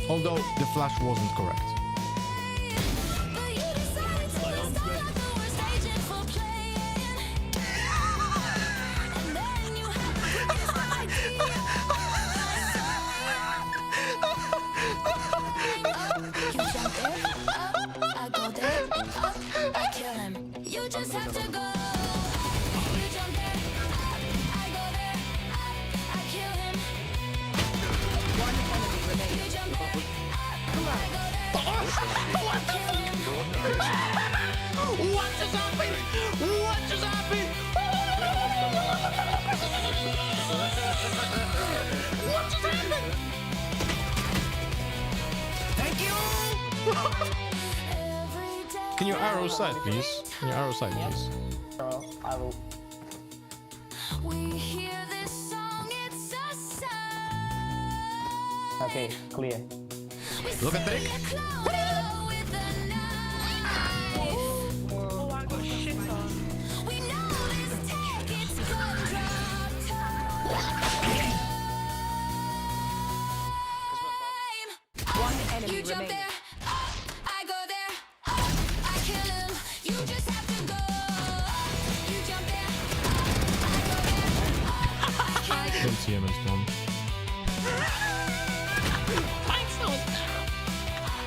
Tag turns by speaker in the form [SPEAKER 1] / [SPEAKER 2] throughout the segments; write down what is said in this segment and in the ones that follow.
[SPEAKER 1] Although the flash wasn't correct.
[SPEAKER 2] You just have to go. You jump there, I go there, I kill him. One enemy remaining. You jump there, I go there, I kill him.
[SPEAKER 1] What just happened? What just happened? What just happened? Thank you. Can you arrow side, please? Can you arrow side, please?
[SPEAKER 3] I will.
[SPEAKER 2] We hear this song, it's a sound.
[SPEAKER 3] Okay, clear.
[SPEAKER 1] Look at Drake.
[SPEAKER 4] Oh, I got shit on.
[SPEAKER 2] We know this tech, it's gun drop time.
[SPEAKER 4] One enemy
[SPEAKER 2] You jump
[SPEAKER 4] remaining.
[SPEAKER 2] there, I go there, I kill him. You just have to go. You jump there, I go there, I kill him.
[SPEAKER 1] Don't see him in spawn.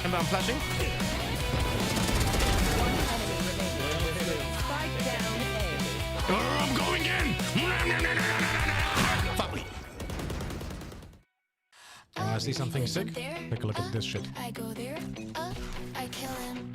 [SPEAKER 1] And I'm flashing.
[SPEAKER 4] Spike down A.
[SPEAKER 1] I'm going in. Fuck me. I see something sick. Take a look at this shit.
[SPEAKER 2] I go there, I kill him.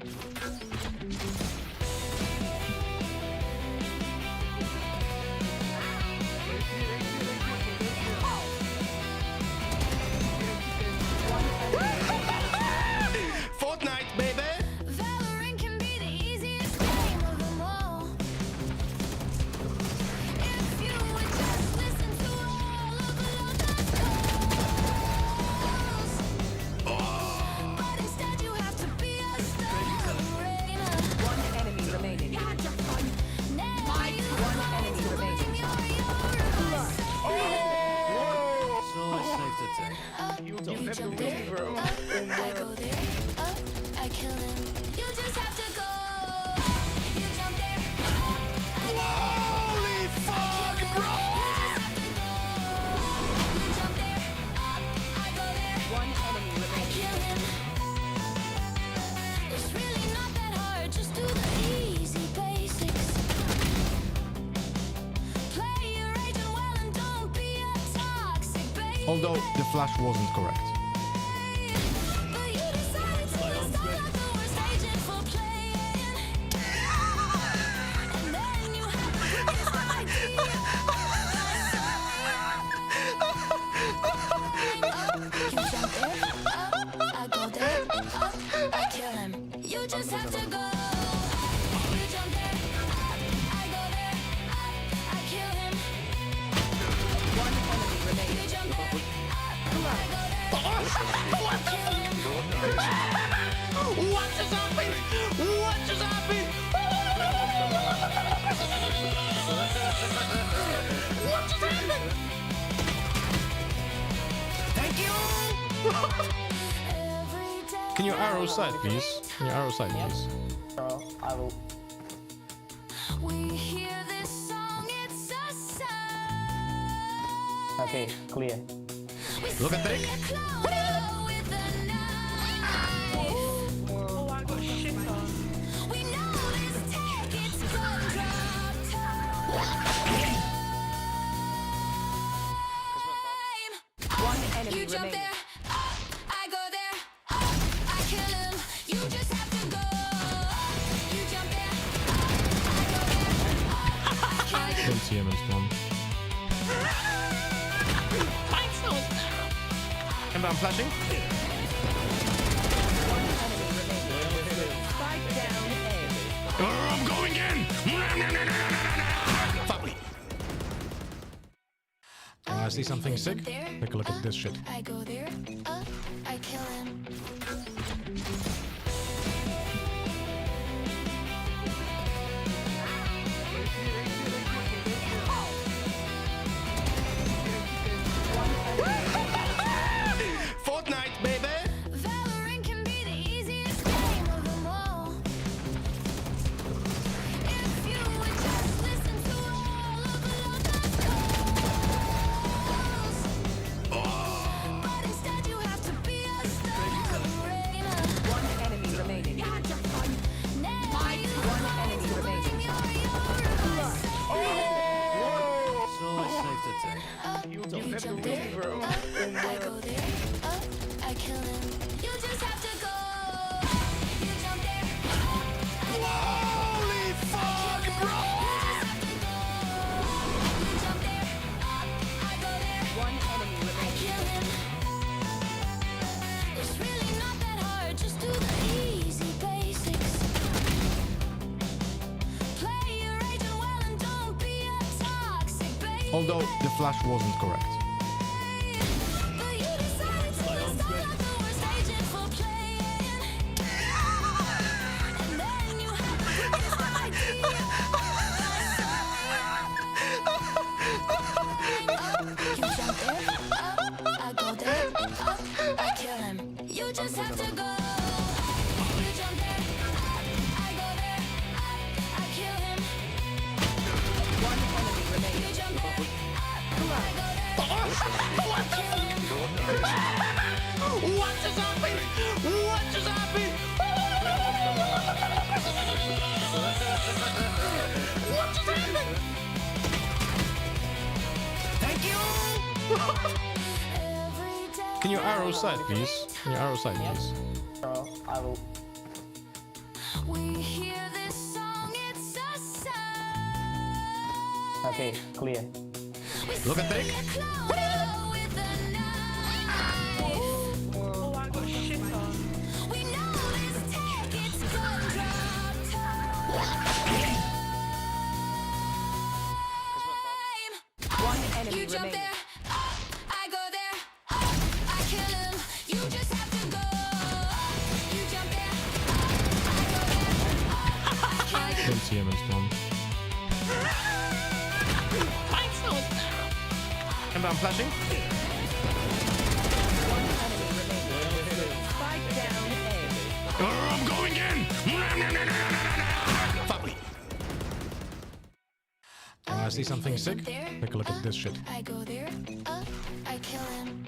[SPEAKER 1] Fortnite, baby.
[SPEAKER 2] Valorant can be the easiest game of them all. If you would just listen to all of the low-dust calls. But instead you have to be a star.
[SPEAKER 4] One enemy remaining.
[SPEAKER 2] Now you
[SPEAKER 4] One enemy remaining.
[SPEAKER 2] You jump there, I go there, I kill him. You just have to go. You jump there,
[SPEAKER 1] Holy fuck, bro!
[SPEAKER 2] you jump there, I go there,
[SPEAKER 4] One enemy
[SPEAKER 2] I
[SPEAKER 4] remaining.
[SPEAKER 2] kill him. It's really not that hard, just do the easy basics. Play your agent well and don't be a toxic baby.
[SPEAKER 1] Although the flash wasn't correct.
[SPEAKER 2] But you decided to start out the worst agent for playing. And then you had the biggest idea. You jump there, I go there, I kill him. You just have to go. You jump there, I go there, I kill him.
[SPEAKER 4] One enemy
[SPEAKER 2] You
[SPEAKER 4] remaining.
[SPEAKER 2] jump there, I go there, I kill him.
[SPEAKER 1] What just happened? What just happened? What just happened? Thank you.
[SPEAKER 2] Every day.
[SPEAKER 1] Can you arrow side, please? Can you arrow side, please?
[SPEAKER 3] I will.
[SPEAKER 2] We hear this song, it's a sound.
[SPEAKER 3] Okay, clear.
[SPEAKER 1] Look at Drake.
[SPEAKER 4] Oh, I got shit on.
[SPEAKER 2] We know this tech, it's gun drop time.
[SPEAKER 4] One enemy
[SPEAKER 2] You jump
[SPEAKER 4] remaining.
[SPEAKER 2] there, I go there, I kill him. You just have to go. You jump there, I go there, I kill him.
[SPEAKER 1] Don't see him in spawn. And I'm flashing.
[SPEAKER 4] One enemy remaining. Spike down A.
[SPEAKER 1] I'm going in. Fuck me. I see something sick. Take a look at this shit.
[SPEAKER 2] I go there, I kill him.
[SPEAKER 1] Fortnite, baby. Although the flash wasn't correct.
[SPEAKER 2] But you decided to start out the worst agent for playing. And then you had the greatest idea. You jump there, up, I go there, up, I kill him. You just have to go. You jump there, up, I go there, up, I kill him.
[SPEAKER 4] One enemy remaining.
[SPEAKER 2] You jump there, up, I go there, up, I kill him.
[SPEAKER 1] What just happened? What just happened? What just happened? Thank you.
[SPEAKER 2] Every day
[SPEAKER 1] Can you arrow side, please? Can you arrow side, please?
[SPEAKER 3] Bro, I will.
[SPEAKER 2] we hear this song, it's a sign.
[SPEAKER 3] Okay, clear.
[SPEAKER 1] Look at Trick.
[SPEAKER 2] With a knife.
[SPEAKER 4] Oh, I got shit on.
[SPEAKER 2] We know this tech, it's gumdrop time.
[SPEAKER 4] One
[SPEAKER 2] You
[SPEAKER 4] enemy
[SPEAKER 2] jump
[SPEAKER 4] remaining.
[SPEAKER 2] there, up, I go there, up, I kill him. You just have to go. You jump there, up, I go there, up, I kill him.
[SPEAKER 1] Don't see him in spawn. And I'm flashing.
[SPEAKER 4] One enemy remaining. Spike down A.
[SPEAKER 1] I'm going in. Family. Wanna see something sick? Take a look at this shit.
[SPEAKER 2] I go there, up, I kill him.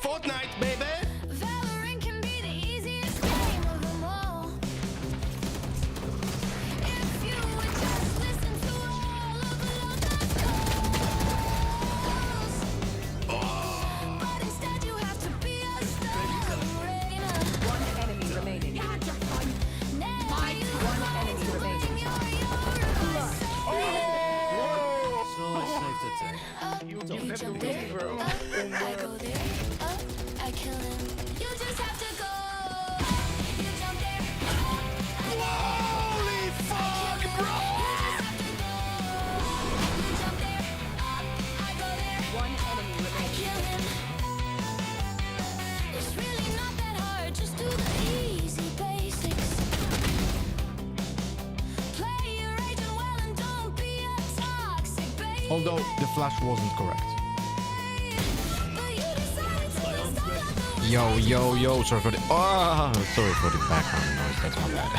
[SPEAKER 1] Fortnite, baby.
[SPEAKER 2] Valorant can be the easiest game of them all. If you would just listen to all of the calls, but instead you have to be a star.
[SPEAKER 4] One enemy remaining. One enemy remaining.
[SPEAKER 2] You jump there, up, I go there, up, I kill him. You just have to go. You jump there, up,
[SPEAKER 1] Holy fuck, bro!
[SPEAKER 2] you jump there, up, I go there,
[SPEAKER 4] One enemy
[SPEAKER 2] I
[SPEAKER 4] remaining.
[SPEAKER 2] kill him. It's really not that hard, just do the easy basics. Play your agent well and don't be a toxic baby.
[SPEAKER 1] Although the flash wasn't correct.
[SPEAKER 2] But you decided to start out the
[SPEAKER 1] Yo, sorry for the sorry for the background noise. That's my bad.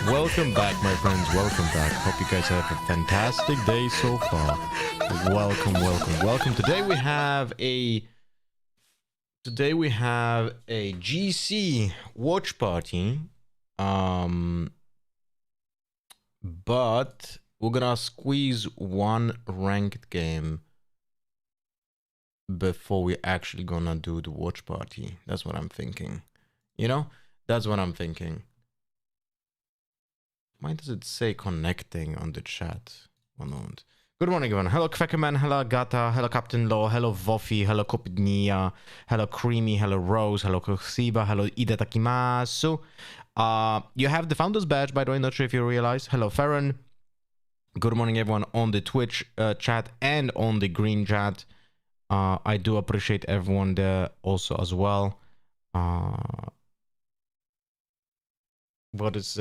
[SPEAKER 1] Welcome back, my friends. Welcome back. Hope you guys have a fantastic day so far. Welcome. Today we have a GC watch party. But we're gonna squeeze one ranked game before we actually gonna do the watch party. That's what I'm thinking. You know? That's what I'm thinking. Why does it say connecting on the chat? One moment. Good morning, everyone. Hello, Kvekaman. Hello, Agata. Hello, Captain Law. Hello, Vofi. Hello, Kopidnia. Hello, Creamy. Hello, Rose. Hello, Kosiba. Hello, Ida Takimasu. You have the Founders Badge, by the way. Not sure if you realize. Hello, Farron. Good morning, everyone, on the Twitch chat and on the green chat. I do appreciate everyone there also as well. What is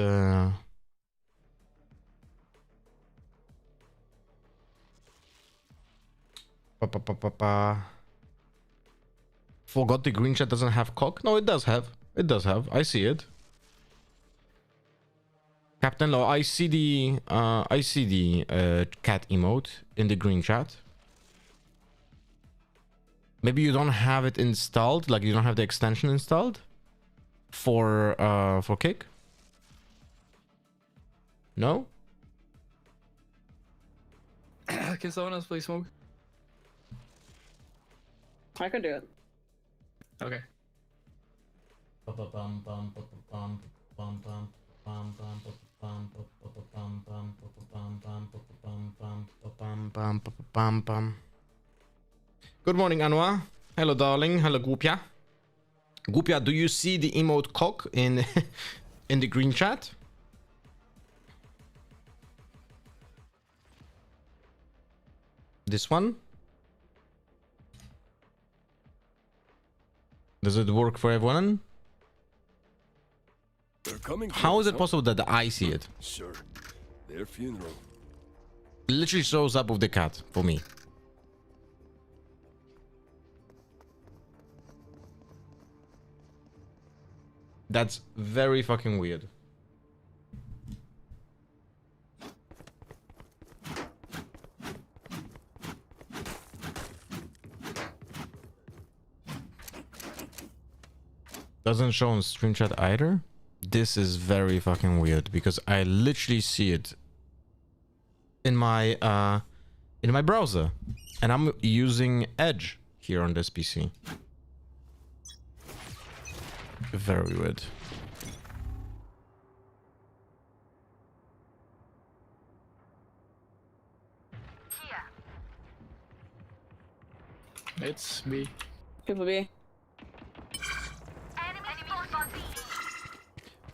[SPEAKER 1] Forgot the green chat doesn't have cock? No, it does have. It does have. I see it. Captain Law, I see the cat emote in the green chat. Maybe you don't have it installed, like you don't have the extension installed for Kick? No?
[SPEAKER 5] Can someone else please smoke?
[SPEAKER 6] I can do it.
[SPEAKER 5] Okay.
[SPEAKER 1] Good morning, Anwar. Hello, darling. Hello, Gupia. Gupia, do you see the emote cock in in the green chat? This one? Does it work for everyone?
[SPEAKER 6] They're coming.
[SPEAKER 1] How is it possible that I see it?
[SPEAKER 6] Sure. Their funeral.
[SPEAKER 1] It literally shows up with the cat for me. That's very fucking weird. Doesn't show on stream chat either. This is very fucking weird because I literally see it in my browser, and I'm using Edge here on this PC. Very weird.
[SPEAKER 5] It's B.
[SPEAKER 4] People be.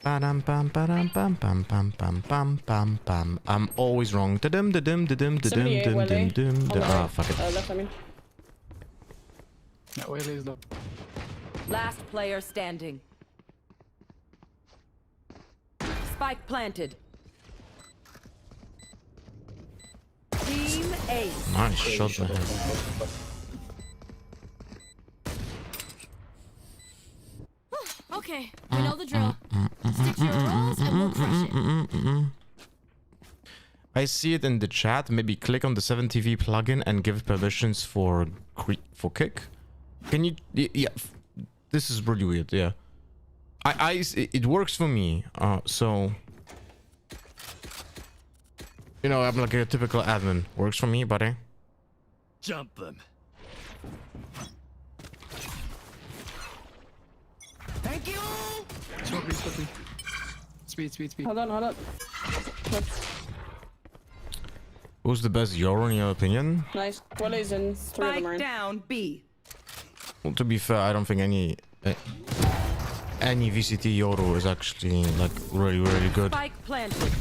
[SPEAKER 1] Ba-dum, bam, ba-dum, bam, bam, bam, bam, bam, bam, bam. I'm always wrong. Da-dum, da-dum, da-dum, da-dum,
[SPEAKER 4] Somebody ate
[SPEAKER 1] dum,
[SPEAKER 4] Willy.
[SPEAKER 1] dum, dum, dum. Ah, fuck it.
[SPEAKER 4] Left, I mean.
[SPEAKER 5] Yeah, Whaley is low.
[SPEAKER 7] Last player standing. Spike planted. Team Ace.
[SPEAKER 1] Nice shot, man.
[SPEAKER 2] Okay, we know the drill. Stick to your roles and we'll crush it.
[SPEAKER 1] I see it in the chat. Maybe click on the 7TV plugin and give permissions for kick. Can you? Yeah, this is really weird. Yeah, it works for me. So you know, I'm like a typical admin. Works for me, buddy.
[SPEAKER 6] Jump them.
[SPEAKER 5] Thank you! Smoke B, smoke B. Speed.
[SPEAKER 4] Hold on.
[SPEAKER 1] Who's the best Euro in your opinion?
[SPEAKER 4] Nice. Willie's in. 3 of them are
[SPEAKER 7] Spike
[SPEAKER 4] in.
[SPEAKER 7] down B.
[SPEAKER 1] Well, to be fair, I don't think any VCT Euro is actually like really good.
[SPEAKER 7] Spike planted.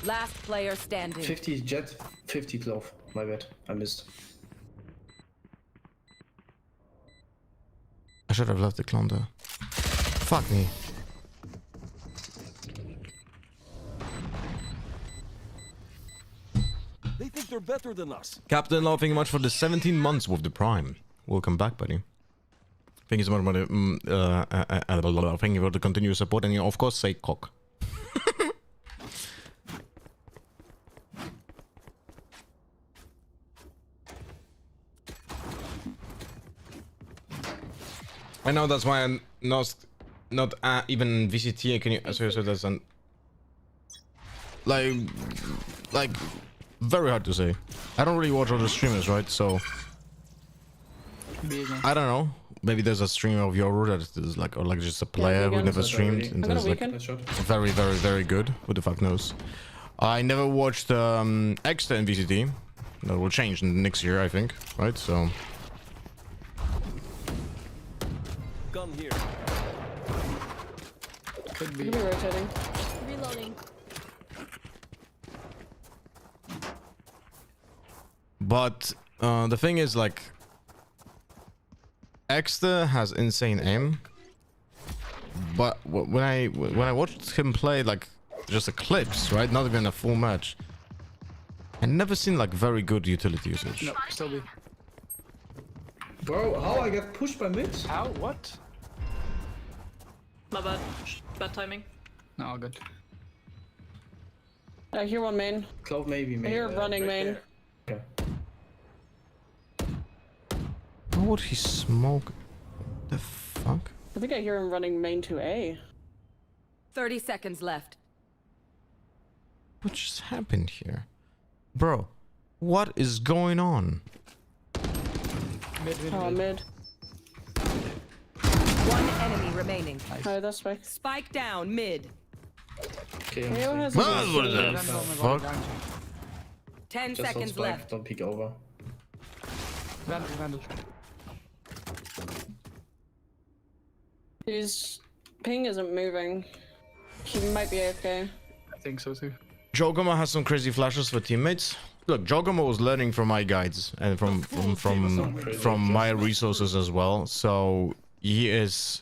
[SPEAKER 7] Last player standing.
[SPEAKER 8] 50 jet, 50 clove. My bad, I missed.
[SPEAKER 1] I should have left the clone there. Fuck me.
[SPEAKER 6] They think they're better than us.
[SPEAKER 1] Captain Law, thank you much for the 17 months with the Prime. Welcome back, buddy. Thank you so much for the thank you for the continuous support, and you of course say cock. I know that's why I'm not even VCT. Can you? So that's an like very hard to say. I don't really watch other streamers, right? So
[SPEAKER 5] B again.
[SPEAKER 1] I don't know. Maybe there's a streamer of Yoru that is like, or like just a player who
[SPEAKER 4] vegan.
[SPEAKER 1] never
[SPEAKER 8] That's
[SPEAKER 1] streamed,
[SPEAKER 8] already-
[SPEAKER 1] and
[SPEAKER 4] I got a
[SPEAKER 1] there's like
[SPEAKER 4] weekend.
[SPEAKER 8] Nice shot.
[SPEAKER 1] very good. Who the fuck knows? I never watched Extra in VCT. That will change next year, I think. Right? So
[SPEAKER 6] Gun here.
[SPEAKER 5] Could be.
[SPEAKER 4] Could be rotating.
[SPEAKER 2] Reloading.
[SPEAKER 1] but the thing is, like, Exter has insane aim, but when I watched him play, like, just a clips, right, not even a full match, I never seen like very good utility usage.
[SPEAKER 5] No, still B.
[SPEAKER 8] Bro, how I get pushed by mid?
[SPEAKER 5] How? What?
[SPEAKER 9] My bad. Bad timing.
[SPEAKER 5] No, all good.
[SPEAKER 4] I hear one main.
[SPEAKER 8] Clove maybe, main.
[SPEAKER 4] hear running main.
[SPEAKER 8] there. Okay.
[SPEAKER 1] Why would he smoke? The fuck?
[SPEAKER 4] I think I hear him running main to A.
[SPEAKER 7] 30 seconds left.
[SPEAKER 1] What just happened here? Bro, what is going on?
[SPEAKER 5] Mid.
[SPEAKER 4] Oh, mid.
[SPEAKER 7] One enemy remaining.
[SPEAKER 10] Oh, that's spike.
[SPEAKER 7] Spike down mid.
[SPEAKER 8] Okay,
[SPEAKER 10] Leo
[SPEAKER 8] I'm
[SPEAKER 10] has
[SPEAKER 1] What the fuck?
[SPEAKER 7] 10
[SPEAKER 8] just on
[SPEAKER 7] seconds
[SPEAKER 8] spike,
[SPEAKER 7] left.
[SPEAKER 8] don't peek over.
[SPEAKER 5] Vandal.
[SPEAKER 10] His ping isn't moving. He might be okay.
[SPEAKER 5] I think so too.
[SPEAKER 1] Jogama has some crazy flashes for teammates. Look, Jogama was learning from my guides and from my resources as well. So he is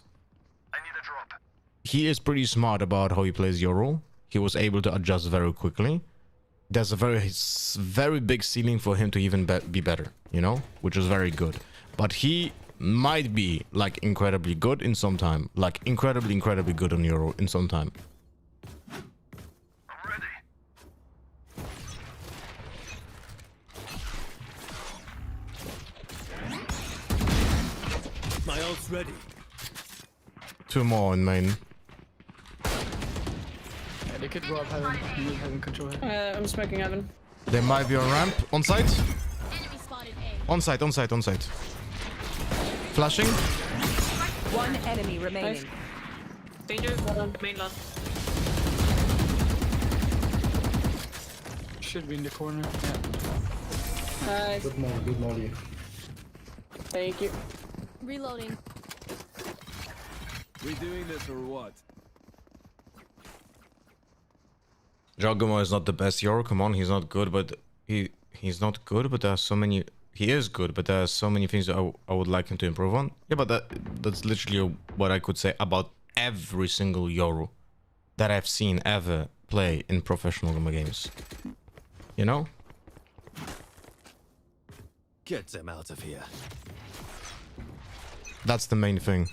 [SPEAKER 1] pretty smart about how he plays Euro. He was able to adjust very quickly. There's a very big ceiling for him to even be better, you know, which is very good. But he might be like incredibly good in some time, like incredibly good on Euro in some time.
[SPEAKER 6] My ult's ready.
[SPEAKER 1] 2 more in main.
[SPEAKER 5] Yeah, they could go up heaven. You need heaven control here.
[SPEAKER 10] I'm smoking heaven.
[SPEAKER 1] They might be on ramp. On site.
[SPEAKER 2] Enemy spotted A.
[SPEAKER 1] On site. Flashing.
[SPEAKER 7] One enemy remaining.
[SPEAKER 10] Nice.
[SPEAKER 9] Danger. Main last.
[SPEAKER 5] Should be in the corner. Yeah.
[SPEAKER 10] Nice.
[SPEAKER 8] Good molly.
[SPEAKER 10] Thank you.
[SPEAKER 2] Reloading.
[SPEAKER 6] We doing this or what?
[SPEAKER 1] Jogama is not the best Euro. Come on, he's not good, but he's not good. But there are so many. He is good, but there are so many things that I would like him to improve on. Yeah, but that's literally what I could say about every single Euro that I've seen ever play in professional games. You know?
[SPEAKER 6] Get them out of here.
[SPEAKER 1] That's the main thing.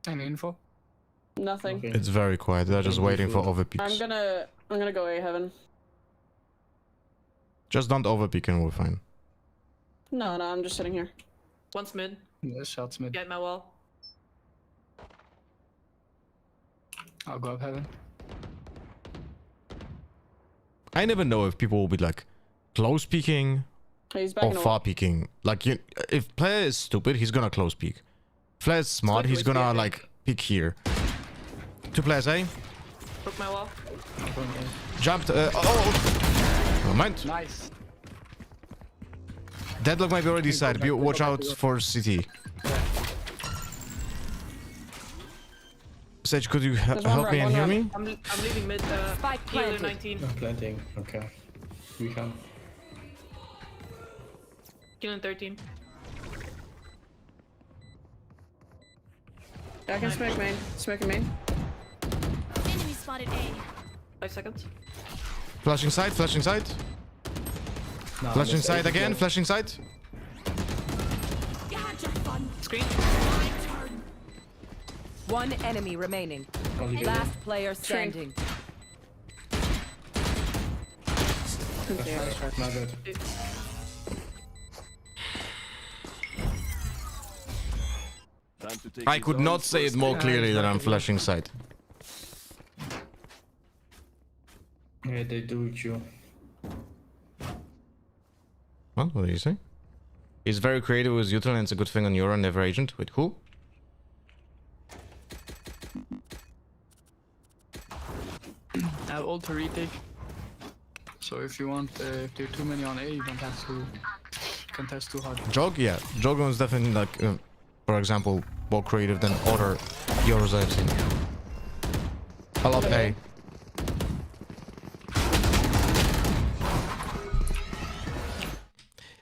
[SPEAKER 5] Any info?
[SPEAKER 10] Nothing.
[SPEAKER 8] Okay.
[SPEAKER 1] It's very quiet. They're just waiting for overpeaks.
[SPEAKER 10] I'm gonna go A heaven.
[SPEAKER 1] Just don't overpeak and we're fine.
[SPEAKER 10] No, I'm just sitting here.
[SPEAKER 9] One's mid.
[SPEAKER 5] Yeah, shots mid.
[SPEAKER 9] Get my wall.
[SPEAKER 5] I'll go up heaven.
[SPEAKER 1] I never know if people will be like close peeking
[SPEAKER 10] He's back
[SPEAKER 1] or
[SPEAKER 10] in the
[SPEAKER 1] far
[SPEAKER 10] wall.
[SPEAKER 1] peeking. Like, if player is stupid, he's gonna close peek. If player is smart,
[SPEAKER 9] Split
[SPEAKER 1] he's
[SPEAKER 9] with
[SPEAKER 1] gonna
[SPEAKER 9] me, I
[SPEAKER 1] like peek here. 2 players, eh?
[SPEAKER 9] Broke my wall.
[SPEAKER 5] I'm going A.
[SPEAKER 1] Jumped. Oh, never mind.
[SPEAKER 5] Nice.
[SPEAKER 1] Deadlock might be already side. Watch out for CT. Sage, could you
[SPEAKER 10] There's one
[SPEAKER 1] help me
[SPEAKER 10] ramp,
[SPEAKER 1] and hear
[SPEAKER 10] one
[SPEAKER 1] me?
[SPEAKER 9] I'm leaving mid.
[SPEAKER 7] Spike
[SPEAKER 9] Healer
[SPEAKER 7] planted.
[SPEAKER 9] 19.
[SPEAKER 8] I'm planting. Okay. We can.
[SPEAKER 9] Killing 13.
[SPEAKER 10] I can smoke main. Smoking main.
[SPEAKER 2] Enemy spotted A.
[SPEAKER 9] 5 seconds.
[SPEAKER 1] Flashing side.
[SPEAKER 8] No,
[SPEAKER 1] Flashing
[SPEAKER 8] that's
[SPEAKER 1] side
[SPEAKER 8] 80
[SPEAKER 1] again.
[SPEAKER 8] close.
[SPEAKER 1] Flashing side.
[SPEAKER 2] You had your fun.
[SPEAKER 9] Screen.
[SPEAKER 2] My turn.
[SPEAKER 7] One enemy remaining.
[SPEAKER 8] Only good.
[SPEAKER 7] Last player standing.
[SPEAKER 8] My bad.
[SPEAKER 6] Time to take
[SPEAKER 1] I
[SPEAKER 6] these
[SPEAKER 1] could not
[SPEAKER 6] arms
[SPEAKER 1] say it
[SPEAKER 6] first.
[SPEAKER 1] more clearly that I'm flashing side.
[SPEAKER 8] Yeah, they do it you.
[SPEAKER 1] What did you say? He's very creative with util and it's a good thing on Euro, never agent. Wait, who?
[SPEAKER 5] I'll ult to retake. So if you want, if there are too many on A, you don't have to contest too hard.
[SPEAKER 1] Jog? Yeah. Jog is definitely like, for example, more creative than other Euros I've seen. I love A.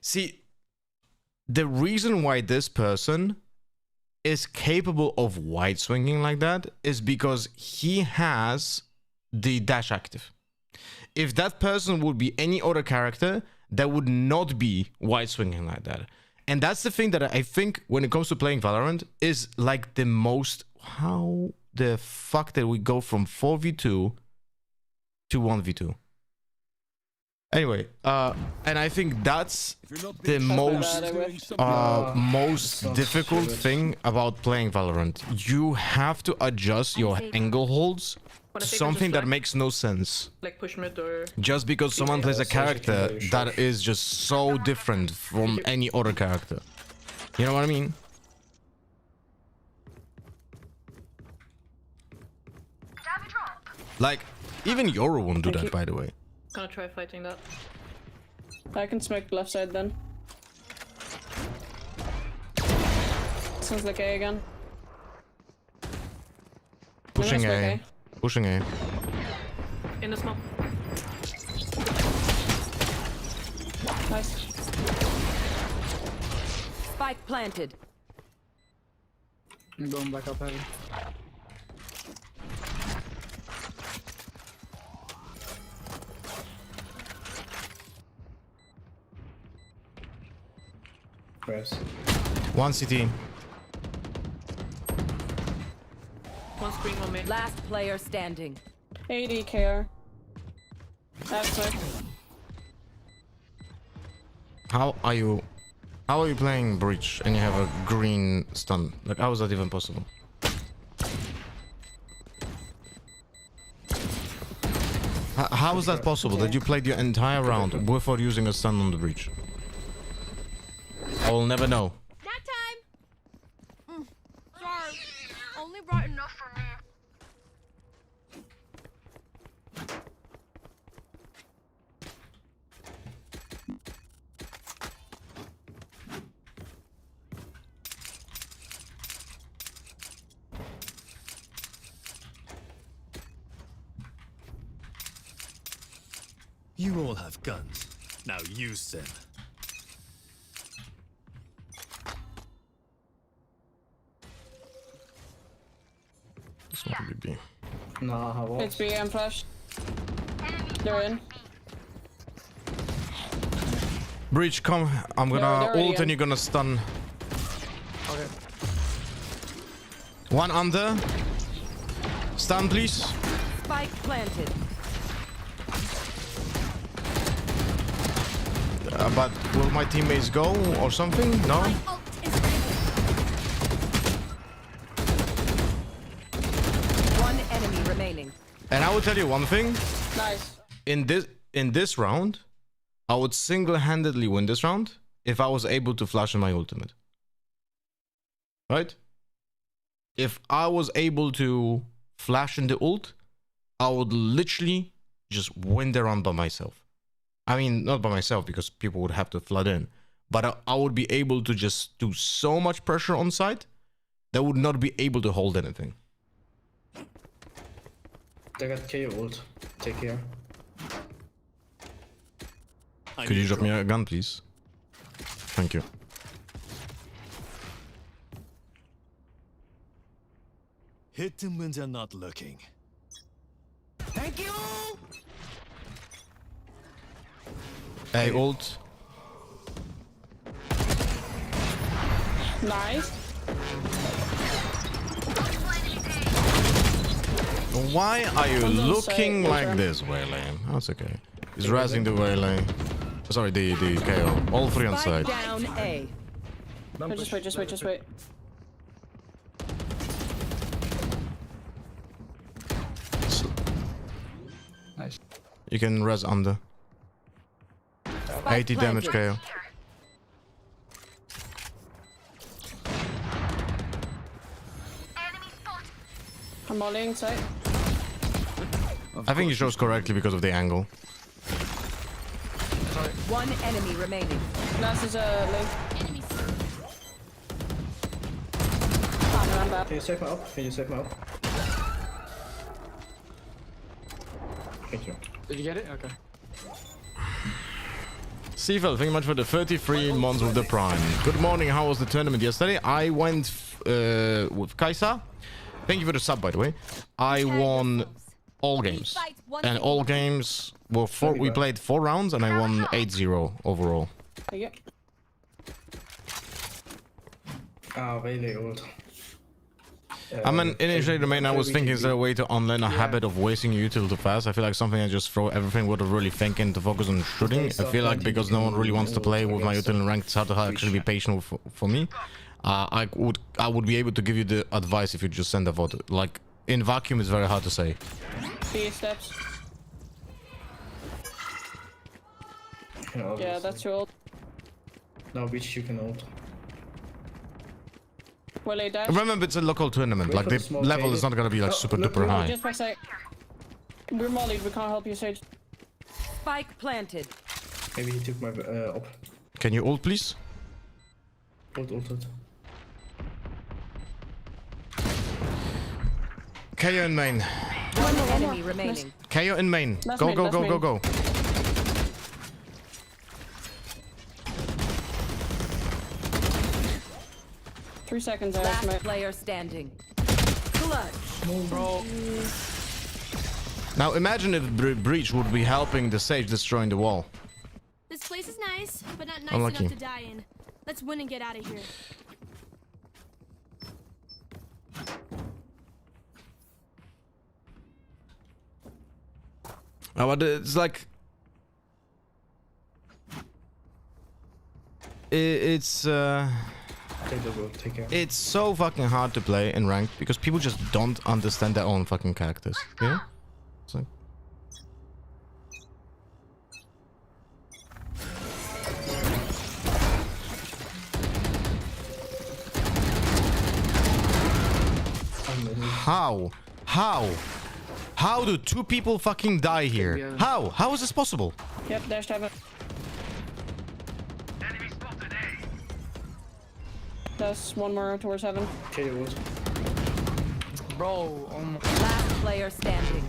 [SPEAKER 1] See, the reason why this person is capable of wide swinging like that is because he has the dash active. If that person would be any other character, that would not be wide swinging like that. And that's the thing that I think when it comes to playing Valorant is like the most, how the fuck did we go from 4v2 to 1v2? Anyway, and I think that's
[SPEAKER 6] If you're not
[SPEAKER 1] the
[SPEAKER 6] being
[SPEAKER 1] most
[SPEAKER 6] shot, doing something
[SPEAKER 1] most
[SPEAKER 8] sounds
[SPEAKER 1] difficult
[SPEAKER 8] stupid.
[SPEAKER 1] thing about playing Valorant. You have to adjust your angle holds
[SPEAKER 9] Wanna
[SPEAKER 1] to
[SPEAKER 9] take
[SPEAKER 1] something that
[SPEAKER 9] flag?
[SPEAKER 1] makes no sense.
[SPEAKER 9] Like push mid or
[SPEAKER 1] Just because someone plays a
[SPEAKER 8] so you can
[SPEAKER 1] character
[SPEAKER 8] very
[SPEAKER 1] that
[SPEAKER 8] short.
[SPEAKER 1] is just so different from any other character. You know what I mean? Like, even Yoru won't do
[SPEAKER 10] Thank
[SPEAKER 1] that,
[SPEAKER 10] you.
[SPEAKER 1] by the way.
[SPEAKER 9] gonna try fighting that.
[SPEAKER 10] I can smoke left side then. Sounds like A again.
[SPEAKER 1] Pushing
[SPEAKER 10] smoke
[SPEAKER 1] A. Pushing A.
[SPEAKER 9] In the smoke.
[SPEAKER 10] Nice.
[SPEAKER 7] Spike planted.
[SPEAKER 5] I'm going back up heavy.
[SPEAKER 8] Press.
[SPEAKER 1] One CT.
[SPEAKER 9] One screen, one main.
[SPEAKER 7] Last player standing.
[SPEAKER 10] 80 KR. That's smoke.
[SPEAKER 1] How are you playing Breach and you have a green stun? Like, how is that even possible? How is that possible that you played your entire round without using a stun on the Breach? I will never know.
[SPEAKER 2] Nap time! Sorry. Only brought enough for me.
[SPEAKER 6] You all have guns. Now use them.
[SPEAKER 1] This one would be B.
[SPEAKER 8] Nah, how
[SPEAKER 10] It's B and flash. They're in.
[SPEAKER 1] Breach, come. I'm
[SPEAKER 10] they're
[SPEAKER 1] gonna
[SPEAKER 10] already
[SPEAKER 1] ult and
[SPEAKER 10] in.
[SPEAKER 1] you're gonna stun.
[SPEAKER 5] Okay.
[SPEAKER 1] One under. Stun, please.
[SPEAKER 7] Spike planted.
[SPEAKER 1] But will my teammates go or something? No?
[SPEAKER 2] Ult is ready.
[SPEAKER 7] One enemy remaining.
[SPEAKER 1] And I will tell you one thing.
[SPEAKER 10] Nice.
[SPEAKER 1] In this round, I would single-handedly win this round if I was able to flash in my ultimate. Right? If I was able to flash in the ult, I would literally just win the round by myself. I mean, not by myself because people would have to flood in, but I would be able to just do so much pressure on site that would not be able to hold anything.
[SPEAKER 8] They got KO ult. Take care.
[SPEAKER 1] Could you drop me a gun, please? Thank you.
[SPEAKER 6] Hit them when they're not looking.
[SPEAKER 1] Thank you. Hey, ult.
[SPEAKER 10] Nice.
[SPEAKER 1] Why are you
[SPEAKER 10] I'm gonna
[SPEAKER 1] looking
[SPEAKER 10] say
[SPEAKER 1] like
[SPEAKER 10] over.
[SPEAKER 1] this, Waylay? That's okay. He's razzing the Waylay. Sorry, the KO. All three on
[SPEAKER 7] Spike
[SPEAKER 1] side.
[SPEAKER 7] down A.
[SPEAKER 10] Oh, just wait, just wait, just wait.
[SPEAKER 5] Nice.
[SPEAKER 1] You can res under.
[SPEAKER 7] Spike
[SPEAKER 1] 80 damage
[SPEAKER 7] planted.
[SPEAKER 1] KO.
[SPEAKER 10] I'm mollying site.
[SPEAKER 1] I think he shows correctly because of the angle.
[SPEAKER 7] One enemy remaining.
[SPEAKER 10] Last is link.
[SPEAKER 2] Enemy
[SPEAKER 10] I'm back.
[SPEAKER 8] Can you save me up? Can you save me up? Thank you.
[SPEAKER 5] Did you get it? Okay.
[SPEAKER 1] Seafel, thank you much for the 33 months with the Prime. Good morning, how was the tournament yesterday? I went with Kaisa. Thank you for the sub, by the way. I won all games. And all games were we played 4 rounds and I won 8-0 overall.
[SPEAKER 10] Yeah.
[SPEAKER 8] Ah, really old.
[SPEAKER 1] I mean, initially the main I was thinking, is there a way to unlearn a
[SPEAKER 5] Yeah.
[SPEAKER 1] habit of wasting util too fast? I feel like something I just throw everything without really thinking to focus on shooting. I feel like because no one really wants to play with my util in ranked, it's hard to actually be patient for me. I would be able to give you the advice if you just send a vote. Like in vacuum, it's very hard to say.
[SPEAKER 10] B steps. Yeah, that's your ult.
[SPEAKER 8] Now which you can ult.
[SPEAKER 10] Will they dash?
[SPEAKER 1] Remember, it's a local tournament.
[SPEAKER 8] Wait
[SPEAKER 1] Like
[SPEAKER 8] for
[SPEAKER 1] the
[SPEAKER 8] the smoke,
[SPEAKER 1] level
[SPEAKER 8] Katie.
[SPEAKER 1] is not gonna be like
[SPEAKER 8] Oh,
[SPEAKER 1] super
[SPEAKER 8] look,
[SPEAKER 1] duper
[SPEAKER 8] look,
[SPEAKER 1] high.
[SPEAKER 10] Just by side. We're mollied, we can't help you, Sage.
[SPEAKER 7] Spike planted.
[SPEAKER 8] Maybe he took my op.
[SPEAKER 1] Can you ult, please?
[SPEAKER 8] Ult.
[SPEAKER 1] KO in main.
[SPEAKER 7] One enemy remaining.
[SPEAKER 1] KO in main.
[SPEAKER 10] That's
[SPEAKER 1] Go,
[SPEAKER 10] main,
[SPEAKER 1] go,
[SPEAKER 10] that's
[SPEAKER 1] go,
[SPEAKER 10] main.
[SPEAKER 1] go, go.
[SPEAKER 10] Three seconds, I
[SPEAKER 7] Last
[SPEAKER 10] estimate.
[SPEAKER 7] player standing. Clutch.
[SPEAKER 5] Bro.
[SPEAKER 1] Now imagine if Breach would be helping the Sage destroying the wall.
[SPEAKER 2] This place is nice, but not nice
[SPEAKER 1] Unlucky.
[SPEAKER 2] enough to die in. Let's win and get out of here.
[SPEAKER 1] Oh, but it's like it's
[SPEAKER 8] Take the ult, take care.
[SPEAKER 1] it's so fucking hard to play in ranked because people just don't understand their own fucking characters. Yeah. It's like, how do two people fucking die here?
[SPEAKER 5] Yeah.
[SPEAKER 1] How is this possible?
[SPEAKER 10] Yep, dashed heaven. That's one more towards heaven.
[SPEAKER 8] Okay, ult.
[SPEAKER 5] Bro, oh my.
[SPEAKER 7] Last player standing.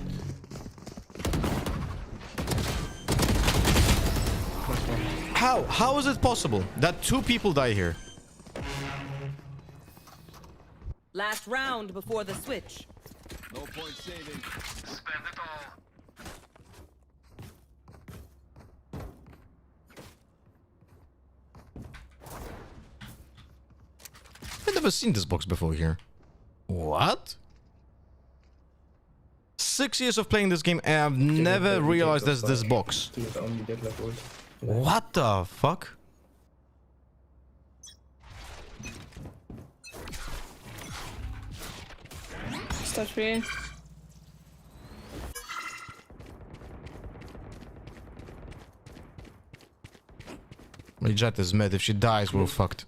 [SPEAKER 1] How is it possible that two people die here?
[SPEAKER 7] Last round before the switch.
[SPEAKER 1] I've never seen this box before here. What? 6 years of playing this game and I've never realized there's this box.
[SPEAKER 8] Do it only deadlift ult.
[SPEAKER 1] What the fuck?
[SPEAKER 10] Steps B.
[SPEAKER 1] My Jet is mid. If she dies, we're fucked.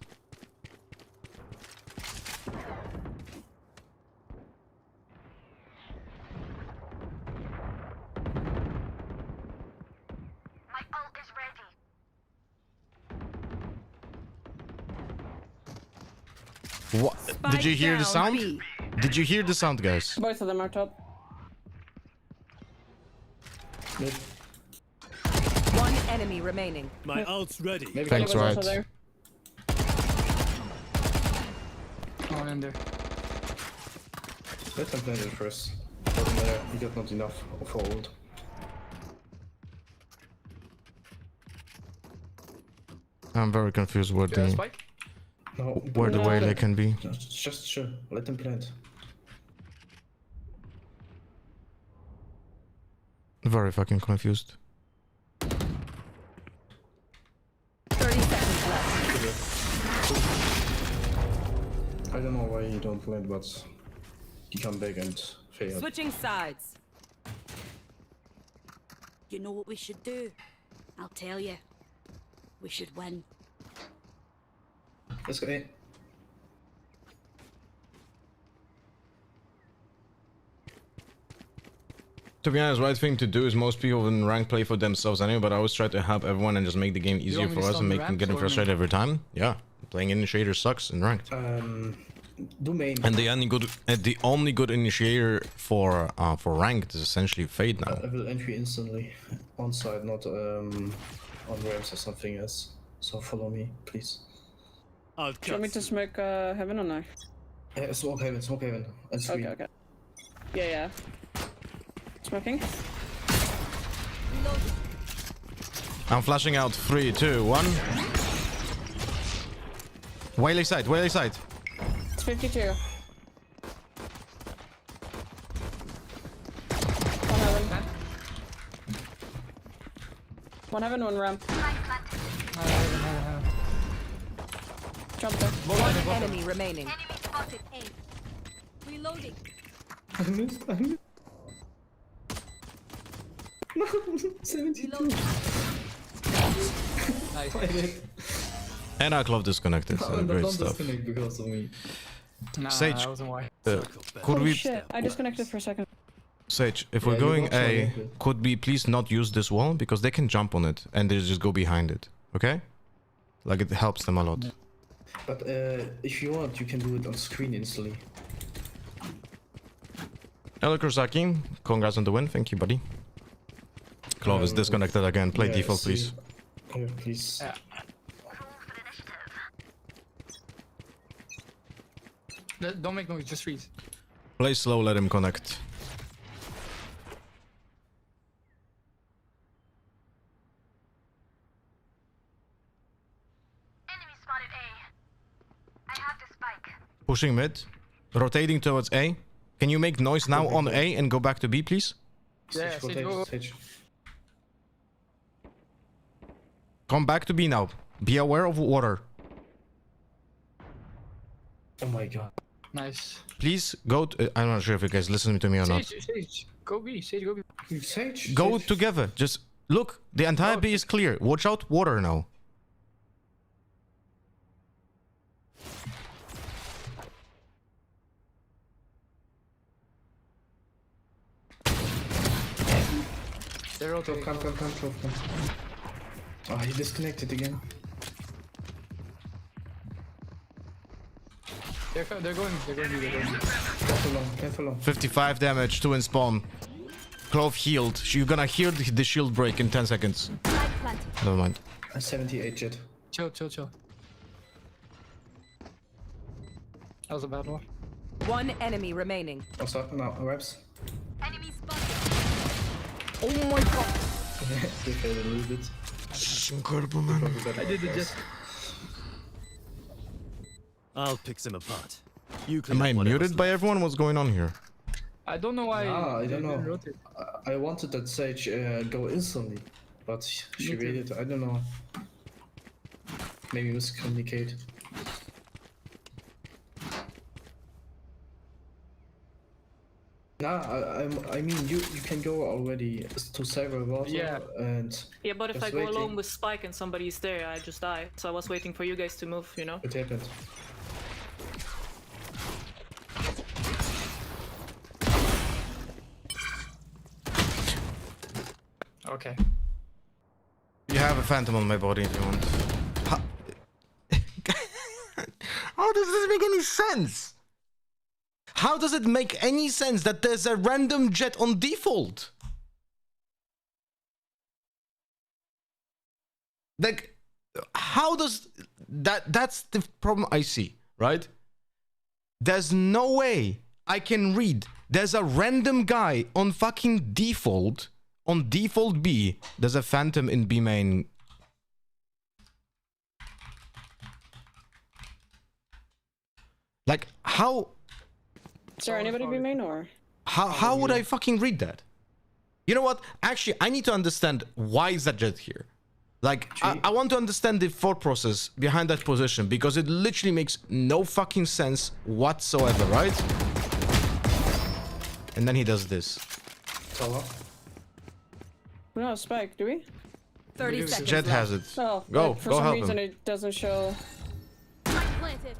[SPEAKER 1] What? Did you hear the
[SPEAKER 7] Spike down,
[SPEAKER 1] sound?
[SPEAKER 7] B.
[SPEAKER 1] Did you hear the sound, guys?
[SPEAKER 10] Both of them are top.
[SPEAKER 8] Mid.
[SPEAKER 7] One enemy remaining.
[SPEAKER 6] My ult's ready.
[SPEAKER 8] Maybe
[SPEAKER 1] Thanks,
[SPEAKER 10] He was
[SPEAKER 1] right.
[SPEAKER 10] also there.
[SPEAKER 5] Oh, in there.
[SPEAKER 8] Let them play it first. Doesn't matter, he got not enough for ult.
[SPEAKER 1] I'm very confused where
[SPEAKER 5] Yeah,
[SPEAKER 1] the
[SPEAKER 5] spike.
[SPEAKER 8] No,
[SPEAKER 1] where the
[SPEAKER 10] No.
[SPEAKER 1] waylay can be.
[SPEAKER 8] just sure. Let them plant.
[SPEAKER 1] Very fucking confused.
[SPEAKER 7] 30 seconds left.
[SPEAKER 8] I don't know why you don't plant, but you come back and fail.
[SPEAKER 7] Switching sides.
[SPEAKER 2] You know what we should do? I'll tell you. We should win.
[SPEAKER 8] Let's go in.
[SPEAKER 1] To be honest, right thing to do is most people in rank play for themselves anyway, but I always try to help everyone and just make the game easier
[SPEAKER 5] want me
[SPEAKER 1] for
[SPEAKER 5] to
[SPEAKER 1] us
[SPEAKER 5] stop
[SPEAKER 1] and
[SPEAKER 5] the
[SPEAKER 1] make them
[SPEAKER 5] ramps
[SPEAKER 1] getting
[SPEAKER 5] or
[SPEAKER 1] frustrated every time. Yeah, playing initiator sucks in ranked.
[SPEAKER 8] Do main.
[SPEAKER 1] And the only good initiator for ranked is essentially Fade now.
[SPEAKER 8] I will entry instantly on side, not on ramps or something else. So follow me, please.
[SPEAKER 6] I'll
[SPEAKER 10] Do you want me
[SPEAKER 6] cut.
[SPEAKER 10] to smoke heaven or no?
[SPEAKER 8] Smoke heaven, and screen.
[SPEAKER 10] Okay, okay. Yeah, yeah. Smoking?
[SPEAKER 1] I'm flashing out. 3, 2, 1. Waylay side, waylay side.
[SPEAKER 10] It's 52. One heaven, one ramp. Jump there.
[SPEAKER 7] One enemy remaining.
[SPEAKER 2] Reloading.
[SPEAKER 8] I missed. No, 72.
[SPEAKER 5] Nice.
[SPEAKER 8] I did.
[SPEAKER 1] And our club disconnected. So
[SPEAKER 8] And
[SPEAKER 1] great
[SPEAKER 8] don't
[SPEAKER 1] stuff.
[SPEAKER 8] disconnect because of me.
[SPEAKER 5] Nah,
[SPEAKER 1] Sage.
[SPEAKER 5] that wasn't why.
[SPEAKER 1] Could
[SPEAKER 10] Oh
[SPEAKER 1] we,
[SPEAKER 10] shit, I disconnected for a second.
[SPEAKER 1] Sage, if
[SPEAKER 8] Yeah,
[SPEAKER 1] we're
[SPEAKER 8] you
[SPEAKER 1] going
[SPEAKER 8] got
[SPEAKER 1] A,
[SPEAKER 8] connected.
[SPEAKER 1] could we please not use this wall because they can jump on it and they just go behind it. Okay? Like it helps them a lot.
[SPEAKER 8] But if you want, you can do it on screen instantly.
[SPEAKER 1] Hello Kurosaki, congrats on the win. Thank you, buddy. Clove is disconnected again. Play
[SPEAKER 8] Yeah,
[SPEAKER 1] default,
[SPEAKER 8] see.
[SPEAKER 1] please.
[SPEAKER 8] Yeah, please.
[SPEAKER 5] Yeah. Don't make noise, just freeze.
[SPEAKER 1] Play slow, let him connect.
[SPEAKER 2] Enemy spotted A. I have the spike.
[SPEAKER 1] Pushing mid. Rotating towards A. Can you make noise now on A and go back to B, please?
[SPEAKER 5] Yeah,
[SPEAKER 8] Sage,
[SPEAKER 5] Sage,
[SPEAKER 8] rotate,
[SPEAKER 5] go.
[SPEAKER 8] Sage.
[SPEAKER 1] Come back to B now. Be aware of water.
[SPEAKER 8] Oh my god.
[SPEAKER 5] Nice.
[SPEAKER 1] Please go to, I'm not sure if you guys listen to me or not.
[SPEAKER 5] Sage, go B, Sage, go B.
[SPEAKER 8] Sage.
[SPEAKER 1] Go
[SPEAKER 8] Sage.
[SPEAKER 1] together. Just look. The entire B is clear. Watch out water now.
[SPEAKER 5] They're rotating.
[SPEAKER 8] Come. Oh, he disconnected again.
[SPEAKER 5] They're going B.
[SPEAKER 8] Careful long.
[SPEAKER 1] 55 damage, 2 in spawn. Clove healed. You're gonna hear the shield break in 10 seconds. Never mind.
[SPEAKER 8] 78 jet.
[SPEAKER 5] Chill. That was a bad one.
[SPEAKER 7] One enemy remaining.
[SPEAKER 8] What's up now? Reps.
[SPEAKER 2] Enemy spotted.
[SPEAKER 5] Oh my god!
[SPEAKER 8] They failed a little bit.
[SPEAKER 1] It's incredible, man.
[SPEAKER 5] I did it just.
[SPEAKER 6] I'll pick them apart. You
[SPEAKER 1] Am I muted by everyone? What's going on here?
[SPEAKER 5] I don't know why.
[SPEAKER 8] Ah, I
[SPEAKER 5] they
[SPEAKER 8] don't
[SPEAKER 5] didn't
[SPEAKER 8] know.
[SPEAKER 5] rotate.
[SPEAKER 8] I wanted that Sage go instantly, but she
[SPEAKER 5] Me too.
[SPEAKER 8] waited. I don't know. Maybe miscommunicate. Nah, I mean you can go already to several water
[SPEAKER 5] Yeah.
[SPEAKER 8] and
[SPEAKER 9] Yeah, but if
[SPEAKER 8] Just
[SPEAKER 9] I go
[SPEAKER 8] waiting.
[SPEAKER 9] alone with Spike and somebody's there, I just die. So I was waiting for you guys to move, you know?
[SPEAKER 8] it happened.
[SPEAKER 5] Okay.
[SPEAKER 1] You have a phantom on my body if you want. How does this make any sense? How does it make any sense that there's a random jet on default? Like, how does that's the problem I see, right? There's no way I can read. There's a random guy on fucking default, on default B. There's a phantom in B main. Like, how
[SPEAKER 10] Is there anybody be main or?
[SPEAKER 1] how would I fucking read that? You know what? Actually, I need to understand why is that jet here. Like, I want to understand the thought process behind that position because it literally makes no fucking sense whatsoever, right? And then he does this.
[SPEAKER 8] Tower.
[SPEAKER 10] We don't have spike, do we?
[SPEAKER 7] 30 seconds
[SPEAKER 1] Jet
[SPEAKER 7] left.
[SPEAKER 1] has it.
[SPEAKER 10] Oh,
[SPEAKER 1] Go,
[SPEAKER 10] but for
[SPEAKER 1] go
[SPEAKER 10] some
[SPEAKER 1] help
[SPEAKER 10] reason
[SPEAKER 1] him.
[SPEAKER 10] it doesn't show.
[SPEAKER 2] Planted.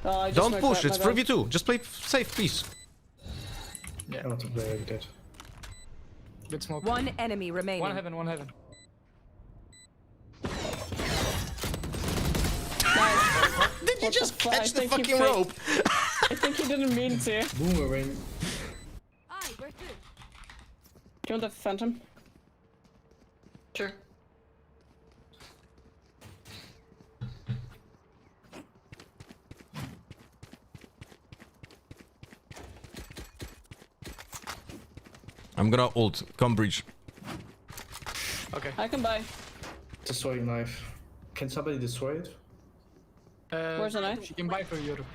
[SPEAKER 10] Oh, I just
[SPEAKER 1] Don't
[SPEAKER 10] smoked
[SPEAKER 1] push,
[SPEAKER 10] that,
[SPEAKER 1] it's
[SPEAKER 10] my bad.
[SPEAKER 1] 3v2. Just play safe, please.
[SPEAKER 8] I want to play like that.
[SPEAKER 5] Good smoke.
[SPEAKER 7] One enemy remaining.
[SPEAKER 5] One heaven.
[SPEAKER 1] Did you
[SPEAKER 10] What
[SPEAKER 1] just
[SPEAKER 10] the fuck? I
[SPEAKER 1] catch the
[SPEAKER 10] think he
[SPEAKER 1] fucking
[SPEAKER 10] faked.
[SPEAKER 1] rope?
[SPEAKER 10] I think he didn't mean to. Do
[SPEAKER 8] Boomerang.
[SPEAKER 2] Aye, we're through.
[SPEAKER 10] you want the phantom?
[SPEAKER 9] Sure.
[SPEAKER 1] I'm gonna ult. Come breach.
[SPEAKER 5] Okay.
[SPEAKER 10] I can buy.
[SPEAKER 8] Destroying knife. Can somebody destroy it?
[SPEAKER 10] Where's the knife?
[SPEAKER 5] You can buy for Europe.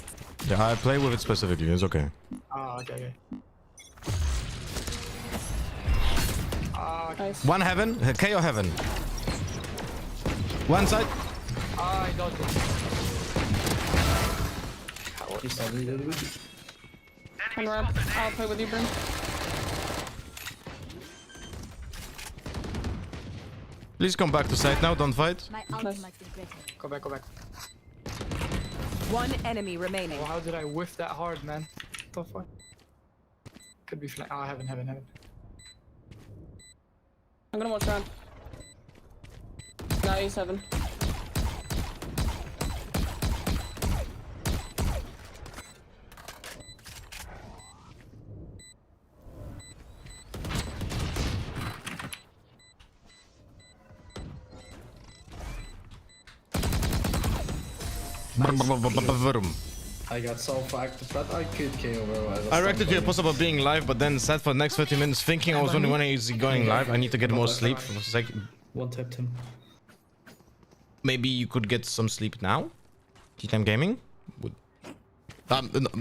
[SPEAKER 1] Yeah, I play with it specifically. It's okay.
[SPEAKER 5] Ah, okay.
[SPEAKER 10] Nice.
[SPEAKER 1] One heaven. KO heaven. One side.
[SPEAKER 5] I dodged it.
[SPEAKER 8] He's not really good.
[SPEAKER 10] One ramp. I'll play with you, Brim.
[SPEAKER 1] Please come back to side now. Don't fight.
[SPEAKER 2] My ultimate is ready.
[SPEAKER 5] Go back, go back.
[SPEAKER 7] One enemy remaining.
[SPEAKER 5] Oh, how did I whiff that hard, man? What the fuck? Could be flank. Oh, heaven.
[SPEAKER 10] I'm gonna watch ramp. Guy 7.
[SPEAKER 8] I got so fucked, but I could KO bro.
[SPEAKER 1] I reacted to a post about being live, but then sat for the next 30 minutes thinking I was only when he's going live. I need to get more sleep. I was like,
[SPEAKER 8] One tapped him.
[SPEAKER 1] maybe you could get some sleep now? Tea time gaming? Would...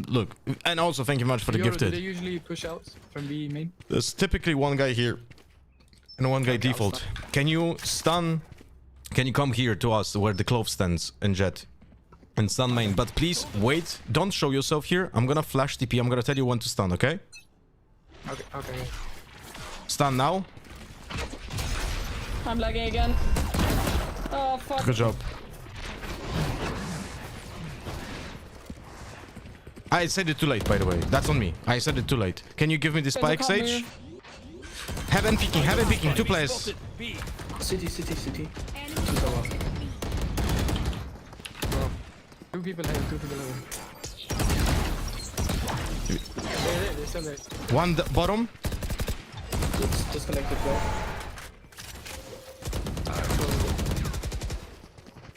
[SPEAKER 1] look, and also thank you much for the
[SPEAKER 5] Do they
[SPEAKER 1] gifted.
[SPEAKER 5] usually push out from B main?
[SPEAKER 1] There's typically one guy here and one guy default. Can you stun? Can you come here to us where the clove stands in jet? And stun main, but please wait. Don't show yourself here. I'm gonna flash TP. I'm gonna tell you when to stun, okay?
[SPEAKER 5] Okay.
[SPEAKER 1] Stun now.
[SPEAKER 10] I'm lagging again. Oh, fuck.
[SPEAKER 1] Good job. I said it too late, by the way. That's on me. I said it too late. Can you give me the spike,
[SPEAKER 10] a
[SPEAKER 1] Sage?
[SPEAKER 10] cop
[SPEAKER 1] Heaven peeking, 2 players.
[SPEAKER 8] City. Two tower.
[SPEAKER 5] Two people here. They're still there.
[SPEAKER 1] One bottom.
[SPEAKER 8] It's disconnected bro.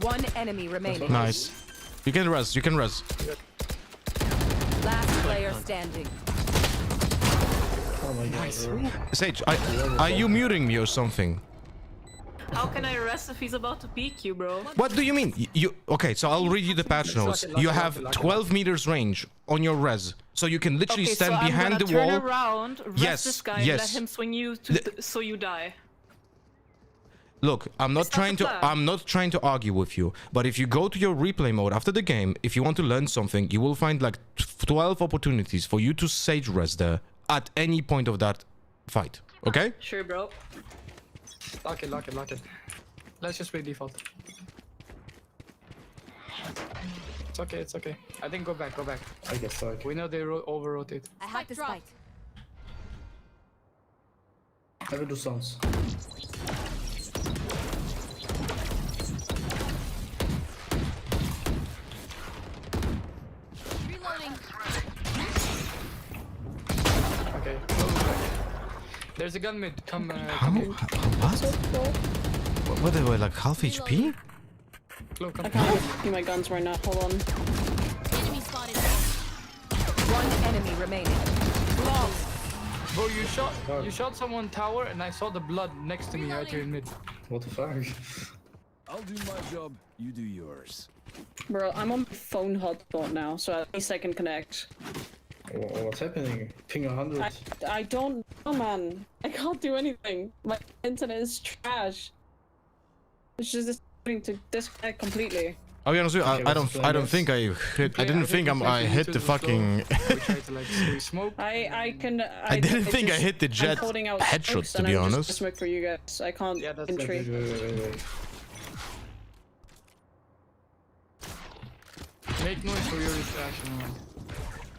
[SPEAKER 7] One enemy remaining.
[SPEAKER 1] Nice. You can res.
[SPEAKER 7] Last player standing.
[SPEAKER 8] Oh my god. Bro.
[SPEAKER 1] Sage, are you muting me or something?
[SPEAKER 9] How can I rest if he's about to peek you, bro?
[SPEAKER 1] What do you mean? Okay, so I'll read you the patch notes. You have 12 meters range on your res, so you can literally
[SPEAKER 9] Okay,
[SPEAKER 1] stand
[SPEAKER 9] so
[SPEAKER 1] behind
[SPEAKER 9] I'm
[SPEAKER 1] the
[SPEAKER 9] gonna
[SPEAKER 1] wall.
[SPEAKER 9] turn around, rest this guy, and let him swing you so you die.
[SPEAKER 1] Look, I'm not trying to argue with you, but if you go to your replay mode after the game, if you want to learn something, you will find like 12 opportunities for you to sage res there at any point of that fight. Okay?
[SPEAKER 9] Sure, bro.
[SPEAKER 5] Lock it. Let's just play default. It's okay. I think go back.
[SPEAKER 8] I guess so.
[SPEAKER 5] We know they over-rotate.
[SPEAKER 2] I have the spike.
[SPEAKER 8] I will do sounds.
[SPEAKER 2] Reloading.
[SPEAKER 5] Okay. There's a gun mid. Come.
[SPEAKER 1] What? What they were like half HP?
[SPEAKER 5] Flo, come.
[SPEAKER 10] I can't see my guns right now. Hold on.
[SPEAKER 2] Enemy spotted.
[SPEAKER 7] One enemy remaining. Long.
[SPEAKER 5] Bro, you shot someone tower, and I saw the blood next to me right here in mid.
[SPEAKER 8] What the fuck?
[SPEAKER 6] I'll do my job, you do yours.
[SPEAKER 10] Bro, I'm on my phone hotspot now, so at least I can connect.
[SPEAKER 8] What's happening? Ping 100.
[SPEAKER 10] I don't know, man. I can't do anything. My internet is trash. It's just starting to disconnect completely.
[SPEAKER 1] I'll be honest with you, I don't think I hit. I didn't think I hit the fucking.
[SPEAKER 5] We tried to like smoke.
[SPEAKER 10] I
[SPEAKER 1] didn't think I hit the jet headshot, to be honest.
[SPEAKER 10] Smoke for you guys. I can't entry.
[SPEAKER 8] Wait.
[SPEAKER 5] Make noise for your reaction.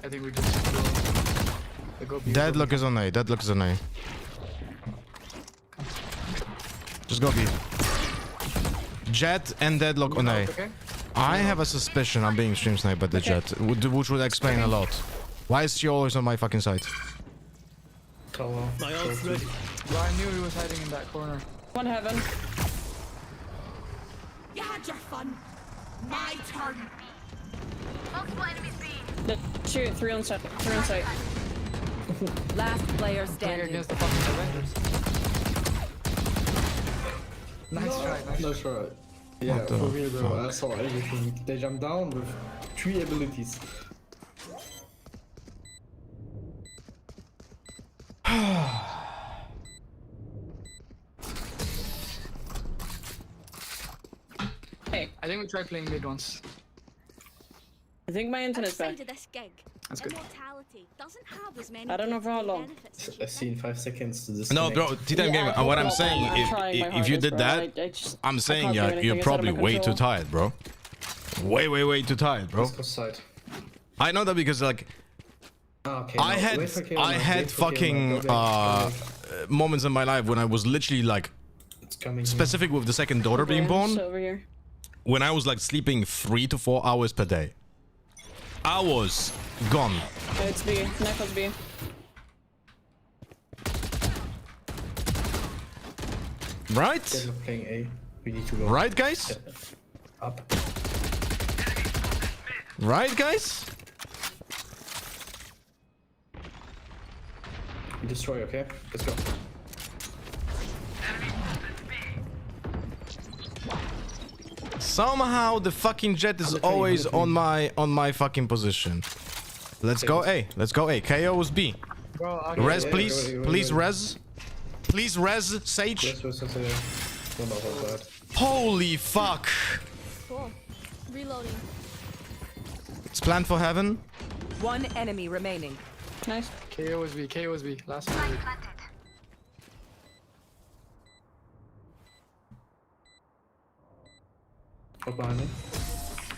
[SPEAKER 5] I think we just go B.
[SPEAKER 1] Deadlock is on A. Just go B. Jet and Deadlock on A.
[SPEAKER 5] Okay.
[SPEAKER 1] I have a suspicion I'm being stream sniped by the Jet, which would explain a lot. Why is she always on my fucking side?
[SPEAKER 8] Tower.
[SPEAKER 6] My ult's ready.
[SPEAKER 5] Well, I knew he was hiding in that corner.
[SPEAKER 10] One heaven.
[SPEAKER 2] You had your fun. My turn.
[SPEAKER 10] Three on site.
[SPEAKER 7] Last player
[SPEAKER 5] Playing
[SPEAKER 7] standing.
[SPEAKER 5] against the fucking Avengers. Nice try.
[SPEAKER 8] Nice try. Yeah, for real, bro. I saw everything. They jumped down with 3 abilities.
[SPEAKER 5] try playing mid once.
[SPEAKER 10] I think my internet's back.
[SPEAKER 2] This gig.
[SPEAKER 5] That's good.
[SPEAKER 2] Immortality doesn't have as many
[SPEAKER 10] I don't know for how long.
[SPEAKER 2] benefits as
[SPEAKER 8] I see in 5 seconds to this.
[SPEAKER 1] No, bro, T-Time Gamer,
[SPEAKER 10] I
[SPEAKER 1] what I'm
[SPEAKER 10] hope
[SPEAKER 1] saying,
[SPEAKER 10] I'm trying my
[SPEAKER 1] if you
[SPEAKER 10] hardest,
[SPEAKER 1] did
[SPEAKER 10] bro.
[SPEAKER 1] that,
[SPEAKER 10] I just,
[SPEAKER 1] I'm
[SPEAKER 10] I
[SPEAKER 1] saying,
[SPEAKER 10] can't do
[SPEAKER 1] yeah,
[SPEAKER 10] anything.
[SPEAKER 1] you're
[SPEAKER 10] It's out of
[SPEAKER 1] probably
[SPEAKER 10] my
[SPEAKER 1] way too
[SPEAKER 10] control.
[SPEAKER 1] tired, bro. Way too tired, bro.
[SPEAKER 8] Let's go side.
[SPEAKER 1] I know that because, like,
[SPEAKER 8] Ah, okay,
[SPEAKER 1] I
[SPEAKER 8] no,
[SPEAKER 1] had
[SPEAKER 8] wait for K1,
[SPEAKER 1] I
[SPEAKER 8] wait
[SPEAKER 1] had
[SPEAKER 8] for K1,
[SPEAKER 1] fucking
[SPEAKER 8] go back.
[SPEAKER 1] moments in my life when I was literally like
[SPEAKER 8] It's coming.
[SPEAKER 1] specific with the second daughter being
[SPEAKER 10] Rams
[SPEAKER 1] born,
[SPEAKER 10] over here.
[SPEAKER 1] when I was like sleeping 3 to 4 hours per day. I was gone.
[SPEAKER 10] Oh, it's B. Knife was B.
[SPEAKER 1] Right?
[SPEAKER 8] They're playing A. We need to go.
[SPEAKER 1] Right, guys?
[SPEAKER 8] Up.
[SPEAKER 1] Right, guys?
[SPEAKER 8] We destroy, okay? Let's go.
[SPEAKER 1] Somehow the fucking jet is always on my fucking position. Let's go A. Let's go A. KO is B.
[SPEAKER 5] Bro, okay.
[SPEAKER 1] Res,
[SPEAKER 8] yeah,
[SPEAKER 1] please.
[SPEAKER 8] go,
[SPEAKER 1] Please
[SPEAKER 8] go.
[SPEAKER 1] res. Please res, Sage.
[SPEAKER 8] Yes. Oh no, oh god.
[SPEAKER 1] Holy fuck.
[SPEAKER 2] Cool. Reloading.
[SPEAKER 1] It's planned for heaven.
[SPEAKER 7] One enemy remaining.
[SPEAKER 10] Nice.
[SPEAKER 5] KO was B. KO was B. Last one.
[SPEAKER 8] Up behind me.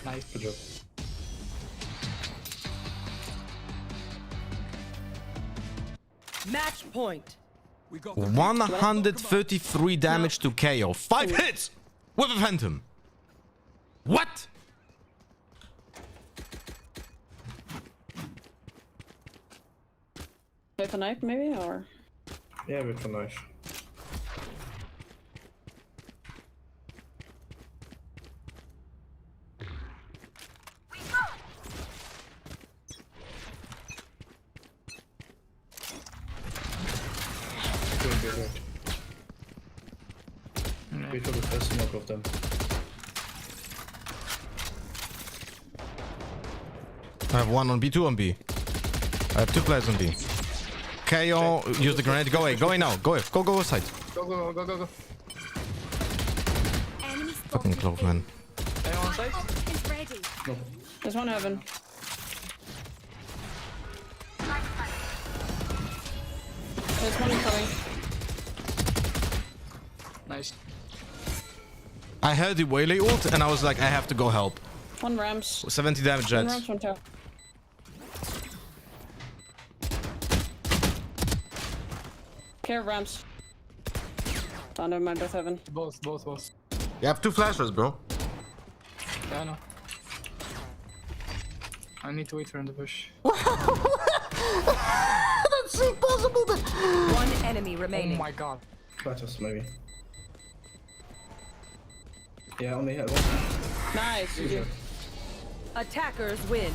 [SPEAKER 5] Nice.
[SPEAKER 8] Good job.
[SPEAKER 7] Match point.
[SPEAKER 6] We got the
[SPEAKER 1] 133 damage to KO. 5 hits with a phantom. What?
[SPEAKER 10] With a knife, maybe, or
[SPEAKER 8] Yeah, with a knife. Good. Wait for the first smoke of them.
[SPEAKER 1] I have one on B, 2 on B. I have 2 players on B. KO, use the grenade. Go away. Go away now. Go away. Go aside.
[SPEAKER 5] Go.
[SPEAKER 2] Enemy
[SPEAKER 1] Fucking close, man.
[SPEAKER 5] Anyone on site?
[SPEAKER 2] is ready.
[SPEAKER 8] No.
[SPEAKER 10] there's one heaven. There's one coming.
[SPEAKER 5] Nice.
[SPEAKER 1] I heard the Waylay ult and I was like, I have to go help.
[SPEAKER 10] One Rams.
[SPEAKER 1] 70 damage
[SPEAKER 10] One
[SPEAKER 1] jets.
[SPEAKER 10] Rams, one tower. Care of Rams. Oh, never mind, both heaven.
[SPEAKER 5] Both.
[SPEAKER 1] You have 2 flashers, bro.
[SPEAKER 5] Yeah, I know. I need to wait for him to push.
[SPEAKER 1] That's impossible.
[SPEAKER 7] One enemy
[SPEAKER 5] Oh
[SPEAKER 7] remaining.
[SPEAKER 5] my god.
[SPEAKER 8] Flatters, maybe. Yeah, only had one.
[SPEAKER 10] Nice. GG.
[SPEAKER 7] Attackers win.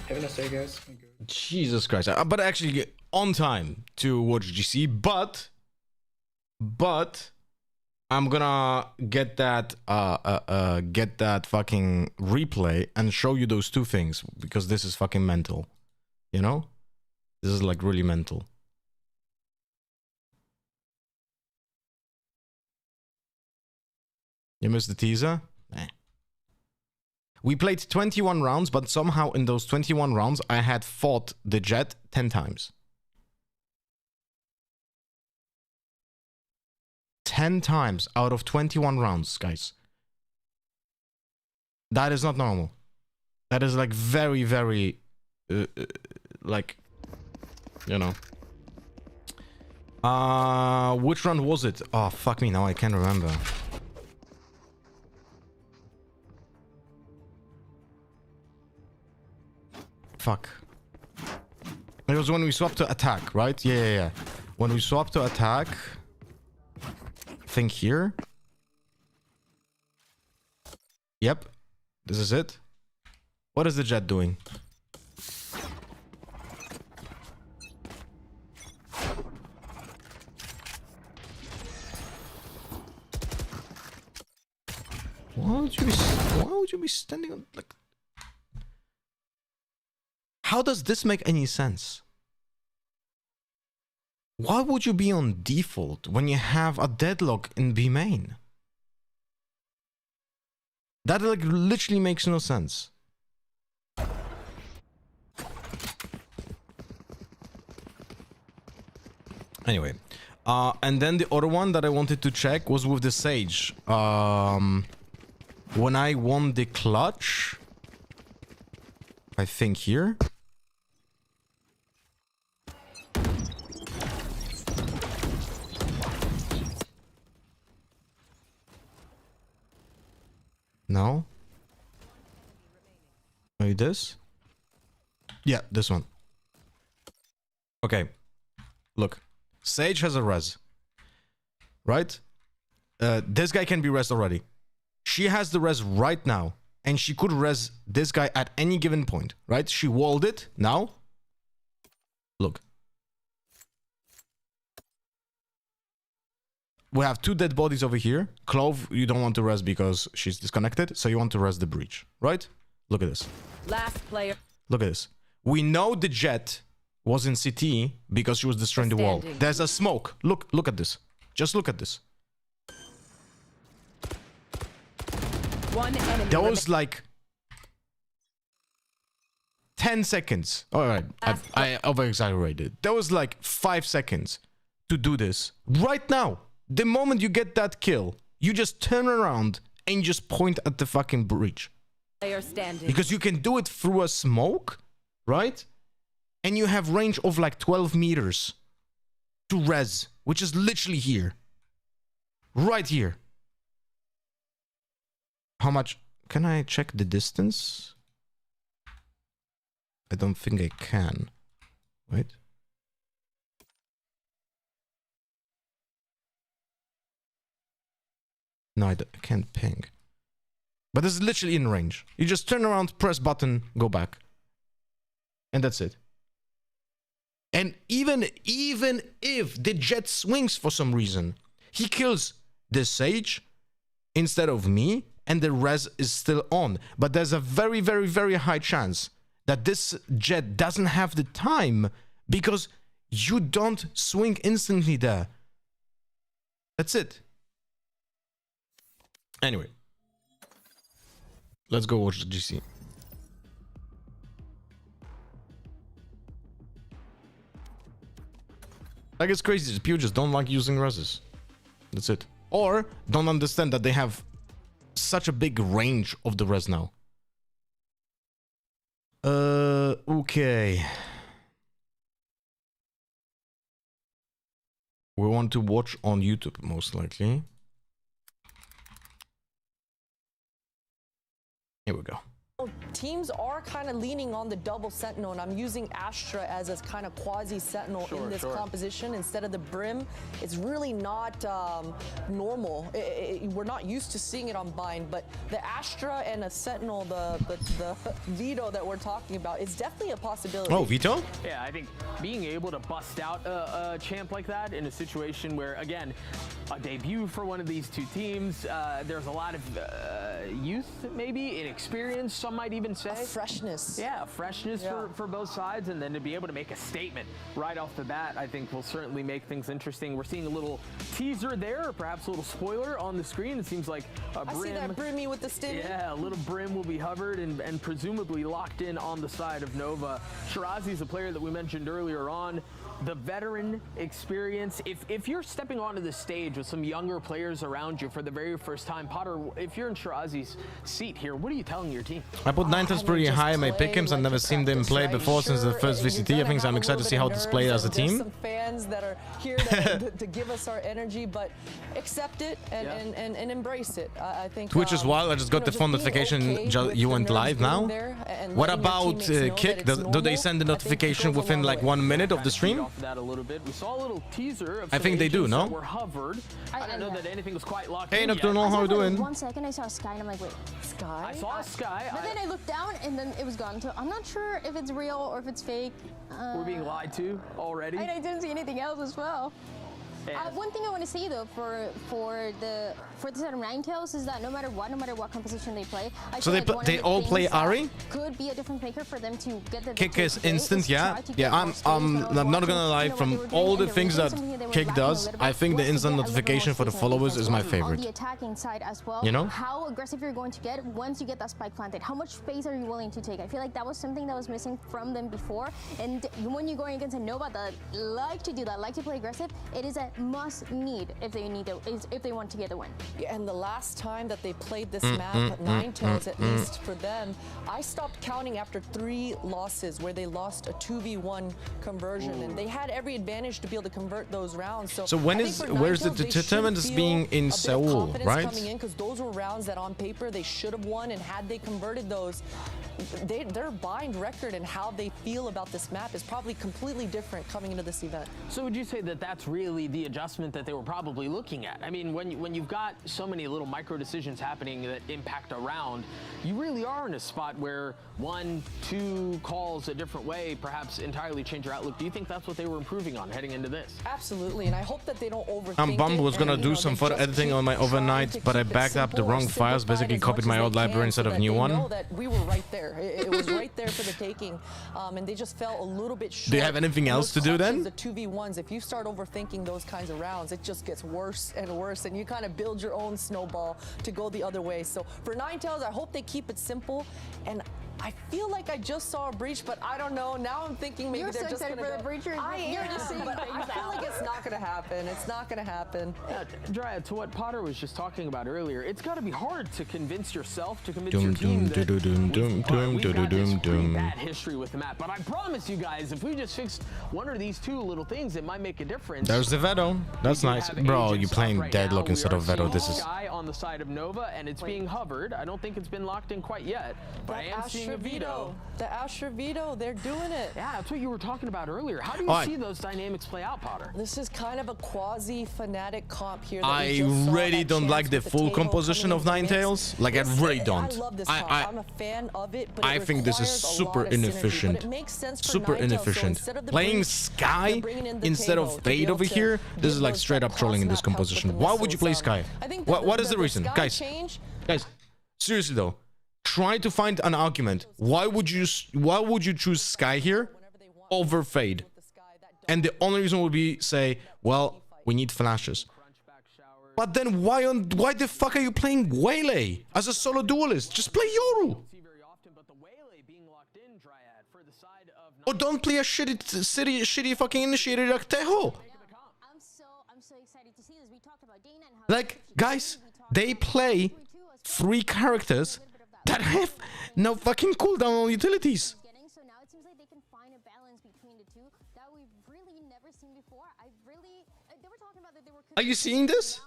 [SPEAKER 8] Have a nice day, guys.
[SPEAKER 1] Jesus Christ. But actually on time to watch GC, but I'm gonna get that fucking replay and show you those 2 things because this is fucking mental. You know? This is like really mental. You missed the teaser? Nah. We played 21 rounds, but somehow in those 21 rounds, I had fought the jet 10 times. 10 times out of 21 rounds, guys. That is not normal. That is like very, very, like, you know. Which round was it? Oh, fuck me, now I can't remember. Fuck. It was when we swapped to attack, right? Yeah. When we swapped to attack, I think here. Yep. This is it. What is the jet doing? Why would you be standing on like? How does this make any sense? Why would you be on default when you have a deadlock in B main? That like literally makes no sense. Anyway, and then the other one that I wanted to check was with the Sage. When I won the clutch, I think here. No? Maybe this? Yeah, this one. Okay. Look. Sage has a res. Right? This guy can be res already. She has the res right now. And she could res this guy at any given point. Right? She walled it. Now. Look. We have two dead bodies over here. Clove, you don't want to res because she's disconnected. So you want to res the breach. Right? Look at this.
[SPEAKER 7] Last player.
[SPEAKER 1] Look at this. We know the Jet was in CT because she was destroying the wall. There's a smoke. Look at this. Just look at this.
[SPEAKER 7] One enemy.
[SPEAKER 1] That was like 10 seconds. All right, I over-exaggerated. That was like 5 seconds to do this. Right now, the moment you get that kill, you just turn around and just point at the fucking breach.
[SPEAKER 7] Player standing.
[SPEAKER 1] Because you can do it through a smoke, right? And you have range of like 12 meters to res, which is literally here. Right here. How much? Can I check the distance? I don't think I can. Wait. No, I can't ping. But it's literally in range. You just turn around, press button, go back. And that's it. And even if the Jet swings for some reason, he kills the Sage instead of me, and the res is still on. But there's a very, very, very high chance that this Jet doesn't have the time because you don't swing instantly there. That's it. Anyway. Let's go watch the GC. Like, it's crazy. People just don't like using reses. That's it. Or don't understand that they have such a big range of the res now. Okay. We want to watch on YouTube, most likely. Here we go.
[SPEAKER 11] Teams are kind of leaning on the double sentinel, and I'm using Astra as a kind of quasi sentinel in this composition instead of the Brim. It's really not normal. We're not used to seeing it on Bind, but the Astra and a sentinel, the veto that we're talking about, is definitely a possibility.
[SPEAKER 1] Oh, veto?
[SPEAKER 12] Yeah, I think being able to bust out a champ like that in a situation where, again, a debut for one of these two teams, there's a lot of youth, maybe, inexperience, some might even say.
[SPEAKER 11] Freshness.
[SPEAKER 12] Yeah, freshness for both sides, and then to be able to make a statement right off the bat, I think will certainly make things interesting. We're seeing a little teaser there, or perhaps a little spoiler on the screen. It seems like a Brim.
[SPEAKER 11] I see that Brimmy with the stimmy.
[SPEAKER 12] Yeah, a little Brim will be hovered and presumably locked in on the side of Nova. Shirazi's a player that we mentioned earlier on. The veteran experience. If you're stepping onto the stage with some younger players around you for the very first time, Potter, if you're in Shirazi's seat here, what are you telling your team?
[SPEAKER 1] I put Ninetails pretty high in my pick'ems. I've never seen them play before since the first VCT. I think so. I'm excited to see how this plays as a team.
[SPEAKER 11] There's some fans that are here to give us our energy, but accept it and embrace it. I think
[SPEAKER 1] Twitch as well. I just got the phone notification. You went live now. What about Kick? Do they send the notification within like 1 minute of the stream?
[SPEAKER 12] That a little bit. We saw a little teaser of
[SPEAKER 1] I think they do, no?
[SPEAKER 12] Were hovered. I don't know that anything was quite locked
[SPEAKER 1] Hey,
[SPEAKER 12] in
[SPEAKER 1] Nocturnal,
[SPEAKER 12] yet.
[SPEAKER 1] how are you doing?
[SPEAKER 13] 1 second, I saw a sky, and I'm like, wait,
[SPEAKER 11] sky?
[SPEAKER 12] I saw a sky.
[SPEAKER 13] But then I looked down, and then it was gone. So I'm not sure if it's real or if it's fake.
[SPEAKER 12] We're being lied to already.
[SPEAKER 13] And I didn't see anything else as well. One thing I want to say though for the set of Ninetails is that no matter what composition they play,
[SPEAKER 1] So they all play Ari?
[SPEAKER 13] Could be a difference maker for them to get the
[SPEAKER 1] Kick is instant, yeah. Yeah, I'm not gonna lie, from all the things that Kick does, I think the instant notification for the followers is my favorite.
[SPEAKER 13] On the attacking side as well,
[SPEAKER 1] you know?
[SPEAKER 13] How aggressive you're going to get once you get that spike planted. How much space are you willing to take? I feel like that was something that was missing from them before. And when you're going against a Nova that like to do that, like to play aggressive, it is a must need if they want to get the win.
[SPEAKER 11] Yeah, and the last time that they played this map, Ninetails, at least for them, I stopped counting after 3 losses where they lost a 2v1 conversion, and they had every advantage to be able to convert those rounds. So where's
[SPEAKER 1] the determined as being in Seoul, right?
[SPEAKER 11] Coming in, because those were rounds that on paper they should have won, and had they converted those, their bind record and how they feel about this map is probably completely different coming into this event.
[SPEAKER 12] So would you say that that's really the adjustment that they were probably looking at? I mean, when you've got so many little micro decisions happening that impact a round, you really are in a spot where 1, 2 calls a different way perhaps entirely change your outlook. Do you think that's what they were improving on heading into this?
[SPEAKER 11] Absolutely, and I hope that they don't overthink
[SPEAKER 1] I'm bummed
[SPEAKER 11] it
[SPEAKER 1] was gonna
[SPEAKER 11] and,
[SPEAKER 1] do some photo editing on my overnight, but I backed up the wrong files, basically copied my old library instead of new one.
[SPEAKER 11] Know that we were right there. It was right there for the taking, and they just fell a little bit short.
[SPEAKER 1] Do you have anything else to do then?
[SPEAKER 11] The 2v1s, if you start overthinking those kinds of rounds, it just gets worse and worse, and you kind of build your own snowball to go the other way. So for Ninetails, I hope they keep it simple, and I feel like I just saw a breach, but I don't know. Now I'm thinking maybe they're just going to go.
[SPEAKER 13] Breacher.
[SPEAKER 11] I am, but I feel like it's not going to happen. It's not going to happen.
[SPEAKER 12] Dryad, to what Potter was just talking about earlier, it's got to be hard to convince yourself, to convince your team that we've got this pretty bad history with the map. But I promise you guys, if we just fixed one or these 2 little things, it might make a difference.
[SPEAKER 1] There's the Veto. That's nice. Bro, you're playing Deadlock instead of Veto. This is...
[SPEAKER 12] Sky on the side of Nova, and it's being hovered. I don't think it's been locked in quite yet, but I am seeing a veto.
[SPEAKER 11] The Astra veto, they're doing it.
[SPEAKER 12] Yeah, that's what you were talking about earlier. How do you see those dynamics play out, Potter?
[SPEAKER 11] This is kind of a quasi-fanatic comp here.
[SPEAKER 1] I really don't like the full composition of Ninetails. Like, I really don't.
[SPEAKER 11] I love this comp. I'm a fan of it, but
[SPEAKER 1] I think this is super inefficient. Super inefficient. Playing Sky instead of Fade over here, this is like straight up trolling in this composition. Why would you play Sky? What is the reason? Guys, seriously though, try to find an argument. Why would you choose Sky here over Fade? And the only reason would be say, well, we need flashes. But then why the fuck are you playing Waylay as a solo duelist? Just play Yoru. Or don't play a shitty fucking initiator like Teho.
[SPEAKER 13] I'm so excited to see this. We talked about Dana and how
[SPEAKER 1] Like, guys, they play 3 characters that have no fucking cooldown on utilities.
[SPEAKER 13] So now it seems like they can find a balance between the 2 that we've really never seen before. They were talking about that they were.
[SPEAKER 1] Are you seeing this?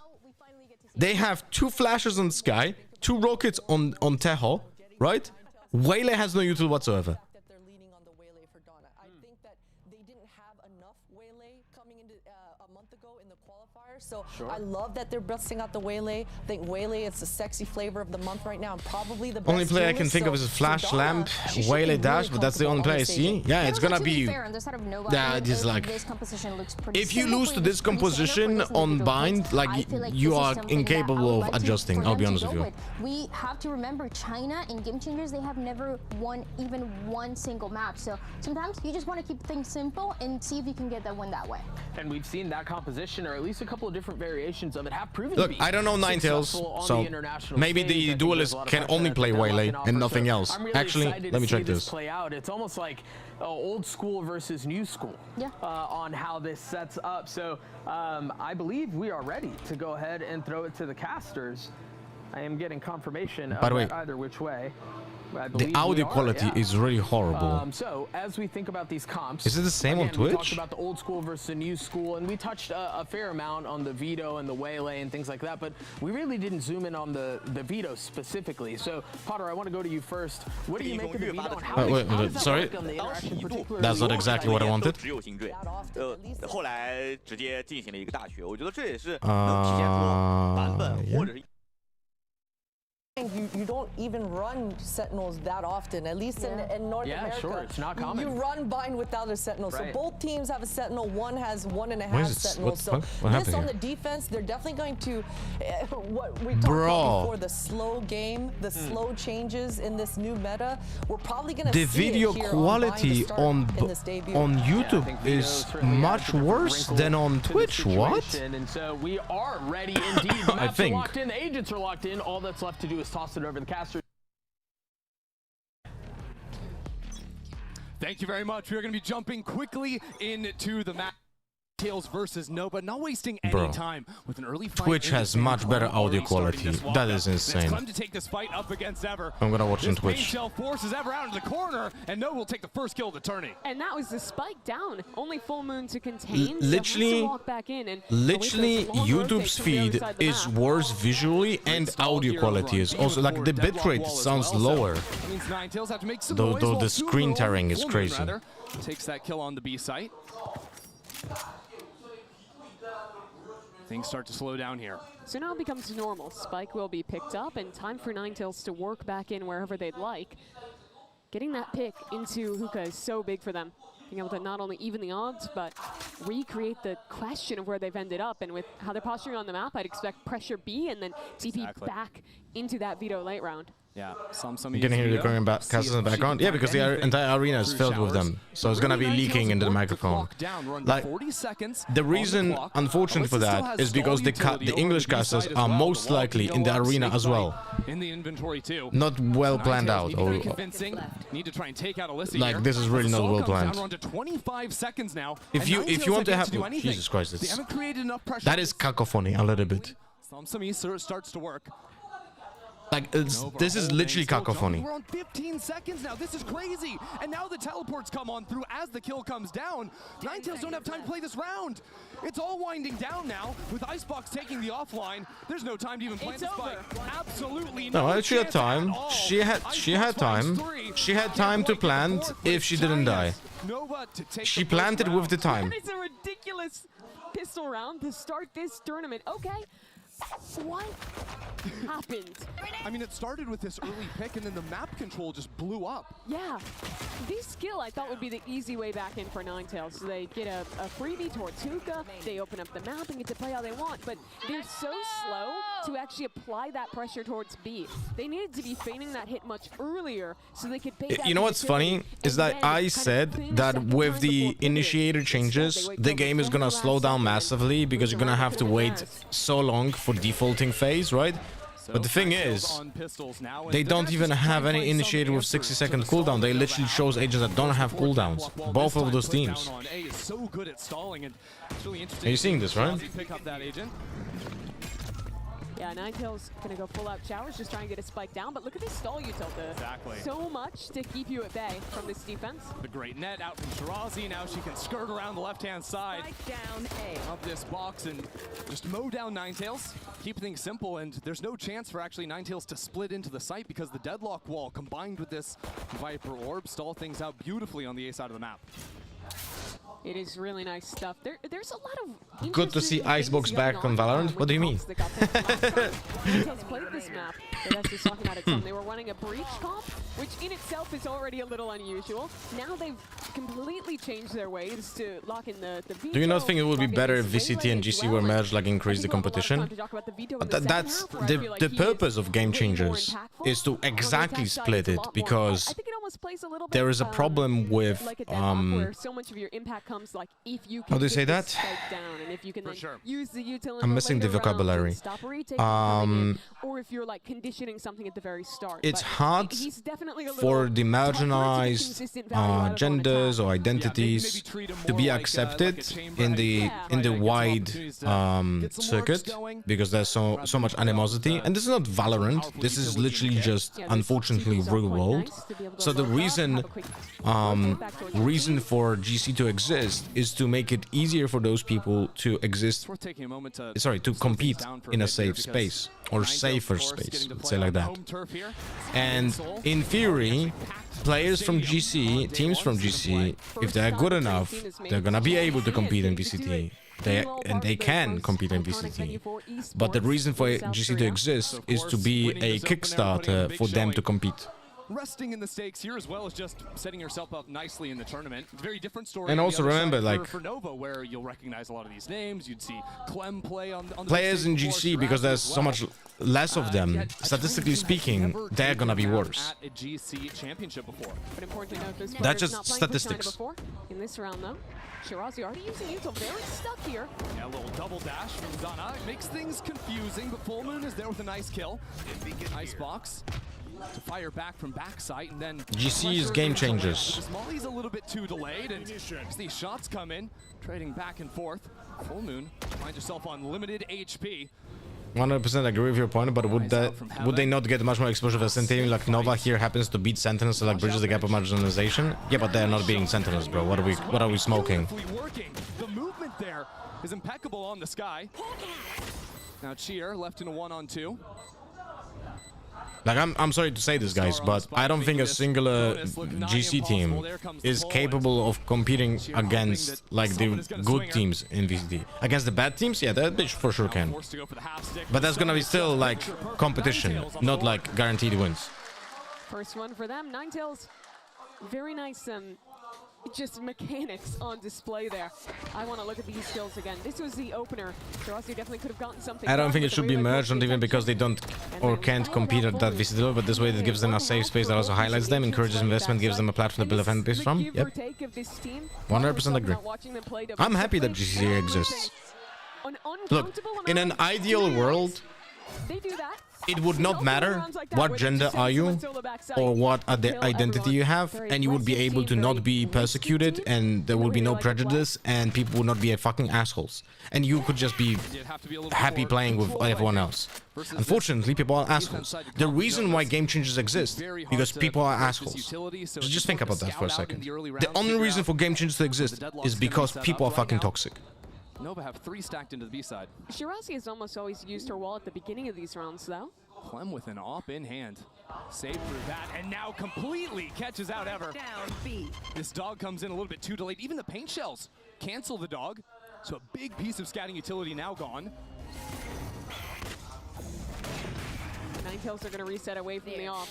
[SPEAKER 1] They have 2 flashes on Sky, 2 rockets on Teho, right? Waylay has no util whatsoever.
[SPEAKER 11] So I love that they're busting out the Waylay. I think Waylay is the sexy flavor of the month right now, and probably the best.
[SPEAKER 1] Only play I can think of is Flash Lamp, Waylay Dash, but that's the only play I see. Yeah, it's gonna be. Yeah, it is like. If you lose to this composition on bind, like you are incapable of adjusting. I'll be honest with you.
[SPEAKER 13] We have to remember China in Game Changers, they have never won even one single match. So sometimes you just want to keep things simple and see if you can get that win that way.
[SPEAKER 12] And we've seen that composition, or at least a couple of different variations of it, have proven
[SPEAKER 1] Look,
[SPEAKER 12] to be
[SPEAKER 1] I don't know Ninetails, so maybe the duelist can only play Waylay and nothing else. Actually, let me check this.
[SPEAKER 12] Play out. It's almost like old school versus new school on how this sets up. So I believe we are ready to go ahead and throw it to the casters. I am getting confirmation of either which way.
[SPEAKER 1] The audio quality is really horrible.
[SPEAKER 12] So as we think about these comps,
[SPEAKER 1] is it the same on Twitch?
[SPEAKER 12] We talked about the old school versus the new school, and we touched a fair amount on the veto and the Waylay and things like that, but we really didn't zoom in on the veto specifically. So Potter, I want to go to you first. What do you make of the veto?
[SPEAKER 1] Wait, sorry, that's not exactly what I wanted.
[SPEAKER 11] you don't even run Sentinels that often, at least in North America.
[SPEAKER 12] Sure, it's not common.
[SPEAKER 11] You run bind without a Sentinel.
[SPEAKER 12] Right.
[SPEAKER 11] So both teams have a Sentinel. One has 1.5
[SPEAKER 1] What is it?
[SPEAKER 11] Sentinels. So
[SPEAKER 1] What
[SPEAKER 11] this
[SPEAKER 1] happened
[SPEAKER 11] on
[SPEAKER 1] here?
[SPEAKER 11] the defense, they're definitely going to what we talked
[SPEAKER 1] Bro.
[SPEAKER 11] about before, the slow game, the slow changes in this new meta. We're probably going to
[SPEAKER 1] The
[SPEAKER 11] see
[SPEAKER 1] video
[SPEAKER 11] it here
[SPEAKER 1] quality
[SPEAKER 11] on debut.
[SPEAKER 1] on YouTube is much worse than on Twitch. What?
[SPEAKER 12] And so we are ready indeed. The
[SPEAKER 1] I
[SPEAKER 12] maps
[SPEAKER 1] think.
[SPEAKER 12] are locked in, the agents are locked in. All that's left to do is toss it over the caster.
[SPEAKER 14] Thank you very much. We are going to be jumping quickly into the map. Ninetails versus Nova, not wasting any
[SPEAKER 1] Bro.
[SPEAKER 14] time with an early fight.
[SPEAKER 1] Twitch has much better audio quality. That is insane.
[SPEAKER 14] It's time to take this fight up against Ever.
[SPEAKER 1] I'm gonna watch on
[SPEAKER 14] This
[SPEAKER 1] Twitch.
[SPEAKER 14] main shell forces Ever out into the corner, and Nova will take the first kill of the tourney.
[SPEAKER 9] And that was the spike down. Only full moon to contain. so
[SPEAKER 1] Literally-
[SPEAKER 9] has to walk back in and
[SPEAKER 1] Literally,
[SPEAKER 9] await those long
[SPEAKER 1] YouTube's
[SPEAKER 9] rotates from the other
[SPEAKER 1] feed
[SPEAKER 9] side of the
[SPEAKER 1] is
[SPEAKER 9] map.
[SPEAKER 1] worse visually and audio quality is also like the bitrate sounds lower.
[SPEAKER 14] That means Ninetails have to make some
[SPEAKER 1] Though
[SPEAKER 14] noise
[SPEAKER 1] the
[SPEAKER 14] while
[SPEAKER 1] screen
[SPEAKER 14] Full
[SPEAKER 1] tearing is
[SPEAKER 14] Moon,
[SPEAKER 1] crazy.
[SPEAKER 14] rather, takes that kill on the B site. Things start to slow down here.
[SPEAKER 9] So now it becomes normal. Spike will be picked up, and time for Ninetails to work back in wherever they'd like. Getting that pick into Hookah is so big for them. Being able to not only even the odds, but recreate the question of where they've ended up. And with how they're posturing on the map, I'd expect pressure B and then TP back into that veto late round.
[SPEAKER 14] Yeah, some
[SPEAKER 1] You can hear the recurring castles in the background. Yeah, because the entire arena is filled with them, so it's gonna be leaking into the microphone. Like, the reason, unfortunately for that, is because the English casters are most likely in the arena as well.
[SPEAKER 14] In the inventory too.
[SPEAKER 1] Not well planned out. Or,
[SPEAKER 14] Need to try and take out Alyssa
[SPEAKER 1] like,
[SPEAKER 14] here.
[SPEAKER 1] this is really
[SPEAKER 14] As the
[SPEAKER 1] not
[SPEAKER 14] song
[SPEAKER 1] well
[SPEAKER 14] comes down,
[SPEAKER 1] planned.
[SPEAKER 14] we're on to 25 seconds now.
[SPEAKER 1] If
[SPEAKER 14] and
[SPEAKER 1] you
[SPEAKER 14] Ninetails
[SPEAKER 1] want to
[SPEAKER 14] yet
[SPEAKER 1] have
[SPEAKER 14] do anything.
[SPEAKER 1] Jesus Christ,
[SPEAKER 14] They
[SPEAKER 1] it's,
[SPEAKER 14] haven't created enough pressure.
[SPEAKER 1] that is cacophony a little bit.
[SPEAKER 14] Some starts to work.
[SPEAKER 1] Like, this is literally cacophony.
[SPEAKER 14] We're on 15 seconds now. This is crazy. And now the teleports come on through as the kill comes down. Ninetails don't have time to play this round. It's all winding down now with Icebox taking the offline. There's no time to even plant the spike. Absolutely
[SPEAKER 1] No, she had
[SPEAKER 14] chance
[SPEAKER 1] time.
[SPEAKER 14] at all.
[SPEAKER 1] She had time. She had time to plant if she didn't die.
[SPEAKER 14] Nova to take
[SPEAKER 1] She
[SPEAKER 14] the first
[SPEAKER 1] planted with the time.
[SPEAKER 9] That is a ridiculous pistol round to start this tournament. Okay. What happened?
[SPEAKER 14] I mean, it started with this early pick, and then the map control just blew up.
[SPEAKER 9] Yeah. This skill I thought would be the easy way back in for Ninetails. So they get a freebie towards Hookah, they open up the map and get to play how they want, but they're so slow to actually apply that pressure towards B. They needed to be feigning that hit much earlier so they could bait that
[SPEAKER 1] You know what's funny is that I said that with the initiator changes, the game is gonna slow down massively because you're gonna have to wait so long for defaulting phase, right? But the thing is, they don't even have any initiator with 60-second cooldown. They literally chose agents that don't have cooldowns. Both of those teams. Are you seeing this, right?
[SPEAKER 9] Yeah, Ninetails gonna go full out showers, just try and get a spike down, but look at this stall utility.
[SPEAKER 14] Exactly.
[SPEAKER 9] So much to keep you at bay from this defense.
[SPEAKER 14] The great net out from Shirazi. Now she can skirt around the left-hand side
[SPEAKER 7] Down A.
[SPEAKER 14] of this box and just mow down Ninetails. Keep things simple, and there's no chance for actually Ninetails to split into the site because the deadlock wall combined with this Viper orb stall things out beautifully on the A side of the map.
[SPEAKER 9] It is really nice stuff. There's a lot of
[SPEAKER 1] Good to see Icebox back on Valorant. What do you mean?
[SPEAKER 9] Ninetails played this map. That's just talking about it some. They were running a breach comp, which in itself is already a little unusual. Now they've completely changed their ways to lock in the veto.
[SPEAKER 1] Do you not think it would be better if VCT and GC were merged, like increase the competition? That's the purpose of game changers, is to exactly split it, because there is a problem with
[SPEAKER 9] where so much of your impact comes like if you can
[SPEAKER 1] how do you say
[SPEAKER 9] get
[SPEAKER 1] that?
[SPEAKER 9] this spike down and if you can then use the utility
[SPEAKER 1] I'm missing the vocabulary.
[SPEAKER 9] or if you're like conditioning something at the very start.
[SPEAKER 1] It's
[SPEAKER 9] But
[SPEAKER 1] hard
[SPEAKER 9] he's definitely a
[SPEAKER 1] for
[SPEAKER 9] little
[SPEAKER 1] the marginalized
[SPEAKER 9] consistent value out of on
[SPEAKER 1] genders
[SPEAKER 9] attack.
[SPEAKER 1] or identities to be accepted in the wide circuit, because there's so much animosity. And this is not Valorant. This is literally just, unfortunately, real world. So the reason for GC to exist is to make it easier for those people to exist, to compete in a safe space, or safer space, let's say like that. And in theory, players from GC, teams from GC, if they're good enough, they're gonna be able to compete in VCT. they can compete in VCT. But the reason for GC to exist is to be a Kickstarter for them to compete.
[SPEAKER 14] Resting in the stakes here as well as just setting yourself up nicely in the tournament. It's a very different story.
[SPEAKER 1] And also remember, like,
[SPEAKER 14] for Nova, where you'll recognize a lot of these names. You'd see Clem play on the
[SPEAKER 1] players in GC, because there's so much less of them. Statistically speaking, they're gonna be worse.
[SPEAKER 14] At a GC championship before.
[SPEAKER 9] But important to note, this
[SPEAKER 1] That's just
[SPEAKER 9] not playing for China
[SPEAKER 1] statistics.
[SPEAKER 9] before. In this round, though, Shirazi already using Util, very stuck here.
[SPEAKER 14] Yeah, a little double dash from Donna. It makes things confusing, but Full Moon is there with a nice kill. Icebox to fire back from backside, and then
[SPEAKER 1] GC is game changers.
[SPEAKER 14] Molly's a little bit too delayed, and as these shots come in, trading back and forth, Full Moon finds herself on limited HP.
[SPEAKER 1] 100% agree with your point, but would they not get much more exposure for Sentinel? Like Nova here happens to beat Sentinels, so like bridges the gap of marginalization. Yeah, but they're not beating Sentinels, bro. What are we smoking?
[SPEAKER 14] Working. The movement there is impeccable on the sky. Now Cheer left in a 1-on-2.
[SPEAKER 1] Like, I'm sorry to say this, guys, but I don't think a singular GC team is capable of competing against, like, the good teams in VCT. Against the bad teams, yeah, that bitch for sure can. But that's gonna be still, like, competition, not, like, guaranteed wins.
[SPEAKER 9] First one for them, Ninetails. Very nice, just mechanics on display there. I want to look at these skills again. This was the opener. Shirazi definitely could have gotten something.
[SPEAKER 1] I don't think it should be merged, not even because they don't or can't compete at that VCT level, but this way it gives them a safe space that also highlights them, encourages investment, gives them a platform to build a fan base from. Yep. 100% agree. I'm happy that GC exists. Look, in an ideal world, it would not matter what gender are you or what identity you have, and you would be able to not be persecuted, and there would be no prejudice, and people would not be fucking assholes, and you could just be happy playing with everyone else. Unfortunately, people are assholes. The reason why game changers exist, because people are assholes. Just think about that for a second. The only reason for game changers to exist is because people are fucking toxic.
[SPEAKER 14] Nova have 3 stacked into the B side.
[SPEAKER 9] Shirazi has almost always used her wall at the beginning of these rounds, though.
[SPEAKER 14] Clem with an op in hand. Saved through that, and now completely catches out Ever.
[SPEAKER 4] Down B.
[SPEAKER 14] This dog comes in a little bit too delayed. Even the paint shells cancel the dog. So a big piece of scouting utility now gone.
[SPEAKER 9] Ninetails are going to reset away from the off.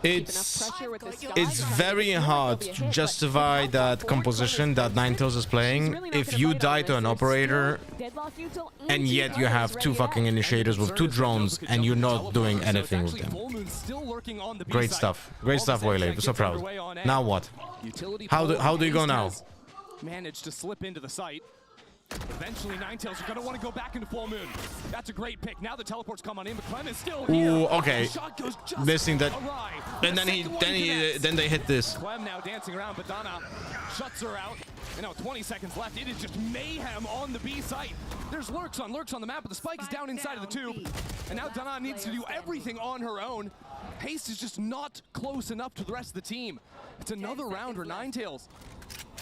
[SPEAKER 1] It's very hard to justify that composition that Ninetails is playing if you die to an operator and yet you have 2 fucking initiators with 2 drones and you're not doing anything with them. Great stuff, Waylay. We're so proud. Now what? How do you go now?
[SPEAKER 14] Managed to slip into the site. Eventually, Ninetails are going to want to go back into Full Moon. That's a great pick. Now the teleports come on in, but Clem is still here.
[SPEAKER 1] Ooh, okay. Missing that. And then they hit this.
[SPEAKER 14] Clem now dancing around, but Donna shuts her out. And now 20 seconds left. It is just mayhem on the B site. There's lurks on the map, but the spike is down inside of the tube. And now Donna needs to do everything on her own. Haste is just not close enough to the rest of the team. It's another round where Ninetails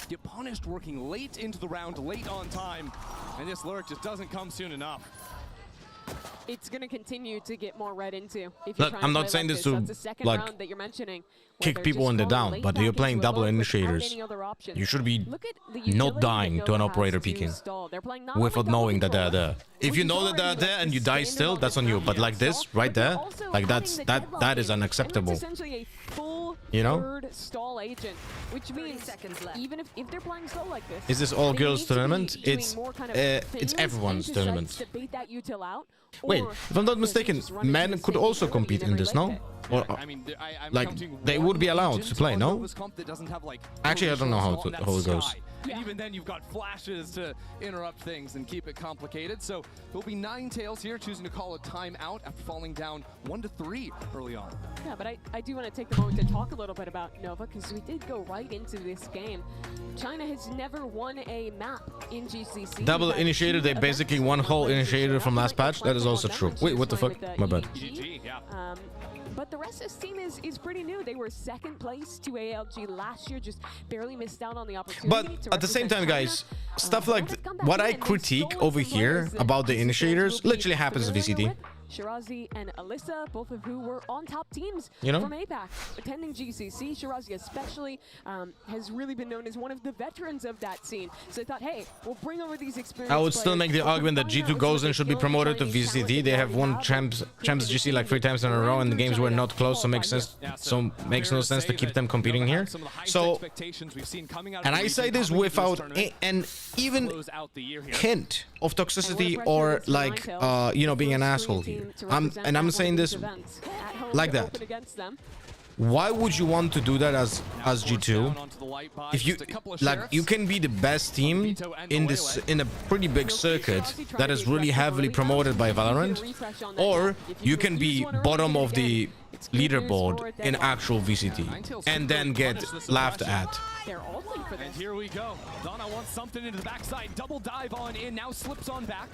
[SPEAKER 14] get punished working late into the round, late on time, and this lurk just doesn't come soon enough.
[SPEAKER 9] It's going to continue to get more read into. If
[SPEAKER 1] Look, I'm not saying this to, like,
[SPEAKER 9] round that you're mentioning,
[SPEAKER 1] kick people when they're down, but you're playing double initiators. You should be not dying to an operator peeking without knowing that they're there. If you know that they're there and you die still, that's on you. But like this, right there, like that is unacceptable. You know?
[SPEAKER 9] Third stall agent, which means even if they're playing slow like this,
[SPEAKER 1] is this all girls tournament? It's everyone's tournament. Wait, if I'm not mistaken, men could also compete in this, no? Or like they would be allowed to play, no? Actually, I don't know how it goes.
[SPEAKER 14] And even then, you've got flashes to interrupt things and keep it complicated. So it'll be Ninetails here choosing to call a timeout after falling down 1-3 early on.
[SPEAKER 9] Yeah, but I do want to take the moment to talk a little bit about Nova, because we did go right into this game. China has never won a map in GCC.
[SPEAKER 1] Double initiator, they basically one whole initiator from last patch. That is also true. Wait, what the fuck? My bad.
[SPEAKER 9] But the rest of this team is pretty new. They were 2nd place to ALG last year, just barely missed out on the opportunity.
[SPEAKER 1] But at the same time, guys, stuff like what I critique over here about the initiators literally happens in VCT.
[SPEAKER 9] Shirazi and Alyssa, both of who were on top teams
[SPEAKER 1] You know?
[SPEAKER 9] from APAC, attending GCC. Shirazi especially has really been known as one of the veterans of that scene. So they thought, hey, we'll bring over these experienced
[SPEAKER 1] I would still
[SPEAKER 9] players.
[SPEAKER 1] make the argument that G2 Golden should be promoted to VCT. They have won champs GC like 3 times in a row, and the games were not close, so makes sense. So makes no sense to keep them competing here. So, and I say this without an even hint of toxicity or like you know, being an asshole here. I'm saying this like that. Why would you want to do that as G2 if you like you can be the best team in a pretty big circuit that is really heavily promoted by Valorant, or you can be bottom of the leaderboard in actual VCT and then get laughed at.
[SPEAKER 14] And here we go. Donna wants something into the backside. Double dive on in. Now slips on back.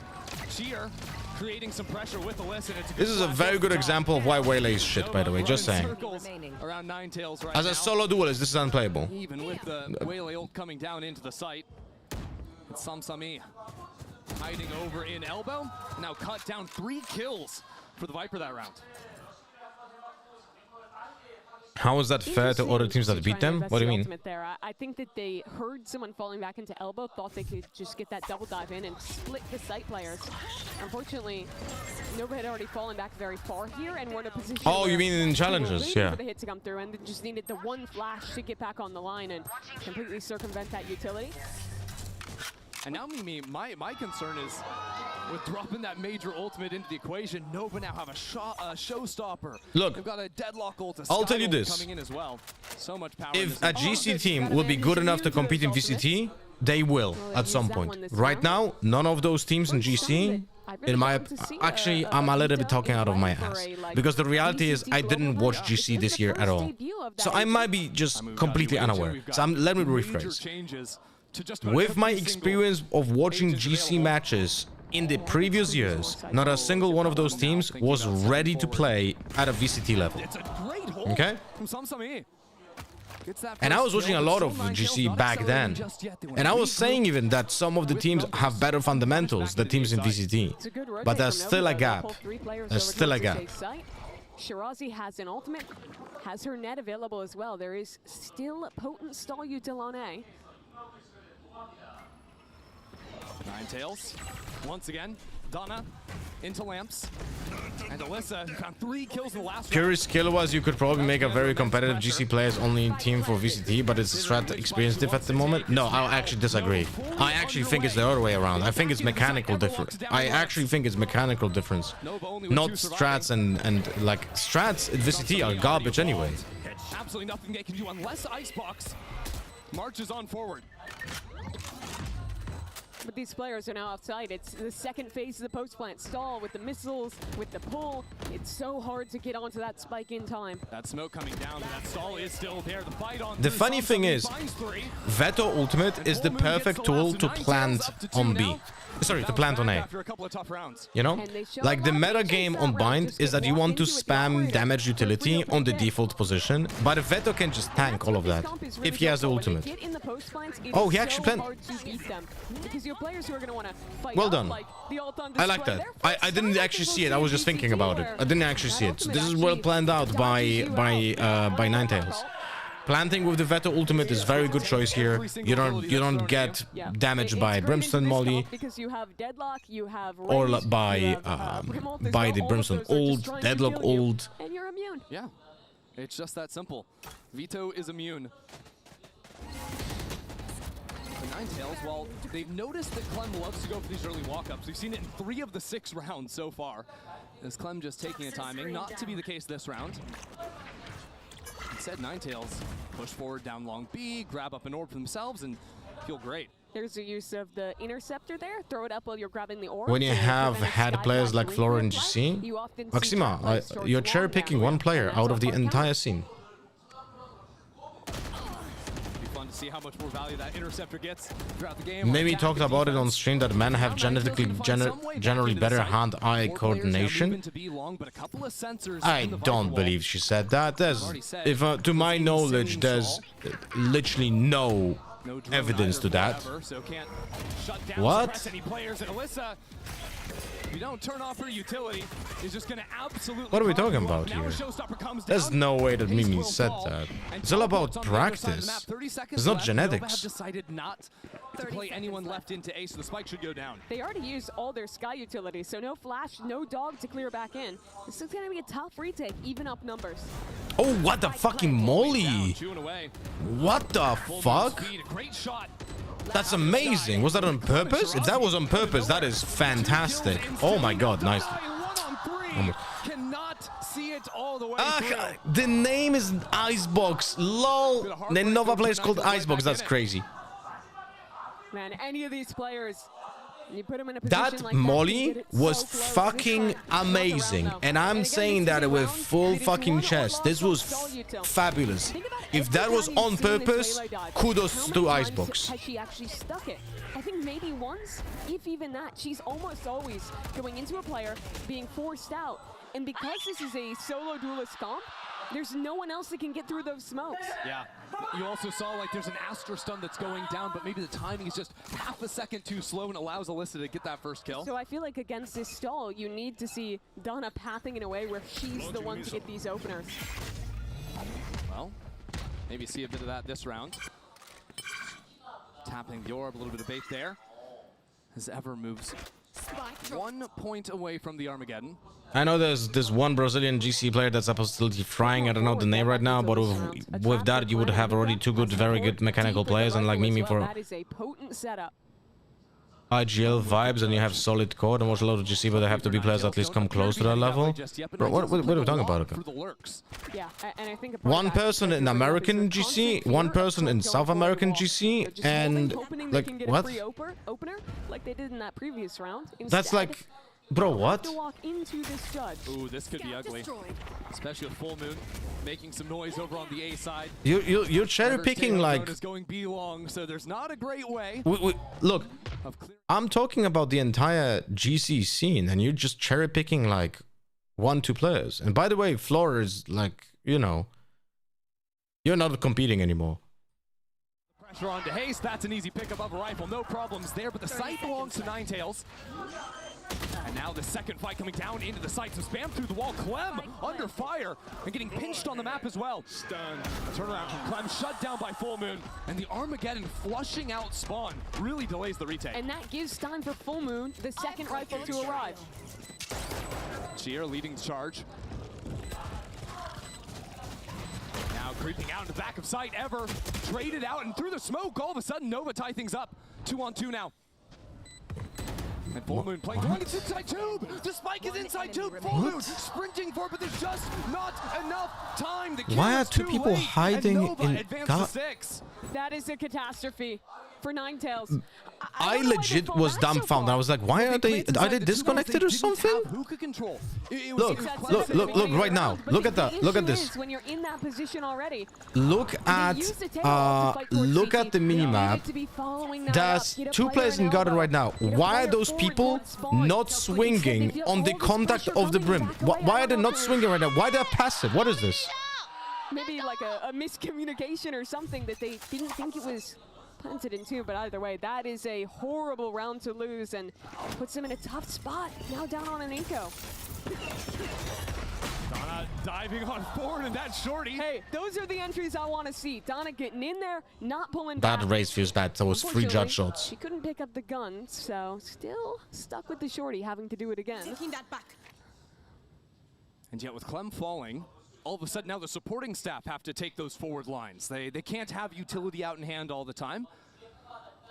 [SPEAKER 14] Sheer creating some pressure with Alyssa.
[SPEAKER 1] This is a very good example of why Waylay is shit, by the way. Just saying.
[SPEAKER 14] Around Ninetails right
[SPEAKER 1] As a solo duelist, this is unplayable.
[SPEAKER 14] Even with the Waylay ult coming down into the site. It's Samsami hiding over in elbow. Now cut down 3 kills for the Viper that round.
[SPEAKER 1] How is that fair to other teams that beat them? What do you mean?
[SPEAKER 9] There. I think that they heard someone falling back into elbow, thought they could just get that double dive in and split the site players. Unfortunately, Nova had already fallen back very far here and were in a position.
[SPEAKER 1] Oh, you mean in challenges? Yeah.
[SPEAKER 9] For the hit to come through, and they just needed the one flash to get back on the line and completely circumvent that utility.
[SPEAKER 14] And now, Mimi, my concern is with dropping that major ultimate into the equation, Nova now have a showstopper.
[SPEAKER 1] Look,
[SPEAKER 14] they've got a deadlock ult.
[SPEAKER 1] I'll tell you this.
[SPEAKER 14] Coming in as well. So much power.
[SPEAKER 1] If a GC team will be good enough to compete in VCT, they will at some point. Right now, none of those teams in GC, in my actually, I'm a little bit talking out of my ass, because the reality is I didn't watch GC this year at all, so I might be just completely unaware. So let me rephrase. With my experience of watching GC matches in the previous years, not a single one of those teams was ready to play at a VCT level. Okay? And I was watching a lot of GC back then. And I was saying even that some of the teams have better fundamentals than teams in VCT. But there's still a gap. There's still a gap.
[SPEAKER 9] Shirazi has an ultimate, has her net available as well. There is still a potent stall util on A.
[SPEAKER 14] Ninetails, once again, Donna into lamps, and Alyssa found 3 kills in the last
[SPEAKER 1] Pure skill-wise, you could probably make a very competitive GC players only team for VCT, but it's a strat experience diff at the moment. No, I actually disagree. I actually think it's the other way around. I think it's mechanical difference. I actually think it's mechanical difference, not strats and like strats at VCT are garbage anyway.
[SPEAKER 14] Absolutely nothing they can do unless Icebox marches on forward.
[SPEAKER 9] But these players are now outside. It's the second phase of the post-plant stall with the missiles, with the pull. It's so hard to get onto that spike in time.
[SPEAKER 14] That smoke coming down, that stall is still there. The fight on.
[SPEAKER 1] The funny thing is, Veto Ultimate is the perfect tool to plant on B. Sorry, to plant on A. You know? Like the meta game on Bind is that you want to spam damage utility on the default position, but Veto can just tank all of that if he has the ultimate. Oh, he actually planned. Well done. I like that. I didn't actually see it. I was just thinking about it. I didn't actually see it. So this is well planned out by Ninetails. Planting with the Veto ultimate is very good choice here. You don't get damaged by Brimstone Molly or by the Brimstone ult, Deadlock ult.
[SPEAKER 9] And you're immune.
[SPEAKER 14] Yeah, it's just that simple. Veto is immune. The Ninetails, well, they've noticed that Clem loves to go for these early walk-ups. We've seen it in 3 of the 6 rounds so far. As Clem just taking a timing, not to be the case this round. Instead, Ninetails push forward down long B, grab up an orb for themselves, and feel great.
[SPEAKER 9] There's the use of the interceptor there. Throw it up while you're grabbing the orb.
[SPEAKER 1] When you have had players like Flora and GC, Maxima, you're cherry-picking one player out of the entire scene.
[SPEAKER 14] See how much more value that interceptor gets throughout the game.
[SPEAKER 1] Maybe talked about it on stream that men have generally better hand-eye coordination. I don't believe she said that. To my knowledge, there's literally no evidence to that. What?
[SPEAKER 14] If you don't turn off her utility, it's just gonna absolutely.
[SPEAKER 1] What are we
[SPEAKER 14] cause
[SPEAKER 1] talking
[SPEAKER 14] you
[SPEAKER 1] about
[SPEAKER 14] up. Now
[SPEAKER 1] here?
[SPEAKER 14] a showstopper comes
[SPEAKER 1] There's
[SPEAKER 14] down.
[SPEAKER 1] no way that
[SPEAKER 14] Ace
[SPEAKER 1] Mimi
[SPEAKER 14] will
[SPEAKER 1] said
[SPEAKER 14] fall,
[SPEAKER 1] that.
[SPEAKER 14] and
[SPEAKER 1] It's all about
[SPEAKER 14] Teleport's on the other side of the
[SPEAKER 1] practice.
[SPEAKER 14] map. 30 seconds
[SPEAKER 1] It's not
[SPEAKER 14] left. Nova have
[SPEAKER 1] genetics.
[SPEAKER 14] decided not to play anyone left into Ace, so the spike should go down.
[SPEAKER 9] They already used all their Sky utilities, so no flash, no dog to clear back in. This is going to be a tough retake, even up numbers.
[SPEAKER 1] Oh, what the fucking molly!
[SPEAKER 14] Chewing away.
[SPEAKER 1] What the fuck?
[SPEAKER 14] Speed, a great shot.
[SPEAKER 1] That's amazing. Was that on purpose? If that was on purpose, that is fantastic. Oh my god, nice. Oh my.
[SPEAKER 14] Cannot see it all the way through.
[SPEAKER 1] The name is Icebox. LOL. The Nova player is called Icebox. That's crazy.
[SPEAKER 9] Man, any of these players, you put them in a position
[SPEAKER 1] That
[SPEAKER 9] like
[SPEAKER 1] molly
[SPEAKER 9] that,
[SPEAKER 1] was fucking amazing. And I'm saying that with full fucking chest. This was fabulous. If that was on purpose, kudos to Icebox.
[SPEAKER 9] Has she actually stuck it? I think maybe once, if even that. She's almost always going into a player, being forced out. And because this is a solo duelist comp, there's no one else that can get through those smokes.
[SPEAKER 14] Yeah. You also saw like there's an Astra stun that's going down, but maybe the timing is just half a second too slow and allows Alyssa to get that first kill.
[SPEAKER 9] So I feel like against this stall, you need to see Donna pathing in a way where she's the one to get these openers.
[SPEAKER 14] Well, maybe see a bit of that this round. Tapping the orb, a little bit of bait there. As Ever moves 1 point away from the Armageddon.
[SPEAKER 1] I know there's this one Brazilian GC player that's supposedly frying. I don't know the name right now, but with that you would have already two very good mechanical players, and like Mimi for
[SPEAKER 9] That is a potent setup.
[SPEAKER 1] IGL vibes, and you have solid core. And watch a lot of GC, but they have to be players at least come close to that level. Bro, what are we talking about?
[SPEAKER 9] Yeah, and I think
[SPEAKER 1] One person in American GC, one person in South American GC, and like what?
[SPEAKER 9] Opener, like they did in that previous round.
[SPEAKER 1] That's like, bro, what?
[SPEAKER 9] To walk into this judge.
[SPEAKER 14] Ooh, this could be ugly. Especially with Full Moon making some noise over on the A side.
[SPEAKER 1] You're cherry picking like.
[SPEAKER 14] Is going B long, so there's not a great way.
[SPEAKER 1] Look, I'm talking about the entire GC scene, and you're just cherry picking like 1-2 players. And by the way, Floor is like, you know, you're not competing anymore.
[SPEAKER 14] Pressure on to Haste. That's an easy pickup of a rifle. No problems there, but the sight belongs to Ninetails. And now the second fight coming down into the site. So spam through the wall. Clem under fire and getting pinched on the map as well. Stun. A turnaround from Clem shut down by Full Moon. And the Armageddon flushing out spawn really delays the retake.
[SPEAKER 9] And that gives time for Full Moon, the second rifle, to arrive.
[SPEAKER 14] Cheer leading the charge. Now creeping out in the back of sight. Ever traded out and through the smoke. All of a sudden Nova tie things up. 2-on-2 now. And Full Moon playing. It's inside tube! The spike is inside tube! Full Moon sprinting for it, but there's just not enough time. The
[SPEAKER 1] Why are two people hiding in God?
[SPEAKER 9] That is a catastrophe for Ninetails.
[SPEAKER 1] I legit was dumbfounded. I was like, why are they disconnected or something? Look right now. Look at that. Look at this.
[SPEAKER 9] When you're in that position already.
[SPEAKER 1] Look at the minimap. There's 2 players in garden right now. Why are those people not swinging on the contact of the brim? Why are they not swinging right now? Why are they passive? What is this?
[SPEAKER 9] Maybe like a miscommunication or something that they didn't think it was planted into, but either way, that is a horrible round to lose and puts them in a tough spot. Now down on an Inco.
[SPEAKER 14] Donna diving on forward, and that shorty.
[SPEAKER 9] Hey, those are the entries I want to see. Donna getting in there, not pulling back.
[SPEAKER 1] That race feels bad. That was 3 judge shots.
[SPEAKER 9] She couldn't pick up the gun, so still stuck with the shorty, having to do it again.
[SPEAKER 2] Taking that back.
[SPEAKER 14] And yet with Clem falling, all of a sudden now the supporting staff have to take those forward lines. They can't have utility out in hand all the time.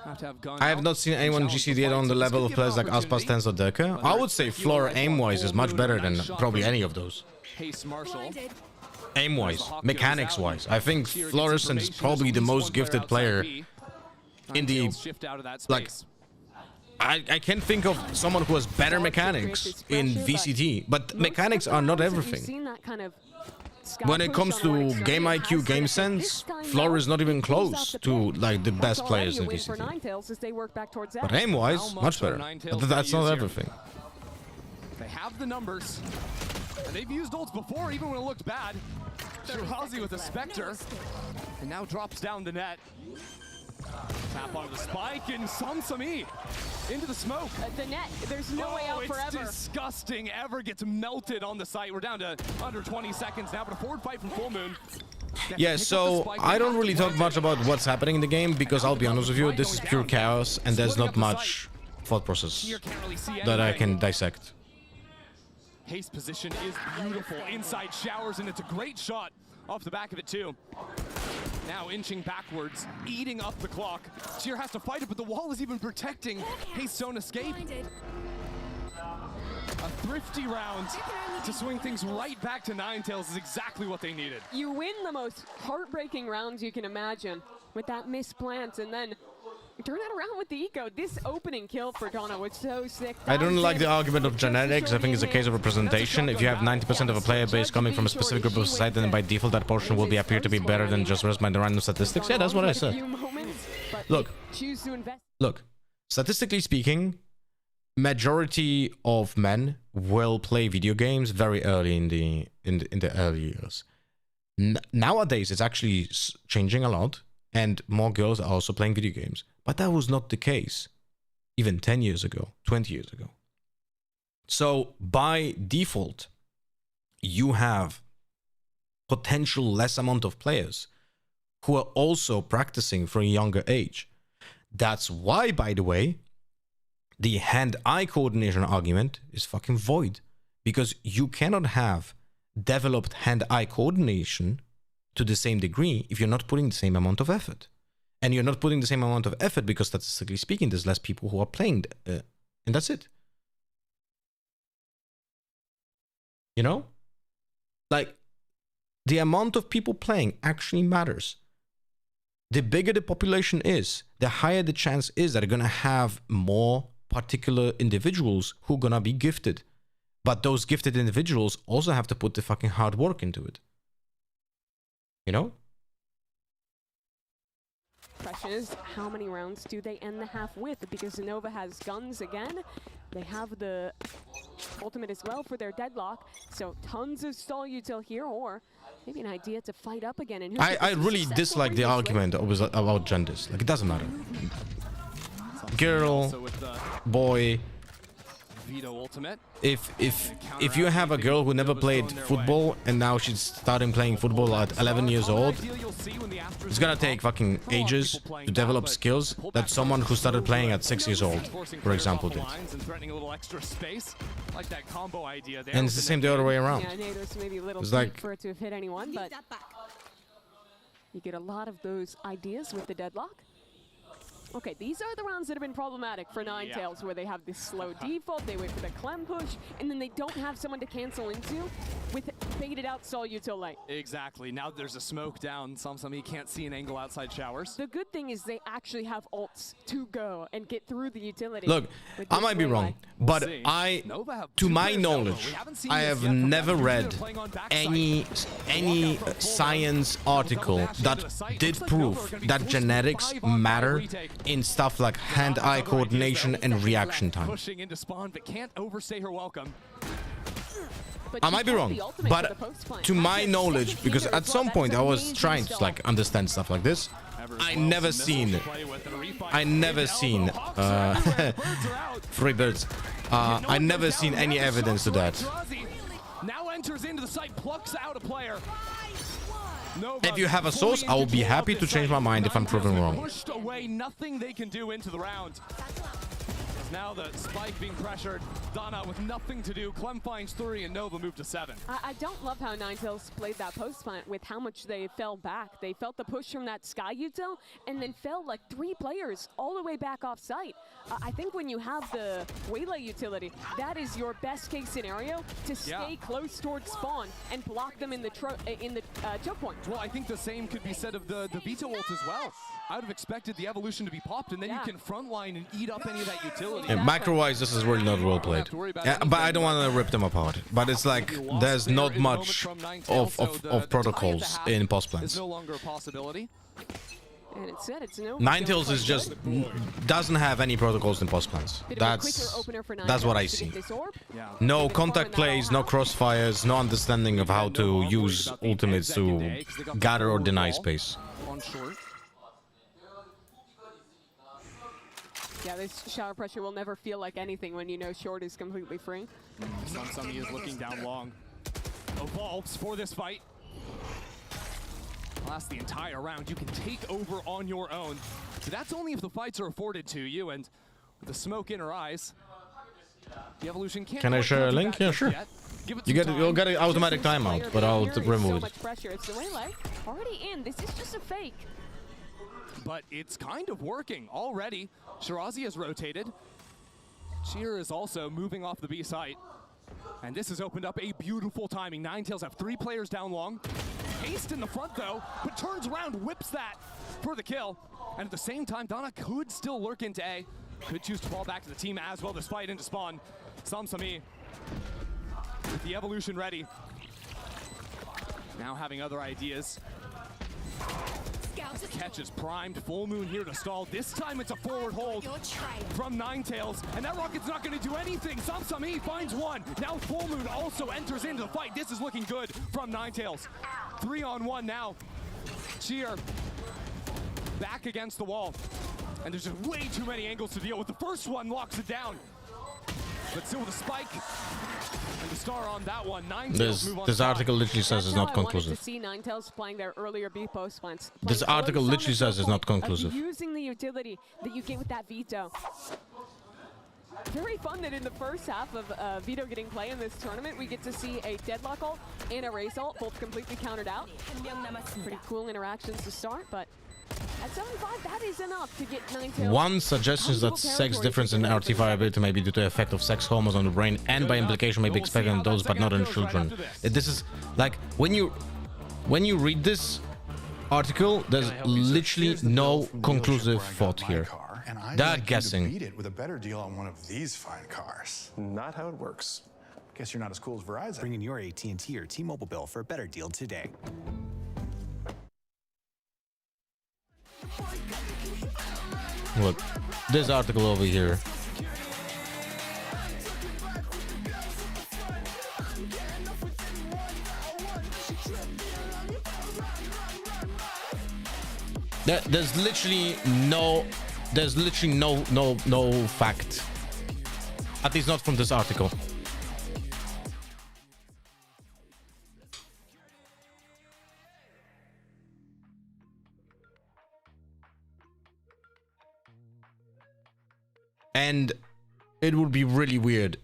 [SPEAKER 14] Have to have gun.
[SPEAKER 1] I have not seen anyone GC yet on the level of players like Aspas, Tens, or Deka. I would say Flora aim-wise is much better than probably any of those.
[SPEAKER 14] Haste Marshall.
[SPEAKER 1] Aim-wise, mechanics-wise. I think Florison is probably the most gifted player in the... Like, I can't think of someone who has better mechanics in VCT, but mechanics are not everything. When it comes to game IQ, game sense, Flora is not even close to like the best players in VCT. But aim-wise, much better. But that's not everything.
[SPEAKER 14] They have the numbers, and they've used ults before, even when it looked bad. Shirazi with a Spectre, and now drops down the net. Tap onto the spike and Samsami into the smoke.
[SPEAKER 9] The net, there's no way out
[SPEAKER 14] it's
[SPEAKER 9] forever.
[SPEAKER 14] Disgusting. Ever gets melted on the site. We're down to under 20 seconds now, but a forward fight from Full Moon.
[SPEAKER 1] Yeah, so I don't really talk much about what's happening in the game because I'll be honest with you, this is pure chaos and there's not much thought process that I can dissect.
[SPEAKER 14] Haste position is beautiful. Inside showers, and it's a great shot off the back of it too. Now inching backwards, eating up the clock. Cheer has to fight it, but the wall is even protecting Haste's own escape. A thrifty round to swing things right back to Ninetails is exactly what they needed.
[SPEAKER 9] You win the most heartbreaking rounds you can imagine with that misplant, and then turn that around with the eco. This opening kill for Donna was so sick.
[SPEAKER 1] I don't like the argument of genetics. I think it's a case of representation. If you have 90% of a player base coming from a specific group of society, then by default that portion will appear to be better than just by the random statistics. Yeah, that's what I said. Look, statistically speaking, majority of men will play video games very early in the early years. Nowadays, it's actually changing a lot, and more girls are also playing video games. But that was not the case even 10 years ago, 20 years ago. So by default, you have potential less amount of players who are also practicing from a younger age. That's why, by the way, the hand-eye coordination argument is fucking void, because you cannot have developed hand-eye coordination to the same degree if you're not putting the same amount of effort. And you're not putting the same amount of effort because, statistically speaking, there's less people who are playing, and that's it. You know? Like, the amount of people playing actually matters. The bigger the population is, the higher the chance is that they're gonna have more particular individuals who are gonna be gifted. But those gifted individuals also have to put the fucking hard work into it. You know?
[SPEAKER 9] Question is, how many rounds do they end the half with? Because Nova has guns again. They have the ultimate as well for their deadlock. So tons of stall util here, or maybe an idea to fight up again. And
[SPEAKER 1] I really dislike the argument about genders. Like, it doesn't matter. Girl, boy.
[SPEAKER 14] Veto ultimate.
[SPEAKER 1] If you have a girl who never played football and now she's starting playing football at 11 years old, it's gonna take fucking ages to develop skills that someone who started playing at 6 years old, for example, did. And it's the same the other way around.
[SPEAKER 9] Yeah, Nados maybe a little
[SPEAKER 1] it's
[SPEAKER 9] deep
[SPEAKER 1] like,
[SPEAKER 9] for it to have hit anyone, but you get a lot of those ideas with the deadlock. Okay, these are the rounds that have been problematic for Ninetails, where they have this slow default, they wait for the clem push, and then they don't have someone to cancel into with faded out stall util light.
[SPEAKER 14] Exactly. Now there's a smoke down. He can't see an angle outside showers.
[SPEAKER 9] The good thing is they actually have ults to go and get through the utility.
[SPEAKER 1] Look, I might be wrong, but to my knowledge, I have never read any science article that did prove that genetics matter in stuff like hand-eye coordination and reaction time.
[SPEAKER 14] Pushing into spawn, but can't overstay her welcome.
[SPEAKER 1] I might be wrong, but to my knowledge, because at some point I was trying to like understand stuff like this, I never seen free birds. I never seen any evidence to that.
[SPEAKER 14] Now enters into the site, plucks out a player.
[SPEAKER 1] If you have a source, I will be happy to change my mind if I'm proven wrong.
[SPEAKER 14] Pushed away, nothing they can do into the round. Now the spike being pressured. Donna with nothing to do. Clem finds 3 and Nova moved to 7.
[SPEAKER 9] I don't love how Ninetails played that post plant with how much they fell back. They felt the push from that Sky util and then fell like 3 players all the way back off site. I think when you have the Waylay utility, that is your best case scenario to stay close towards spawn and block them in the choke point.
[SPEAKER 14] Well, I think the same could be said of the Veto ult as well. I would have expected the evolution to be popped, and then you can frontline and eat up any of that utility.
[SPEAKER 1] Yeah, macro-wise, this is really not well played. Yeah, but I don't want to rip them apart. But it's like there's not much of protocols in post plans.
[SPEAKER 14] It's no longer a possibility.
[SPEAKER 9] And it said it's no.
[SPEAKER 1] Ninetails is just doesn't have any protocols in post plans. That's what I see. No contact plays, no crossfires, no understanding of how to use ultimates to gather or deny space.
[SPEAKER 14] On short.
[SPEAKER 9] Yeah, this shower pressure will never feel like anything when you know short is completely free.
[SPEAKER 14] Samsami is looking down long. Evolves for this fight. Last the entire round, you can take over on your own. So that's only if the fights are afforded to you, and with the smoke in her eyes, the Evolution can't.
[SPEAKER 1] Can I share a link? Yeah, sure. You'll get an automatic timeout, but I'll remove
[SPEAKER 9] so
[SPEAKER 1] it.
[SPEAKER 9] much pressure. It's the way like already in. This is just a fake.
[SPEAKER 14] But it's kind of working already. Shirazi has rotated. Cheer is also moving off the B site. And this has opened up a beautiful timing. Ninetails have 3 players down long. Haste in the front though, but turns around, whips that for the kill. And at the same time, Donna could still lurk into A. Could choose to fall back to the team as well, this fight into spawn. Samsami with the Evolution ready. Now having other ideas. Catch is primed, Full Moon here to stall. This time it's a forward hold from Ninetails, and that rocket's not going to do anything. Samsami finds one. Now Full Moon also enters into the fight. This is looking good from Ninetails. 3-on-1 now. Cheer back against the wall, and there's just way too many angles to deal with. The first one locks it down, but still with a spike. And the star on that one.
[SPEAKER 1] This article literally says it's not conclusive.
[SPEAKER 9] To see Ninetails playing their earlier B post plants.
[SPEAKER 1] This article literally says it's not conclusive.
[SPEAKER 9] Using the utility that you get with that veto. Very fun that in the first half of veto getting play in this tournament, we get to see a deadlock ult and a raise ult, both completely countered out. Pretty cool interactions to start, but at 75, that is enough to get Ninetails.
[SPEAKER 1] One suggestion is that sex difference in RT viability may be due to the effect of sex hormones on the brain, and by implication may be expected in adults but not in children. This is like when you read this article, there's literally no conclusive thought here. They're guessing.
[SPEAKER 15] Beat it with a better deal on one of these fine cars. Not how it works. Guess you're not as cool as Verizon.
[SPEAKER 16] Bring in your AT&T or T-Mobile bill for a better deal today.
[SPEAKER 1] Look, this article over here. There's literally no fact. At least not from this article. And it would be really weird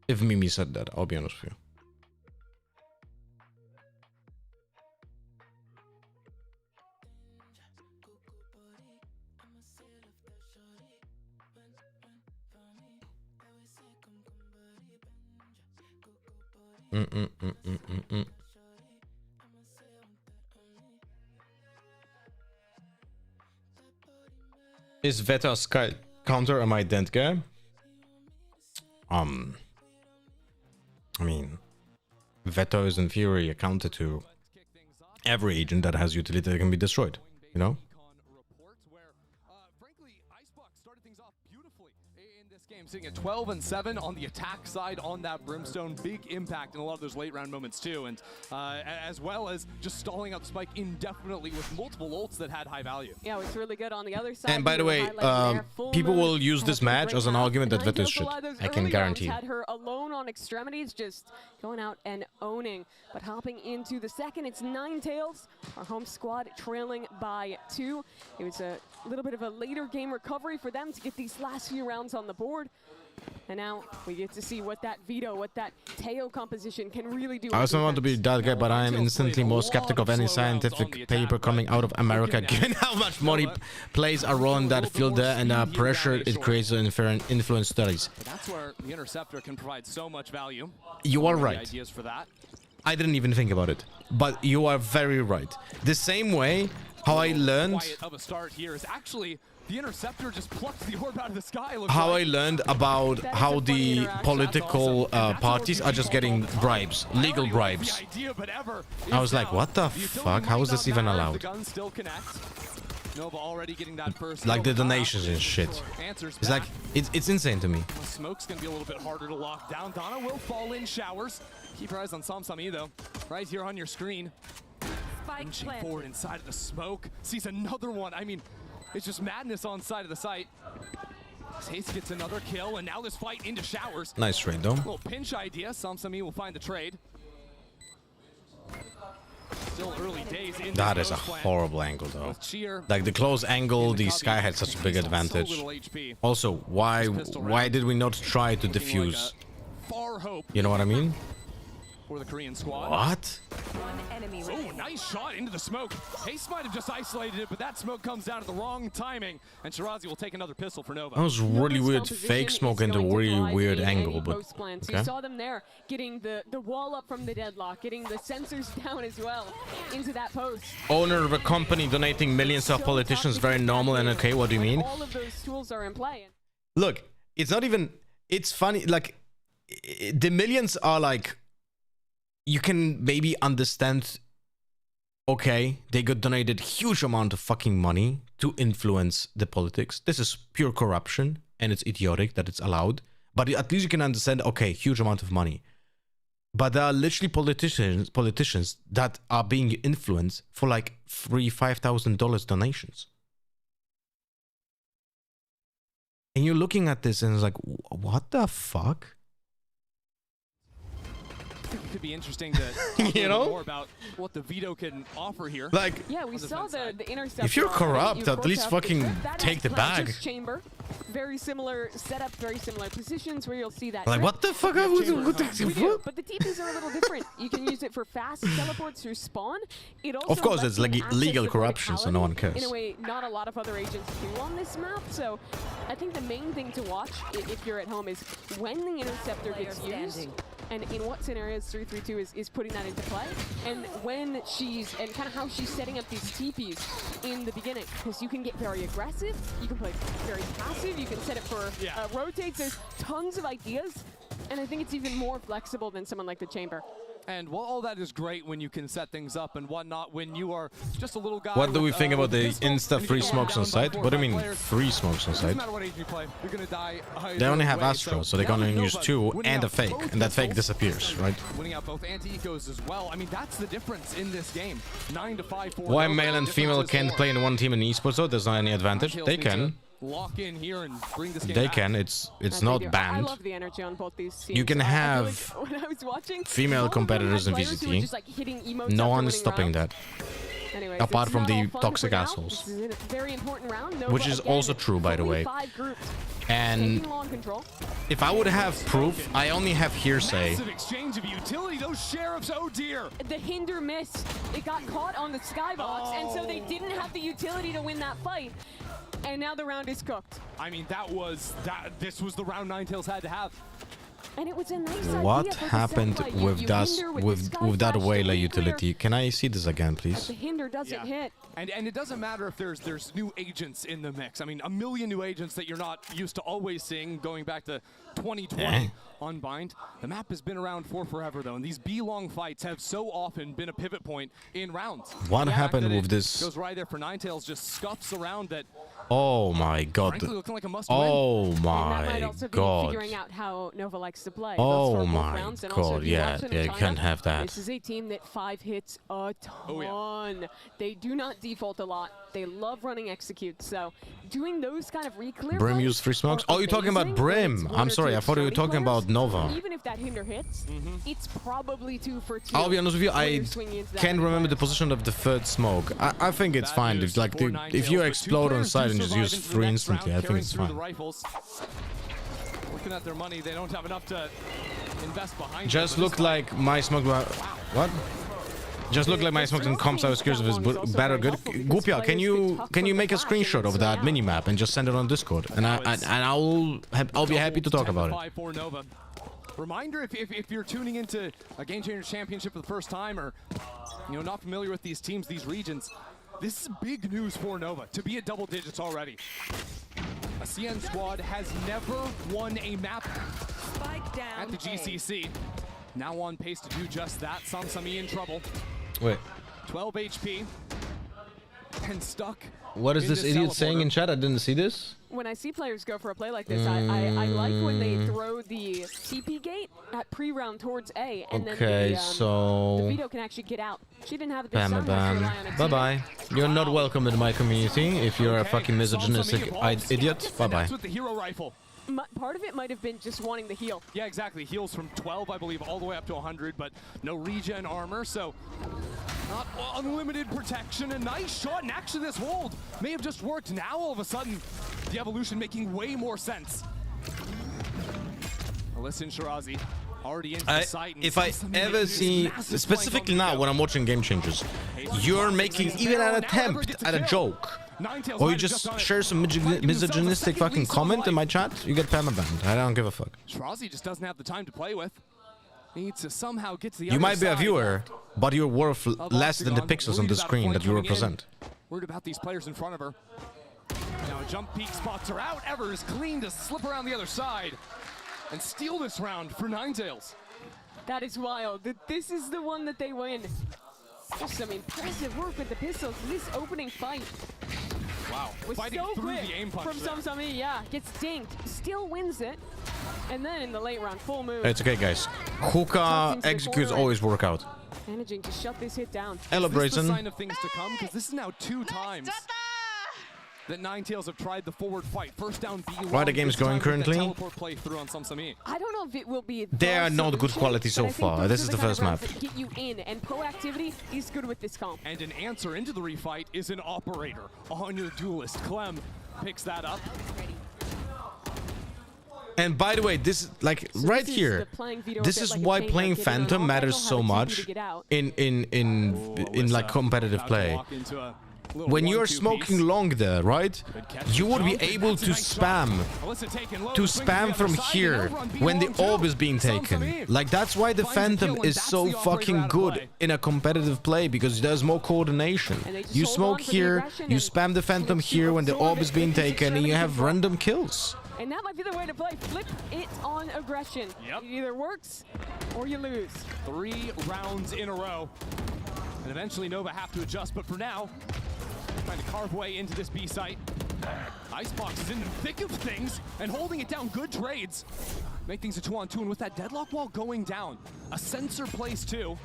[SPEAKER 1] if Mimi said that, I'll be honest with you. Is Veta Sky counter am I dent guy? I mean, Veto is in theory a counter to every agent that has utility that can be destroyed, you know?
[SPEAKER 14] Sitting at 12-7 on the attack side on that Brimstone. Big impact in a lot of those late round moments too, and as well as just stalling out the spike indefinitely with multiple ults that had high value.
[SPEAKER 9] Yeah, it was really good on the other side.
[SPEAKER 1] And by the way, people will use this match as an argument that Veto is shit. I can guarantee.
[SPEAKER 9] Had her alone on extremities, just going out and owning. But hopping into the second, it's Ninetails, our home squad trailing by 2. It was a little bit of a later game recovery for them to get these last few rounds on the board. And now we get to see what that veto, what that Teo composition can really do.
[SPEAKER 1] I also want to be that guy, but I am instantly more skeptical of any scientific paper coming out of America, given how much money plays a role in that field there and the pressure it creates in influence studies.
[SPEAKER 14] That's where the Interceptor can provide so much value.
[SPEAKER 1] You are right.
[SPEAKER 14] Ideas for that.
[SPEAKER 1] I didn't even think about it, but you are very right. The same way how I learned
[SPEAKER 14] of a start here is actually the Interceptor just plucks the orb out of the sky.
[SPEAKER 1] How I learned about how the political parties are just getting bribes, legal bribes. I was like, what the fuck? How is this even allowed?
[SPEAKER 14] Nova already getting that first
[SPEAKER 1] like the donations and shit. It's like, it's insane to me.
[SPEAKER 14] Smoke's gonna be a little bit harder to lock down. Donna will fall in showers. Keep your eyes on Samsami though, right here on your screen. Inching forward inside of the smoke. Sees another one. I mean, it's just madness on side of the site. Ace gets another kill, and now this fight into showers.
[SPEAKER 1] Nice trade, though.
[SPEAKER 14] Little pinch idea. Samsami will find the trade. Still early days in
[SPEAKER 1] That
[SPEAKER 14] this
[SPEAKER 1] is a
[SPEAKER 14] close plan.
[SPEAKER 1] horrible angle, though.
[SPEAKER 14] With Cheer
[SPEAKER 1] Like the close angle,
[SPEAKER 14] in the
[SPEAKER 1] this guy
[SPEAKER 14] cubby,
[SPEAKER 1] had such a big
[SPEAKER 14] he's on so
[SPEAKER 1] advantage.
[SPEAKER 14] little HP.
[SPEAKER 1] Also, why
[SPEAKER 14] pistol
[SPEAKER 1] did we not try to defuse?
[SPEAKER 14] Far hope
[SPEAKER 1] You know what I mean?
[SPEAKER 14] for the Korean squad.
[SPEAKER 1] What?
[SPEAKER 7] One enemy
[SPEAKER 14] Oh,
[SPEAKER 7] remaining.
[SPEAKER 14] nice shot into the smoke. Ace might have just isolated it, but that smoke comes down at the wrong timing, and Shirazi will take another pistol for Nova.
[SPEAKER 1] That was really weird fake smoke into a really weird angle, but
[SPEAKER 9] So you saw them there getting the wall up from the deadlock, getting the sensors down as well into that post.
[SPEAKER 1] Owner of a company donating millions of politicians, very normal and okay. What do you mean?
[SPEAKER 9] All of those tools are in play.
[SPEAKER 1] Look, it's not even. It's funny. Like the millions are like. You can maybe understand. Okay, they got donated huge amount of fucking money to influence the politics. This is pure corruption, and it's idiotic that it's allowed. But at least you can understand. Okay, huge amount of money. But there are literally politicians that are being influenced for like $5,000 donations. And you're looking at this and it's like, what the fuck?
[SPEAKER 14] It could be interesting to talk
[SPEAKER 1] You
[SPEAKER 14] a
[SPEAKER 1] know?
[SPEAKER 14] little more about what the veto can offer here.
[SPEAKER 1] Like,
[SPEAKER 9] yeah, we saw the intercept.
[SPEAKER 1] if you're corrupt, at least fucking take the bag.
[SPEAKER 9] Chamber, very similar setup, very similar positions where you'll see that.
[SPEAKER 1] Like, what the fuck?
[SPEAKER 9] We do, but the TPs are a little different. You can use it for fast teleports through spawn. It also
[SPEAKER 1] Of course,
[SPEAKER 9] lets
[SPEAKER 1] it's
[SPEAKER 9] you
[SPEAKER 1] like
[SPEAKER 9] access
[SPEAKER 1] legal
[SPEAKER 9] the
[SPEAKER 1] corruption, so no one cares.
[SPEAKER 9] in a way not a lot of other agents do on this map. So I think the main thing to watch if you're at home is when the interceptor gets used. And in what scenarios 332 is putting that into play, and when she's, and kind of how she's setting up these TPs in the beginning, because you can get very aggressive, you can play very passive, you can set it for rotates, there's tons of ideas, and I think it's even more flexible than someone like the Chamber.
[SPEAKER 14] And while all that is great when you can set things up and whatnot, when you are just a little guy.
[SPEAKER 1] What do we think about the
[SPEAKER 14] pistol,
[SPEAKER 1] insta free smokes on site? What do you mean free smokes on
[SPEAKER 14] Doesn't
[SPEAKER 1] site?
[SPEAKER 14] matter what age you play, you're gonna die.
[SPEAKER 1] They only have
[SPEAKER 14] way,
[SPEAKER 1] Astro, so they're gonna use two and a fake, and that fake disappears, right?
[SPEAKER 14] Winning out both anti-ecos as well. I mean, that's the difference in this game. 9-5 for
[SPEAKER 1] Why
[SPEAKER 14] Nova.
[SPEAKER 1] male and female can't play in one team in esports though? There's not any advantage.
[SPEAKER 14] Ninetails
[SPEAKER 1] They
[SPEAKER 14] need to
[SPEAKER 1] can.
[SPEAKER 14] lock in here and bring this game
[SPEAKER 1] They
[SPEAKER 14] back.
[SPEAKER 1] can. It's
[SPEAKER 9] They
[SPEAKER 1] not
[SPEAKER 9] do. I
[SPEAKER 1] banned.
[SPEAKER 9] love the energy on both these teams.
[SPEAKER 1] You can
[SPEAKER 9] I feel
[SPEAKER 1] have
[SPEAKER 9] like when I was watching,
[SPEAKER 1] female
[SPEAKER 9] all of them had
[SPEAKER 1] competitors in
[SPEAKER 9] players who were
[SPEAKER 1] VCT.
[SPEAKER 9] just, like, hitting emotes
[SPEAKER 1] No
[SPEAKER 9] after
[SPEAKER 1] one is
[SPEAKER 9] winning
[SPEAKER 1] stopping
[SPEAKER 9] rounds.
[SPEAKER 1] that.
[SPEAKER 9] Anyways,
[SPEAKER 1] Apart
[SPEAKER 9] it's
[SPEAKER 1] from
[SPEAKER 9] not
[SPEAKER 1] the
[SPEAKER 9] all fun
[SPEAKER 1] toxic
[SPEAKER 9] for now.
[SPEAKER 1] assholes.
[SPEAKER 9] This is a very important round.
[SPEAKER 1] Which
[SPEAKER 9] Nova,
[SPEAKER 1] is
[SPEAKER 9] again,
[SPEAKER 1] also true, by the way.
[SPEAKER 9] 5 groups,
[SPEAKER 1] And
[SPEAKER 9] taking long control.
[SPEAKER 1] if I would have proof, I only have hearsay.
[SPEAKER 14] Massive exchange of utility. Those sheriffs, oh dear.
[SPEAKER 9] The Hinder missed. It got caught on the skybox, and so they didn't have the utility to win that fight. And now the round is cooked.
[SPEAKER 14] I mean, this was the round Ninetails had to have.
[SPEAKER 9] And it was a nice
[SPEAKER 1] What
[SPEAKER 9] idea for the
[SPEAKER 1] happened
[SPEAKER 9] set play.
[SPEAKER 1] with
[SPEAKER 9] You
[SPEAKER 1] that
[SPEAKER 9] hinder with the
[SPEAKER 1] with
[SPEAKER 9] sky
[SPEAKER 1] that
[SPEAKER 9] flash to
[SPEAKER 1] Wayla
[SPEAKER 9] be clear.
[SPEAKER 1] utility? Can I see this again, please?
[SPEAKER 9] The Hinder doesn't hit.
[SPEAKER 14] And it doesn't matter if there's new agents in the mix. I mean, a million new agents that you're not used to always seeing going back to 2020 Unbind. The map has been around for forever though, and these B-long fights have so often been a pivot point in rounds.
[SPEAKER 1] What
[SPEAKER 14] The fact
[SPEAKER 1] happened
[SPEAKER 14] that
[SPEAKER 1] with
[SPEAKER 14] it
[SPEAKER 1] this?
[SPEAKER 14] Goes right there for Ninetails, just scuffs around that.
[SPEAKER 1] Oh my god.
[SPEAKER 14] Frankly, looking like a must-win.
[SPEAKER 1] Oh
[SPEAKER 9] And that might
[SPEAKER 1] my
[SPEAKER 9] also be
[SPEAKER 1] god.
[SPEAKER 9] figuring out how Nova likes to play.
[SPEAKER 1] Oh
[SPEAKER 9] Those
[SPEAKER 1] my
[SPEAKER 9] rounds, and also
[SPEAKER 1] god,
[SPEAKER 9] if you
[SPEAKER 1] yeah,
[SPEAKER 9] watch them in
[SPEAKER 1] yeah, you
[SPEAKER 9] China,
[SPEAKER 1] can't have that.
[SPEAKER 9] This is a team that 5 hits a ton.
[SPEAKER 14] Oh,
[SPEAKER 9] They do not default a lot. They love running execute, so doing those kind of re-clear
[SPEAKER 1] Brim
[SPEAKER 9] runs
[SPEAKER 1] used free smokes?
[SPEAKER 9] are
[SPEAKER 1] Oh, you're talking about
[SPEAKER 9] amazing when it's
[SPEAKER 1] Brim.
[SPEAKER 9] one
[SPEAKER 1] I'm
[SPEAKER 9] or
[SPEAKER 1] sorry,
[SPEAKER 9] two
[SPEAKER 1] I thought you were
[SPEAKER 9] starting
[SPEAKER 1] talking
[SPEAKER 9] players.
[SPEAKER 1] about Nova.
[SPEAKER 9] Even if that Hinder hits, it's probably 2 for 2.
[SPEAKER 1] I'll be honest with you,
[SPEAKER 9] when
[SPEAKER 1] I
[SPEAKER 9] you're swinging into that
[SPEAKER 1] can't
[SPEAKER 9] many
[SPEAKER 1] remember the
[SPEAKER 9] players.
[SPEAKER 1] position of the third smoke. I think it's fine. It's like if you explode on site and just use free instantly, I think it's fine.
[SPEAKER 14] Looking at their money, they don't have enough to invest behind.
[SPEAKER 1] Just looked like my smoke. What? Just looked like my smokes and comps. I was curious if it's better. Good. Gupia, can you make a screenshot of that mini map and just send it on Discord? And I'll be happy to talk about it.
[SPEAKER 14] For Nova. Reminder, if you're tuning into a Game Changers Championship for the first time, or not familiar with these teams, these regions, this is big news for Nova to be at double digits already. A CN squad has never won a map at the GCC. Now on pace to do just that. Samsami in trouble.
[SPEAKER 1] Wait.
[SPEAKER 14] 12 HP. and stuck.
[SPEAKER 1] What is this idiot saying in chat? I didn't see this.
[SPEAKER 9] When I see players go for a play like this, I like when they throw the TP gate at pre-round towards A, and then the Vito can actually get out. She didn't have it this time.
[SPEAKER 1] Bye-bye. You're not welcome in my community if you're a fucking misogynistic idiot. Bye-bye.
[SPEAKER 14] With the hero rifle.
[SPEAKER 9] Part of it might have been just wanting the heal.
[SPEAKER 14] Yeah, exactly. Heals from 12, I believe, all the way up to 100, but no regen armor, so not unlimited protection. A nice shot, and actually this hold may have just worked. Now, all of a sudden, the evolution making way more sense. Listen, Shirazi, already into the site.
[SPEAKER 1] If I ever see, specifically now when I'm watching Game Changers, you're making even an attempt at a joke, or you just share some misogynistic fucking comment in my chat, you get permabanned. I don't give a fuck.
[SPEAKER 14] Shirazi just doesn't have the time to play with. Needs to somehow get to the
[SPEAKER 1] You might be a viewer, but you're worth less than the pixels on the screen that you represent.
[SPEAKER 14] Worried about these players in front of her. Now jump peek spots her out. Ever is clean to slip around the other side and steal this round for Ninetails.
[SPEAKER 9] That is wild. This is the one that they win. Just some impressive work with the pistols. This opening fight
[SPEAKER 14] wow.
[SPEAKER 9] was
[SPEAKER 14] Fighting
[SPEAKER 9] so
[SPEAKER 14] through
[SPEAKER 9] quick
[SPEAKER 14] the aim punch
[SPEAKER 9] from Samsami. Yeah, gets dinked, still wins it, and then in the late round, full move.
[SPEAKER 1] It's okay, guys. Hookah executes always work out.
[SPEAKER 9] Managing to shut this hit down.
[SPEAKER 1] Hello,
[SPEAKER 14] Is this the
[SPEAKER 1] Brayson.
[SPEAKER 14] sign of things to come? Because this is now 2 times that Ninetails have tried the forward fight. First down B.
[SPEAKER 1] Why the game's going currently?
[SPEAKER 14] Teleport play through on Samsami.
[SPEAKER 9] I don't know if it will be.
[SPEAKER 1] They are not good quality so far. This is the first map.
[SPEAKER 9] Get you in, and proactivity is good with this comp.
[SPEAKER 14] And an answer into the refight is an operator on your duelist. Clem picks that up.
[SPEAKER 1] And by the way, this like right here, this is why playing Phantom matters so much in like competitive play. When you're smoking long there, right, you would be able to spam from here when the orb is being taken. Like, that's why the Phantom is so fucking good in a competitive play, because there's more coordination. You smoke here, you spam the Phantom here when the orb is being taken, and you have random kills.
[SPEAKER 9] And that might be the way to play. Flip it on aggression.
[SPEAKER 14] Yep.
[SPEAKER 9] It either works or you lose.
[SPEAKER 14] 3 rounds in a row. And eventually Nova have to adjust, but for now, trying to carve way into this B site. Icebox is in the thick of things and holding it down. Good trades. Make things a 2-on-2, and with that deadlock wall going down, a sensor place too.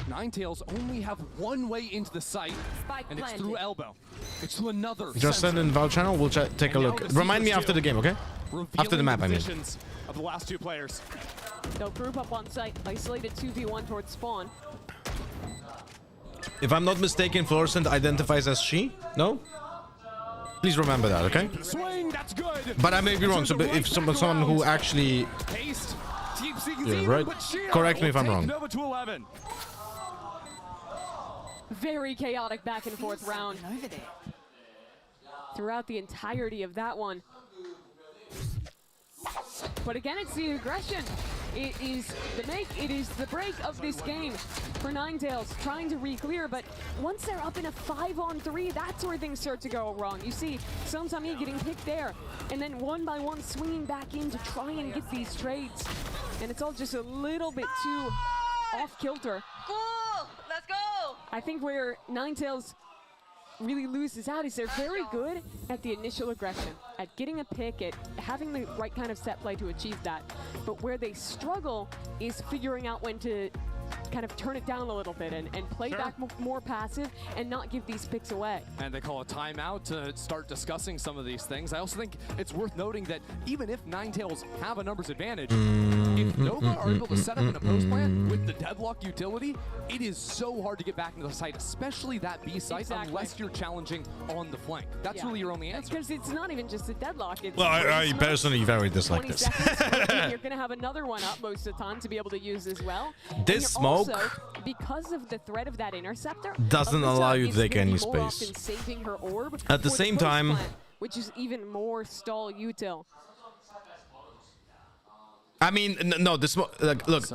[SPEAKER 14] Ninetails only have one way into the site, and it's through elbow. It's to another
[SPEAKER 1] Just send in Val channel, we'll take a look. Remind me after the game, okay? After the map, I mean.
[SPEAKER 14] Of the last 2 players.
[SPEAKER 9] They'll group up on site, isolated 2v1 towards spawn.
[SPEAKER 1] If I'm not mistaken, Fluorescent identifies as she? No? Please remember that, okay?
[SPEAKER 14] Swing, that's good.
[SPEAKER 1] But I may be wrong, so if someone who actually... Yeah, right? Correct me if I'm wrong.
[SPEAKER 14] Nova to 11.
[SPEAKER 9] Very chaotic back and forth round. Throughout the entirety of that one. But again, it's the aggression. It is the make, it is the break of this game for Ninetails, trying to re-clear, but once they're up in a 5-on-3, that's where things start to go wrong. You see Samsami getting picked there, and then one by one swinging back in to try and get these trades. And it's all just a little bit too off-kilter.
[SPEAKER 2] Cool! Let's go!
[SPEAKER 9] I think where Ninetails really loses out is they're very good at the initial aggression, at getting a pick, at having the right kind of set play to achieve that. But where they struggle is figuring out when to kind of turn it down a little bit and play back more passive and not give these picks away.
[SPEAKER 14] And they call a timeout to start discussing some of these things. I also think it's worth noting that even if Ninetails have a numbers advantage, if Nova are able to set up an opposed plan with the deadlock utility, it is so hard to get back into the site, especially that B site, unless you're challenging on the flank. That's really your only answer.
[SPEAKER 9] Because it's not even just a deadlock. It's
[SPEAKER 1] well, I personally very dislike this.
[SPEAKER 9] You're going to have another one up most of the time to be able to use as well.
[SPEAKER 1] This smoke,
[SPEAKER 9] also, because of the threat of that interceptor,
[SPEAKER 1] doesn't allow you to take any space.
[SPEAKER 9] Saving her orb
[SPEAKER 1] at the same time,
[SPEAKER 9] plant, which is even more stall util.
[SPEAKER 1] I mean, no, the smoke. Look,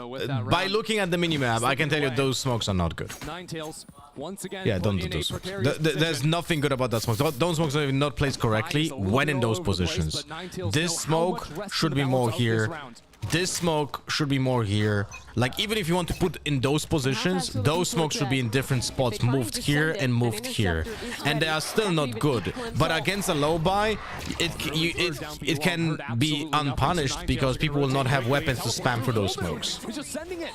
[SPEAKER 1] by looking at the minimap, I can tell you those smokes are not good.
[SPEAKER 14] Ninetails once again.
[SPEAKER 1] Yeah, don't do those smokes. There's nothing good about that smoke. Those smokes are not placed correctly when in those positions. This smoke should be more here. this smoke should be more here. Like, even if you want to put in those positions, those smokes should be in different spots, moved here and moved here, and they are still not good. But against a low buy, it can be unpunished because people will not have weapons to spam for those smokes.
[SPEAKER 14] He's just sending it.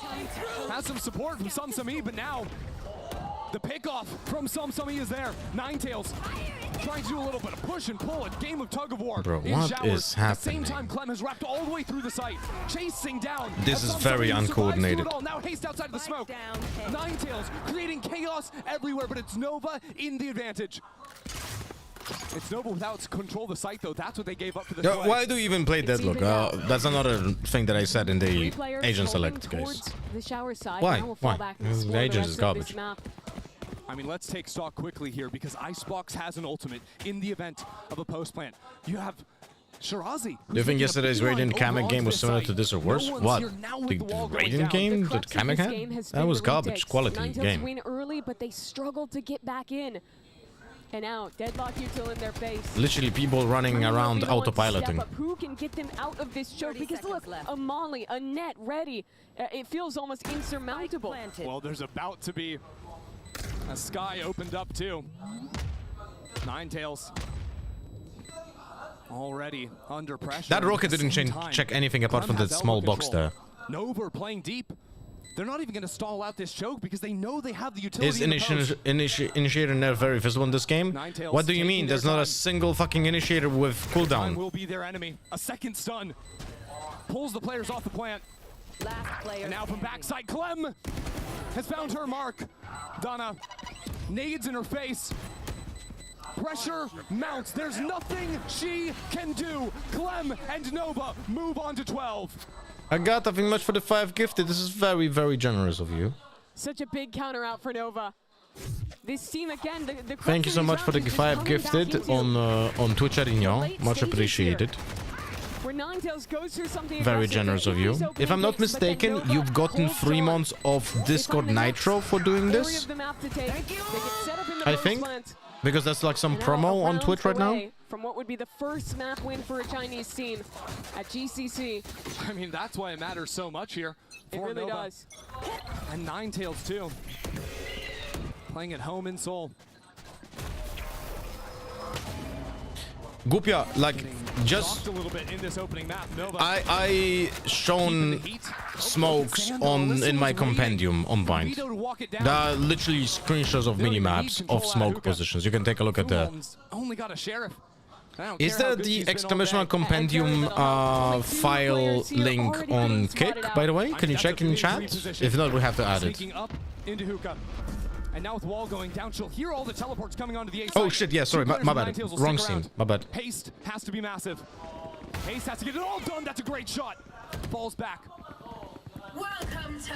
[SPEAKER 14] Has some support from Sumsumi, but now the pickoff from Sumsumi is there. Ninetails trying to do a little bit of push and pull, a game of tug of war.
[SPEAKER 1] Bro,
[SPEAKER 14] in
[SPEAKER 1] what
[SPEAKER 14] showers.
[SPEAKER 1] is happening?
[SPEAKER 14] At the same time, Clem has wrapped all the way through the site, chasing down.
[SPEAKER 1] This is very uncoordinated.
[SPEAKER 14] Now haste outside of the smoke. Ninetails creating chaos everywhere, but it's Nova in the advantage. It's Nova without control of the site, though. That's what they gave up for the
[SPEAKER 1] Yeah, why do you even play Deadlock? That's another thing that I said in the Agent Select case. Why? Why? The Agent is garbage.
[SPEAKER 14] I mean, let's take stock quickly here because Icebox has an ultimate in the event of a post plant. You have Shirazi.
[SPEAKER 1] Do you think yesterday's Radiant Kamek game was similar to this or worse? What? The Radiant game that Kamek had? That was garbage quality game.
[SPEAKER 9] Win early, but they struggled to get back in. And now, Deadlock Util in their face.
[SPEAKER 1] Literally people running around autopiloting.
[SPEAKER 9] Who can get them out of this choke? Because look, a Molly, a net ready. It feels almost insurmountable.
[SPEAKER 14] Well, there's about to be a sky opened up too. Ninetails already under pressure.
[SPEAKER 1] That rocket didn't check anything apart from that small box there.
[SPEAKER 14] Nova playing deep. They're not even going to stall out this choke because they know they have the utility.
[SPEAKER 1] Is initiator never very visible in this game? What do you mean? There's not a single fucking initiator with cooldown.
[SPEAKER 14] Will be their enemy. A second stun pulls the players off the plant. And now from backside, Clem has found her mark. Donna nades in her face. Pressure mounts. There's nothing she can do. Clem and Nova move on to 12.
[SPEAKER 1] Agatha, thank you much for the 5 gifted. This is very, very generous of you.
[SPEAKER 9] Such a big counter out for Nova. This team again. The
[SPEAKER 1] Thank you so much for the 5 gifted on Twitch Arena. Much appreciated.
[SPEAKER 9] Where Ninetails goes through something
[SPEAKER 1] very generous of you. If I'm not mistaken, you've gotten 3 months of Discord Nitro for doing this. I think. Because that's like some promo on Twitch right now.
[SPEAKER 9] From what would be the first map win for a Chinese team at GCC.
[SPEAKER 14] I mean, that's why it matters so much here.
[SPEAKER 9] It really does.
[SPEAKER 14] And Ninetails too. Playing at home in Seoul.
[SPEAKER 1] Gupia, like, just
[SPEAKER 14] a little bit in this opening map. Nova.
[SPEAKER 1] I shown smokes in my compendium on Bind. There are literally screenshots of mini-maps of smoke positions. You can take a look at that.
[SPEAKER 14] Only got a sheriff.
[SPEAKER 1] Is there the exclamation compendium file link on Kick, by the way? Can you check in chat? If not, we have to add it.
[SPEAKER 14] And now with wall going down, she'll hear all the teleports coming onto the A side.
[SPEAKER 1] Oh shit, yeah, sorry, my bad. Wrong scene, my bad.
[SPEAKER 14] Haste has to be massive. Haste has to get it all done. That's a great shot. Falls back.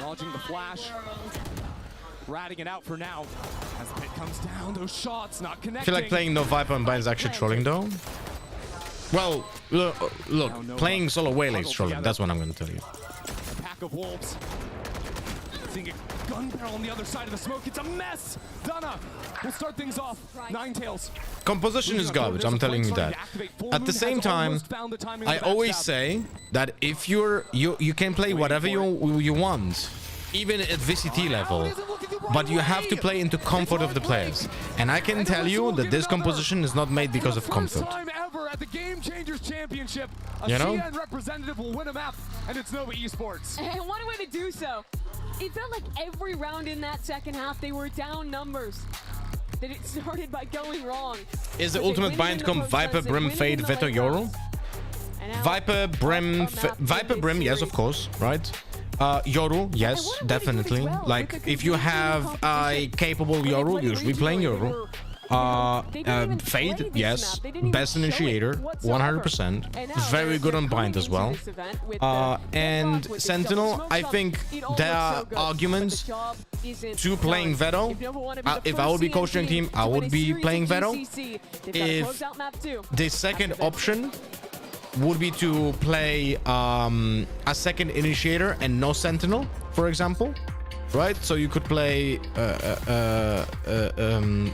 [SPEAKER 14] Dodging the flash. Ratting it out for now. As the pit comes down, those shots not connecting.
[SPEAKER 1] I feel like playing no Viper and Bind is actually trolling though. Well, look, playing solo Waylay is trolling. That's what I'm going to tell you.
[SPEAKER 14] A pack of wolves. Seeing a gun barrel on the other side of the smoke. It's a mess. Donna will start things off. Ninetails.
[SPEAKER 1] Composition is garbage, I'm telling you that. At the same time, I always say that if you can play whatever you want, even at VCT level, but you have to play into comfort of the players. And I can tell you that this composition is not made because of comfort.
[SPEAKER 14] At the Game Changers Championship, a
[SPEAKER 1] you know?
[SPEAKER 14] CN representative will win a map, and it's Nova Esports.
[SPEAKER 9] And what a way to do so. It felt like every round in that second half, they were down numbers. That it started by going wrong.
[SPEAKER 1] Is the ultimate bind comp Viper, Brim, Fade, Veto, Yoru? Viper, Brim, yes, of course, right? Yoru, yes, definitely. Like, if you have a capable Yoru, you should be playing Yoru. Fade, yes. Best initiator, 100%. Very good on bind as well. And Sentinel, I think there are arguments to playing Veto. If I would be coaching a team, I would be playing Veto. If the second option would be to play a second initiator and no Sentinel, for example. Right, so you could play.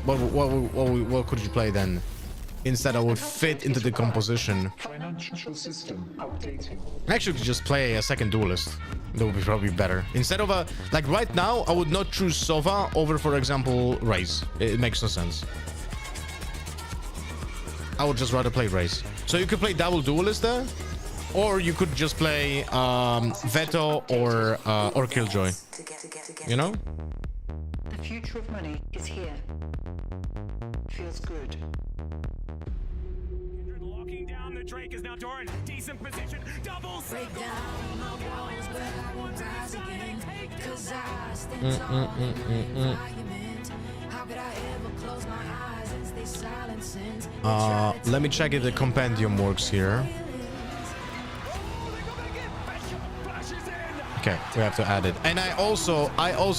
[SPEAKER 1] What could you play then? instead I would fit into the composition.
[SPEAKER 17] Financial system updating.
[SPEAKER 1] Actually, just play a second duelist. That would be probably better. Instead of a... Like, right now, I would not choose Sova over, for example, Raze. It makes no sense. I would just rather play Raze. So you could play double duelist there. Or you could just play Veto or Killjoy. You know?
[SPEAKER 17] The future of money is here. Feels good.
[SPEAKER 18] Locking down the Drake is now Doran. Decent position. Double break down my walls, but I won't rise again. Cause I stand tall in the environment. How could I ever close my eyes and stay silent since?
[SPEAKER 1] Let me check if the compendium works here. Okay, we have to add it. And I also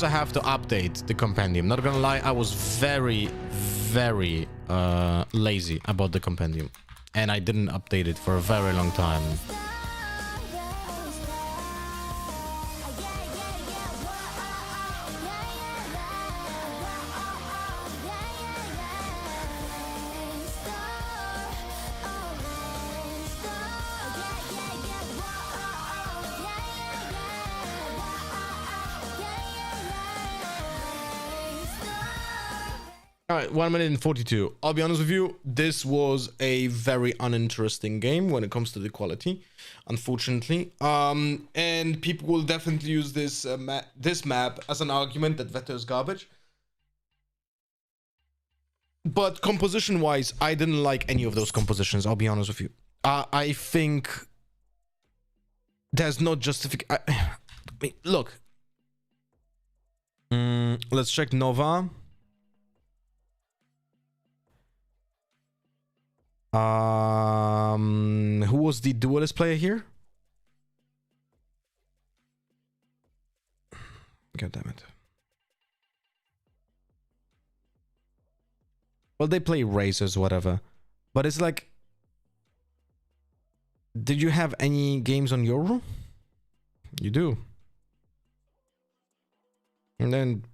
[SPEAKER 1] have to update the compendium. Not gonna lie, I was very lazy about the compendium. And I didn't update it for a very long time. All right, 1 minute and 42. I'll be honest with you, this was a very uninteresting game when it comes to the quality, unfortunately. And people will definitely use this map as an argument that Veto is garbage. But composition-wise, I didn't like any of those compositions, I'll be honest with you. I think there's no justification. Look. Let's check Nova. Who was the duelist player here? God damn it. Well, they play racers, whatever. But it's like... Did you have any games on Euro? You do. And then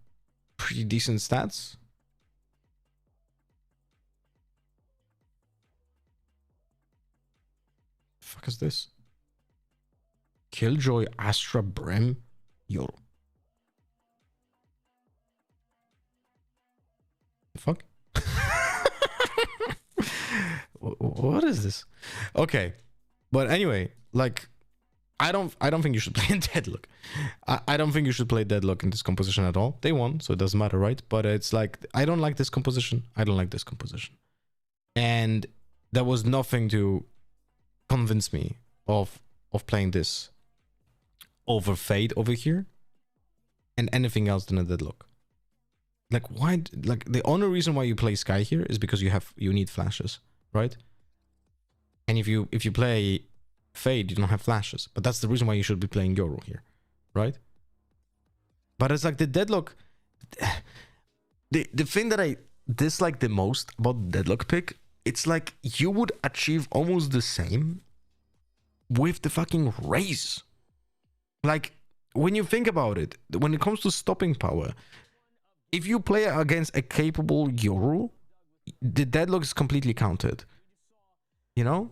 [SPEAKER 1] pretty decent stats. Fuck is this? Killjoy, Astra, Brim, Euro. The fuck? What is this? Okay, but anyway, like, I don't think you should play Deadlock. I don't think you should play Deadlock in this composition at all. They won, so it doesn't matter, right? But it's like, I don't like this composition. I don't like this composition, and there was nothing to convince me of playing this over Fade over here and anything else than a Deadlock. Like, why? Like, the only reason why you play Sky here is because you need flashes, right? And if you play Fade, you don't have flashes, but that's the reason why you should be playing Euro here, right? But it's like the Deadlock, the thing that I dislike the most about the Deadlock pick, it's like you would achieve almost the same with the fucking Raze. Like, when you think about it, when it comes to stopping power, if you play against a capable Yoru, the Deadlock is completely counted. You know?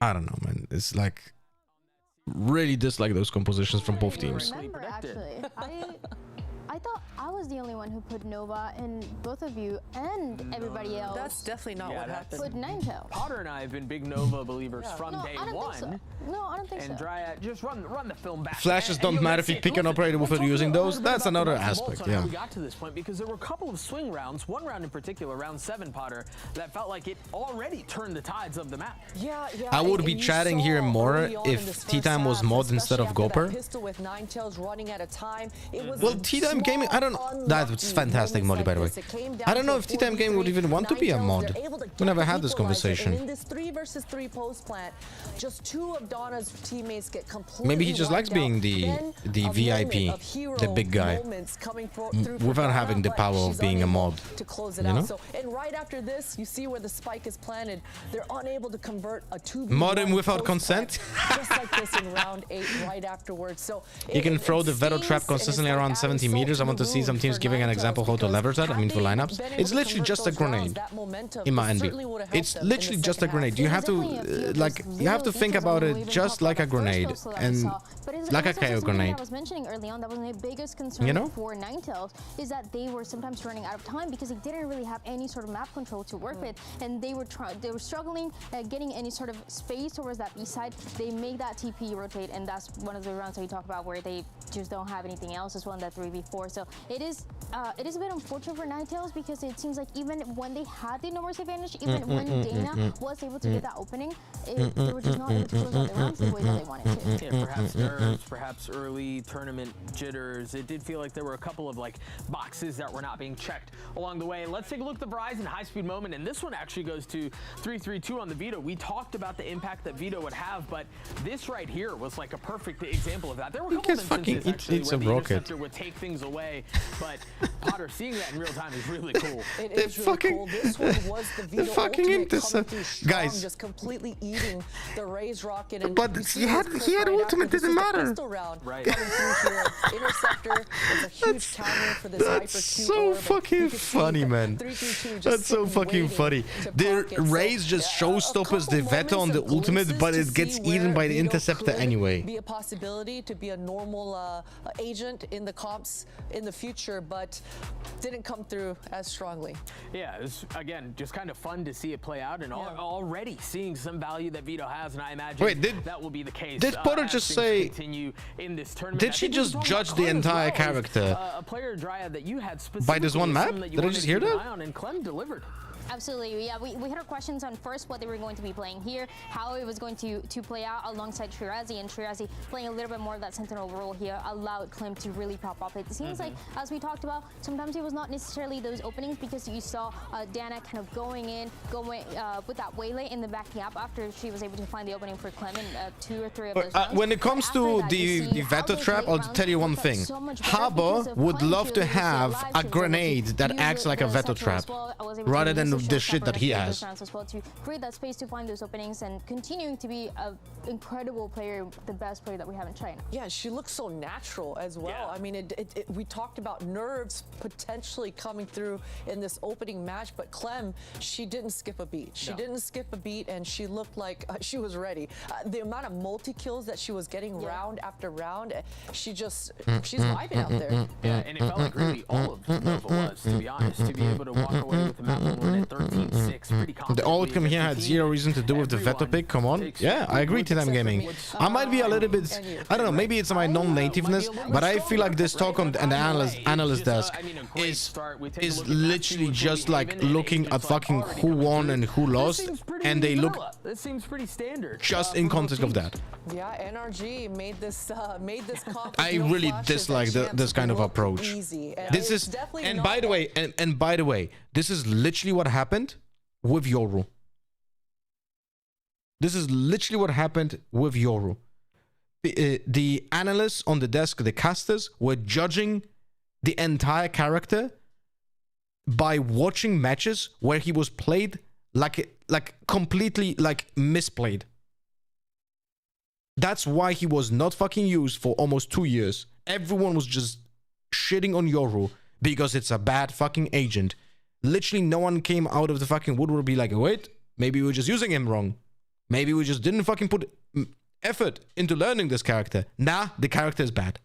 [SPEAKER 1] I don't know, man. It's like really dislike those compositions from both teams.
[SPEAKER 13] Remember, actually, I thought I was the only one who put Nova, and both of you and everybody else.
[SPEAKER 11] That's definitely not what happened.
[SPEAKER 13] Put Ninetails.
[SPEAKER 12] Potter and I have been big Nova believers from day one.
[SPEAKER 13] So. No, I don't think
[SPEAKER 12] and
[SPEAKER 13] so.
[SPEAKER 12] Dryad, just run the film back.
[SPEAKER 1] Flashes don't matter if you pick an operator without using those. That's another aspect, yeah.
[SPEAKER 12] We got to this point because there were a couple of swing rounds, one round in particular, round 7, Potter, that felt like it already turned the tides of the map.
[SPEAKER 11] Yeah.
[SPEAKER 1] I would be chatting here more if T-Time was mod instead of Goper.
[SPEAKER 11] Pistol with Ninetails running at a time.
[SPEAKER 1] Well, T-Time Gaming, I don't know. That's fantastic mod, by the way. I don't know if T-Time Gaming would even want to be a mod. We never had this conversation.
[SPEAKER 11] In this 3 versus 3 post plant, just 2 of Donna's teammates get completely
[SPEAKER 1] Maybe he just likes being the VIP, the big guy, without having the power of being a mod.
[SPEAKER 11] To close it
[SPEAKER 1] you know?
[SPEAKER 11] out. So, and right after this, you see where the spike is planted. They're unable to convert a 2v1
[SPEAKER 1] mod him without consent.
[SPEAKER 11] Just like this in round 8, right afterwards. So
[SPEAKER 1] you can throw the Veto trap consistently around 70 meters I want to see some teams giving an example how to leverage that. I mean, for lineups, it's literally just a grenade. In my envy, it's literally just a grenade. You have to you have to think about it just like a grenade and like a KO grenade.
[SPEAKER 13] I was mentioning early on, that was my biggest concern for Ninetails, is that they were sometimes running out of time because they didn't really have any sort of map control to work with, and they were struggling getting any sort of space towards that B side. They make that TP rotate, and that's one of the rounds that you talk about where they just don't have anything else as well in that 3v4. So it is a bit unfortunate for Ninetails because it seems like even when they had the numbers advantage, even when Dana was able to get that opening, they were just not able to close out the rounds the way that they wanted to.
[SPEAKER 12] Yeah, perhaps nerves, perhaps early tournament jitters. It did feel like there were a couple of boxes that were not being checked along the way. Let's take a look at the Verizon high-speed moment, and this one actually goes to 3-3-2 on the Vito. We talked about the impact that Vito would have, but this right here was like a perfect example of that. There were a couple of instances actually where the interceptor would take things away, but Potter seeing that in real time is really cool.
[SPEAKER 11] It is really cool. This one was the Vito ultimate coming through strong,
[SPEAKER 1] guys,
[SPEAKER 11] just completely eating the Raze rocket. And
[SPEAKER 1] but he had ultimate, didn't matter.
[SPEAKER 11] Right. Coming through here, interceptor is a huge counter for this hyper
[SPEAKER 1] That's so fucking funny, man. That's so fucking funny. The Raze just showstoppers the Veto on the ultimate, but it gets eaten by the interceptor anyway.
[SPEAKER 11] Be a possibility to be a normal agent in the comps in the future, but didn't come through as strongly.
[SPEAKER 12] Yeah, it was, again, just kind of fun to see it play out, and already seeing some value that Vito has, and I imagine that will be the case.
[SPEAKER 1] Did Potter just say?
[SPEAKER 12] In this tournament.
[SPEAKER 1] Did she just judge the entire character
[SPEAKER 12] a player Dryad that you had
[SPEAKER 1] by this one map? Did I just hear that?
[SPEAKER 12] And Clem delivered.
[SPEAKER 13] Absolutely, yeah. We had our questions on first what they were going to be playing here, how it was going to play out alongside Shirazi, and Shirazi playing a little bit more of that sentinel role here allowed Clem to really pop up. It seems like, as we talked about, sometimes it was not necessarily those openings because you saw Dana kind of going with that waylay and then backing up after she was able to find the opening for Clem in 2 or 3 of those rounds.
[SPEAKER 1] When it comes to the Veto trap, I'll tell you one thing. Harbor would love to have a grenade that acts like a Veto trap rather than the shit that he has.
[SPEAKER 13] As well, to create that space to find those openings and continuing to be an incredible player, the best player that we have in China.
[SPEAKER 11] Yeah, she looks so natural as well. Yeah. I mean, we talked about nerves potentially coming through in this opening match, but Clem, she didn't skip a beat. She didn't skip a beat, and she looked like she was ready. The amount of multi-kills that she was getting round after round, she's vibing out there.
[SPEAKER 12] Yeah, and it felt like really all of Nova was, to be honest, to be able to walk away with the map and win at 13-6, pretty confidently.
[SPEAKER 1] The outcome here had zero reason to do with the Veto pick. Come on. Yeah, I agree to them gaming. I might be a little bit, I don't know, maybe it's my non-nativeness, but I feel like this talk on the analyst desk is literally just like looking at fucking who won and who lost, and they look
[SPEAKER 12] This seems pretty standard.
[SPEAKER 1] just in context of that.
[SPEAKER 11] Yeah, NRG made this comp.
[SPEAKER 1] I really dislike this kind of approach. This is, and by the way, and by the way, this is literally what happened with Yoru. This is literally what happened with Yoru. The analysts on the desk, the casters, were judging the entire character by watching matches where he was played like completely misplayed. That's why he was not fucking used for almost 2 years. Everyone was just shitting on Yoru because it's a bad fucking agent. Literally no one came out of the fucking woodwork be like, wait, maybe we were just using him wrong. Maybe we just didn't fucking put effort into learning this character. Nah, the character is bad.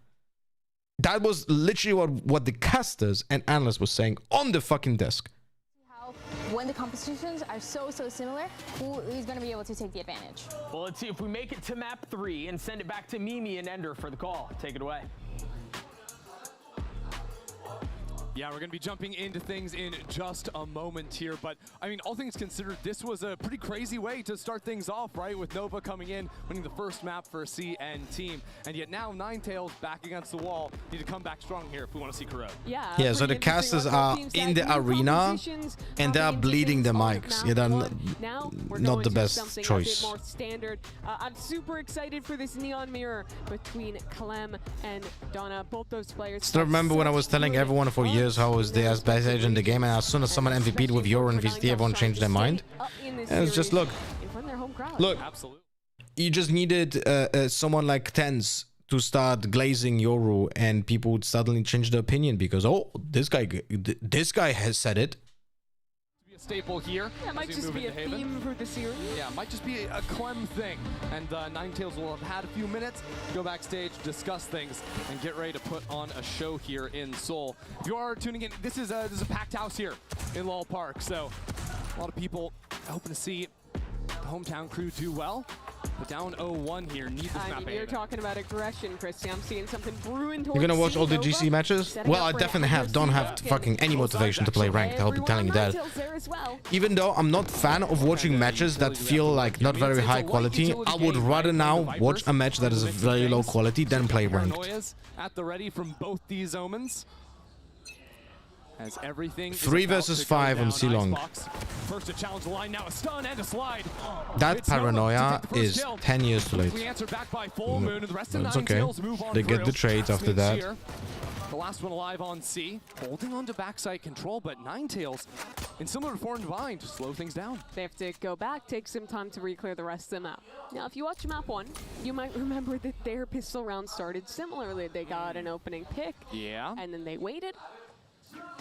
[SPEAKER 1] That was literally what the casters and analysts were saying on the fucking desk.
[SPEAKER 13] When the compositions are so similar, who is going to be able to take the advantage?
[SPEAKER 12] Well, let's see if we make it to map 3 and send it back to Mimi and Ender for the call. Take it away.
[SPEAKER 14] Yeah, we're going to be jumping into things in just a moment here, but I mean, all things considered, this was a pretty crazy way to start things off, right? With Nova coming in, winning the first map for a CN team, and yet now Ninetails back against the wall. Need to come back strong here if we want to see Kuro.
[SPEAKER 1] Yeah, so the casters are in the arena and they are bleeding the mics. Yeah, they're not the best choice.
[SPEAKER 9] More standard. I'm super excited for this neon mirror between Clem and Donna. Both those players.
[SPEAKER 1] Still remember when I was telling everyone for years how was the best agent in the game, and as soon as someone MVP'd with Yoru and VCT, everyone changed their mind. And it's just, look, you just needed someone like Tens to start glazing Yoru, and people would suddenly change their opinion because, oh, this guy has said it.
[SPEAKER 14] Be a staple here.
[SPEAKER 9] Yeah, it might just be a theme for the series.
[SPEAKER 14] Yeah, it might just be a Clem thing. And Ninetails will have had a few minutes, go backstage, discuss things, and get ready to put on a show here in Seoul. If you are tuning in, this is a packed house here in Lowell Park, so a lot of people hoping to see the hometown crew do well. But down 0-1 here, need this map.
[SPEAKER 9] You're talking about aggression, Christy. I'm seeing something brewing towards
[SPEAKER 1] You're gonna watch all the
[SPEAKER 9] Nova.
[SPEAKER 1] GC matches? Well, I definitely don't have fucking any motivation to play ranked. I'll be telling you that. Even though I'm not fan of watching matches that feel like not very high quality, I would rather now watch a match that is very low quality than play ranked.
[SPEAKER 14] At the ready from both these Omens. As everything
[SPEAKER 1] 3 versus 5 on C-Long.
[SPEAKER 14] First to challenge the line, now a stun and a slide.
[SPEAKER 1] That paranoia is 10 years too late. It's okay. They get the trades after that.
[SPEAKER 14] The last one alive on C, holding on to backside control, but Ninetails, in similar form to Vine, to slow things down.
[SPEAKER 9] They have to go back, take some time to re-clear the rest of the map. Now, if you watch map 1, you might remember that their pistol round started similarly. They got an opening pick, and then they waited,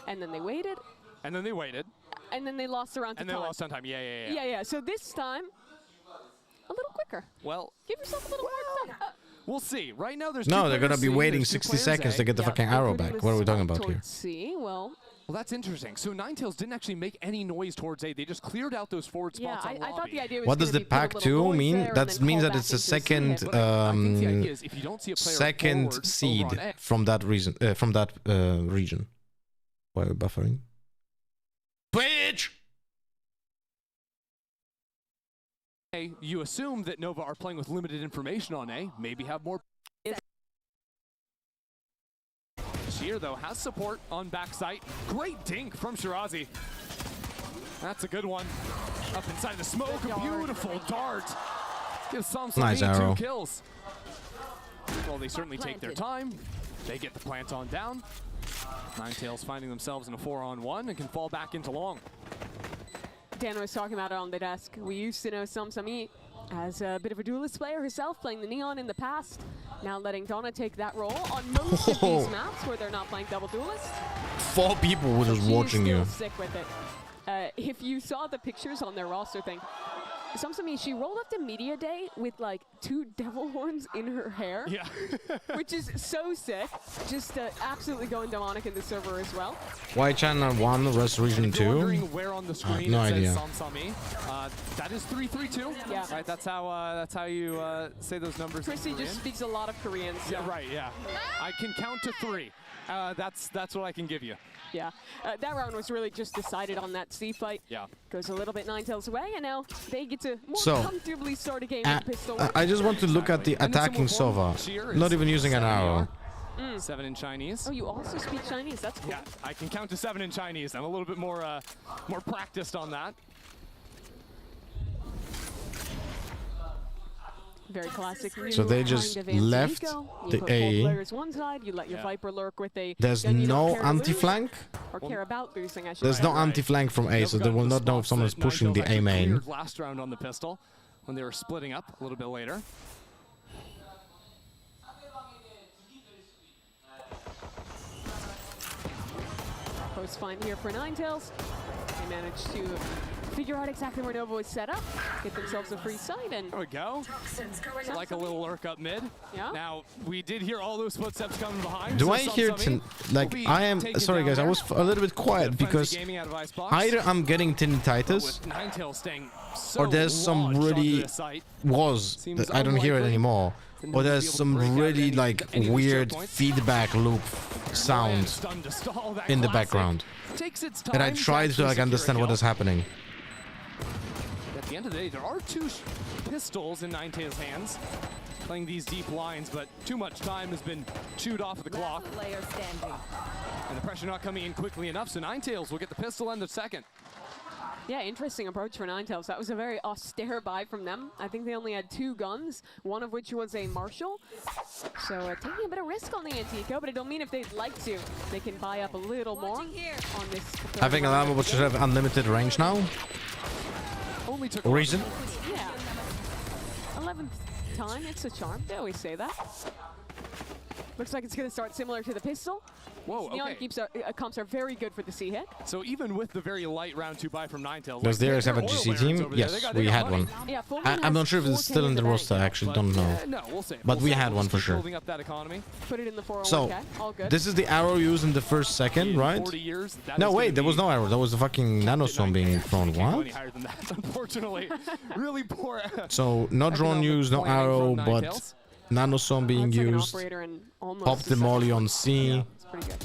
[SPEAKER 9] and then they waited,
[SPEAKER 14] and then they waited,
[SPEAKER 9] and then they lost the round to
[SPEAKER 14] time. And they lost on time, yeah.
[SPEAKER 9] Yeah, so this time, a little quicker.
[SPEAKER 14] Well,
[SPEAKER 9] give yourself a little more time.
[SPEAKER 14] We'll see. Right now, there's
[SPEAKER 1] No, they're gonna be waiting 60 seconds to get the fucking arrow back. What are we talking about here?
[SPEAKER 9] Well,
[SPEAKER 14] that's interesting. So Ninetails didn't actually make any noise towards A. They just cleared out those forward spots on
[SPEAKER 9] I thought the idea was
[SPEAKER 1] what does the pack 2 mean? That means that it's a second second seed from that reason region. Why are we buffering? Twitch!
[SPEAKER 14] You assume that Nova are playing with limited information on A, maybe have more. Here, though, has support on backside. Great dink from Shirazi. That's a good one. Up inside the smoke, a beautiful dart. Gives some
[SPEAKER 1] nice arrow.
[SPEAKER 14] 2 kills. Well, they certainly take their time. They get the plant on down. Ninetails finding themselves in a 4-on-1 and can fall back into long.
[SPEAKER 9] Dan was talking about it on the desk. We used to know Samsami as a bit of a duelist player herself, playing the Neon in the past. Now letting Donna take that role on most of these maps where they're not playing double duelist.
[SPEAKER 1] 4 people were just watching you.
[SPEAKER 9] Sick with it. If you saw the pictures on their roster thing, Samsami, she rolled up to Media Day with like 2 devil horns in her hair.
[SPEAKER 14] Yeah.
[SPEAKER 9] Which is so sick. Just absolutely going demonic in the server as well.
[SPEAKER 1] Why channel 1 Rest Region 2?
[SPEAKER 14] Where on the screen
[SPEAKER 1] no
[SPEAKER 14] it
[SPEAKER 1] idea.
[SPEAKER 14] says Samsami. That is 332.
[SPEAKER 9] Yeah.
[SPEAKER 14] Right, that's how you say those numbers.
[SPEAKER 9] Chrissy just speaks a lot of Korean. So.
[SPEAKER 14] Yeah, right, yeah. I can count to 3. That's what I can give you.
[SPEAKER 9] Yeah, that round was really just decided on that C fight.
[SPEAKER 14] Yeah.
[SPEAKER 9] Goes a little bit Ninetails away, and now they get to more
[SPEAKER 1] So,
[SPEAKER 9] comfortably start a game with pistol.
[SPEAKER 1] I just want to look at the attacking Sova. Not even using an arrow.
[SPEAKER 14] 7 in Chinese.
[SPEAKER 9] Oh, you also speak Chinese. That's cool.
[SPEAKER 14] Yeah, I can count to 7 in Chinese. I'm a little bit more practiced on that.
[SPEAKER 9] Very classic.
[SPEAKER 1] So they just left the A.
[SPEAKER 9] Players one side, you let your Viper lurk with a.
[SPEAKER 1] There's no anti-flank?
[SPEAKER 9] Or care about losing, I should
[SPEAKER 1] There's
[SPEAKER 9] say.
[SPEAKER 1] no anti-flank from A, so they will not know if someone is pushing the A main.
[SPEAKER 14] Last round on the pistol when they were splitting up a little bit later.
[SPEAKER 9] Post find here for Ninetails. They managed to figure out exactly where Nova was set up, get themselves a free site, and
[SPEAKER 14] there we go. Like a little lurk up mid.
[SPEAKER 9] Yeah.
[SPEAKER 14] Now we did hear all those footsteps coming behind.
[SPEAKER 1] Do
[SPEAKER 14] so
[SPEAKER 1] I hear like I am sorry guys, I was a little bit quiet because either I'm getting tinnitus or there's some really I don't hear it anymore. Or there's some really like weird feedback loop sound in the background. And I tried to like understand what is happening.
[SPEAKER 14] At the end of the day, there are 2 pistols in Ninetails' hands, playing these deep lines, but too much time has been chewed off of the clock. And the pressure not coming in quickly enough, so Ninetails will get the pistol and the second.
[SPEAKER 9] Yeah, interesting approach for Ninetails. That was a very austere buy from them. I think they only had 2 guns, one of which was a Marshall. So taking a bit of risk on the Antico, but it don't mean if they'd like to, they can buy up a little more on this.
[SPEAKER 1] I think Alarmable should have unlimited range now.
[SPEAKER 14] Only took
[SPEAKER 1] Reason?
[SPEAKER 9] Yeah. 11th time, it's a charm. They always say that. Looks like it's going to start similar to the pistol.
[SPEAKER 12] Whoa,
[SPEAKER 9] Neon
[SPEAKER 12] okay.
[SPEAKER 9] comps are very good for the C hit.
[SPEAKER 12] So even with the very light round 2 buy from Ninetails,
[SPEAKER 1] Does theirs have a GC team? Yes, we had one.
[SPEAKER 9] Yeah,
[SPEAKER 1] I'm not sure if it's still in the roster. I actually don't know.
[SPEAKER 12] No, we'll see.
[SPEAKER 1] But we had one for sure.
[SPEAKER 12] Building up that economy.
[SPEAKER 9] Put it in the 401k.
[SPEAKER 1] So,
[SPEAKER 9] all good.
[SPEAKER 1] this is the arrow used in the first second, right?
[SPEAKER 12] 40 years, that
[SPEAKER 1] No,
[SPEAKER 12] is
[SPEAKER 1] wait,
[SPEAKER 12] gonna
[SPEAKER 1] there was
[SPEAKER 12] be-
[SPEAKER 1] no arrow. That was the fucking nanostorm being thrown.
[SPEAKER 12] Can't go
[SPEAKER 1] What?
[SPEAKER 12] any higher than that, unfortunately. Really poor.
[SPEAKER 1] So, no drone used, no arrow, but nanostorm being used. Pop the molly on C.
[SPEAKER 9] It's pretty good.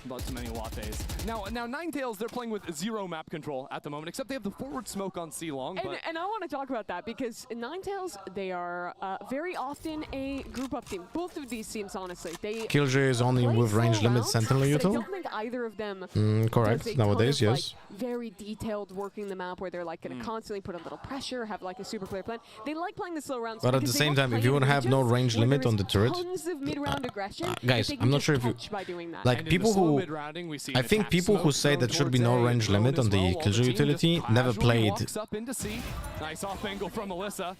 [SPEAKER 12] Not too many lattes. Now Ninetails, they're playing with 0 map control at the moment, except they have the forward smoke on C long. But
[SPEAKER 9] And I want to talk about that because Ninetails, they are very often a group up team. Both of these teams, honestly, they
[SPEAKER 1] Killjoy is only
[SPEAKER 9] play
[SPEAKER 1] with range
[SPEAKER 9] slow
[SPEAKER 1] limit
[SPEAKER 9] rounds,
[SPEAKER 1] Sentinel
[SPEAKER 9] but I
[SPEAKER 1] util.
[SPEAKER 9] don't think either of them
[SPEAKER 1] Correct,
[SPEAKER 9] does a
[SPEAKER 1] nowadays,
[SPEAKER 9] ton of,
[SPEAKER 1] yes.
[SPEAKER 9] like, very detailed working the map where they're like going to constantly put a little pressure, have like a super clear plan. They like playing the slow rounds.
[SPEAKER 1] But at the
[SPEAKER 9] because they
[SPEAKER 1] same
[SPEAKER 9] don't
[SPEAKER 1] time,
[SPEAKER 9] play
[SPEAKER 1] if you
[SPEAKER 9] in
[SPEAKER 1] would have no
[SPEAKER 9] regions
[SPEAKER 1] range
[SPEAKER 9] where
[SPEAKER 1] limit
[SPEAKER 9] there
[SPEAKER 1] on
[SPEAKER 9] is
[SPEAKER 1] the turret,
[SPEAKER 9] tons of mid-round aggression that
[SPEAKER 1] guys,
[SPEAKER 9] they can
[SPEAKER 1] I'm not
[SPEAKER 9] just
[SPEAKER 1] sure if you
[SPEAKER 9] touch by doing that.
[SPEAKER 1] like
[SPEAKER 12] And in
[SPEAKER 1] people
[SPEAKER 12] the slow
[SPEAKER 1] who
[SPEAKER 12] mid-rounding, we see
[SPEAKER 1] I
[SPEAKER 12] an
[SPEAKER 1] think
[SPEAKER 12] attack
[SPEAKER 1] people who
[SPEAKER 12] smoke
[SPEAKER 1] say
[SPEAKER 12] thrown
[SPEAKER 1] that should be
[SPEAKER 12] towards
[SPEAKER 1] no
[SPEAKER 12] A,
[SPEAKER 1] range
[SPEAKER 12] drone
[SPEAKER 1] limit
[SPEAKER 12] as
[SPEAKER 1] on the
[SPEAKER 12] well, while
[SPEAKER 1] Killjoy
[SPEAKER 12] team just
[SPEAKER 1] utility never
[SPEAKER 12] casually
[SPEAKER 1] played.
[SPEAKER 12] walks up into C. Nice off angle from Melissa.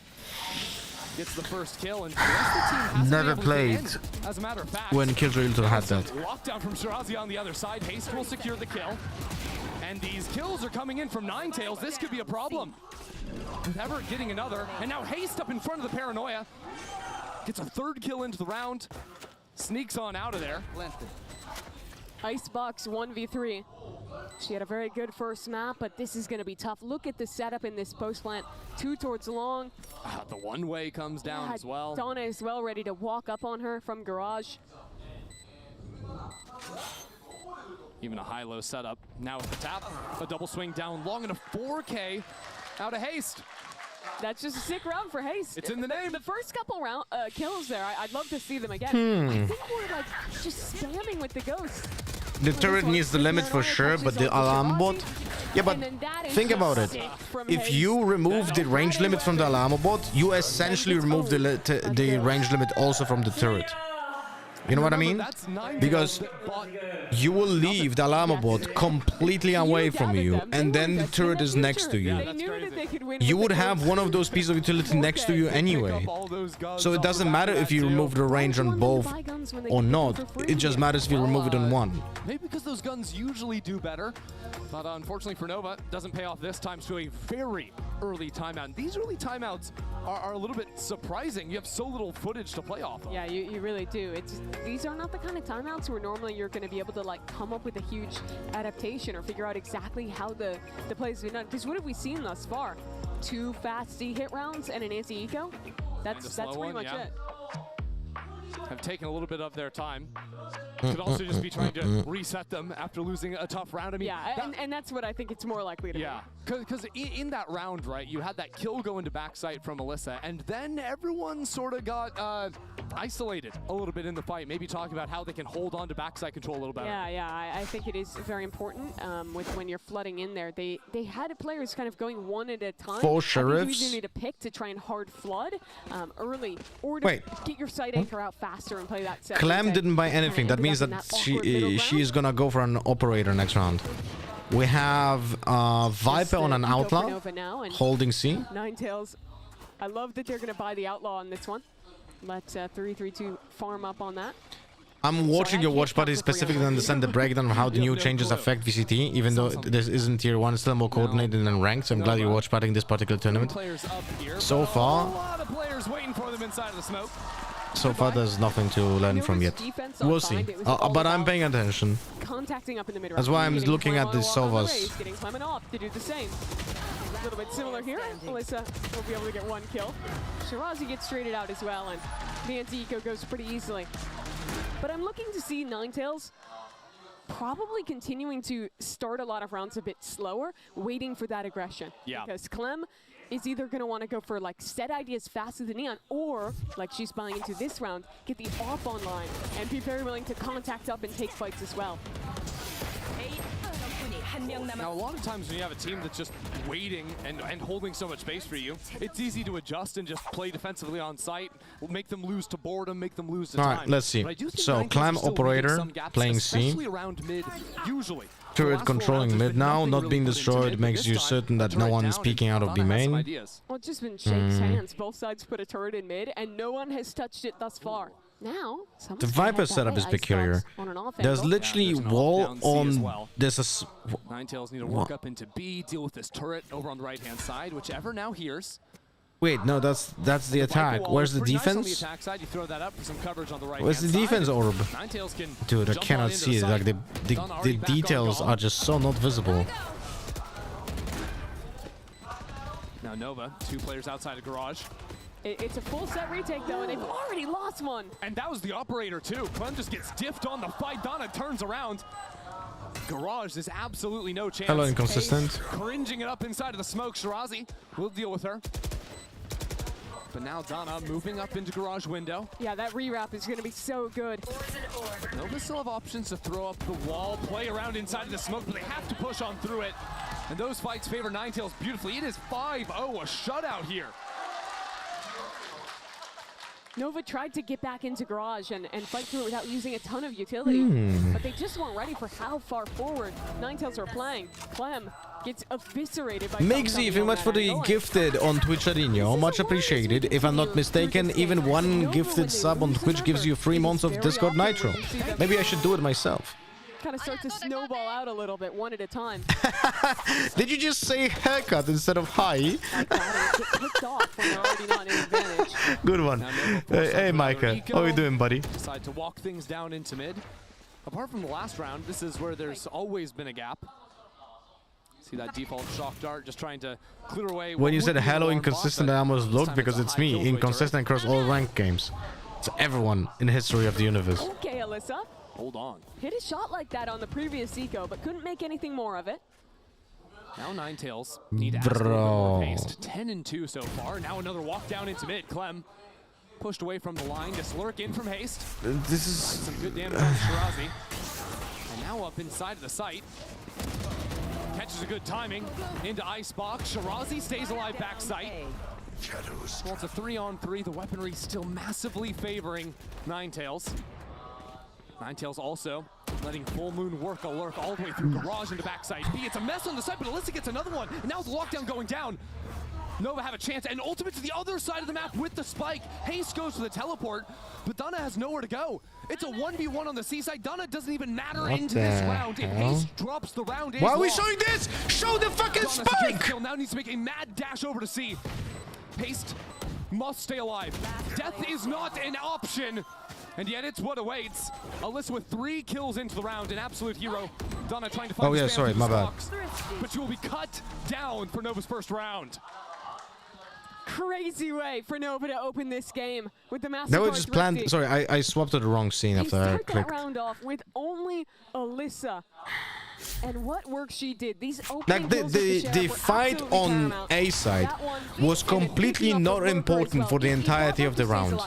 [SPEAKER 12] Gets the first kill, and the rest of the team hasn't
[SPEAKER 1] Never
[SPEAKER 12] been able to
[SPEAKER 1] played
[SPEAKER 12] get in. As a matter of fact,
[SPEAKER 1] when Killjoy utility had that.
[SPEAKER 12] lockdown from Shirazi on the other side. Haste will secure the kill. And these kills are coming in from Ninetails. This could be a problem. With Everett getting another, and now Haste up in front of the Paranoia. Gets a third kill into the round. Sneaks on out of there.
[SPEAKER 9] Icebox 1v3. She had a very good first map, but this is going to be tough. Look at the setup in this post plant. 2 towards long.
[SPEAKER 12] The one-way comes down as well.
[SPEAKER 9] Donna is well ready to walk up on her from garage.
[SPEAKER 12] Even a high-low setup. Now with the tap, a double swing down long and a 4K out of Haste.
[SPEAKER 9] That's just a sick round for Haste.
[SPEAKER 12] It's in the name.
[SPEAKER 9] The first couple round kills there, I'd love to see them again.
[SPEAKER 1] Hmm.
[SPEAKER 9] I think we're like just spamming with the ghost.
[SPEAKER 1] The turret needs the limit for sure, but the alarm bot. Yeah, but think about it. If you remove the range limit from the alarm bot, you essentially remove the range limit also from the turret. You know what I mean? Because you will leave the alarm bot completely away from you, and then the turret is next to you. You would have one of those pieces of utility next to you anyway. So it doesn't matter if you remove the range on both or not. It just matters if you remove it on one.
[SPEAKER 12] Maybe because those guns usually do better. But unfortunately for Nova, doesn't pay off this time to a very early timeout. And these early timeouts are a little bit surprising. You have so little footage to play off of.
[SPEAKER 9] Yeah, you really do. These are not the kind of timeouts where normally you're going to be able to like come up with a huge adaptation or figure out exactly how the plays have been done. Because what have we seen thus far? 2 fast C-hit rounds and an anti-eco? That's pretty much it.
[SPEAKER 12] Have taken a little bit of their time. Could also just be trying to reset them after losing a tough round. I mean,
[SPEAKER 9] yeah, and that's what I think it's more likely to be.
[SPEAKER 12] Yeah, because in that round, right, you had that kill go into backside from Melissa, and then everyone sort of got isolated a little bit in the fight. Maybe talk about how they can hold on to backside control a little better.
[SPEAKER 9] Yeah, I think it is very important with when you're flooding in there. They had players kind of going one at a time.
[SPEAKER 1] Four
[SPEAKER 9] I think
[SPEAKER 1] sheriffs.
[SPEAKER 9] you either need to pick to try and hard flood early, or to
[SPEAKER 1] Wait.
[SPEAKER 9] get your side anchor out faster and play that set.
[SPEAKER 1] Clem didn't buy anything. That means that she is gonna go for an operator next round. We have Viper on an outlaw, holding C.
[SPEAKER 9] Ninetails. I love that they're going to buy the outlaw on this one. Let 332 farm up on that.
[SPEAKER 1] I'm watching your watch party specifically to understand the breakdown of how the new changes affect VCT, even though this isn't tier 1, it's still more coordinated and ranked, so I'm glad you're watch partying this particular tournament. So far,
[SPEAKER 12] A lot of players waiting for them inside of the smoke.
[SPEAKER 1] there's nothing to learn from yet. We'll see. But I'm paying attention.
[SPEAKER 9] Contacting up in the mid-range.
[SPEAKER 1] That's why I'm looking at the Sovas.
[SPEAKER 9] Getting Clement off to do the same. A little bit similar here. Melissa will be able to get 1 kill. Shirazi gets traded out as well, and the anti-eco goes pretty easily. But I'm looking to see Ninetails probably continuing to start a lot of rounds a bit slower, waiting for that aggression.
[SPEAKER 12] Yeah.
[SPEAKER 9] Because Clem is either going to want to go for like set ideas faster than Neon, or like she's buying into this round, get the off online and be very willing to contact up and take fights as well.
[SPEAKER 12] Now, a lot of times when you have a team that's just waiting and holding so much space for you, it's easy to adjust and just play defensively on site, make them lose to boredom, make them lose to time.
[SPEAKER 1] Alright, let's see.
[SPEAKER 12] But I do think
[SPEAKER 1] So,
[SPEAKER 12] Ninetales
[SPEAKER 1] Clam
[SPEAKER 12] are still
[SPEAKER 1] operator
[SPEAKER 12] leaving some gaps,
[SPEAKER 1] playing C.
[SPEAKER 12] especially around mid, usually.
[SPEAKER 1] Turret controlling mid now, not being destroyed makes you certain that no one is peeking out of B main.
[SPEAKER 9] Well, it's just been Shake's hands. Both sides put a turret in mid, and no one has touched it thus far. Now,
[SPEAKER 1] The Viper setup is peculiar. There's literally wall on. There's a.
[SPEAKER 14] Ninetails need to work up into B, deal with this turret over on the right-hand side, whichever now hears.
[SPEAKER 1] Wait, no, that's the attack. Where's the defense? Where's the defense orb? Dude, I cannot see it. Like the details are just so not visible.
[SPEAKER 14] Now Nova, 2 players outside of garage.
[SPEAKER 9] It's a full set retake though, and they've already lost one.
[SPEAKER 14] And that was the operator too. Clem just gets diffed on the fight. Donna turns around. Garage, there's absolutely no chance.
[SPEAKER 1] Hello, inconsistent.
[SPEAKER 14] Cringing it up inside of the smoke. Shirazi will deal with her. But now Donna moving up into garage window.
[SPEAKER 9] Yeah, that rewrap is going to be so good.
[SPEAKER 14] Nova still have options to throw up the wall, play around inside of the smoke, but they have to push on through it. And those fights favor Ninetails beautifully. It is 5-0, a shutout here.
[SPEAKER 9] Nova tried to get back into garage and fight through it without using a ton of utility, but they just weren't ready for how far forward Ninetails are playing. Clem gets eviscerated by
[SPEAKER 1] Mixy, thank you very much for the gifted on Twitch, Adinho. Much appreciated. If I'm not mistaken, even one gifted sub on Twitch gives you 3 months of Discord Nitro. Maybe I should do it myself.
[SPEAKER 9] Kind of start to snowball out a little bit, one at a time.
[SPEAKER 1] Did you just say haircut instead of hi? Good one. Hey, Micah. How are you doing, buddy?
[SPEAKER 14] Decide to walk things down into mid. Apart from the last round, this is where there's always been a gap. See that default shock dart just trying to clear away.
[SPEAKER 1] When you said hello inconsistent, I almost looked because it's me, inconsistent across all ranked games. It's everyone in the history of the universe.
[SPEAKER 9] Okay, Alyssa.
[SPEAKER 14] Hold on.
[SPEAKER 9] Hit a shot like that on the previous eco, but couldn't make anything more of it.
[SPEAKER 14] Now Ninetails need to ask a little bit more pace. 10-2 so far. Now another walk down into mid. Clem pushed away from the line. Just lurk in from haste.
[SPEAKER 1] This is
[SPEAKER 14] some good damage on Shirazi. And now up inside of the site. Catches a good timing into Icebox. Shirazi stays alive back site. Well, it's a 3-on-3. The weaponry still massively favoring Ninetails. Ninetails also letting Full Moon work a lurk all the way through garage into backside B. It's a mess on the side, but Alyssa gets another one. And now with the lockdown going down, Nova have a chance. And ultimate to the other side of the map with the spike. Haste goes for the teleport, but Donna has nowhere to go. It's a 1v1 on the C side. Donna doesn't even matter into this round. If Haste drops the round,
[SPEAKER 1] why are we showing this? Show the fucking spike!
[SPEAKER 14] Now needs to make a mad dash over to C. Haste must stay alive. Death is not an option. And yet it's what awaits. Alyssa with 3 kills into the round, an absolute hero. Donna trying to find
[SPEAKER 1] yeah, sorry, my bad.
[SPEAKER 14] But she will be cut down for Nova's first round.
[SPEAKER 9] Crazy way for Nova to open this game with the massive.
[SPEAKER 1] That was just planned. Sorry, I swapped to the wrong scene after I clicked.
[SPEAKER 9] That round off with only Alyssa. And what work she did. These
[SPEAKER 1] like the fight on A side was completely not important for the entirety of the round.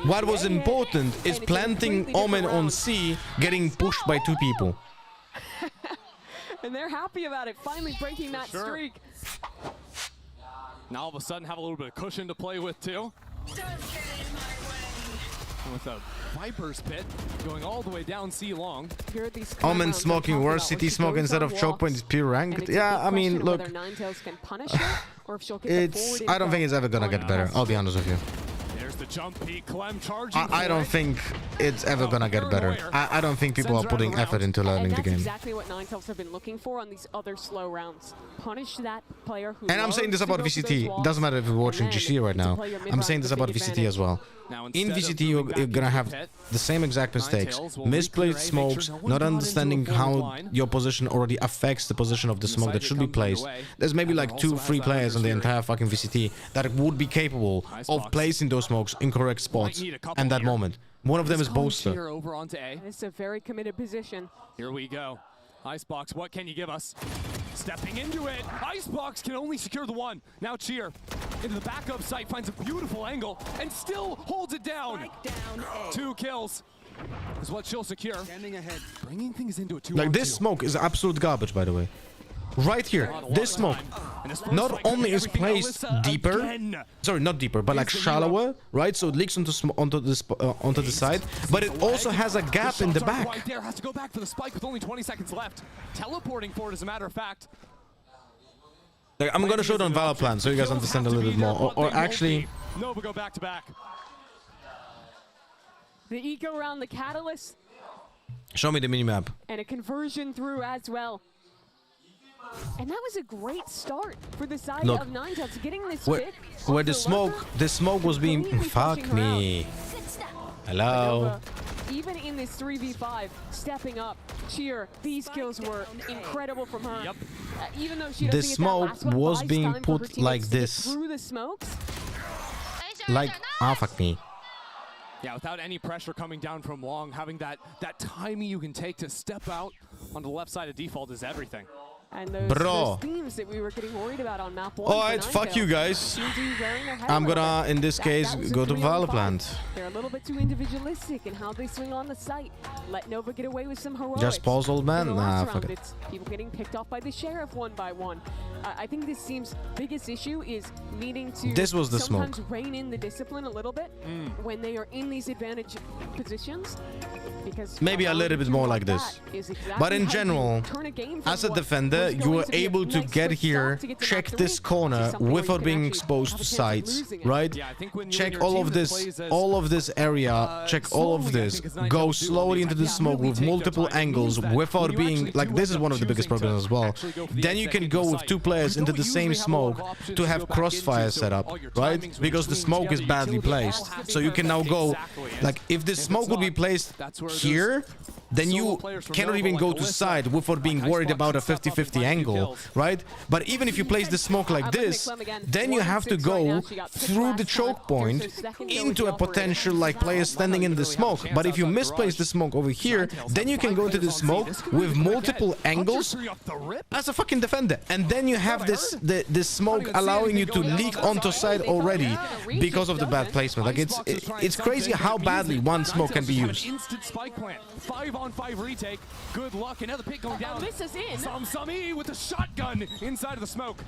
[SPEAKER 1] What was important is planting Omen on C, getting pushed by 2 people.
[SPEAKER 9] And they're happy about it, finally breaking that streak.
[SPEAKER 14] Now all of a sudden have a little bit of cushion to play with too. With a Viper's pit going all the way down C long.
[SPEAKER 1] Omen smoking worse CT smoke instead of choke point is pure ranked. Yeah, I mean, look, it's. I don't think it's ever gonna get better. I'll be honest with you.
[SPEAKER 14] There's the jump peak. Clem charging.
[SPEAKER 1] I don't think it's ever gonna get better. I don't think people are putting effort into learning the game.
[SPEAKER 9] That's exactly what Ninetails have been looking for on these other slow rounds. Punish that player who.
[SPEAKER 1] And I'm saying this about VCT. It doesn't matter if you're watching GC right now. I'm saying this about VCT as well. In VCT, you're gonna have the same exact mistakes. Misplaced smokes, not understanding how your position already affects the position of the smoke that should be placed. There's maybe like 2-3 players in the entire fucking VCT that would be capable of placing those smokes in correct spots and that moment. One of them is Bolster.
[SPEAKER 9] It's a very committed position.
[SPEAKER 14] Here we go. Icebox, what can you give us? Stepping into it. Icebox can only secure the one. Now Cheer into the backup site, finds a beautiful angle and still holds it down. 2 kills is what she'll secure. Standing ahead, bringing things into a 2-on-2.
[SPEAKER 1] Like this smoke is absolute garbage, by the way. Right here, this smoke not only is placed deeper, sorry, not deeper, but like shallower, right? So it leaks onto the side, but it also has a gap in the back.
[SPEAKER 14] Right there, has to go back for the spike with only 20 seconds left. Teleporting for it, as a matter of fact.
[SPEAKER 1] Like, I'm gonna show it on Valor Plan so you guys understand a little bit more. Or actually,
[SPEAKER 14] Nova go back to back.
[SPEAKER 9] The eco round, the catalyst,
[SPEAKER 1] Show me the minimap.
[SPEAKER 9] and a conversion through as well. And that was a great start for the side
[SPEAKER 1] Look,
[SPEAKER 9] of Ninetails, getting this
[SPEAKER 1] Where,
[SPEAKER 9] pick.
[SPEAKER 1] where the smoke was being. Fuck me. Hello.
[SPEAKER 9] Even in this 3v5, stepping up, Cheer, these kills were incredible from her. Yep. Even though she
[SPEAKER 1] The
[SPEAKER 9] doesn't get that
[SPEAKER 1] smoke
[SPEAKER 9] last one,
[SPEAKER 1] was
[SPEAKER 9] buys
[SPEAKER 1] being
[SPEAKER 9] time for her
[SPEAKER 1] put
[SPEAKER 9] teammates
[SPEAKER 1] like
[SPEAKER 9] to get
[SPEAKER 1] this.
[SPEAKER 9] through the smokes.
[SPEAKER 1] Like, fuck me.
[SPEAKER 14] Yeah, without any pressure coming down from long, having that timing you can take to step out on the left side of default is everything.
[SPEAKER 9] And those themes that we were getting worried about on map 1.
[SPEAKER 1] Alright, fuck you guys. I'm gonna, in this case, go to Valorant.
[SPEAKER 9] They're a little bit too individualistic in how they swing on the site. Let Nova get away with some heroics.
[SPEAKER 1] Just pause, old man?
[SPEAKER 9] In the
[SPEAKER 1] Nah,
[SPEAKER 9] last
[SPEAKER 1] fuck
[SPEAKER 9] round,
[SPEAKER 1] it.
[SPEAKER 9] it's people getting picked off by the sheriff one by one. I think this team's biggest issue is needing to
[SPEAKER 1] This was the
[SPEAKER 9] sometimes
[SPEAKER 1] smoke.
[SPEAKER 9] rein in the discipline a little bit when they are in these advantage positions. Because
[SPEAKER 1] Maybe a little bit more like this. But in general, as a defender, you were able to get here, check this corner without being exposed to sides, right? Check all of this area, check all of this, go slowly into the smoke with multiple angles without being, like, this is one of the biggest problems as well. Then you can go with 2 players into the same smoke to have crossfire set up, right? Because the smoke is badly placed. So you can now go, like, if this smoke would be placed here, then you cannot even go to side without being worried about a 50-50 angle, right? But even if you place the smoke like this, then you have to go through the choke point into a potential, like, player standing in the smoke. But if you misplace the smoke over here, then you can go into the smoke with multiple angles as a fucking defender. And then you have this smoke allowing you to leak onto side already because of the bad placement. Like, it's crazy how badly one smoke can be used.
[SPEAKER 14] Instant spike plant. 5-on-5 retake. Good luck. Another pick going down.
[SPEAKER 9] This is in.
[SPEAKER 14] Samsami with the shotgun inside of the smoke.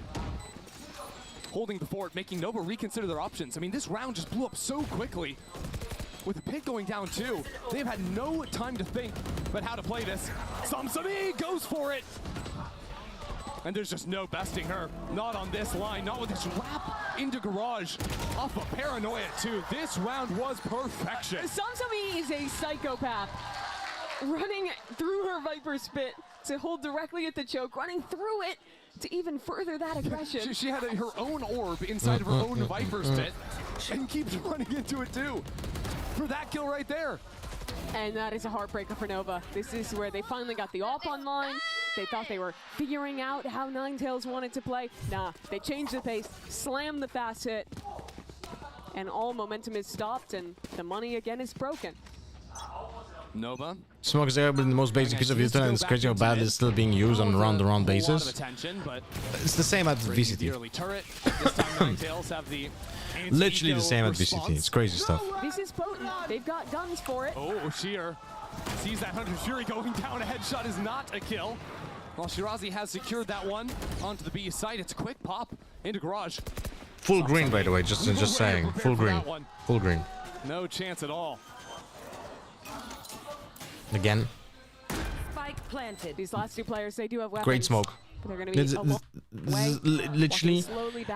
[SPEAKER 14] Holding the fort, making Nova reconsider their options. I mean, this round just blew up so quickly. With the pick going down too, they've had no time to think about how to play this. Samsami goes for it. And there's just no besting her. Not on this line, not with this wrap into garage. Off of paranoia too. This round was perfection.
[SPEAKER 9] Samsami is a psychopath. Running through her Viper spit to hold directly at the choke, running through it to even further that aggression.
[SPEAKER 14] She had her own orb inside of her own Viper spit and keeps running into it too. For that kill right there.
[SPEAKER 9] And that is a heartbreaker for Nova. This is where they finally got the AWP online. They thought they were figuring out how Ninetails wanted to play. Nah, they changed the pace, slammed the fast hit, and all momentum is stopped, and the money again is broken.
[SPEAKER 14] Nova.
[SPEAKER 1] Smoke is the most basic piece of utility, and it's crazy how badly it's still being used on a round-to-round basis. It's the same at VCT. Literally the same at VCT. It's crazy stuff.
[SPEAKER 9] This is potent. They've got guns for it.
[SPEAKER 14] Oh, Sheer sees that 100 Fury going down. A headshot is not a kill. While Shirazi has secured that one onto the B site. It's a quick pop into garage.
[SPEAKER 1] Full green, by the way, just saying. Full green. Full green.
[SPEAKER 14] No chance at all.
[SPEAKER 1] Again.
[SPEAKER 9] Spike planted. These last 2 players, they do have weapons.
[SPEAKER 1] Great smoke.
[SPEAKER 9] But they're going to be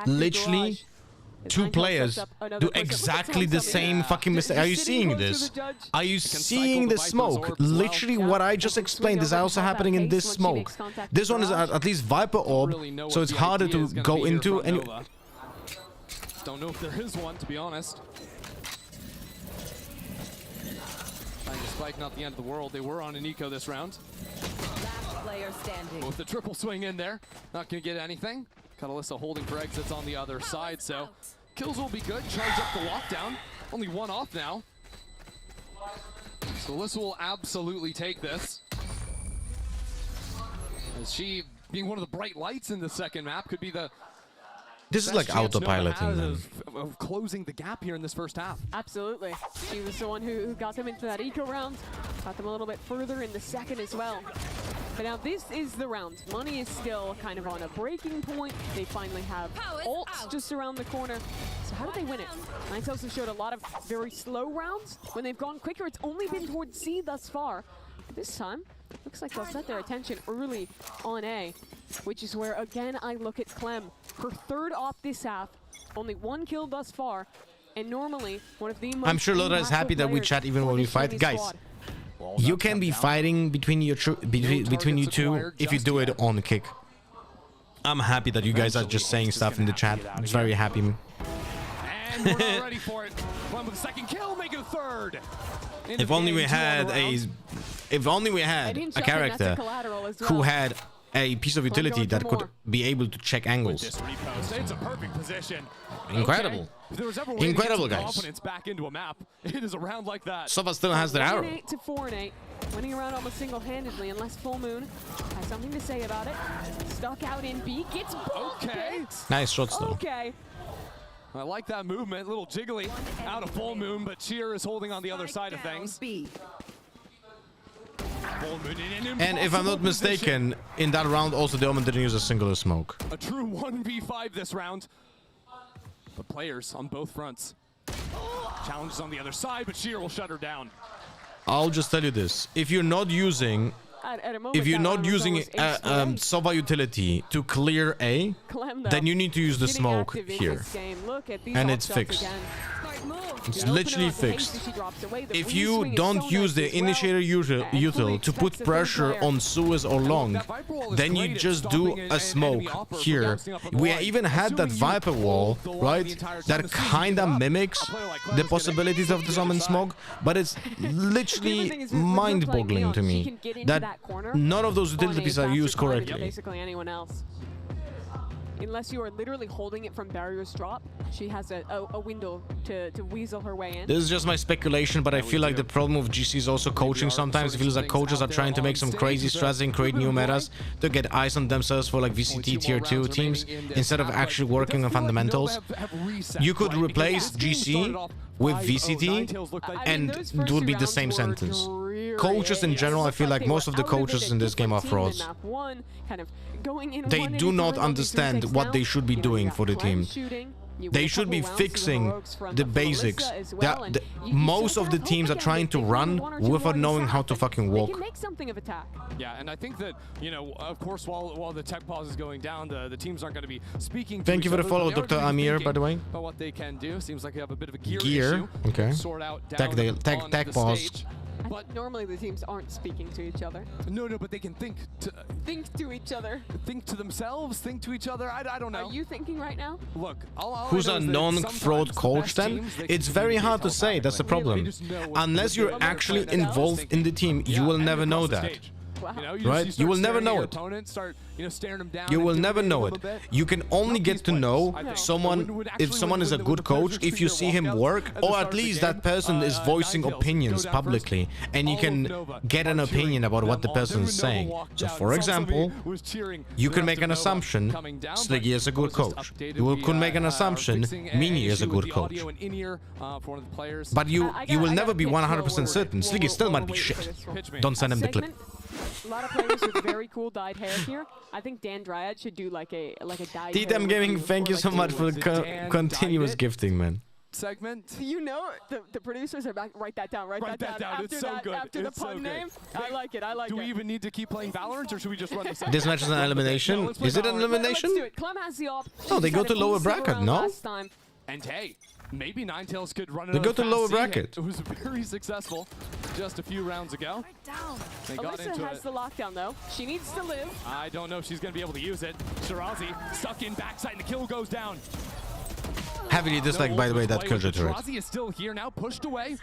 [SPEAKER 1] literally 2 players do exactly the same fucking mistake. Are you seeing this? Are you seeing the smoke? Literally what I just explained is also happening in this smoke. This one is at least Viper orb, so it's harder to go into. And
[SPEAKER 14] don't know if there is one, to be honest. Trying to spike, not the end of the world. They were on an eco this round.
[SPEAKER 7] Last player standing.
[SPEAKER 14] With the triple swing in there, not gonna get anything. Catalysta holding for exits on the other side, so kills will be good. Charge up the lockdown. Only 1 off now. So Alyssa will absolutely take this. As she, being one of the bright lights in the second map, could be the
[SPEAKER 1] this is like autopiloting, man.
[SPEAKER 14] Of closing the gap here in this first half.
[SPEAKER 9] Absolutely. She was the one who got them into that eco round, got them a little bit further in the second as well. But now this is the round. Money is still kind of on a breaking point. They finally have ults just around the corner. So how do they win it? Ninetails have showed a lot of very slow rounds. When they've gone quicker, it's only been towards C thus far. This time, looks like they'll set their attention early on A, which is where, again, I look at Clem. Her 3rd off this half, only 1 kill thus far. And normally, one of the most
[SPEAKER 1] I'm sure Loda is happy that we chat even when we fight. Guys, you can be fighting between you two if you do it on kick. I'm happy that you guys are just saying stuff in the chat. I'm very happy.
[SPEAKER 14] And we're not ready for it. One with the second kill, make it a third.
[SPEAKER 1] If only we had a character who had a piece of utility that could be able to check angles.
[SPEAKER 14] It's a perfect position.
[SPEAKER 1] Incredible.
[SPEAKER 14] If there was ever a way to
[SPEAKER 1] Incredible,
[SPEAKER 14] get some
[SPEAKER 1] guys.
[SPEAKER 14] confidence back into a map, it is a round like that.
[SPEAKER 1] Sova still has their arrow.
[SPEAKER 9] 8 to 4 and 8, winning around almost single-handedly, unless Full Moon has something to say about it. Stuck out in B, gets both picks.
[SPEAKER 1] Nice shots though.
[SPEAKER 9] Okay.
[SPEAKER 14] I like that movement, a little jiggly out of Full Moon, but Cheer is holding on the other side of things. Full Moon in an
[SPEAKER 1] And if I'm not
[SPEAKER 14] impossible
[SPEAKER 1] mistaken, in that round also the Omen didn't use a single smoke.
[SPEAKER 14] position. A true 1v5 this round. The players on both fronts. Challenges on the other side, but Cheer will shut her down.
[SPEAKER 1] I'll just tell you this: if you're not using Sova utility to clear A, then you need to use the smoke here, and it's fixed. It's literally fixed. If you don't use the initiator util to put pressure on Suez or Long, then you just do a smoke here. We even had that Viper wall, right? That kinda mimics the possibilities of the summon smoke, but it's literally mind-boggling to me that none of those utilities are used correctly.
[SPEAKER 9] Basically anyone else. Unless you are literally holding it from barriers drop, she has a window to weasel her way in.
[SPEAKER 1] This is just my speculation, but I feel like the problem with GC is also coaching. Sometimes it feels like coaches are trying to make some crazy strategy and create new metas to get eyes on themselves for like VCT tier 2 teams instead of actually working on fundamentals. You could replace GC with VCT and it would be the same sentence. Coaches in general, I feel like most of the coaches in this game are frauds. They do not understand what they should be doing for the team. They should be fixing the basics. Most of the teams are trying to run without knowing how to fucking walk.
[SPEAKER 14] Yeah, and I think that, you know, of course, while the tech pause is going down, the teams aren't going to be speaking to
[SPEAKER 1] Thank you for the
[SPEAKER 14] each
[SPEAKER 1] follow,
[SPEAKER 14] other,
[SPEAKER 1] Dr. Amir, by the way.
[SPEAKER 14] But what they can do seems like they have a bit of a gear
[SPEAKER 1] Gear,
[SPEAKER 14] issue.
[SPEAKER 1] okay.
[SPEAKER 14] Sort out down
[SPEAKER 1] Tech pause.
[SPEAKER 9] But normally the teams aren't speaking to each other.
[SPEAKER 14] No, but they can think
[SPEAKER 9] to each other.
[SPEAKER 14] Think to themselves, think to each other. I don't know.
[SPEAKER 9] Are you thinking right now?
[SPEAKER 14] Look,
[SPEAKER 1] Who's a non-fraud coach then? It's very hard to say, that's the problem. Unless you're actually involved in the team, you will never know that. Right? You will never know it. You will never know it. You can only get to know someone if someone is a good coach if you see him work, or at least that person is voicing opinions publicly and you can get an opinion about what the person is saying. So for example, you can make an assumption Sliggy is a good coach. You could make an assumption Mini is a good coach. But you will never be 100% certain. Sliggy still might be shit. Don't send him the clip.
[SPEAKER 9] A lot of players with very cool dyed hair here. I think Dan Dryad should do like a dyed hair.
[SPEAKER 1] DDM Gaming, thank you so much for the continuous gifting, man.
[SPEAKER 14] Segment.
[SPEAKER 9] You know, the producers are back. Write that down. Write that down. After
[SPEAKER 14] It's so good.
[SPEAKER 9] After the pun name. I like it.
[SPEAKER 14] Do we even need to keep playing Valorant, or should we just run the segment?
[SPEAKER 1] This match is an elimination. Is it an elimination?
[SPEAKER 9] Let's do it. Clem has the op.
[SPEAKER 1] Oh, they go to lower bracket, no?
[SPEAKER 14] And hey, maybe Ninetails could run it.
[SPEAKER 1] They go to lower bracket.
[SPEAKER 14] It was very successful just a few rounds ago. They got
[SPEAKER 9] Alyssa
[SPEAKER 14] into
[SPEAKER 9] has
[SPEAKER 14] it.
[SPEAKER 9] the lockdown though. She needs to live.
[SPEAKER 14] I don't know if she's going to be able to use it. Shirazi stuck in backside and the kill goes down.
[SPEAKER 1] Heavily dislike, by the way, that Killjoy turret.
[SPEAKER 14] Shirazi is still here now, pushed away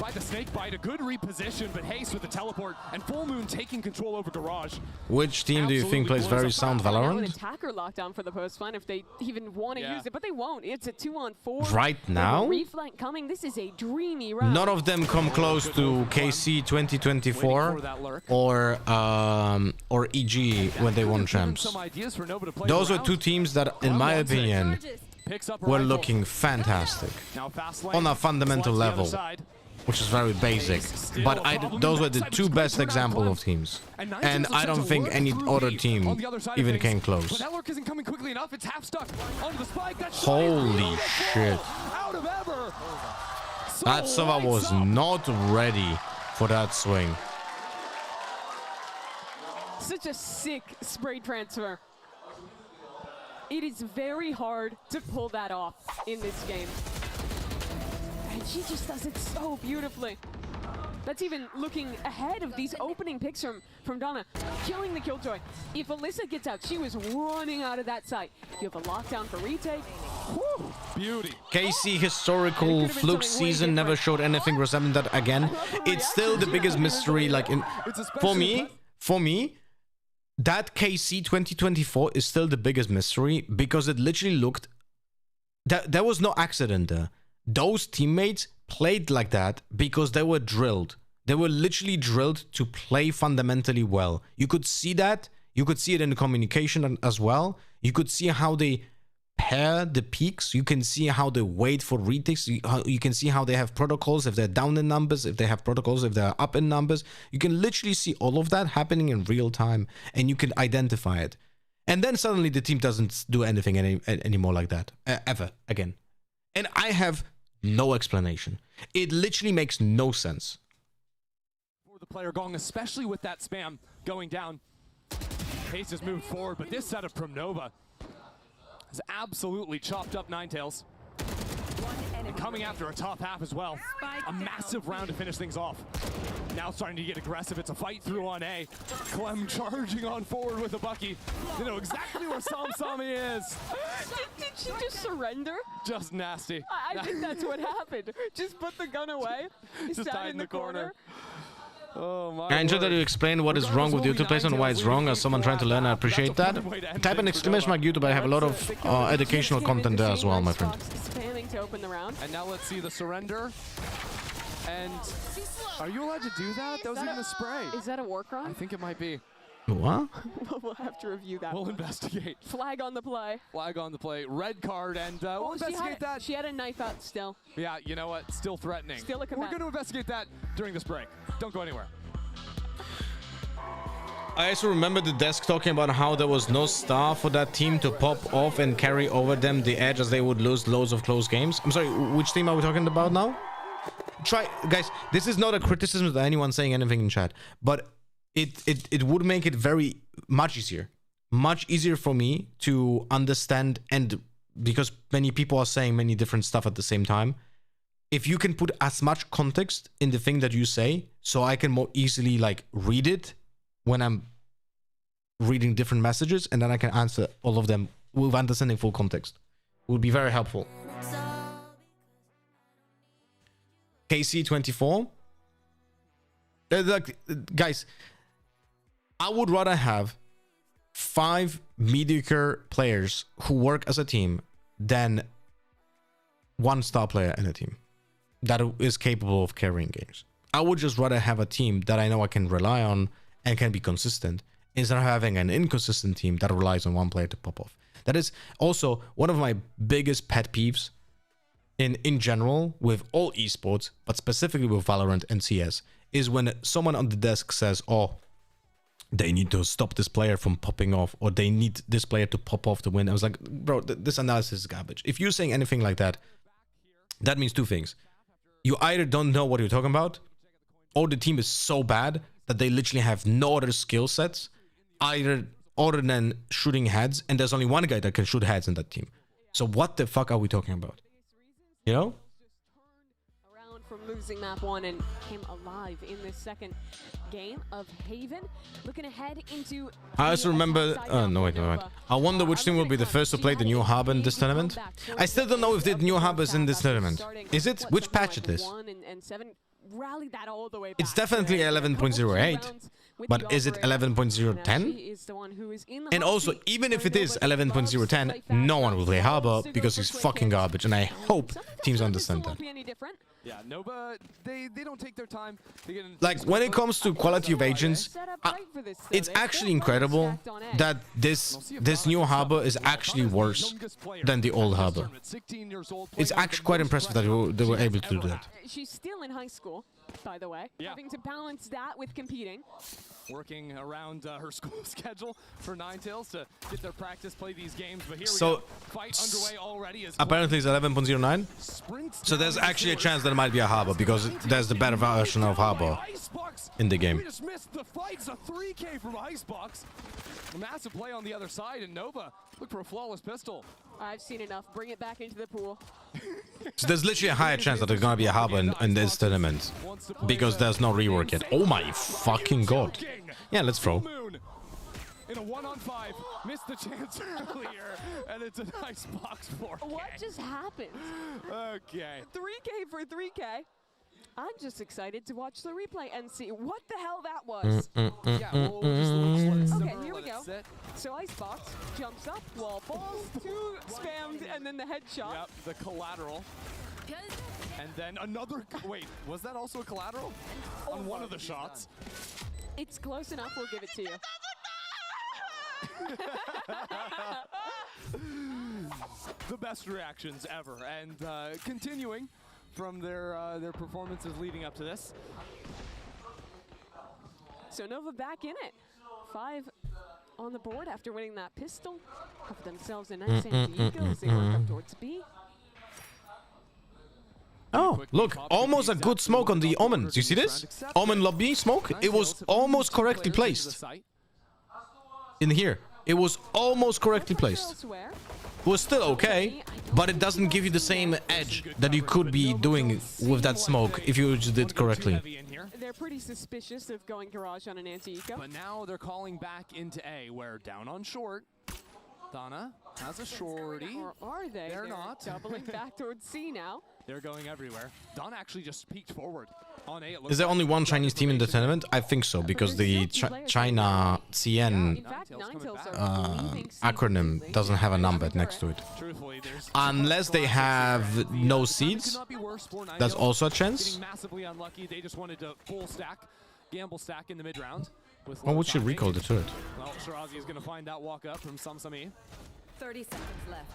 [SPEAKER 14] by the snake bite. A good reposition, but Haste with the teleport and Full Moon taking control over Garage.
[SPEAKER 1] Which team do you think plays very sound
[SPEAKER 9] An
[SPEAKER 1] Valorant?
[SPEAKER 9] attacker lockdown for the post flank if they even want to use it, but they won't. It's a 2-on-4.
[SPEAKER 1] Right now?
[SPEAKER 9] Reflank coming. This is a dreamy round.
[SPEAKER 1] None of them come close to KC 2024 or EG when they won champs. Those were two teams that, in my opinion, were looking fantastic on a fundamental level, which is very basic. But those were the two best examples of teams, and I don't think any other team even came close. Holy shit! That Sova was not ready for that swing.
[SPEAKER 9] Such a sick spray transfer. It is very hard to pull that off in this game. And she just does it so beautifully. That's even looking ahead of these opening picks from Donna, killing the Killjoy. If Alyssa gets out, she was running out of that site. You have a lockdown for retake. Whew.
[SPEAKER 14] Beauty.
[SPEAKER 1] KC historical fluke season never showed anything resembling that again. It's still the biggest mystery. Like for me, that KC 2024 is still the biggest mystery because it literally looked that there was no accident there. Those teammates played like that because they were drilled. They were literally drilled to play fundamentally well. You could see that. You could see it in the communication as well. You could see how they pair the peaks. You can see how they wait for retakes. You can see how they have protocols if they're down in numbers, if they have protocols if they're up in numbers. You can literally see all of that happening in real time and you can identify it. And then suddenly the team doesn't do anything anymore like that ever again. And I have no explanation. It literally makes no sense.
[SPEAKER 14] For the player Gong, especially with that spam going down. Pace has moved forward, but this setup from Nova has absolutely chopped up Ninetails. And coming after a top half as well. A massive round to finish things off. Now starting to get aggressive. It's a fight through on A. Clem charging on forward with a Bucky. You know exactly where Samsami is.
[SPEAKER 9] Did she just surrender?
[SPEAKER 14] Just nasty.
[SPEAKER 9] I think that's what happened. Just put the gun away.
[SPEAKER 14] Just
[SPEAKER 9] Sat
[SPEAKER 14] died in the corner. Oh my
[SPEAKER 1] I enjoyed that you explained what is wrong with YouTube placement and why it's wrong. As someone trying to learn, I appreciate that. Type an exclamation mark YouTube. I have a lot of educational content there as well, my friend.
[SPEAKER 9] Spamming to open the round.
[SPEAKER 14] And now let's see the surrender. And are you allowed to do that? That was even a spray.
[SPEAKER 9] Is that a work run?
[SPEAKER 14] I think it might be.
[SPEAKER 1] What?
[SPEAKER 9] We'll have to review that.
[SPEAKER 14] We'll investigate.
[SPEAKER 9] Flag on the play.
[SPEAKER 14] Flag on the play. Red card, and we'll investigate that.
[SPEAKER 9] She had a knife out still.
[SPEAKER 14] Yeah, you know what? Still threatening.
[SPEAKER 9] Still a
[SPEAKER 14] We're going to investigate that during this break. Don't go anywhere.
[SPEAKER 1] I also remember the desk talking about how there was no star for that team to pop off and carry over them the edge as they would lose loads of close games. I'm sorry, which team are we talking about now? Guys, this is not a criticism of anyone saying anything in chat, but it would make it much easier for me to understand, and because many people are saying many different stuff at the same time, if you can put as much context in the thing that you say, so I can more easily like read it when I'm reading different messages, and then I can answer all of them with understanding full context. Would be very helpful. KC24. Like, guys, I would rather have 5 mediocre players who work as a team than 1 star player in a team that is capable of carrying games. I would just rather have a team that I know I can rely on and can be consistent, instead of having an inconsistent team that relies on 1 player to pop off. That is also one of my biggest pet peeves in general with all esports, but specifically with Valorant and CS, is when someone on the desk says, oh, they need to stop this player from popping off, or they need this player to pop off to win. I was like, bro, this analysis is garbage. If you're saying anything like that, that means 2 things. You either don't know what you're talking about, or the team is so bad that they literally have no other skill sets either other than shooting heads, and there's only 1 guy that can shoot heads in that team. So what the fuck are we talking about? You know?
[SPEAKER 9] Around from losing map 1 and came alive in this second game of Haven. Looking ahead into...
[SPEAKER 1] I also remember... no, wait. I wonder which team will be the first to play the new harbor in this tournament. I still don't know if the new harbor is in this tournament. Is it? Which patch it is?
[SPEAKER 9] Rallied that all the way back.
[SPEAKER 1] It's definitely 11.08, but is it 11.010? And also, even if it is 11.010, no one will play Harbor because he's fucking garbage, and I hope teams understand that.
[SPEAKER 14] Yeah, Nova, they don't take their time.
[SPEAKER 1] Like, when it comes to quality of agents, it's actually incredible that this new Harbor is actually worse than the old Harbor. It's actually quite impressive that they were able to do that.
[SPEAKER 9] She's still in high school, by the way, having to balance that with competing.
[SPEAKER 14] Working around her school schedule for Ninetails to get their practice, play these games. But here
[SPEAKER 1] So,
[SPEAKER 14] we go. Fight underway already.
[SPEAKER 1] Apparently it's 11.09. So there's actually a chance that it might be a Harbor, because there's the better version of Harbor in the game.
[SPEAKER 14] We just missed the fight. It's a 3K from Icebox. A massive play on the other side, and Nova look for a flawless pistol.
[SPEAKER 9] I've seen enough. Bring it back into the pool.
[SPEAKER 1] So there's literally a higher chance that there's gonna be a harbor in this tournament because there's no rework yet. Oh my fucking god. Yeah, let's throw.
[SPEAKER 14] In a 1-on-5, missed the chance earlier, and it's a nice box 4K.
[SPEAKER 9] What just happened?
[SPEAKER 14] Okay.
[SPEAKER 9] 3K for 3K. I'm just excited to watch the replay and see what the hell that was. Okay, here we go. So Icebox jumps up, wall falls, 2 spammed, and then the headshot.
[SPEAKER 14] Yep, the collateral. And then another. Wait, was that also a collateral? On one of the shots.
[SPEAKER 9] It's close enough, we'll give it to you.
[SPEAKER 14] The best reactions ever, and continuing from their performances leading up to this.
[SPEAKER 9] So Nova back in it. 5 on the board after winning that pistol. Cover themselves a nice anti-eagle as they work up towards B.
[SPEAKER 1] Oh, look, almost a good smoke on the Omen. Do you see this? Omen lobby smoke? It was almost correctly placed. In here. It was almost correctly placed. It was still okay, but it doesn't give you the same edge that you could be doing with that smoke if you just did correctly.
[SPEAKER 9] They're pretty suspicious of going garage on an anti-eco.
[SPEAKER 14] But now they're calling back into A, where down on short, Donna has a shorty.
[SPEAKER 9] Or are they?
[SPEAKER 14] They're not.
[SPEAKER 9] Doubling back towards C now.
[SPEAKER 14] They're going everywhere. Donna actually just peeked forward on A.
[SPEAKER 1] Is there only one Chinese team in the tournament? I think so, because the China CN acronym doesn't have a number next to it. Unless they have no seeds, that's also a chance.
[SPEAKER 14] Massively unlucky. They just wanted to full stack, gamble stack in the mid round.
[SPEAKER 1] Why would she recall the turret?
[SPEAKER 14] Well, Shirazi is going to find that walk up from Samsami.
[SPEAKER 7] 30 seconds left.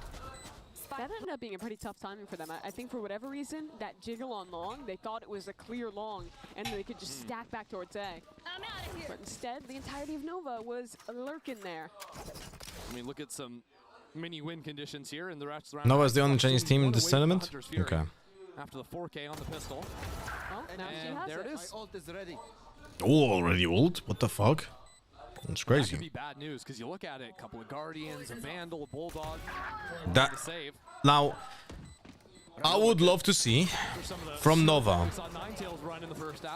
[SPEAKER 9] That ended up being a pretty tough timing for them. I think for whatever reason, that jiggle on long, they thought it was a clear long, and they could just stack back towards A.
[SPEAKER 7] I'm out of here.
[SPEAKER 9] But instead, the entirety of Nova was lurking there.
[SPEAKER 14] I mean, look at some mini win conditions here, and the rest of the round.
[SPEAKER 1] Nova is the only Chinese team in this tournament? Okay.
[SPEAKER 14] After the 4K on the pistol.
[SPEAKER 9] Well, now she has
[SPEAKER 14] there it is.
[SPEAKER 6] My ult is ready.
[SPEAKER 1] Oh, already ult? What the fuck? That's
[SPEAKER 14] That could
[SPEAKER 1] crazy.
[SPEAKER 14] be bad news, because you look at it, a couple of Guardians, a Vandal, a Bulldog.
[SPEAKER 1] That
[SPEAKER 14] Save.
[SPEAKER 1] now, I would love to see from Nova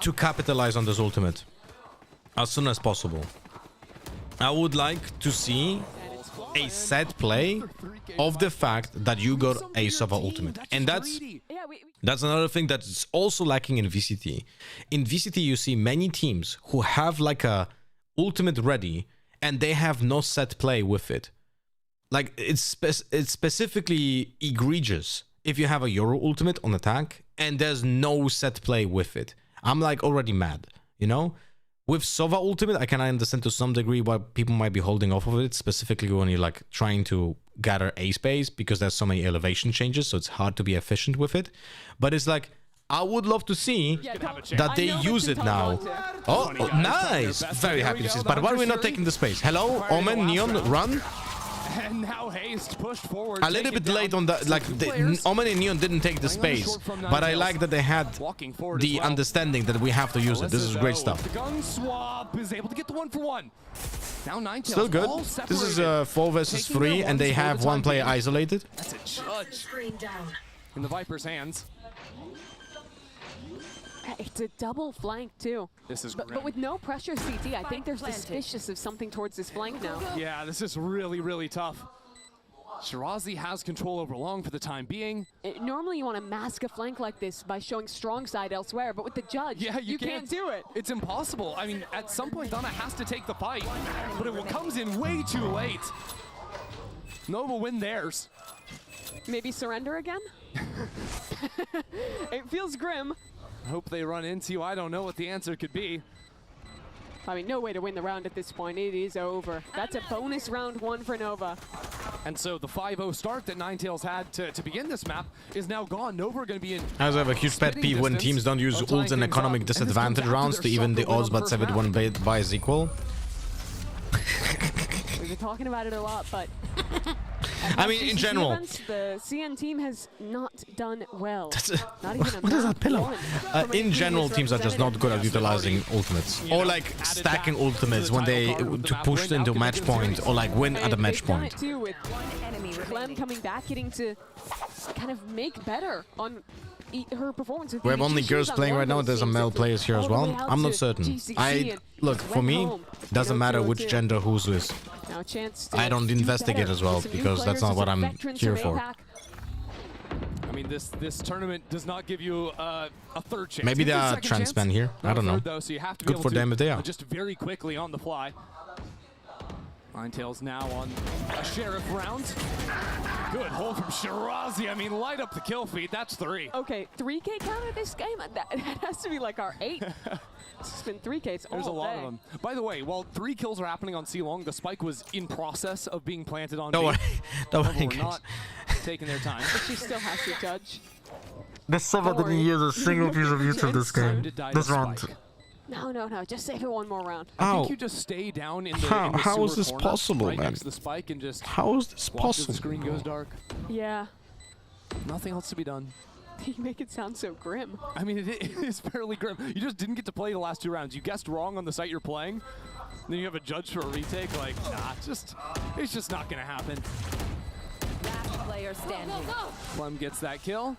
[SPEAKER 1] to capitalize on this ultimate as soon as possible. I would like to see a set play of the fact that you got a Sova ultimate, and that's another thing that's also lacking in VCT. In VCT, you see many teams who have like a ultimate ready and they have no set play with it. Like it's specifically egregious if you have a Euro ultimate on attack and there's no set play with it. I'm like already mad, you know? With Sova ultimate, I can understand to some degree why people might be holding off of it, specifically when you're like trying to gather A space because there's so many elevation changes, so it's hard to be efficient with it. But it's like, I would love to see that they use it now. Oh, nice! Very happy to see this. But why are we not taking the space? Hello, Omen, Neon, run.
[SPEAKER 14] And now Haste pushed forward.
[SPEAKER 1] A little bit late on that, like Omen and Neon didn't take the space, but I like that they had the understanding that we have to use it. This is great stuff.
[SPEAKER 14] The gun swap is able to get the 1-for-1. Now Ninetails
[SPEAKER 1] Still good. This is 4 versus 3, and they have one player isolated.
[SPEAKER 14] That's a judge in the Viper's hands.
[SPEAKER 9] It's a double flank too.
[SPEAKER 14] This is
[SPEAKER 9] but with no pressure, CT, I think they're suspicious of something towards this flank now.
[SPEAKER 14] Yeah, this is really, really tough. Shirazi has control over long for the time being.
[SPEAKER 9] Normally you want to mask a flank like this by showing strong side elsewhere, but with the judge, you can't do it.
[SPEAKER 14] It's impossible. I mean, at some point, Donna has to take the fight, but it comes in way too late. Nova win theirs.
[SPEAKER 9] Maybe surrender again? It feels grim.
[SPEAKER 14] Hope they run into. I don't know what the answer could be.
[SPEAKER 9] I mean, no way to win the round at this point. It is over. That's a bonus round 1 for Nova.
[SPEAKER 14] And so the 5-0 start that Ninetails had to begin this map is now gone. Nova are going to be in.
[SPEAKER 1] I also have a huge pet peeve when teams don't use ults in economic disadvantage rounds to even the odds, but 7-1 buys equal.
[SPEAKER 9] talking about it a lot, but
[SPEAKER 1] I mean, in general.
[SPEAKER 9] The CN team has not done well. Not even
[SPEAKER 1] What is that pillow? In general, teams are just not good at utilizing ultimates. Or like stacking ultimates when they to push into match point or like win at a match point.
[SPEAKER 9] Too, with Clem coming back, getting to kind of make better on her performance.
[SPEAKER 1] We have only girls playing right now. There's some male players here as well. I'm not certain. Look, for me, doesn't matter which gender who's with. I don't investigate as well because that's not what I'm here for.
[SPEAKER 14] I mean, this tournament does not give you a third chance.
[SPEAKER 1] Maybe there are trans men here. I don't know. Good for them if they are.
[SPEAKER 14] Just very quickly on the fly. Ninetails now on a Sheriff round. Good hold from Shirazi. I mean, light up the kill feed. That's 3.
[SPEAKER 9] Okay, 3K counter this game? That has to be like our 8. It's been 3Ks all
[SPEAKER 14] There's a lot
[SPEAKER 9] day.
[SPEAKER 14] of them. By the way, while 3 kills are happening on C-Long, the spike was in process of being planted on
[SPEAKER 1] Don't
[SPEAKER 14] B.
[SPEAKER 1] worry. Don't worry,
[SPEAKER 14] We're not taking their time.
[SPEAKER 9] But she still has to judge.
[SPEAKER 1] The server didn't use a single piece of YouTube this game. This round.
[SPEAKER 9] No. Just save it one more round.
[SPEAKER 14] I think you just stay down in the
[SPEAKER 1] How is this
[SPEAKER 14] corner,
[SPEAKER 1] possible,
[SPEAKER 14] right
[SPEAKER 1] man?
[SPEAKER 14] next to the spike and just
[SPEAKER 1] How is this
[SPEAKER 14] watch as
[SPEAKER 1] possible?
[SPEAKER 14] the screen goes dark.
[SPEAKER 9] Yeah.
[SPEAKER 14] Nothing else to be done.
[SPEAKER 9] You make it sound so grim.
[SPEAKER 14] I mean, it is fairly grim. You just didn't get to play the last 2 rounds. You guessed wrong on the site you're playing. Then you have a judge for a retake. Like, nah, it's just not gonna happen.
[SPEAKER 7] Last player standing.
[SPEAKER 14] Clem gets that kill.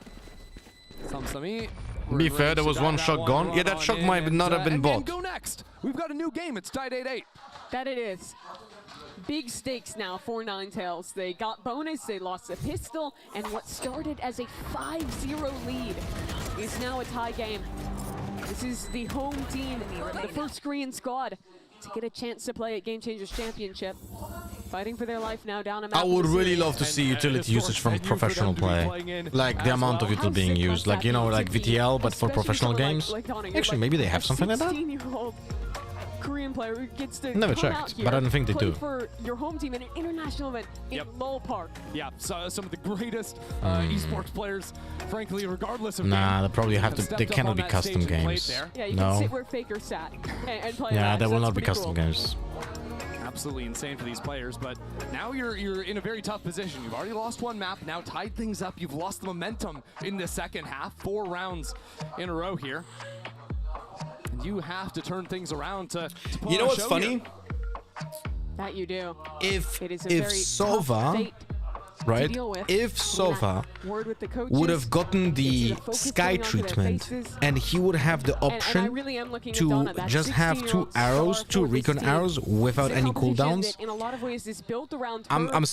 [SPEAKER 14] Samsami.
[SPEAKER 1] Be fair, there was one shot gone. Yeah, that shot might not have been bought.
[SPEAKER 14] And go next. We've got a new game. It's tied 8-8.
[SPEAKER 9] That it is. Big stakes now for Ninetails. They got bonus, they lost a pistol, and what started as a 5-0 lead is now a tie game. This is the home team, the first Korean squad to get a chance to play at Game Changers Championship. Fighting for their life now down a map.
[SPEAKER 1] I would really love to see utility usage from professional play. Like the amount of util being used. Like, you know, like VTL, but for professional games. Actually, maybe they have something like that.
[SPEAKER 9] 16-year-old Korean player who gets to
[SPEAKER 1] Never
[SPEAKER 9] come out
[SPEAKER 1] checked,
[SPEAKER 9] here,
[SPEAKER 1] but I don't think they
[SPEAKER 9] play
[SPEAKER 1] do.
[SPEAKER 9] for your home team in an international event in Lowell Park.
[SPEAKER 14] Yeah, so some of the greatest esports players, frankly, regardless of
[SPEAKER 1] Nah,
[SPEAKER 14] game,
[SPEAKER 1] they probably have to. They cannot be custom games.
[SPEAKER 9] Yeah, you can
[SPEAKER 1] No.
[SPEAKER 9] sit where Faker sat and play.
[SPEAKER 1] Yeah,
[SPEAKER 9] that,
[SPEAKER 1] they
[SPEAKER 9] so
[SPEAKER 1] will
[SPEAKER 9] that's
[SPEAKER 1] not be
[SPEAKER 9] pretty
[SPEAKER 1] custom
[SPEAKER 9] cool.
[SPEAKER 1] games.
[SPEAKER 14] Absolutely insane for these players, but now you're in a very tough position. You've already lost 1 map, now tied things up. You've lost the momentum in the second half. 4 rounds in a row here. And you have to turn things around to put
[SPEAKER 1] You know
[SPEAKER 14] on a
[SPEAKER 1] what's
[SPEAKER 14] show
[SPEAKER 1] funny?
[SPEAKER 14] here.
[SPEAKER 9] That you do.
[SPEAKER 1] If
[SPEAKER 9] it is a very
[SPEAKER 1] Sova,
[SPEAKER 9] tough fate
[SPEAKER 1] right?
[SPEAKER 9] to deal with.
[SPEAKER 1] If Sova
[SPEAKER 9] Word with the coaches,
[SPEAKER 1] would have gotten the
[SPEAKER 9] focus
[SPEAKER 1] sky
[SPEAKER 9] going onto their
[SPEAKER 1] treatment,
[SPEAKER 9] faces.
[SPEAKER 1] and he would have the
[SPEAKER 9] And I
[SPEAKER 1] option
[SPEAKER 9] really am looking at
[SPEAKER 1] to
[SPEAKER 9] Donna, that
[SPEAKER 1] just have 2
[SPEAKER 9] 16-year-old
[SPEAKER 1] arrows,
[SPEAKER 9] star
[SPEAKER 1] 2
[SPEAKER 9] for this
[SPEAKER 1] recon
[SPEAKER 9] team.
[SPEAKER 1] arrows without
[SPEAKER 9] It's a
[SPEAKER 1] any
[SPEAKER 9] competition
[SPEAKER 1] cooldowns.
[SPEAKER 9] that in a lot of ways is built around
[SPEAKER 1] I'm
[SPEAKER 9] her getting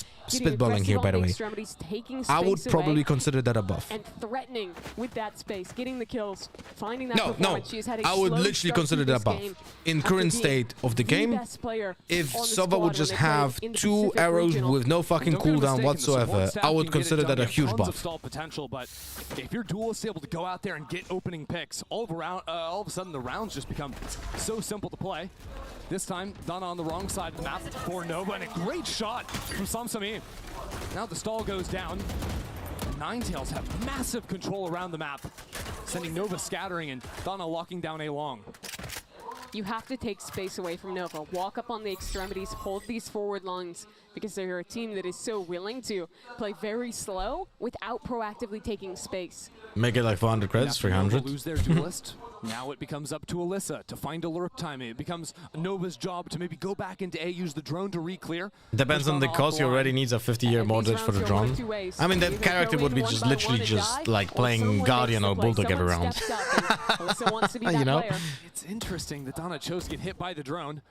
[SPEAKER 1] spitballing here,
[SPEAKER 9] aggressive
[SPEAKER 1] by
[SPEAKER 9] on
[SPEAKER 1] the way.
[SPEAKER 9] extremities, taking
[SPEAKER 1] I would
[SPEAKER 9] space
[SPEAKER 1] probably
[SPEAKER 9] away,
[SPEAKER 1] consider that a buff.
[SPEAKER 9] and threatening with that space, getting the kills, finding that
[SPEAKER 1] No,
[SPEAKER 9] performance. She has had a
[SPEAKER 1] I would
[SPEAKER 9] slow
[SPEAKER 1] literally
[SPEAKER 9] start
[SPEAKER 1] consider
[SPEAKER 9] to
[SPEAKER 1] that a
[SPEAKER 9] this
[SPEAKER 1] buff.
[SPEAKER 9] game
[SPEAKER 1] In
[SPEAKER 9] after
[SPEAKER 1] current
[SPEAKER 9] being
[SPEAKER 1] state of the game,
[SPEAKER 9] best player
[SPEAKER 1] if
[SPEAKER 9] on the
[SPEAKER 1] Sova
[SPEAKER 9] squad
[SPEAKER 1] would just
[SPEAKER 9] when they played
[SPEAKER 1] have
[SPEAKER 9] in the
[SPEAKER 1] 2
[SPEAKER 9] Pacific
[SPEAKER 1] arrows
[SPEAKER 9] Regional.
[SPEAKER 1] with no fucking
[SPEAKER 14] Don't get
[SPEAKER 1] cooldown
[SPEAKER 14] mistaken, the support
[SPEAKER 1] whatsoever,
[SPEAKER 14] staff
[SPEAKER 1] I would
[SPEAKER 14] can get it
[SPEAKER 1] consider
[SPEAKER 14] done.
[SPEAKER 1] that a
[SPEAKER 14] You have
[SPEAKER 1] huge
[SPEAKER 14] tons of
[SPEAKER 1] buff.
[SPEAKER 14] stall potential, but if your duelist is able to go out there and get opening picks, all of a sudden the rounds just become so simple to play. This time, Donna on the wrong side of the map for Nova, and a great shot from Samsami. Now the stall goes down. Ninetails have massive control around the map, sending Nova scattering and Donna locking down A long.
[SPEAKER 9] You have to take space away from Nova. Walk up on the extremities, hold these forward lines, because they're a team that is so willing to play very slow without proactively taking space.
[SPEAKER 1] Make it like 400 credits,
[SPEAKER 14] After Nova
[SPEAKER 1] 300.
[SPEAKER 14] lose their duelist. Now it becomes up to Alyssa to find a lurk time. It becomes Nova's job to maybe go back into A, use the drone to re-clear.
[SPEAKER 1] Depends on the cost. He already needs a 50-year mortgage for the drone. I mean, that character would be just literally just like playing Guardian or Bulldog every round. You know?
[SPEAKER 14] It's interesting that Donna chose to get hit by the drone.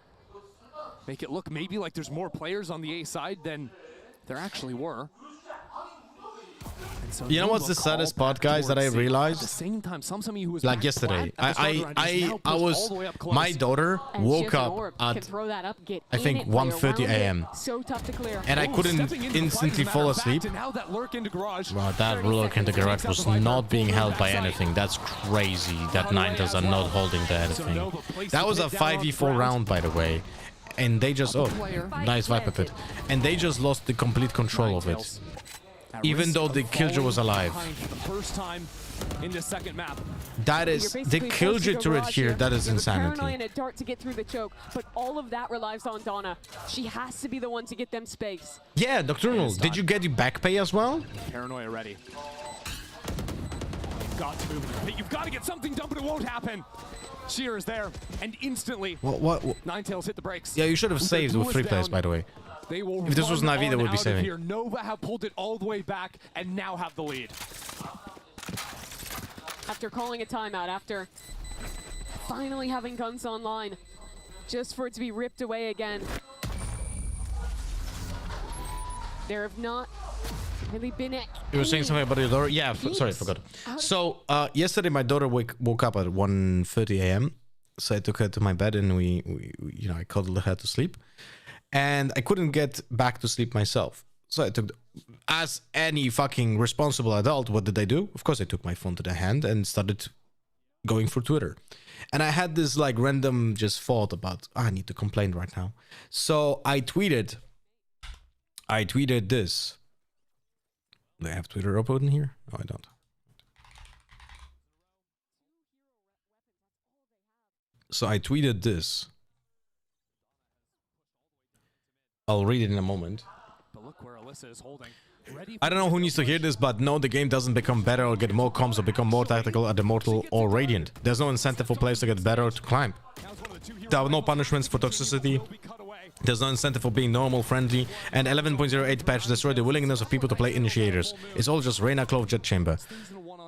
[SPEAKER 14] Make it look maybe like there's more players on the A side than there actually were. So
[SPEAKER 1] You know what's the saddest part, guys, that I realized?
[SPEAKER 14] At the same time, somebody who was
[SPEAKER 1] Like
[SPEAKER 14] back
[SPEAKER 1] yesterday,
[SPEAKER 14] flat at the start of the round is now pushed all the way up close.
[SPEAKER 1] my daughter
[SPEAKER 9] And she
[SPEAKER 1] woke
[SPEAKER 9] has an
[SPEAKER 1] up
[SPEAKER 9] orb, can
[SPEAKER 1] at,
[SPEAKER 9] throw that up, get
[SPEAKER 1] I
[SPEAKER 9] in
[SPEAKER 1] think,
[SPEAKER 9] it, play
[SPEAKER 1] 1:30
[SPEAKER 9] around it.
[SPEAKER 1] a.m.
[SPEAKER 9] So tough to clear.
[SPEAKER 1] and I couldn't
[SPEAKER 14] Stepping into the fight,
[SPEAKER 1] instantly
[SPEAKER 14] as a matter
[SPEAKER 1] fall
[SPEAKER 14] of fact,
[SPEAKER 1] asleep.
[SPEAKER 14] and now that lurk into garage.
[SPEAKER 1] Wow, that look in the garage was not being held by anything. That's crazy that Ninetails are not holding the anything. That was a 5v4 round, by the way. And they just, oh, nice Viper Pit. And they just lost the complete control of it.
[SPEAKER 14] At
[SPEAKER 1] even
[SPEAKER 14] risk
[SPEAKER 1] though
[SPEAKER 14] of
[SPEAKER 1] the Killjoy was
[SPEAKER 14] falling
[SPEAKER 1] alive.
[SPEAKER 14] behind for the first time in the second map.
[SPEAKER 1] That is the Killjoy turret here. That is
[SPEAKER 9] Paranoia
[SPEAKER 1] insanity.
[SPEAKER 9] and a dart to get through the choke, but all of that relies on Donna. She has to be the one to get them space.
[SPEAKER 1] Yeah, Nocturnal. Did you get your back pay as well?
[SPEAKER 14] Paranoia ready. You've got to move. You've got to get something done, but it won't happen. Sheer is there, and instantly,
[SPEAKER 1] What?
[SPEAKER 14] Ninetails hit the brakes.
[SPEAKER 1] Yeah, you should have saved with 3 players, by the way.
[SPEAKER 14] They will
[SPEAKER 1] If this was
[SPEAKER 14] run
[SPEAKER 1] Navi, they
[SPEAKER 14] on
[SPEAKER 1] would be
[SPEAKER 14] out of
[SPEAKER 1] saving.
[SPEAKER 14] here. Nova have pulled it all the way back and now have the lead.
[SPEAKER 9] After calling a timeout, after finally having guns online, just for it to be ripped away again. There have not really been
[SPEAKER 1] You were saying something about your daughter? Yeah, sorry, I forgot. So, yesterday my daughter woke up at 1:30 a.m. So I took her to my bed and we I cuddled her to sleep. And I couldn't get back to sleep myself. So I took, as any fucking responsible adult, what did I do? Of course, I took my phone to the hand and started going through Twitter. And I had this like random just thought about, I need to complain right now. So I tweeted this. Do I have Twitter open here? No, I don't. So I tweeted this. I'll read it in a moment.
[SPEAKER 14] But look where Alyssa is holding.
[SPEAKER 1] I don't know who needs to hear this, but no, the game doesn't become better or get more comms or become more tactical at Immortal or Radiant. There's no incentive for players to get better or to climb. There are no punishments for toxicity. There's no incentive for being normal, friendly, and 11.08 patch destroyed the willingness of people to play initiators. It's all just Reyna, Clove, Jet Chamber.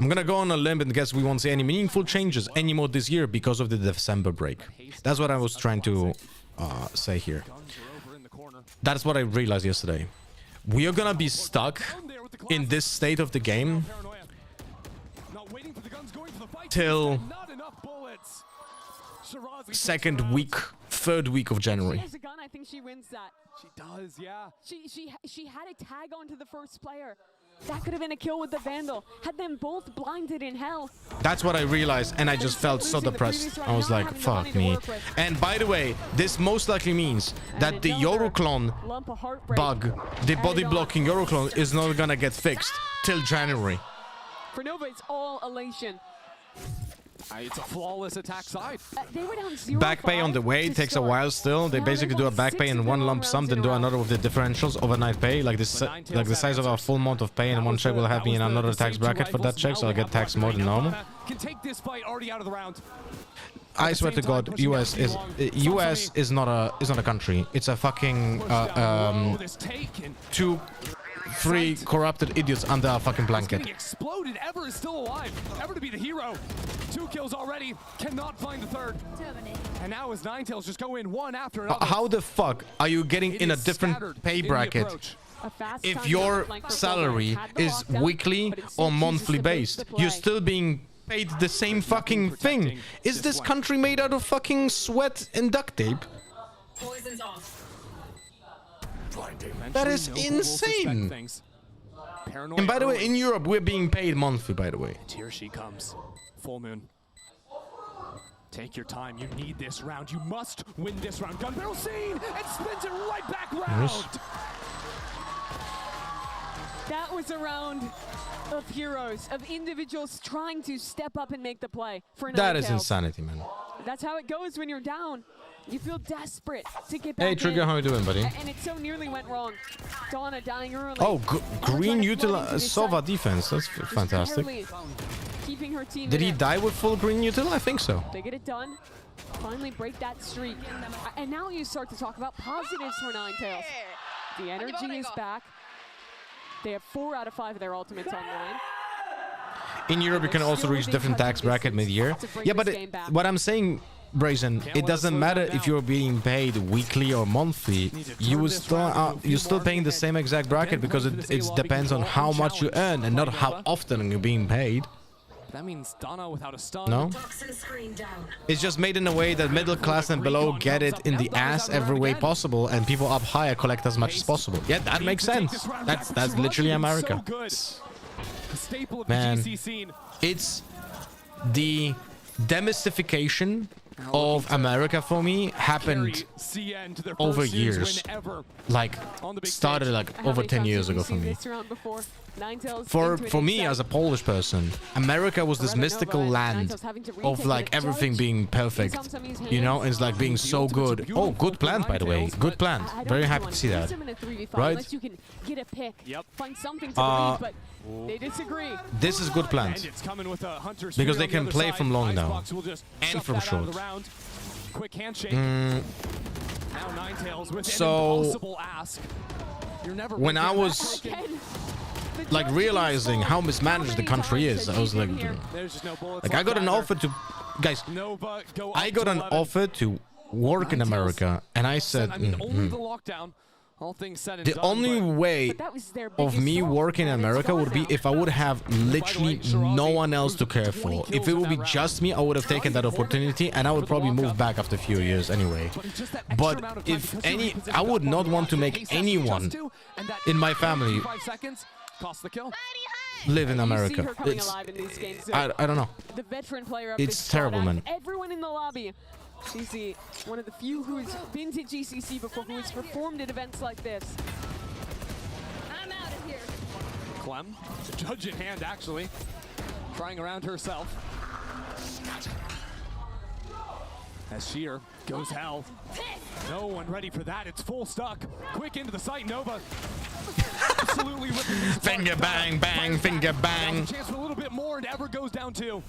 [SPEAKER 1] I'm gonna go on a limb and guess we won't see any meaningful changes anymore this year because of the December break. That's what I was trying to say here. That's what I realized yesterday. We are gonna be stuck in this state of the game till third week of January.
[SPEAKER 9] She has a gun, I think she wins that.
[SPEAKER 14] She does, yeah.
[SPEAKER 9] She had a tag onto the first player. That could have been a kill with the Vandal. Had them both blinded in hell.
[SPEAKER 1] That's what I realized, and I just felt so depressed. I was like, fuck me. And by the way, this most likely means that the Euroclone bug, the body blocking Euroclone, is not gonna get fixed till January.
[SPEAKER 9] For Nova, it's all elation.
[SPEAKER 14] It's a flawless attack side.
[SPEAKER 9] They were down 0-5
[SPEAKER 1] Back pay on the way, it takes a while still. They basically do a back pay in one lump sum, then do another with the differentials overnight pay. Like this, like the size of a full amount of pay in one check will have me in another tax bracket for that check, so I'll get taxed more than normal.
[SPEAKER 14] Can take this fight already out of the round.
[SPEAKER 1] I swear to God, US is not a country. It's a fucking 2-3 corrupted idiots under a fucking blanket.
[SPEAKER 14] Exploded. Ever is still alive. Ever to be the hero. 2 kills already. Cannot find the third. And now as Ninetails just go in one after another.
[SPEAKER 1] How the fuck are you getting in a different pay bracket if your salary is weekly or monthly based? You're still being paid the same fucking thing. Is this country made out of fucking sweat and duct tape?
[SPEAKER 2] Poison's off.
[SPEAKER 1] That is insane. And by the way, in Europe, we're being paid monthly, by the way.
[SPEAKER 14] And here she comes. Full moon. Take your time. You need this round. You must win this round. Gun barrel scene and spins it right back round.
[SPEAKER 1] Yes.
[SPEAKER 9] That was a round of heroes, of individuals trying to step up and make the play for
[SPEAKER 1] That is
[SPEAKER 9] Ninetails.
[SPEAKER 1] insanity, man.
[SPEAKER 9] That's how it goes when you're down. You feel desperate to get back
[SPEAKER 1] Hey, Trigger,
[SPEAKER 9] in.
[SPEAKER 1] how you doing, buddy?
[SPEAKER 9] And it so nearly went wrong. Donna dying early.
[SPEAKER 1] Oh, green util Sova defense. That's fantastic.
[SPEAKER 9] Barely keeping her team
[SPEAKER 1] Did
[SPEAKER 9] in
[SPEAKER 1] he
[SPEAKER 9] it.
[SPEAKER 1] die with full green util? I think so.
[SPEAKER 9] They get it done. Finally break that streak. And now you start to talk about positives for Ninetails. The energy is back. They have 4 out of 5 of their ultimates online.
[SPEAKER 1] In Europe, you can also reach different tax bracket mid-year. Yeah, but what I'm saying, Brazen, it doesn't matter if you're being paid weekly or monthly. You're still paying the same exact bracket because it depends on how much you earn and not how often you're being paid.
[SPEAKER 14] That means Donna without a stun.
[SPEAKER 1] No? It's just made in a way that middle class and below get it in the ass every way possible, and people up higher collect as much as possible. Yeah, that makes sense. That's literally America. Man, it's the demystification of America for me happened over years. Like, started like over 10 years ago for me. For me as a Polish person, America was this mystical land of like everything being perfect, you know, it's like being so good. Oh, good plant, by the way, good plant. Very happy to see that. Right?
[SPEAKER 9] They disagree.
[SPEAKER 1] This is good plant because they can play from long now and from short.
[SPEAKER 14] Quick handshake. Now Ninetails with
[SPEAKER 1] So
[SPEAKER 14] an impossible ask. You're never
[SPEAKER 1] when I was like realizing how mismanaged the country is, I was like I got an offer to, guys, I got an offer to work in America, and I said,
[SPEAKER 14] only the lockdown. All things said and
[SPEAKER 1] the
[SPEAKER 14] done,
[SPEAKER 1] only way of me working in America would be if I would have literally no one else to care for. If it would be just me, I would have taken that opportunity, and I would probably move back after a few years anyway. But if any, I would not want to make anyone in my family live in America. It's, I don't know.
[SPEAKER 9] The veteran player of
[SPEAKER 1] it's
[SPEAKER 9] this
[SPEAKER 1] terrible,
[SPEAKER 9] squad,
[SPEAKER 1] man.
[SPEAKER 9] Everyone in the lobby. She's one of the few who's been to GCC before, who has performed at events like this.
[SPEAKER 2] I'm out of here.
[SPEAKER 14] Clem, judge in hand, actually, trying around herself. As Sheer goes hell. No one ready for that. It's full stuck. Quick into the site, Nova. Absolutely
[SPEAKER 1] finger bang, bang, finger bang.
[SPEAKER 14] Chance for a little bit more, and Ever goes down too.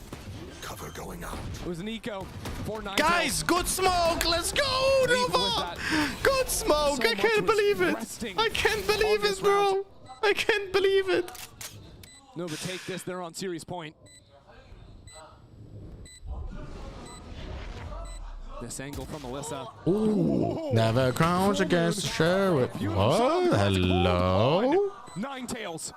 [SPEAKER 15] Cover going out.
[SPEAKER 14] It was an eco for Ninetails.
[SPEAKER 1] Guys, good smoke. Let's go, Nova. Good smoke. I can't believe it. I can't believe it, bro. I can't believe it.
[SPEAKER 14] Nova take this. They're on series point. This angle from Alyssa.
[SPEAKER 1] Ooh, never crouch against the sheriff. What? Hello?
[SPEAKER 14] Ninetails.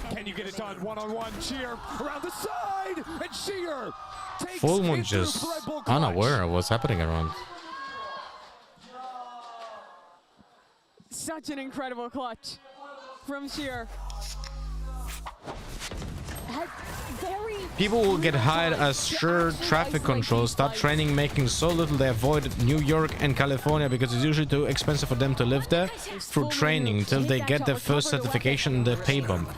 [SPEAKER 14] Can you get it done? One-on-one. Sheer around the side, and Sheer takes
[SPEAKER 1] Full Moon
[SPEAKER 14] into
[SPEAKER 1] just
[SPEAKER 14] the Red Bull
[SPEAKER 1] unaware of what's happening around.
[SPEAKER 9] Such an incredible clutch from Sheer.
[SPEAKER 1] People will get hired as sure traffic controls, start training, making so little they avoid New York and California because it's usually too expensive for them to live there through training until they get their first certification and their pay bump.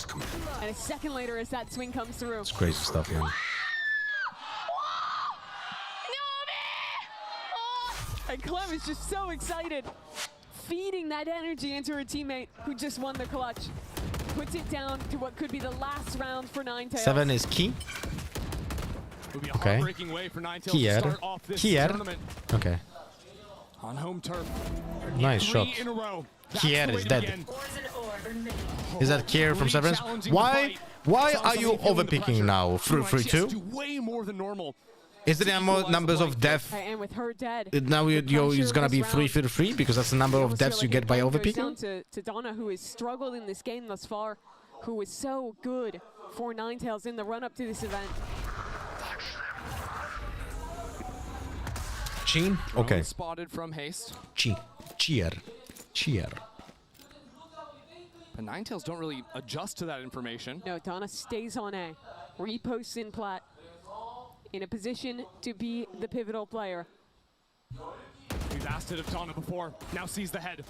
[SPEAKER 9] And a second later as that swing comes through.
[SPEAKER 1] It's crazy stuff, man.
[SPEAKER 9] And Clem is just so excited, feeding that energy into her teammate who just won the clutch. Puts it down to what could be the last round for Ninetails.
[SPEAKER 1] 7 is key. Okay. Kier. Kier. Okay.
[SPEAKER 14] On home turf.
[SPEAKER 1] Nice shot. Kier is dead. Is that Kier from Severance? Why are you overpicking now? 3-3-2?
[SPEAKER 14] Way more than normal.
[SPEAKER 1] Is the numbers of death?
[SPEAKER 9] And with her dead.
[SPEAKER 1] Now it's gonna be 3-3-3 because that's the number of deaths you get by overpicking.
[SPEAKER 9] Down to Donna, who has struggled in this game thus far, who was so good for Ninetails in the run-up to this event.
[SPEAKER 1] Chin? Okay.
[SPEAKER 14] Spotted from haste.
[SPEAKER 1] Cheer. Cheer.
[SPEAKER 14] But Ninetails don't really adjust to that information.
[SPEAKER 9] No, Donna stays on A. Reposts in plat. In a position to be the pivotal player.
[SPEAKER 14] We've asked it of Donna before. Now sees the head.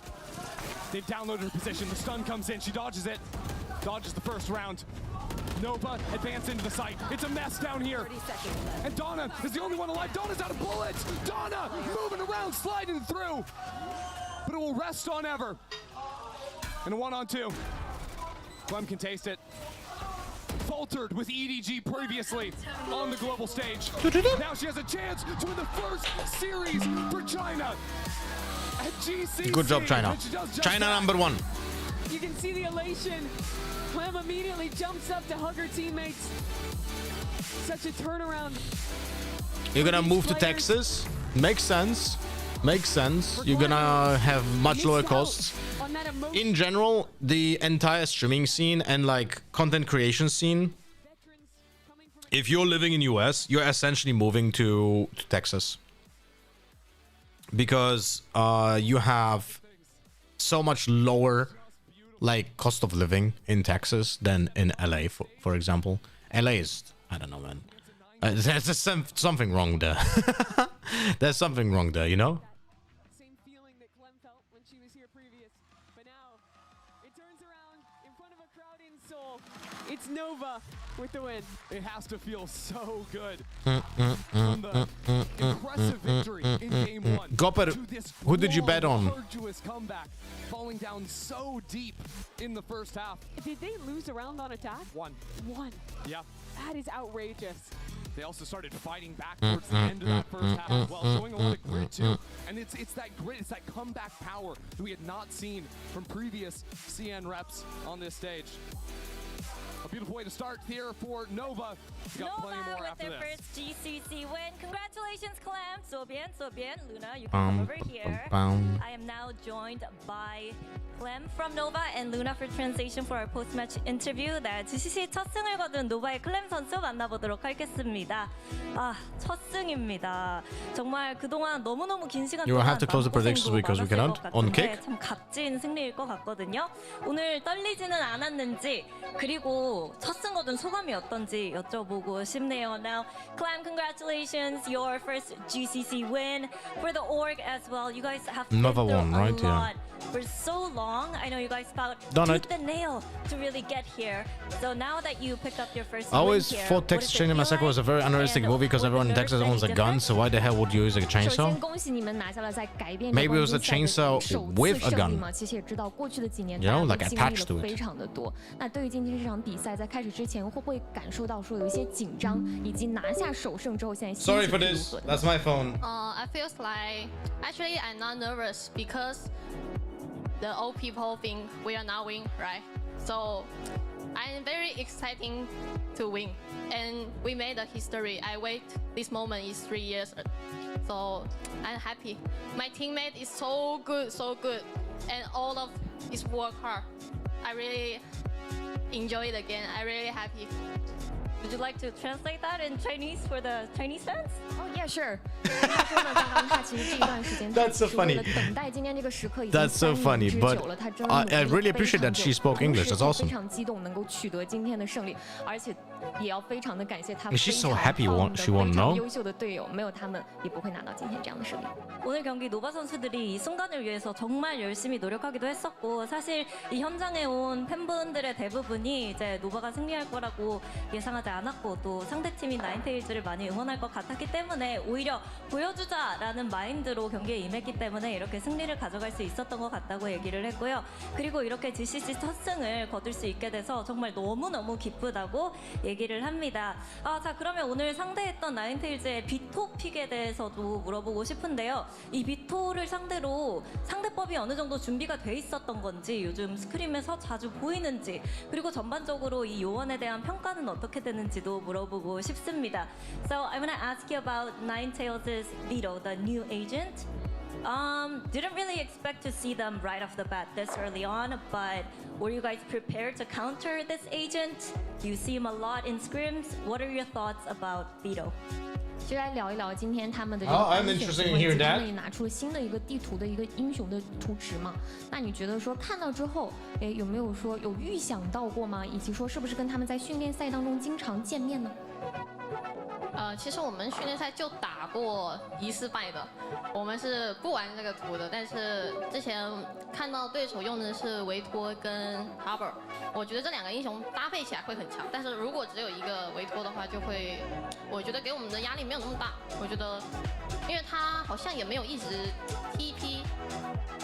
[SPEAKER 14] They've downloaded her position. The stun comes in. She dodges it. Dodges the first round. Nova advance into the site. It's a mess down here. And Donna is the only one alive. Donna's out of bullets. Donna moving around, sliding through. But it will rest on Ever. And a 1-on-2. Clem can taste it. Faltered with EDG previously on the global stage. Now she has a chance to win the first series for China at GCC.
[SPEAKER 1] Good job, China. China number 1.
[SPEAKER 9] You can see the elation. Clem immediately jumps up to hug her teammates. Such a turnaround.
[SPEAKER 1] You're gonna move to Texas. Makes sense. Makes sense. You're gonna have much lower costs. In general, the entire streaming scene and like content creation scene, if you're living in US, you're essentially moving to Texas. Because you have so much lower like cost of living in Texas than in LA, for example. LA is, I don't know, man. There's something wrong there. There's something wrong there, you know?
[SPEAKER 9] Same feeling that Clem felt when she was here previous. But now, it turns around in front of a crowd in Seoul. It's Nova with the win.
[SPEAKER 14] It has to feel so good. From the impressive victory in game 1
[SPEAKER 1] Gopper,
[SPEAKER 14] to this
[SPEAKER 1] who did you bet on?
[SPEAKER 14] arduous comeback, falling down so deep in the first half.
[SPEAKER 9] Did they lose a round on attack?
[SPEAKER 14] One. Yeah.
[SPEAKER 9] That is outrageous.
[SPEAKER 14] They also started fighting back towards the end of that first half as well, showing a lot of grit too. And it's that grit, it's that comeback power that we had not seen from previous CN reps on this stage. A beautiful way to start here for Nova. We got plenty more after
[SPEAKER 19] their
[SPEAKER 14] this.
[SPEAKER 19] first GCC win. Congratulations, Clem. So bien. Luna, you can come over here. I am now joined by Clem from Nova and Luna for translation for our post-match interview. 네, GCC 첫 승을 거둔 노바의 클램 선수 만나보도록 하겠습니다. 아, 첫 승입니다. 정말 그동안 너무너무 긴 시간
[SPEAKER 1] You will
[SPEAKER 19] 동안
[SPEAKER 1] have to close the predictions because we cannot on kick.
[SPEAKER 19] 참 값진 승리일 것 같거든요. 오늘 떨리지는 않았는지 그리고 첫 승 거둔 소감이 어떤지 여쭤보고 싶네요. Now, Clem, congratulations, your first GCC win for the org as well. You guys have
[SPEAKER 1] Nova
[SPEAKER 19] been
[SPEAKER 1] won,
[SPEAKER 19] through
[SPEAKER 1] right?
[SPEAKER 19] a lot for so long. I know you guys fought tooth and nail to really get here. So now that you picked up your first
[SPEAKER 1] I always
[SPEAKER 19] win here,
[SPEAKER 1] thought
[SPEAKER 19] what does
[SPEAKER 1] Texas
[SPEAKER 19] it
[SPEAKER 1] Chainsaw
[SPEAKER 19] feel
[SPEAKER 1] Massacre was a very unrealistic movie because everyone in Texas owns a gun, so why the hell would you use a chainsaw? Maybe it was a chainsaw with a gun. You know, like attached to it.
[SPEAKER 20] 那对于今天这场比赛，在开始之前，会不会感受到说有一些紧张，以及拿下首胜之后，现在心
[SPEAKER 1] Sorry
[SPEAKER 20] 情
[SPEAKER 1] for
[SPEAKER 20] 如
[SPEAKER 1] this.
[SPEAKER 20] 何？
[SPEAKER 1] That's my phone.
[SPEAKER 21] I feel like actually I'm not nervous because the old people think we are not win, right? So I'm very exciting to win, and we made a history. I wait this moment is 3 years, so I'm happy. My teammate is so good, and all of his work hard. I really enjoy it again. I'm really happy.
[SPEAKER 19] Would you like to translate that in Chinese for the Chinese fans?
[SPEAKER 20] Oh yeah, sure. 他说呢，刚刚他其实这一段时间
[SPEAKER 1] That's so
[SPEAKER 20] 是为了
[SPEAKER 1] funny.
[SPEAKER 20] 等待今天这个时刻已经
[SPEAKER 1] That's so
[SPEAKER 20] 3
[SPEAKER 1] funny,
[SPEAKER 20] 年之
[SPEAKER 1] but
[SPEAKER 20] 久了，他真的
[SPEAKER 1] I really appreciate that she spoke English. That's
[SPEAKER 20] 非
[SPEAKER 1] awesome.
[SPEAKER 20] 常激动能够取得今天的胜利，而且也要非常的感谢他
[SPEAKER 1] She's
[SPEAKER 20] 非
[SPEAKER 1] so
[SPEAKER 20] 常
[SPEAKER 1] happy
[SPEAKER 20] 棒的
[SPEAKER 1] she won,
[SPEAKER 20] 非常
[SPEAKER 1] no?
[SPEAKER 20] 优秀的队友，没有他们也不会拿到今天这样的胜利。
[SPEAKER 19] 오늘 경기 노바 선수들이 이 순간을 위해서 정말 열심히 노력하기도 했었고 사실 이 현장에 온 팬분들의 대부분이 이제 노바가 승리할 거라고 예상하지 않았고 또 상대팀인 나인테일즈를 많이 응원할 것 같았기 때문에 오히려 보여주자라는 마인드로 경기에 임했기 때문에 이렇게 승리를 가져갈 수 있었던 것 같다고 얘기를 했고요. 그리고 이렇게 GCC 첫 승을 거둘 수 있게 돼서 정말 너무너무 기쁘다고 얘기를 합니다. 자 그러면 오늘 상대했던 나인테일즈의 비토 픽에 대해서도 물어보고 싶은데요. 이 비토를 상대로 상대법이 어느 정도 준비가 돼 있었던 건지 요즘 스크림에서 자주 보이는지 그리고 전반적으로 이 요원에 대한 평가는 어떻게 되는지도 물어보고 싶습니다. So I want to ask you about Ninetails' Vito, the new agent. Didn't really expect to see them right off the bat this early on, but were you guys prepared to counter this agent? You see him a lot in scrims. What are your thoughts about Vito?
[SPEAKER 20] 就来聊一聊今天他们的这
[SPEAKER 1] Oh,
[SPEAKER 20] 个
[SPEAKER 1] I'm
[SPEAKER 20] 甄选
[SPEAKER 1] interested
[SPEAKER 20] 行
[SPEAKER 1] in
[SPEAKER 20] 为，
[SPEAKER 1] hearing
[SPEAKER 20] 他
[SPEAKER 1] that.
[SPEAKER 20] 们也拿出了新的一个地图的一个英雄的图纸嘛。那你觉得说看到之后，有没有说有预想到过吗？以及说是不是跟他们在训练赛当中经常见面呢？
[SPEAKER 21] 其实我们训练赛就打过一次败的，我们是不玩这个图的。但是之前看到对手用的是维托跟 Harbor， 我觉得这2个英雄搭配起来会很强。但是如果只有一个维托的话，就会，我觉得给我们的压力没有那么大。我觉得，因为他好像也没有一直 TP，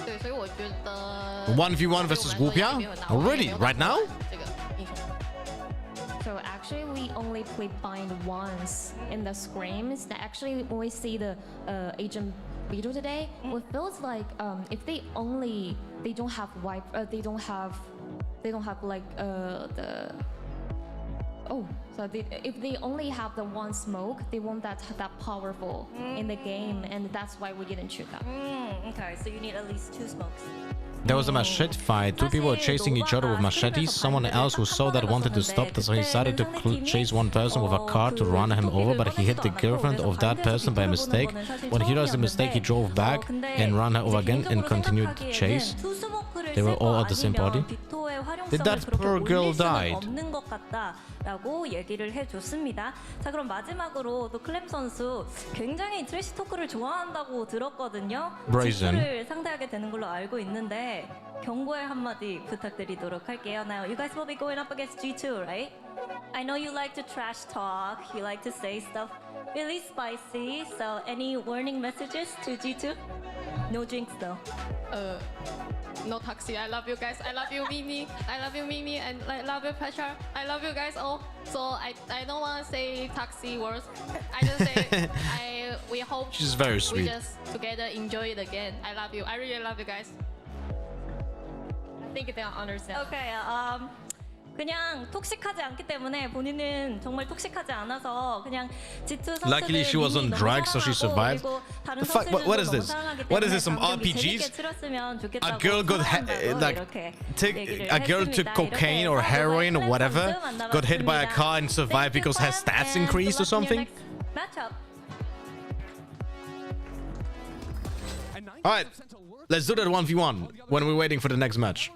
[SPEAKER 21] 对，所以我觉得
[SPEAKER 1] 1v1 versus Gupia? Already? Right now?
[SPEAKER 21] 这个英雄。
[SPEAKER 20] So actually, we only play bind once in the scrims. Actually, when we see the agent Vito today, it feels like if they don't have like the if they only have the one smoke, they won't that powerful in the game, and that's why we didn't choose that.
[SPEAKER 19] Okay, so you need at least 2 smokes.
[SPEAKER 1] There was a machete fight. 2 people were chasing each other with machetes. Someone else who saw that wanted to stop, so he decided to chase one person with a car to run him over, but he hit the girlfriend of that person by mistake. When he realized the mistake, he drove back and ran her over again and continued the chase. They were all at the same party.
[SPEAKER 19] 스파의
[SPEAKER 1] Did
[SPEAKER 19] 활용성을
[SPEAKER 1] that
[SPEAKER 19] 그렇게
[SPEAKER 1] poor girl
[SPEAKER 19] 올릴 수는
[SPEAKER 1] died?
[SPEAKER 19] 없는 것 같다라고 얘기를 해줬습니다. 자, 그럼 마지막으로 또 클램 선수 굉장히 트래시 토크를 좋아한다고 들었거든요.
[SPEAKER 1] Brazen.
[SPEAKER 19] G2를 상대하게 되는 걸로 알고 있는데 경고의 한마디 부탁드리도록 할게요. Now, you guys will be going up against G2, right? I know you like to trash talk, you like to say stuff really spicy, so any warning messages to G2? No drinks though.
[SPEAKER 21] No Taxi, I love you guys. I love you, Mimi. I love you, Mimi, and I love you, Petra. I love you guys all. So I don't want to say Taxi words. I just say we hope
[SPEAKER 1] She's very sweet.
[SPEAKER 21] we just together enjoy it again. I love you. I really love you guys. I think they understand.
[SPEAKER 19] Okay, 그냥 톡식하지 않기 때문에 본인은 정말 톡식하지 않아서 그냥 G2 선수들
[SPEAKER 1] Luckily she was on drugs, so she survived.
[SPEAKER 19] 다른
[SPEAKER 1] The fuck? What is
[SPEAKER 19] 선수들도 너무
[SPEAKER 1] this?
[SPEAKER 19] 사랑하기
[SPEAKER 1] What is
[SPEAKER 19] 때문에
[SPEAKER 1] this? Some
[SPEAKER 19] 다음 경기
[SPEAKER 1] RPGs?
[SPEAKER 19] 재밌게 치렀으면
[SPEAKER 1] A
[SPEAKER 19] 좋겠다고
[SPEAKER 1] girl got
[SPEAKER 19] 사랑한다고
[SPEAKER 1] like
[SPEAKER 19] 이렇게
[SPEAKER 1] a girl took cocaine or heroin or whatever, got hit by a car and survived because her stats increased or something.
[SPEAKER 19] Matchup.
[SPEAKER 1] All right, let's do that 1v1 when we're waiting for the next match.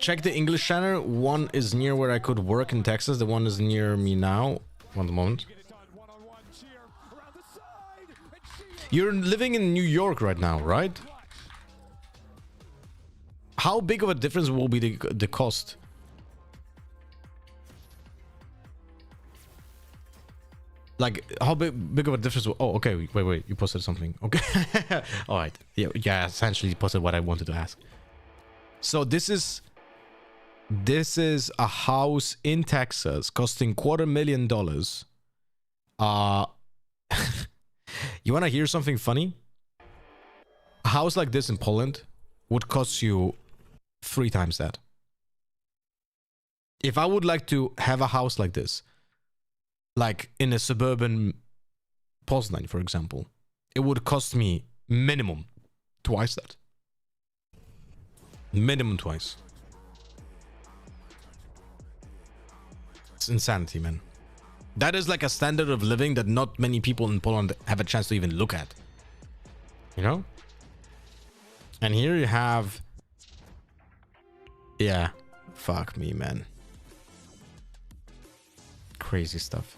[SPEAKER 1] Check the English channel. One is near where I could work in Texas. The one is near me now. One moment. You're living in New York right now, right? How big of a difference will be the cost? Like, how big of a difference? Oh, okay. Wait. You posted something. Okay. All right. Yeah. Essentially, you posted what I wanted to ask. So this is a house in Texas costing $250,000. You want to hear something funny? A house like this in Poland would cost you 3 times that. If I would like to have a house like this, like in a suburban Poznań, for example, it would cost me minimum twice that. Minimum twice. It's insanity, man. That is like a standard of living that not many people in Poland have a chance to even look at. You know? And here you have... Yeah. Fuck me, man. Crazy stuff.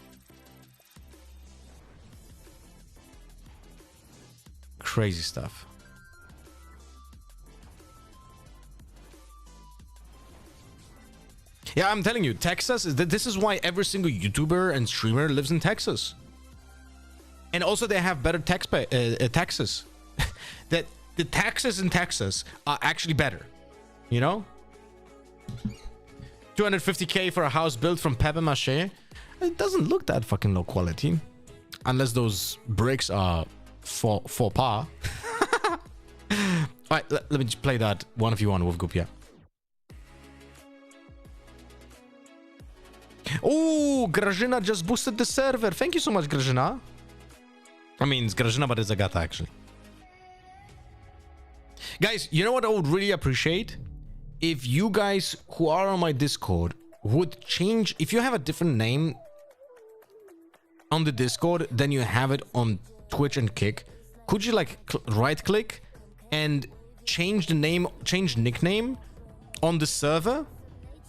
[SPEAKER 1] Crazy stuff. Yeah, I'm telling you, Texas, this is why every single YouTuber and streamer lives in Texas. And also they have better taxes. That the taxes in Texas are actually better. You know? 250k for a house built from papier-mâché. It doesn't look that fucking low quality. Unless those bricks are for par. Alright, let me just play that 1v1 with Gupia. Oh, Grażyna just boosted the server. Thank you so much, Grażyna. I mean, it's Grażyna, but it's Agata, actually. Guys, you know what I would really appreciate? If you guys who are on my Discord would change... If you have a different name on the Discord than you have it on Twitch and Kick, could you, like, right-click and change the name, change nickname on the server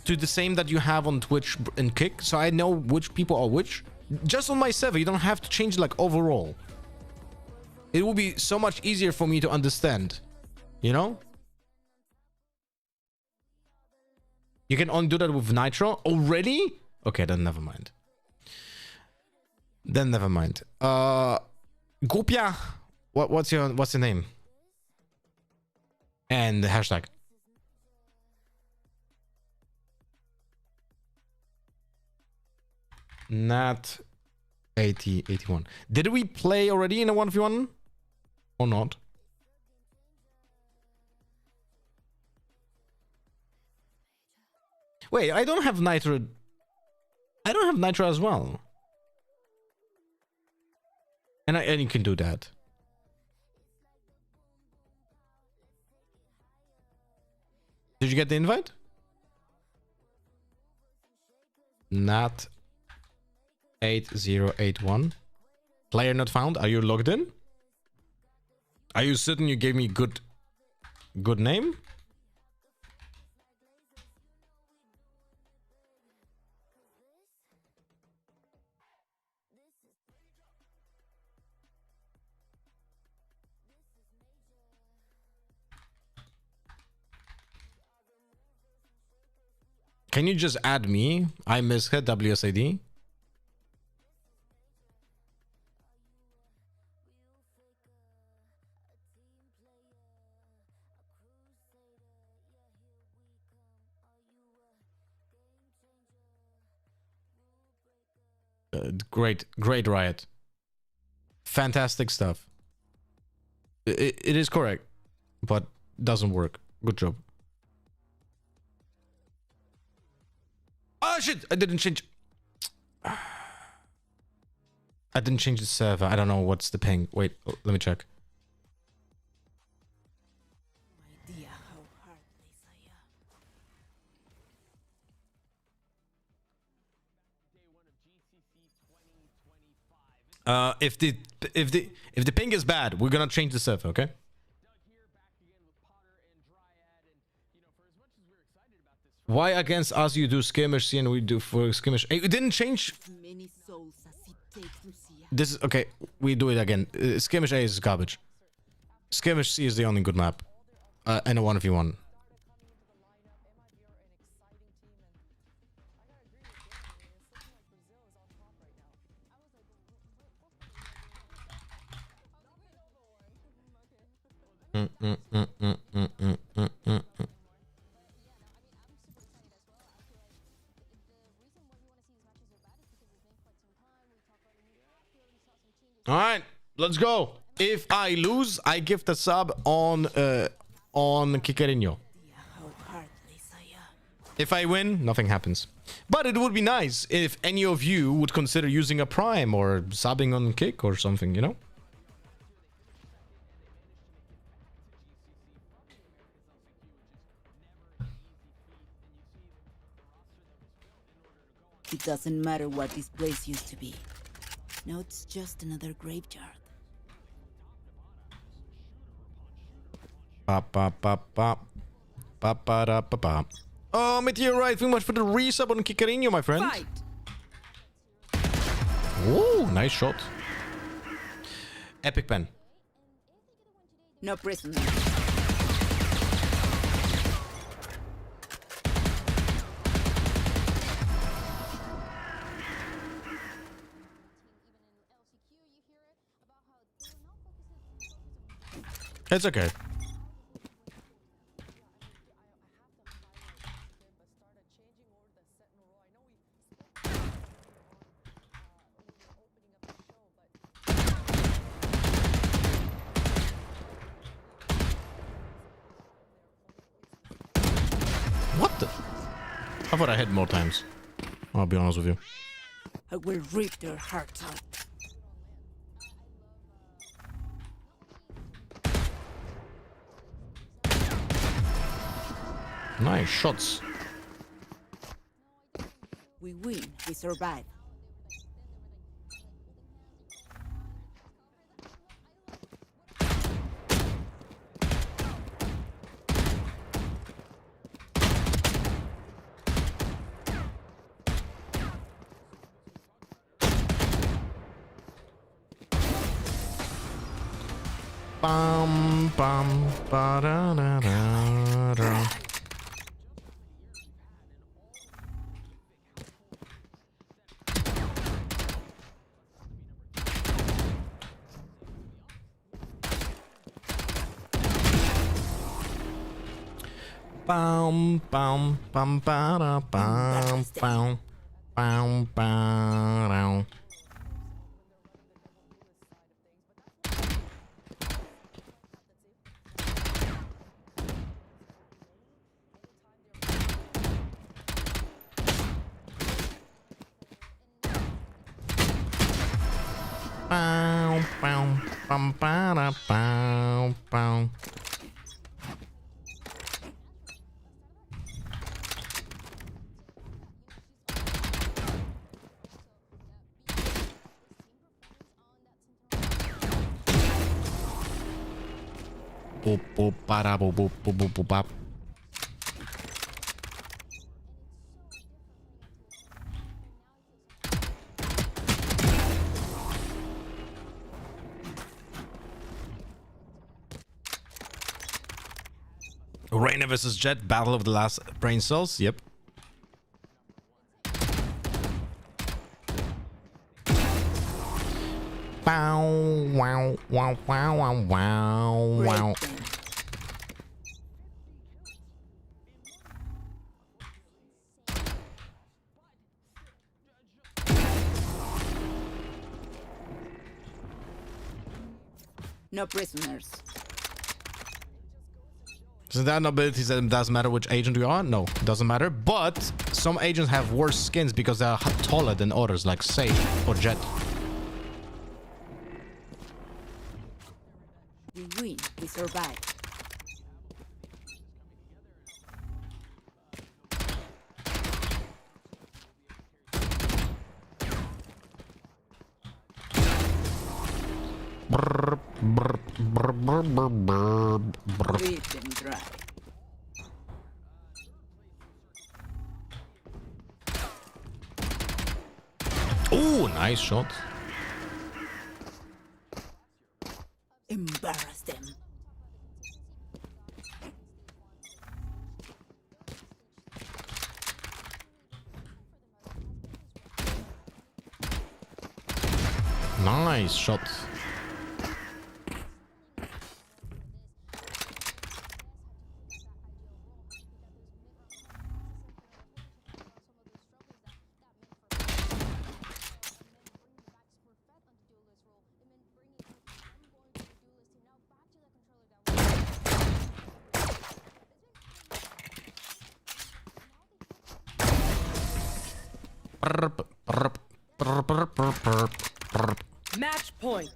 [SPEAKER 1] to the same that you have on Twitch and Kick, so I know which people are which? Just on my server, you don't have to change it like overall. It will be so much easier for me to understand, you know? You can only do that with Nitro already? Okay, then never mind. Then never mind. Gupia, what's your name? And the hashtag. Nat 8081. Did we play already in a 1v1 or not? Wait, I don't have Nitro. I don't have Nitro as well. And you can do that. Did you get the invite? Nat 8081. Player not found. Are you logged in? Are you certain you gave me good name? Can you just add me? I miss her WSID. Great Riot. Fantastic stuff. It is correct, but doesn't work. Good job. Oh shit! I didn't change the server. I don't know what's the ping. Wait, let me check. If the ping is bad, we're gonna change the server, okay? Why against us you do skirmish C and we do for skirmish? It didn't change. This is okay. We do it again. Skirmish A is garbage. Skirmish C is the only good map. And a 1v1. All right, let's go. If I lose, I give the sub on Kikarino. If I win, nothing happens. But it would be nice if any of you would consider using a prime or subbing on Kick or something, you know?
[SPEAKER 3] It doesn't matter what this place used to be. Now it's just another graveyard.
[SPEAKER 1] Oh, Meteorite, thank you much for the resub on Kikarino, my friend. Ooh, nice shot. Epic pen.
[SPEAKER 3] No prison.
[SPEAKER 1] It's okay. What the? I thought I hit more times. I'll be honest with you.
[SPEAKER 3] I will rip their hearts out.
[SPEAKER 1] Nice shots.
[SPEAKER 3] We win, we survive.
[SPEAKER 1] Bum bum ba da da da da. Bum bum bum ba da bum bum bum ba da. Bow, bow, bum, ba, da, bow, bow. boop, boop, bada, boop, boop, boop, boop, boop, bop. Reyna versus Jet, battle of the last brain cells. Yep. Bow, wow, wow, wow, wow, wow, wow.
[SPEAKER 3] No prisoners.
[SPEAKER 1] So that ability that doesn't matter which agent you are? No, it doesn't matter. But some agents have worse skins because they are taller than others, like Sage or Jet.
[SPEAKER 3] We win, we survive.
[SPEAKER 1] Brr, brr, brr, brr, brr, brr, brr.
[SPEAKER 3] Breathe them dry.
[SPEAKER 1] Oh, nice shot.
[SPEAKER 3] Embarrass them.
[SPEAKER 1] Nice shot.
[SPEAKER 4] Match point.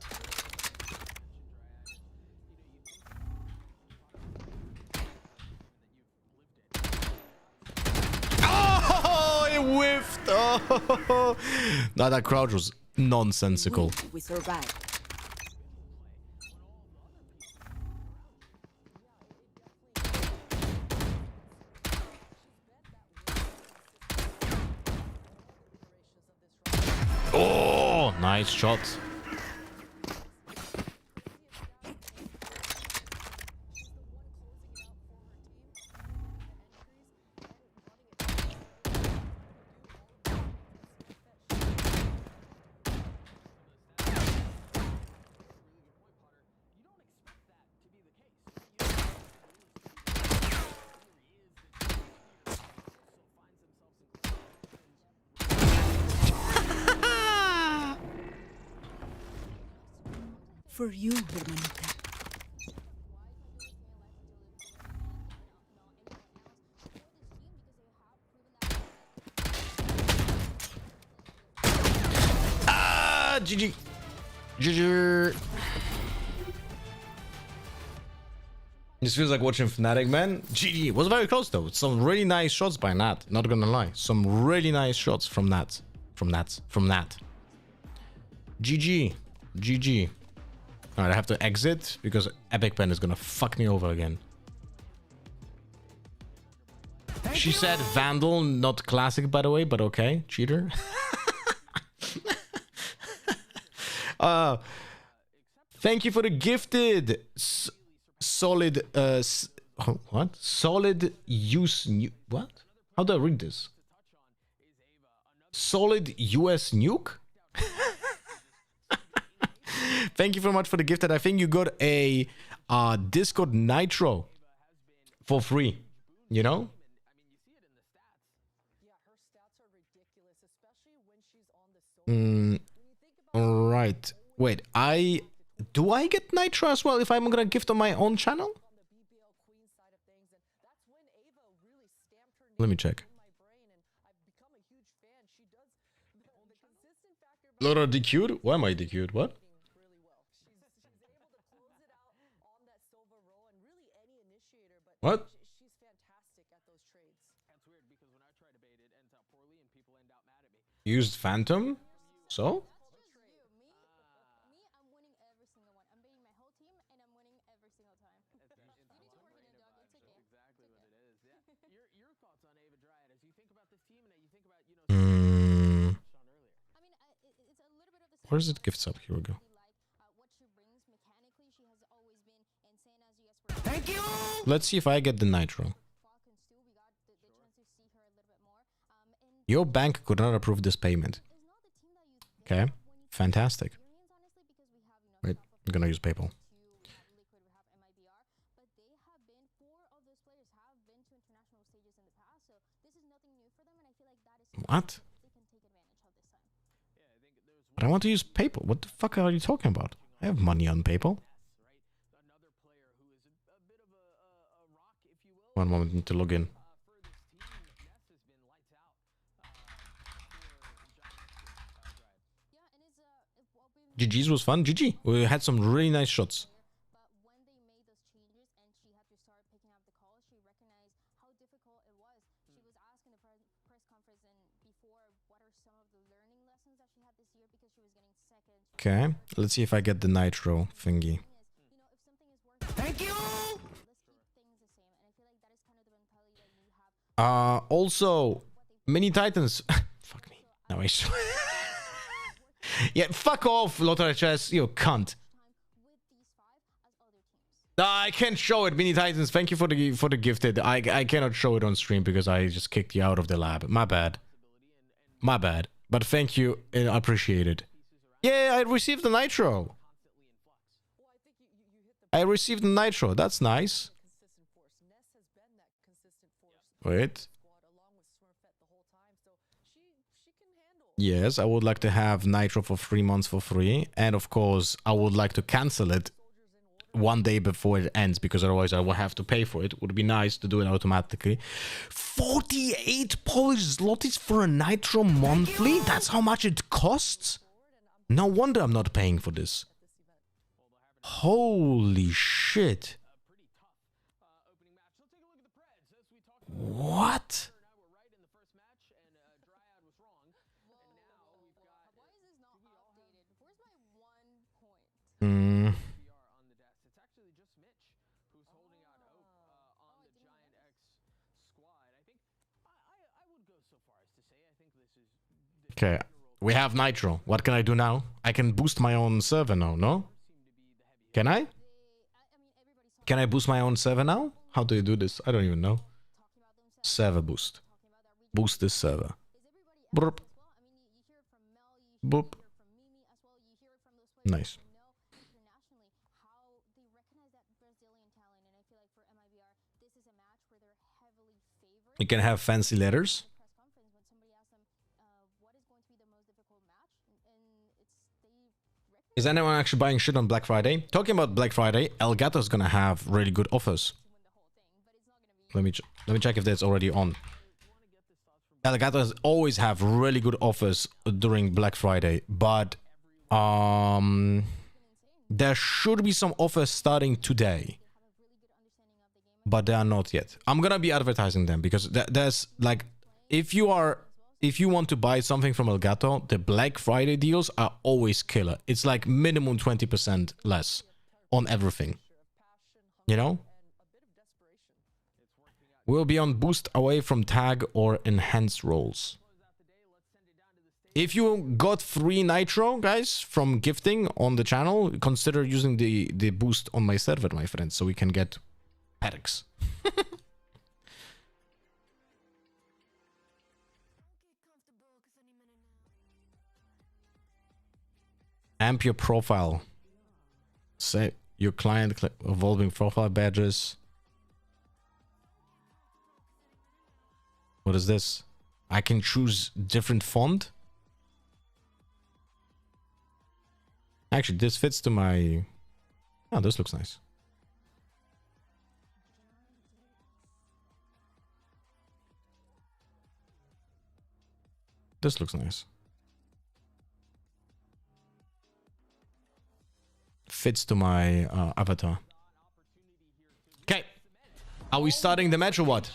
[SPEAKER 1] Oh, it whiffed. Oh. No, that crouch was nonsensical.
[SPEAKER 3] We survive.
[SPEAKER 1] Oh, nice shot.
[SPEAKER 3] For you, hermanita.
[SPEAKER 1] Ah, GG. GG. This feels like watching Fnatic, man. GG. Was very close though. Some really nice shots by Nat. Not gonna lie. Some really nice shots from Nat. From Nat. GG. GG. Alright, I have to exit because Epic Pen is gonna fuck me over again. She said Vandal, not classic by the way, but okay. Cheater. Thank you for the gifted solid what? Solid use what? How do I read this? Solid US nuke? Thank you very much for the gift. That I think you got a Discord Nitro for free. You know? Alright. Wait, do I get Nitro as well if I'm gonna gift on my own channel? Let me check. Laura DQ'd? Why am I DQ'd? What? What? Used Phantom? So?
[SPEAKER 12] Your thoughts on Ava Dryad as you think about this team and you think about, you know,
[SPEAKER 1] Where's it? Gifts up. Here we go.
[SPEAKER 18] Thank you!
[SPEAKER 1] Let's see if I get the Nitro. Your bank could not approve this payment. Okay, fantastic. Wait, I'm gonna use PayPal. What? But I want to use PayPal. What the fuck are you talking about? I have money on PayPal. One moment to log in. GG's was fun. GG. We had some really nice shots. Okay, let's see if I get the Nitro thingy.
[SPEAKER 18] Thank you!
[SPEAKER 1] Also, Mini Titans. Fuck me. No, I yeah, fuck off, Lottery Chess, you cunt. No, I can't show it, Mini Titans. Thank you for the gifted. I cannot show it on stream because I just kicked you out of the lab. My bad. My bad. But thank you. I appreciate it. Yeah, I received the Nitro. I received the Nitro. That's nice. Wait. Yes, I would like to have Nitro for 3 months for free. And of course, I would like to cancel it one day before it ends, because otherwise I will have to pay for it. It would be nice to do it automatically. 48 Polish zlotys for a Nitro monthly? That's how much it costs? No wonder I'm not paying for this. Holy shit. What? Hmm. Okay, we have Nitro. What can I do now? I can boost my own server now, no? Can I? Can I boost my own server now? How do you do this? I don't even know. Server boost. Boost this server. Burp. Boop. Nice. You can have fancy letters. Is anyone actually buying shit on Black Friday? Talking about Black Friday, Elgato's gonna have really good offers. Let me check if that's already on. Elgato always have really good offers during Black Friday, but there should be some offers starting today, but they are not yet. I'm gonna be advertising them because there's like, if you want to buy something from Elgato, the Black Friday deals are always killer. It's like minimum 20% less on everything. You know? We'll be on boost away from tag or enhanced roles. If you got 3 Nitro, guys, from gifting on the channel, consider using the boost on my server, my friends, so we can get perks. Amp your profile. Say your client evolving profile badges. What is this? I can choose different font. Actually, this fits to my... Oh, this looks nice. This looks nice. Fits to my avatar. Okay. Are we starting the match or what?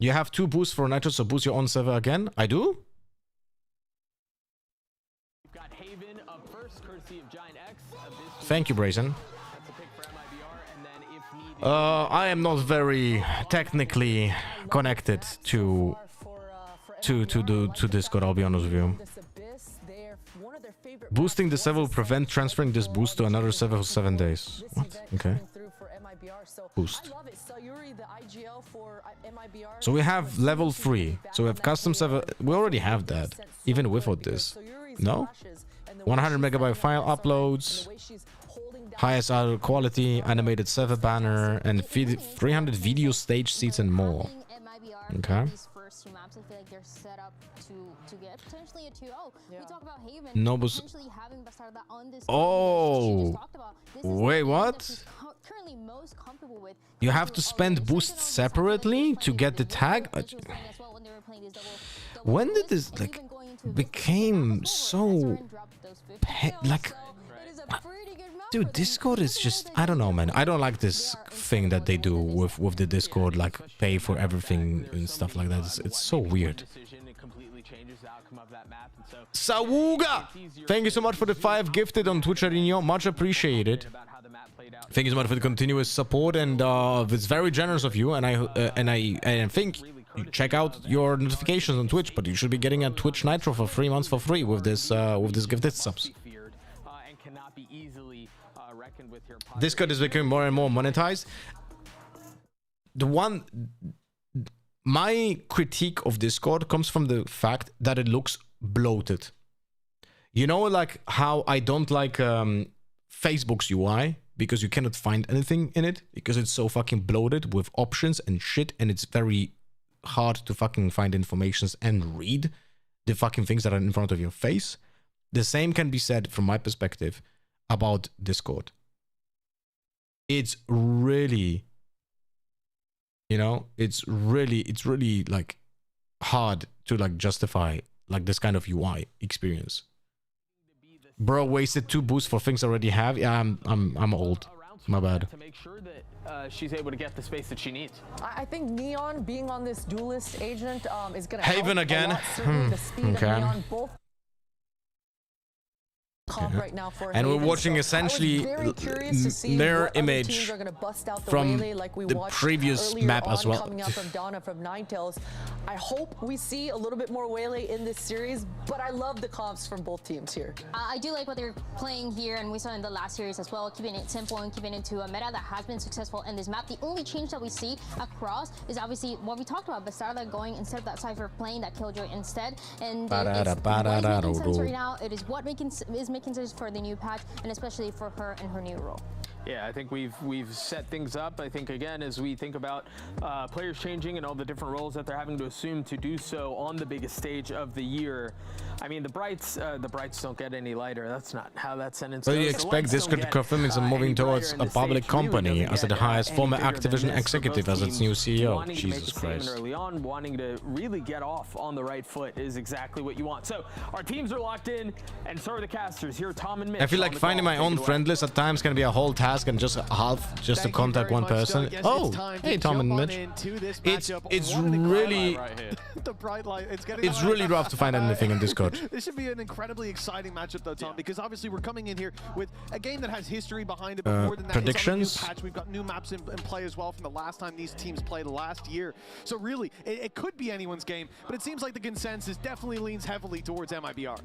[SPEAKER 1] You have 2 boosts for Nitro, so boost your own server again? I do?
[SPEAKER 12] You've got Haven up first, courtesy
[SPEAKER 1] Thank you, Brazen. I am not very technically connected to Discord, I'll be honest with you. Boosting the server will prevent transferring this boost to another server for 7 days. What? Okay. Boost. So we have level 3. So we have custom server. We already have that, even without this. No? 100 megabyte file uploads, highest audio quality, animated server banner, and 300 video stage seats and more. Okay. Nobus. Oh, wait, what? You have to spend boosts separately to get the tag? When did this like became so like, dude, Discord is just, I don't know, man. I don't like this thing that they do with the Discord, like pay for everything and stuff like that. It's so weird. Sawuga, thank you so much for the 5 gifted on Twitch, Arinho. Much appreciated. Thank you so much for the continuous support, and it's very generous of you. And I think you check out your notifications on Twitch, but you should be getting a Twitch Nitro for 3 months for free with this gifted subs. Discord is becoming more and more monetized. My critique of Discord comes from the fact that it looks bloated. You know, like how I don't like Facebook's UI, because you cannot find anything in it because it's so fucking bloated with options and shit, and it's very hard to fucking find informations and read the fucking things that are in front of your face. The same can be said from my perspective about Discord. It's really, you know, it's really like hard to like justify like this kind of UI experience. Bro wasted 2 boosts for things I already have. Yeah, I'm old. My bad. To make sure that she's able to get the space that she needs. I think Neon being on this duelist agent is gonna Haven help again. The speed of Neon, both right now for and Haven. We're watching essentially mirror image from the previous map as well. Coming up from Donna from Ninetails. I hope we see a little bit more Waylay in this series, but I love the comps from both teams here.
[SPEAKER 13] I do like what they're playing here, and we saw in the last series as well, keeping it simple and keeping it to a meta that has been successful in this map. The only change that we see across is obviously what we talked about, Bastarda going instead of that Cypher playing that Killjoy instead, and what is making sense right now. It is what is making sense for the new patch, and especially for her and her new role.
[SPEAKER 12] Yeah, I think we've set things up. I think again, as we think about players changing and all the different roles that they're having to assume to do so on the biggest stage of the year. I mean, the brights don't get any lighter. That's not how that sentence goes.
[SPEAKER 1] So you expect Discord to confirm is moving towards a public company as it hires former Activision executive as its new CEO. Jesus Christ.
[SPEAKER 12] Early on, wanting to really get off on the right foot is exactly what you want. So our teams are locked in, and so are the casters. Here, Tom and Mitch.
[SPEAKER 1] I feel like finding my own friend list at times can be a whole task and just to contact one person. Oh, hey Tom and Mitch. It's really it's really rough to find anything in Discord.
[SPEAKER 14] This should be an incredibly exciting matchup though, Tom, because obviously we're coming in here with a game that has history behind it, but more than that,
[SPEAKER 1] predictions.
[SPEAKER 14] It's on a new patch. We've got new maps in play as well from the last time these teams played last year. So really, it could be anyone's game, but it seems like the consensus definitely leans heavily towards MIBR.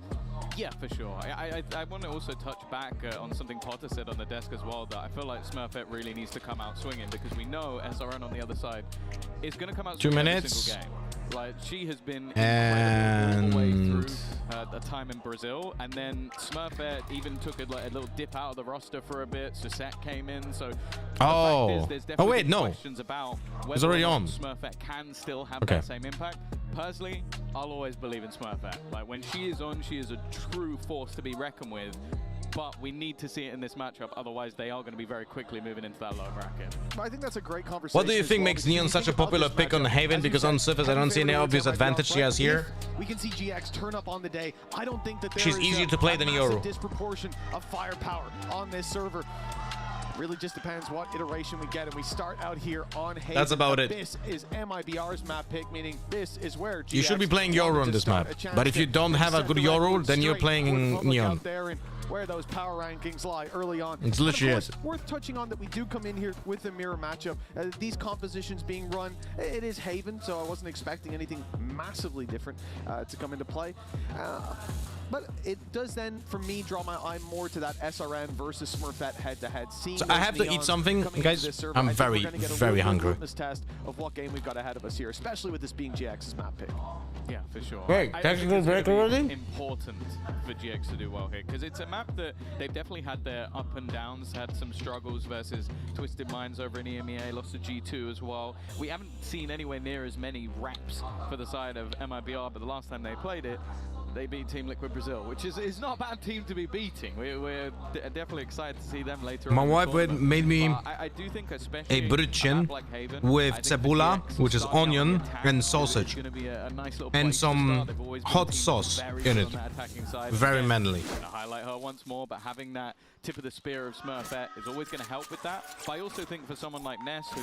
[SPEAKER 5] Yeah, for sure. I want to also touch back on something Potter said on the desk as well, that I feel like Smurfette really needs to come out swinging, because we know SRN on the other side is going to come out
[SPEAKER 1] 2
[SPEAKER 5] swinging
[SPEAKER 1] minutes.
[SPEAKER 5] every single game. Like, she has been
[SPEAKER 1] and
[SPEAKER 5] all the way through the time in Brazil, and then Smurfette even took a little dip out of the roster for a bit. Susette came in, so there's definitely questions about whether
[SPEAKER 1] already on.
[SPEAKER 5] Smurfette can still have that same impact. Personally, I'll always believe in Smurfette. Like, when she is on, she is a true force to be reckoned with. But we need to see it in this matchup, otherwise they are going to be very quickly moving into that lower bracket.
[SPEAKER 14] I think that's a great conversation.
[SPEAKER 1] What do you think makes Neon such a popular pick on Haven? Because on surface I don't see any obvious advantage she has here.
[SPEAKER 14] We can see GX turn up on the day. I don't think that
[SPEAKER 1] she's easier to play than Yoru.
[SPEAKER 14] Disproportion of firepower on this server. Really just depends what iteration we get, and we start out here on Haven.
[SPEAKER 1] That's about it.
[SPEAKER 14] This is MIBR's map pick, meaning this is where GX
[SPEAKER 1] you should be playing Yoru on this map. But if you don't have a good Yoru, then you're playing Neon.
[SPEAKER 10] where those power rankings lie early on.
[SPEAKER 1] It's
[SPEAKER 10] And
[SPEAKER 1] literally
[SPEAKER 10] of course, worth touching on that we do come in here with a mirror matchup. These compositions being run, it is Haven, so I wasn't expecting anything massively different to come into play. But it does then, for me, draw my eye more to that SRN versus Smurfette head-to-head.
[SPEAKER 1] So I have to eat something, guys. I'm very, very hungry.
[SPEAKER 10] Test of what game we've got ahead of us here, especially with this being GX's map pick.
[SPEAKER 5] Yeah, for sure.
[SPEAKER 1] Wait, technical break already?
[SPEAKER 5] Important for GX to do well here, because it's a map that they've definitely had their up and downs, had some struggles versus Twisted Minds over in EMEA, lost to G2 as well. We haven't seen anywhere near as many reps for the side of MIBR, but the last time they played it, they beat Team Liquid Brazil, which is not a bad team to be beating. We're definitely excited to see them later on.
[SPEAKER 1] My wife made me
[SPEAKER 5] I do think especially
[SPEAKER 1] a brötchen with cebula, which is onion and sausage, and some hot sauce in it. Very manly.
[SPEAKER 5] I'm gonna highlight her once more, but having that tip of the spear of Smurfette is always going to help with that. But I also think for someone like Ness, who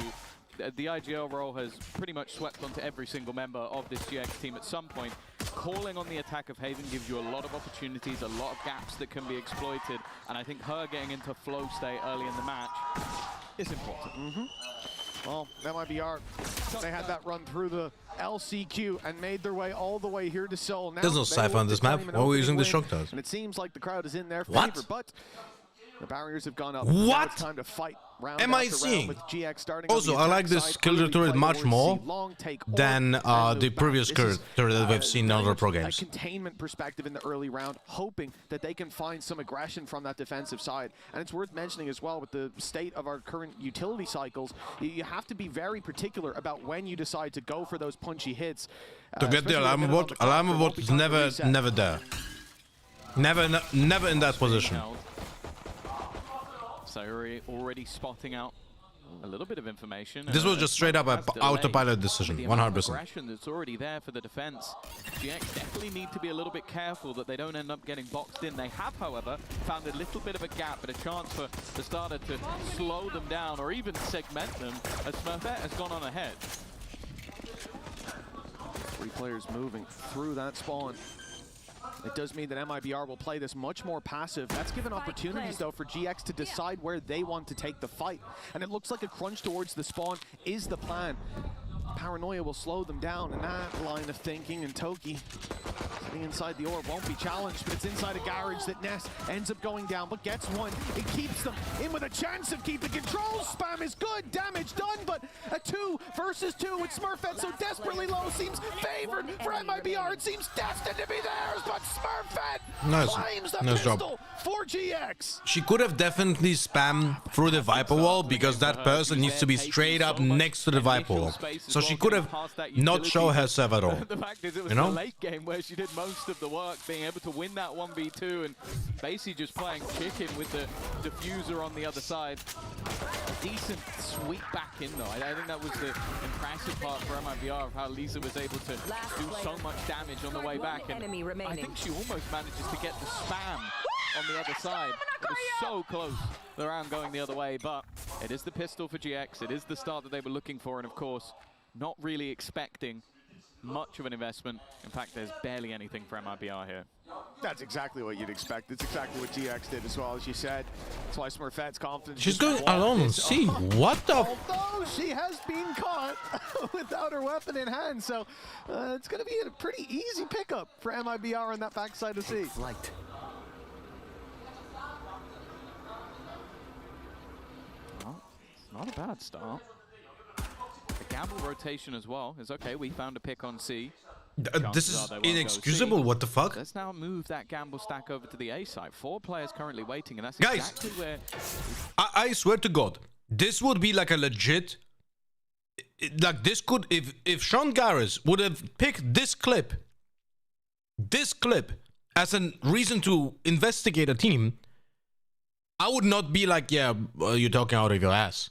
[SPEAKER 5] the IGL role has pretty much swept onto every single member of this GX team at some point, calling on the attack of Haven gives you a lot of opportunities, a lot of gaps that can be exploited, and I think her getting into flow state early in the match is important.
[SPEAKER 10] Well, MIBR, they had that run through the LCQ and made their way all the way here to Seoul. Now,
[SPEAKER 1] there's no Cypher on this map. Why are we using the shock towers?
[SPEAKER 10] And it seems like the crowd is in their
[SPEAKER 1] What?
[SPEAKER 10] favor, but the barriers have gone up.
[SPEAKER 1] What?
[SPEAKER 10] Now it's time to fight.
[SPEAKER 1] Am I seeing? Also, I like this kill turret much more than the previous kill turret that we've seen in other pro games.
[SPEAKER 10] A containment perspective in the early round, hoping that they can find some aggression from that defensive side. And it's worth mentioning as well, with the state of our current utility cycles, you have to be very particular about when you decide to go for those punchy hits.
[SPEAKER 1] To get the alarm bot is never there. Never in that position.
[SPEAKER 5] So already spotting out a little bit of information.
[SPEAKER 1] This was just straight up an autopilot decision, 100%.
[SPEAKER 5] Aggression that's already there for the defense. GX definitely need to be a little bit careful that they don't end up getting boxed in. They have, however, found a little bit of a gap, but a chance for the starter to slow them down or even segment them as Smurfette has gone on ahead.
[SPEAKER 10] 3 players moving through that spawn. It does mean that MIBR will play this much more passive. That's given opportunities, though, for GX to decide where they want to take the fight. And it looks like a crunch towards the spawn is the plan. Paranoia will slow them down in that line of thinking, and Toki sitting inside the orb won't be challenged, but it's inside a garage that Ness ends up going down, but gets one. It keeps them in with a chance of keeping control. Spam is good, damage done, but a 2 versus 2 with Smurfette so desperately low seems favored for MIBR. It seems destined to be theirs, but Smurfette claims the pistol for GX.
[SPEAKER 1] She could have definitely spammed through the Viper wall, because that person needs to be straight up next to the Viper wall. So she could have not show herself at all.
[SPEAKER 5] The fact is, it was the late game where she did most of the work, being able to win that 1v2 and basically just playing chicken with the diffuser on the other side. Decent sweep back in, though. I think that was the impressive part for MIBR of how Lisa was able to do so much damage on the way back. And I think she almost manages to get the spam on the other side. It was so close, the round going the other way, but it is the pistol for GX. It is the start that they were looking for, and of course, not really expecting much of an investment. In fact, there's barely anything for MIBR here.
[SPEAKER 10] That's exactly what you'd expect. It's exactly what GX did as well, as you said. That's why Smurfette's confidence.
[SPEAKER 1] She's going alone on C. What the?
[SPEAKER 10] Although she has been caught without her weapon in hand, so it's going to be a pretty easy pickup for MIBR on that backside of C.
[SPEAKER 6] Flight.
[SPEAKER 5] Well, it's not a bad start. The gamble rotation as well is okay. We found a pick on C.
[SPEAKER 1] This is inexcusable. What the fuck?
[SPEAKER 5] Let's now move that gamble stack over to the A side. 4 players currently waiting, and that's
[SPEAKER 1] Guys,
[SPEAKER 5] exactly where...
[SPEAKER 1] I swear to God, this would be like a legit... Like this could... If Sean Garris would have picked this clip as a reason to investigate a team, I would not be like, yeah, you're talking out of your ass.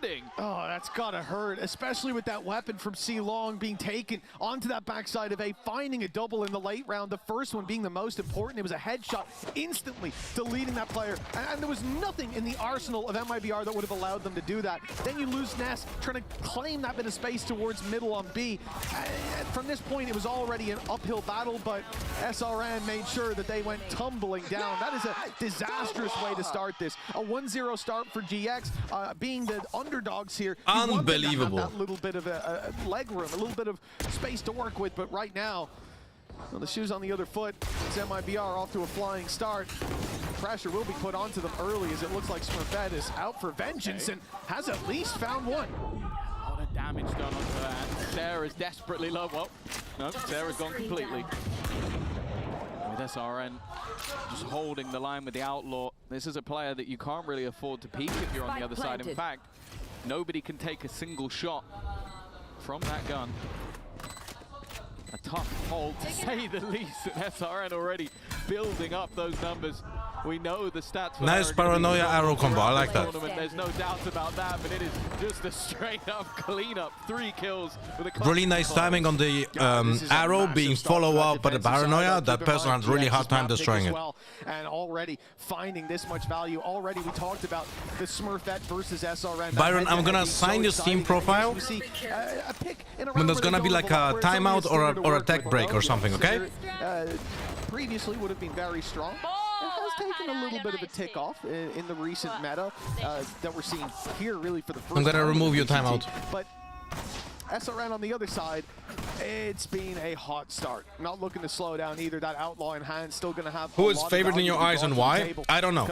[SPEAKER 5] landing.
[SPEAKER 10] Oh, that's gotta hurt, especially with that weapon from C Long being taken onto that backside of A, finding a double in the late round. The first one being the most important. It was a headshot, instantly deleting that player. And there was nothing in the arsenal of MIBR that would have allowed them to do that. Then you lose Ness, trying to claim that bit of space towards middle on B. From this point, it was already an uphill battle, but SRN made sure that they went tumbling down. That is a disastrous way to start this. A 1-0 start for GX, being the underdogs here.
[SPEAKER 1] Unbelievable.
[SPEAKER 10] That little bit of a leg room, a little bit of space to work with, but right now, well, the shoe's on the other foot. It's MIBR off to a flying start. Pressure will be put onto them early as it looks like Smurfette is out for vengeance and has at least found one.
[SPEAKER 5] A lot of damage done onto that. Sarah's desperately low. Well, no, Sarah's gone completely. With SRN just holding the line with the Outlaw. This is a player that you can't really afford to peek if you're on the other side. In fact, nobody can take a single shot from that gun. A tough hold, to say the least, and SRN already building up those numbers. We know the stats.
[SPEAKER 1] Nice paranoia arrow combo. I like that.
[SPEAKER 5] There's no doubt about that, but it is just a straight-up cleanup. 3 kills with a
[SPEAKER 1] really nice timing on the arrow being followed up by the paranoia. That person had really hard time destroying it.
[SPEAKER 10] And already finding this much value. Already we talked about the Smurfette versus SRN.
[SPEAKER 1] Byron, I'm gonna assign your Steam profile when there's gonna be like a timeout or a tech break or something, okay?
[SPEAKER 10] Previously would have been very strong. It has taken a little bit of a tick off in the recent meta that we're seeing here really for the first time.
[SPEAKER 1] I'm gonna remove your timeout.
[SPEAKER 10] But SRN on the other side, it's been a hot start. Not looking to slow down either. That Outlaw in hand still going to have.
[SPEAKER 1] Who is favored in your eyes and why? I don't know.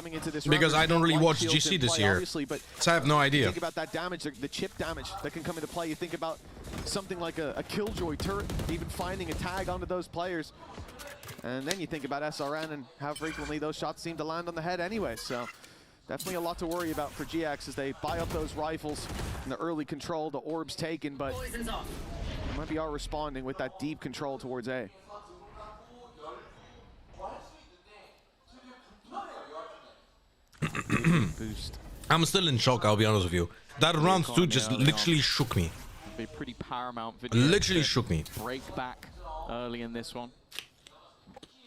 [SPEAKER 1] Because I don't really watch GC this year. So I have no idea.
[SPEAKER 10] Think about that damage, the chip damage that can come into play. You think about something like a Killjoy turret, even finding a tag onto those players. And then you think about SRN and how frequently those shots seem to land on the head anyway. So definitely a lot to worry about for GX as they buy up those rifles in the early control. The orb's taken, but MIBR responding with that deep control towards A.
[SPEAKER 5] Boost.
[SPEAKER 1] I'm still in shock, I'll be honest with you. That round 2 just literally shook me.
[SPEAKER 5] Be pretty paramount for
[SPEAKER 1] literally shook me.
[SPEAKER 5] Break back early in this one.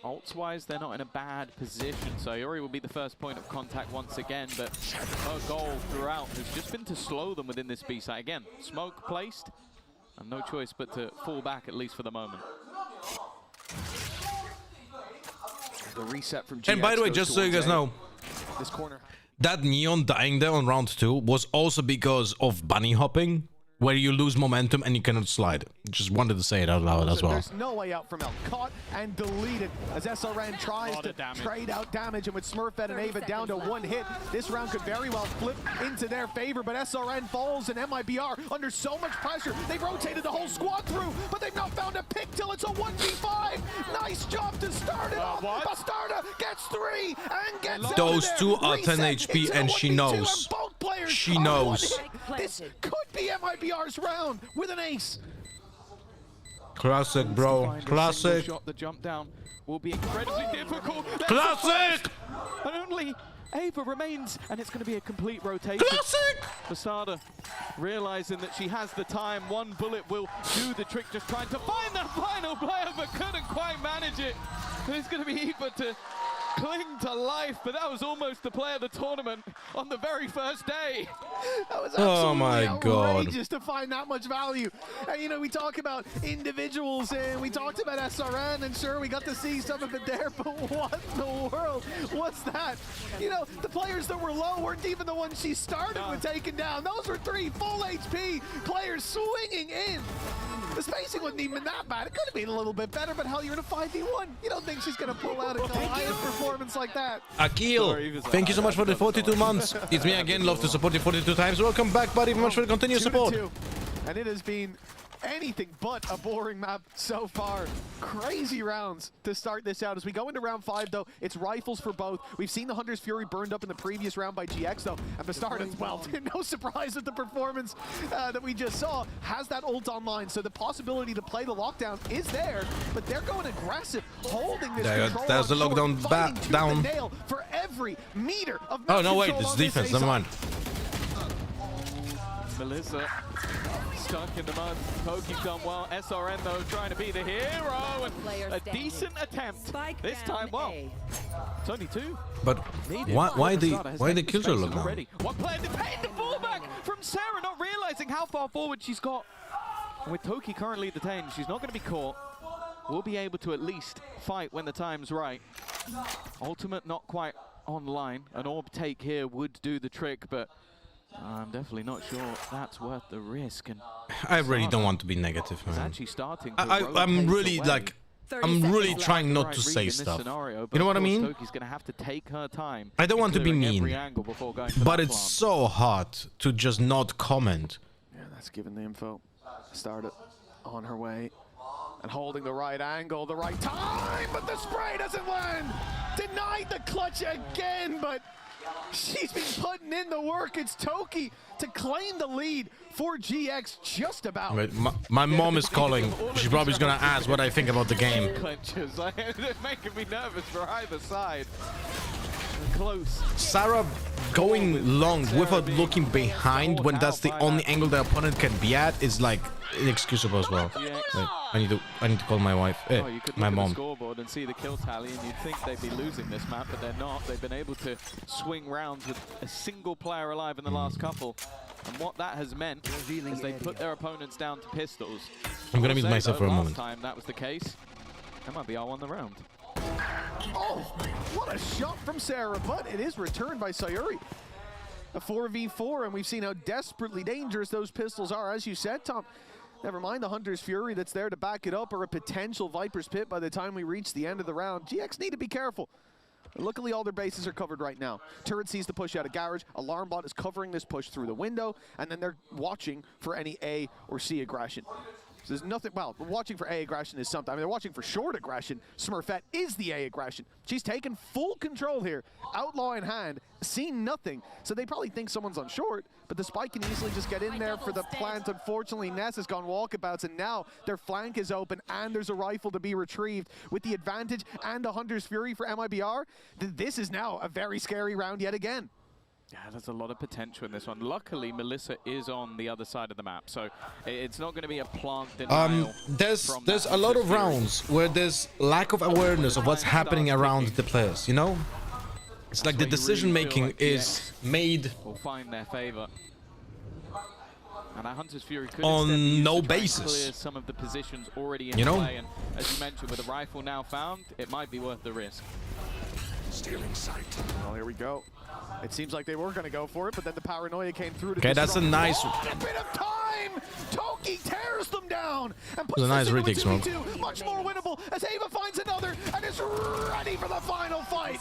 [SPEAKER 5] Ults-wise, they're not in a bad position, so Yuri will be the first point of contact once again, but her goal throughout has just been to slow them within this B site. Again, smoke placed, and no choice but to fall back, at least for the moment.
[SPEAKER 10] The reset from GX.
[SPEAKER 1] And by the way, just so you guys know,
[SPEAKER 10] this corner,
[SPEAKER 1] that Neon dying there on round 2 was also because of bunny hopping, where you lose momentum and you cannot slide. Just wanted to say it out loud as well.
[SPEAKER 10] There's no way out from L. Caught and deleted as SRN tries to trade out damage, and with Smurfette and Ava down to 1 hit, this round could very well flip into their favor, but SRN falls and MIBR under so much pressure. They've rotated the whole squad through, but they've not found a pick till it's a 1v5. Nice job to start it off. Bastarda gets 3 and gets
[SPEAKER 1] those two are 10 HP and she knows. She knows.
[SPEAKER 10] This could be MIBR's round with an ace.
[SPEAKER 1] Classic, bro. Classic.
[SPEAKER 5] The jump down will be incredibly difficult.
[SPEAKER 1] Classic!
[SPEAKER 5] And only Ava remains, and it's going to be a complete rotation.
[SPEAKER 1] Classic!
[SPEAKER 5] Bastarda realizing that she has the time. 1 bullet will do the trick, just trying to find that final player, but couldn't quite manage it. It's going to be Eva to cling to life, but that was almost the play of the tournament on the very first day.
[SPEAKER 10] That was
[SPEAKER 1] absolutely
[SPEAKER 10] outrageous to find that much value. And you know, we talk about individuals and we talked about SRN, and sure, we got to see some of it there, but what in the world was that? You know, the players that were low weren't even the ones she started with taking down. Those were 3 full HP players swinging in. The spacing wasn't even that bad. It could have been a little bit better, but hell, you're in a 5v1. You don't think she's going to pull out a Goliath performance like that.
[SPEAKER 1] Akil, thank you so much for the 42 months. It's me again, love to support you 42 times. Welcome back, buddy. Very much for the continued support.
[SPEAKER 10] And it has been anything but a boring map so far. Crazy rounds to start this out. As we go into round 5, though, it's rifles for both. We've seen the Hunter's Fury burned up in the previous round by GX, though, at the start as well. No surprise with the performance that we just saw. Has that ult online, so the possibility to play the lockdown is there, but they're going aggressive, holding this control.
[SPEAKER 1] There's the lockdown down.
[SPEAKER 10] Nail for every meter of
[SPEAKER 1] oh, no, wait, it's defense. Never mind.
[SPEAKER 5] Melissa stuck in the mud. Poki's done well. SRN though trying to be the hero, and a decent attempt this time. Well, it's only 2.
[SPEAKER 1] But why the kills are looking?
[SPEAKER 5] One player detained the fallback from Sarah, not realizing how far forward she's got. And with Toki currently detained, she's not going to be caught. We'll be able to at least fight when the time's right. Ultimate not quite online. An orb take here would do the trick, but I'm definitely not sure that's worth the risk. And
[SPEAKER 1] I really don't want to be negative, man.
[SPEAKER 5] actually starting
[SPEAKER 1] I'm really like, I'm really trying not to say stuff. You know what I mean?
[SPEAKER 5] Toki's going to have to take her time.
[SPEAKER 1] I don't want to be mean, but it's so hard to just not comment.
[SPEAKER 10] Yeah, that's given the info. Started on her way and holding the right angle, the right time, but the spray doesn't land. Denied the clutch again, but she's been putting in the work. It's Toki to claim the lead for GX just about.
[SPEAKER 1] Wait, my mom is calling. She probably is gonna ask what I think about the game.
[SPEAKER 5] Clenches, they're making me nervous for either side. Close.
[SPEAKER 1] Sarah going long without looking behind when that's the only angle the opponent can be at is like inexcusable as well. Wait, I need to call my wife,
[SPEAKER 5] you could
[SPEAKER 1] my
[SPEAKER 5] look at
[SPEAKER 1] mom.
[SPEAKER 5] the scoreboard and see the kill tally, and you'd think they'd be losing this map, but they're not. They've been able to swing rounds with a single player alive in the last couple. And what that has meant is they put their opponents down to pistols.
[SPEAKER 1] I'm gonna mute myself for a moment.
[SPEAKER 5] Last time that was the case. MIBR won the round.
[SPEAKER 10] Oh, what a shot from Sarah, but it is returned by Sayuri. A 4v4, and we've seen how desperately dangerous those pistols are, as you said, Tom. Never mind the Hunter's Fury that's there to back it up, or a potential Viper's Pit by the time we reach the end of the round. GX need to be careful. Luckily, all their bases are covered right now. Turret sees the push out of Garage. Alarm bot is covering this push through the window, and then they're watching for any A or C aggression. So there's nothing, well, watching for A aggression is something. I mean, they're watching for short aggression. Smurfette is the A aggression. She's taken full control here. Outlaw in hand, seen nothing. So they probably think someone's on short, but the spike can easily just get in there for the plant. Unfortunately, Ness has gone walkabouts, and now their flank is open, and there's a rifle to be retrieved with the advantage and the Hunter's Fury for MIBR. This is now a very scary round yet again.
[SPEAKER 5] Yeah, there's a lot of potential in this one. Luckily, Melissa is on the other side of the map, so it's not going to be a plant denial.
[SPEAKER 1] There's a lot of rounds where there's lack of awareness of what's happening around the players, you know? It's like the decision making is made
[SPEAKER 5] will find their favor. And our Hunter's Fury could
[SPEAKER 1] on no basis.
[SPEAKER 5] Clear some of the positions already in play, and as you mentioned, with a rifle now found, it might be worth the risk.
[SPEAKER 10] Steering sight. Well, here we go. It seems like they were going to go for it, but then the paranoia came through.
[SPEAKER 1] Okay, that's a nice.
[SPEAKER 10] A bit of time. Toki tears them down and puts
[SPEAKER 1] a nice retake smoke.
[SPEAKER 10] Much more winnable as Ava finds another and is ready for the final fight.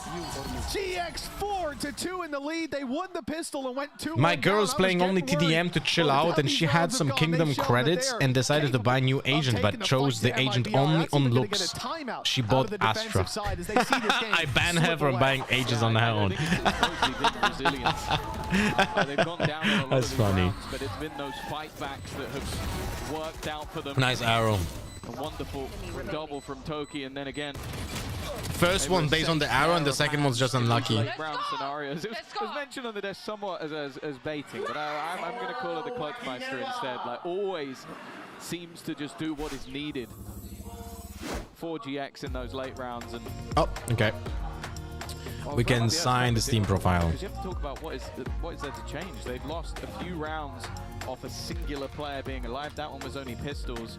[SPEAKER 10] GX 4-2 in the lead. They won the pistol and went 2-1.
[SPEAKER 1] My girl's playing only TDM to chill out, and she had some Kingdom credits and decided to buy a new agent, but chose the agent only on looks. She bought Astra. I ban her from buying agents on her own. That's funny.
[SPEAKER 5] Rounds, but it's been those fight backs that have worked out for them.
[SPEAKER 1] Nice arrow.
[SPEAKER 5] A wonderful double from Toki, and then again.
[SPEAKER 1] First one based on the arrow, and the second one's just unlucky.
[SPEAKER 5] Round scenarios. It was mentioned on the desk somewhat as baiting, but I'm going to call it the Clutchmeister instead. Like, always seems to just do what is needed for GX in those late rounds. And
[SPEAKER 1] oh, okay. We can sign the Steam profile.
[SPEAKER 5] Because you have to talk about what is there to change. They've lost a few rounds off a singular player being alive. That one was only pistols.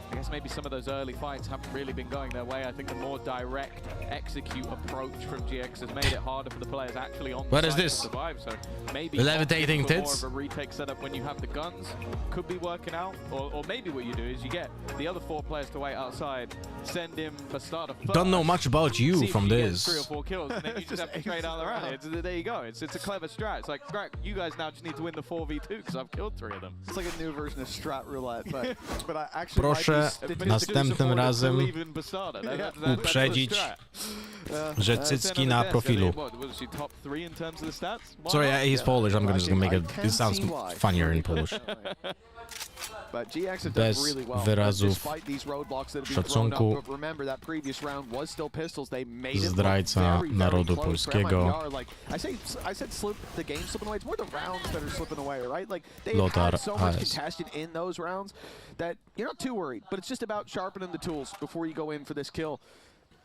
[SPEAKER 5] I guess maybe some of those early fights haven't really been going their way. I think the more direct execute approach from GX has made it harder for the players actually on the side to survive. So maybe
[SPEAKER 1] levitating tits.
[SPEAKER 5] More of a retake setup when you have the guns could be working out. Or maybe what you do is you get the other 4 players to wait outside, send him for starter first.
[SPEAKER 1] Don't know much about you from this.
[SPEAKER 5] 3 or 4 kills, and then you just have to trade out around. There you go. It's a clever strat. It's like, great, you guys now just need to win the 4v2 because I've killed 3 of them.
[SPEAKER 10] It's like a new version of strat roulette, but I actually
[SPEAKER 1] Proszę następnym razem uprzedzić, że cycki na profilu. Sorry, he's Polish. I'm just gonna make it. It sounds funnier in Polish.
[SPEAKER 10] But GX have done really well despite these roadblocks that have been thrown up. But remember, that previous round was still pistols. They made it look very, very close for MIBR. Like I said, slip the game slipping away. It's more the rounds that are slipping away, right? Like they had so much contention in those rounds that you're not too worried. But it's just about sharpening the tools before you go in for this kill.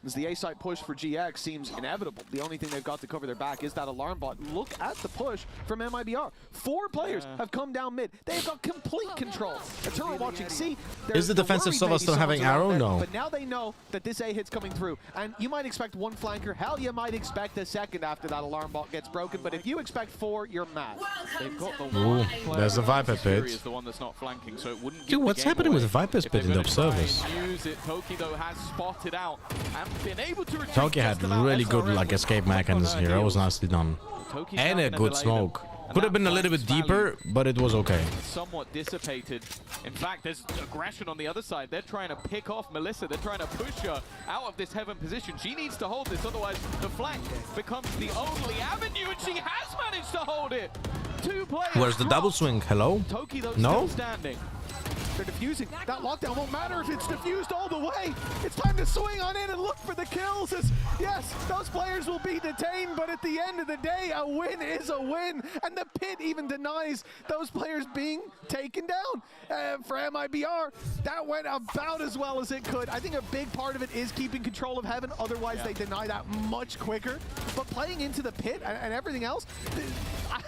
[SPEAKER 10] As the A-side push for GX seems inevitable. The only thing they've got to cover their back is that alarm bot. Look at the push from MIBR. 4 players have come down mid. They've got complete control. Eternal watching C.
[SPEAKER 1] Is the defensive Sova still having arrow? No.
[SPEAKER 10] But now they know that this A hit's coming through. And you might expect 1 flanker. Hell, you might expect a second after that alarm bot gets broken. But if you expect 4, you're mad.
[SPEAKER 5] They've got the
[SPEAKER 1] Ooh, there's the Viper pit.
[SPEAKER 5] Is the one that's not flanking, so it wouldn't
[SPEAKER 1] Dude, what's happening with the Viper's pit in the observers?
[SPEAKER 5] Use it. Toki, though, has spotted out and been able to
[SPEAKER 1] Toki had really good like escape mechanisms here. That was nicely done. And a good smoke. Could have been a little bit deeper, but it was okay.
[SPEAKER 5] Somewhat dissipated. In fact, there's aggression on the other side. They're trying to pick off Melissa. They're trying to push her out of this heaven position. She needs to hold this, otherwise the flank becomes the only avenue, and she has managed to hold it. 2 players.
[SPEAKER 1] Where's the double swing? Hello?
[SPEAKER 5] Toki, though,
[SPEAKER 1] no?
[SPEAKER 5] still standing.
[SPEAKER 10] They're defusing. That lockdown won't matter if it's diffused all the way. It's time to swing on in and look for the kills. Yes, those players will be detained, but at the end of the day, a win is a win. And the pit even denies those players being taken down. For MIBR, that went about as well as it could. I think a big part of it is keeping control of heaven. Otherwise, they deny that much quicker. But playing into the pit and everything else,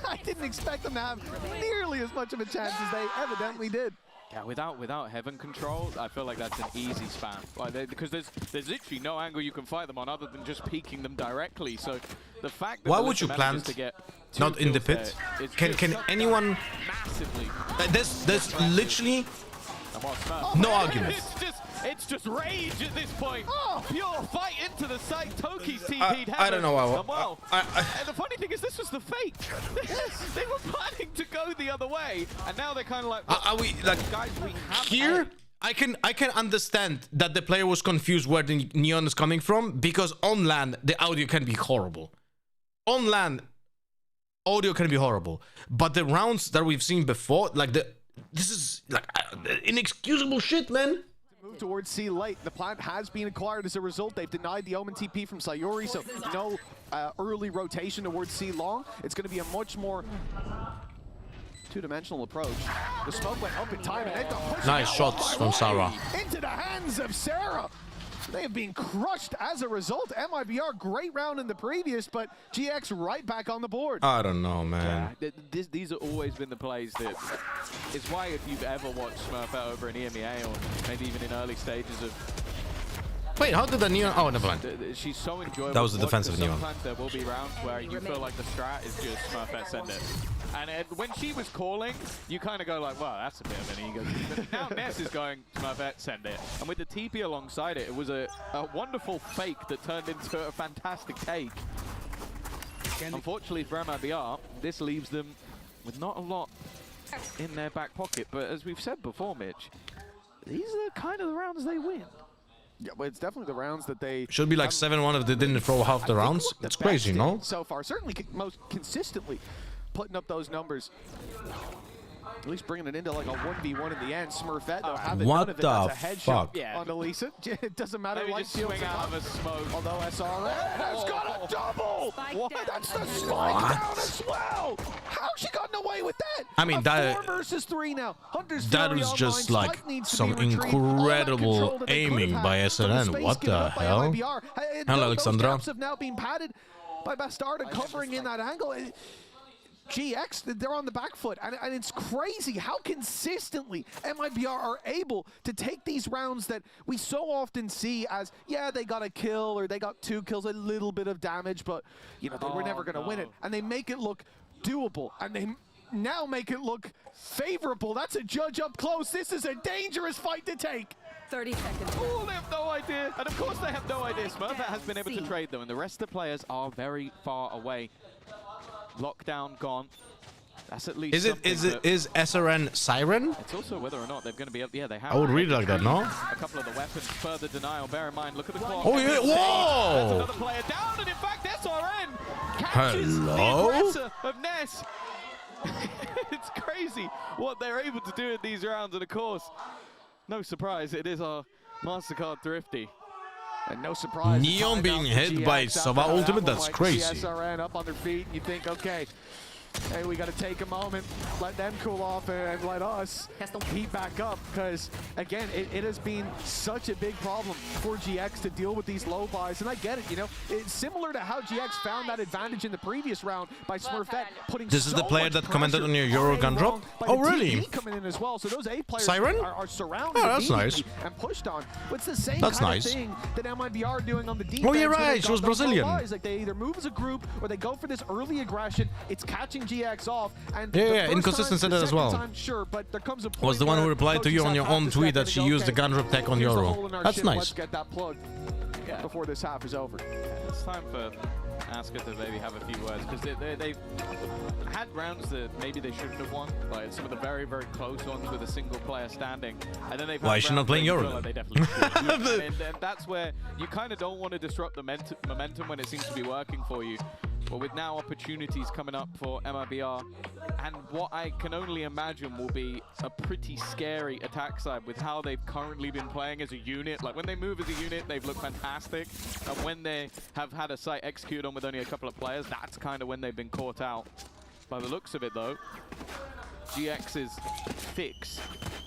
[SPEAKER 10] I didn't expect them to have nearly as much of a chance as they evidently did.
[SPEAKER 5] Yeah, without heaven control, I feel like that's an easy spam. Like because there's literally no angle you can fight them on other than just peeking them directly. So the fact that
[SPEAKER 1] why would you plant
[SPEAKER 5] to get
[SPEAKER 1] not in the pit? Can anyone?
[SPEAKER 5] Massively.
[SPEAKER 1] There's literally no argument.
[SPEAKER 5] It's just rage at this point. Pure fight into the site. Toki's TP'd
[SPEAKER 1] I don't know
[SPEAKER 5] how. And the funny thing is, this was the fake. They were planning to go the other way, and now they're kind of like,
[SPEAKER 1] are we like,
[SPEAKER 5] guys, we have
[SPEAKER 1] here? I can understand that the player was confused where the neon is coming from, because on land the audio can be horrible. On land, audio can be horrible, but the rounds that we've seen before, like this is like inexcusable shit, man.
[SPEAKER 10] Move towards C late. The plant has been acquired as a result. They've denied the Omen TP from Sayori, so no early rotation towards C long. It's going to be a much more two-dimensional approach. The smoke went up in time, and they've got pushed.
[SPEAKER 1] Nice shots from Sarah.
[SPEAKER 10] Into the hands of Sarah. They have been crushed as a result. MIBR, great round in the previous, but GX right back on the board.
[SPEAKER 1] I don't know, man.
[SPEAKER 5] Yeah, these have always been the plays that... It's why if you've ever watched Smurf over in EMEA, or maybe even in early stages of...
[SPEAKER 1] Wait, how did the neon... Oh, never mind.
[SPEAKER 5] She's so enjoyable.
[SPEAKER 1] That was the defensive neon.
[SPEAKER 5] Sometimes there will be rounds where you feel like the strat is just Smurfette send it. And when she was calling, you kind of go like, well, that's a bit of an ego. But now Ness is going, Smurfette, send it. And with the TP alongside it, it was a wonderful fake that turned into a fantastic take. Unfortunately for MIBR, this leaves them with not a lot in their back pocket. But as we've said before, Mitch, these are kind of the rounds they win.
[SPEAKER 10] Yeah, but it's definitely the rounds that they...
[SPEAKER 1] Should be like 7-1 if they didn't throw half the rounds. It's crazy, no?
[SPEAKER 10] So far, certainly most consistently putting up those numbers. At least bringing it into like a 1v1 in the end. Smurfette, though, having none of it. That's a headshot on Elisa. It doesn't matter.
[SPEAKER 5] Maybe just swing out of a smoke.
[SPEAKER 10] Although SRN has got a double! What? That's the spike down as well! How's she gotten away with that?
[SPEAKER 1] I mean, that...
[SPEAKER 10] 4 versus 3 now. Hunter's
[SPEAKER 1] that was just like some incredible aiming by SRN. What the hell? Hello, Alexandra.
[SPEAKER 10] Those have now been padded by Bastarda covering in that angle. GX, they're on the back foot, and it's crazy how consistently MIBR are able to take these rounds that we so often see as, yeah, they got a kill or they got 2 kills, a little bit of damage, but you know, they were never going to win it, and they make it look doable, and they now make it look favorable. That's a judge up close. This is a dangerous fight to take.
[SPEAKER 7] 30 seconds.
[SPEAKER 5] Oh, they have no idea. And of course they have no idea. Smurfette has been able to trade them, and the rest of the players are very far away. Lockdown gone. That's at least.
[SPEAKER 1] Is SRN Siren?
[SPEAKER 5] It's also whether or not they're going to be up. Yeah, they have.
[SPEAKER 1] I would read it like that, no?
[SPEAKER 5] A couple of the weapons, further denial. Bear in mind, look at the clock.
[SPEAKER 1] Oh yeah! Whoa!
[SPEAKER 5] That's another player down, and in fact, SRN catches the aggressor of Ness. It's crazy what they're able to do in these rounds, and of course, no surprise, it is our MasterCard Thrifty.
[SPEAKER 10] And no surprise.
[SPEAKER 1] Neon being hit by Sova ultimate, that's crazy.
[SPEAKER 10] SRN up on their feet, and you think, okay, hey, we got to take a moment, let them cool off, and let us heat back up. Because, again, it has been such a big problem for GX to deal with these low buys. And I get it, you know. It's similar to how GX found that advantage in the previous round by Smurfette putting
[SPEAKER 1] This is the player that commented on your Euro gun drop? Oh, really?
[SPEAKER 10] Coming in as well. So those A players
[SPEAKER 1] Siren?
[SPEAKER 10] are surrounded
[SPEAKER 1] that's nice.
[SPEAKER 10] and pushed on. But it's the same
[SPEAKER 1] That's
[SPEAKER 10] kind
[SPEAKER 1] nice.
[SPEAKER 10] of thing that MIBR are doing on the defense.
[SPEAKER 1] Oh, you're
[SPEAKER 10] when
[SPEAKER 1] right.
[SPEAKER 10] they've
[SPEAKER 1] She was
[SPEAKER 10] got those low
[SPEAKER 1] Brazilian.
[SPEAKER 10] buys. Like they either move as a group or they go for this early aggression. It's catching GX off. And
[SPEAKER 1] Yeah,
[SPEAKER 10] the first
[SPEAKER 1] Inconsistent
[SPEAKER 10] time,
[SPEAKER 1] said that as well.
[SPEAKER 10] time, sure, but there comes a point
[SPEAKER 1] Was the one who
[SPEAKER 10] where
[SPEAKER 1] replied to you
[SPEAKER 10] coaches
[SPEAKER 1] on your
[SPEAKER 10] have
[SPEAKER 1] own
[SPEAKER 10] to
[SPEAKER 1] tweet
[SPEAKER 10] step
[SPEAKER 1] that
[SPEAKER 10] in
[SPEAKER 1] she
[SPEAKER 10] and go,
[SPEAKER 1] used the
[SPEAKER 10] okay,
[SPEAKER 1] gun drop tech on
[SPEAKER 10] here's a
[SPEAKER 1] Euro.
[SPEAKER 10] hole in our
[SPEAKER 1] That's
[SPEAKER 10] ship,
[SPEAKER 1] nice.
[SPEAKER 10] Let's get that plugged before this half is over.
[SPEAKER 5] It's time for Asuka to maybe have a few words, because they've had rounds that maybe they shouldn't have won, like some of the very, very close ones with a single player standing, and then they've
[SPEAKER 1] Why
[SPEAKER 5] had
[SPEAKER 1] is she not
[SPEAKER 5] rounds
[SPEAKER 1] playing
[SPEAKER 5] where you
[SPEAKER 1] Euro
[SPEAKER 5] feel like
[SPEAKER 1] then?
[SPEAKER 5] they definitely should. and that's where you kind of don't want to disrupt the momentum when it seems to be working for you. But with now opportunities coming up for MIBR, and what I can only imagine will be a pretty scary attack side with how they've currently been playing as a unit. Like when they move as a unit, they've looked fantastic. And when they have had a site executed on with only a couple of players, that's kind of when they've been caught out. By the looks of it though, GX's fix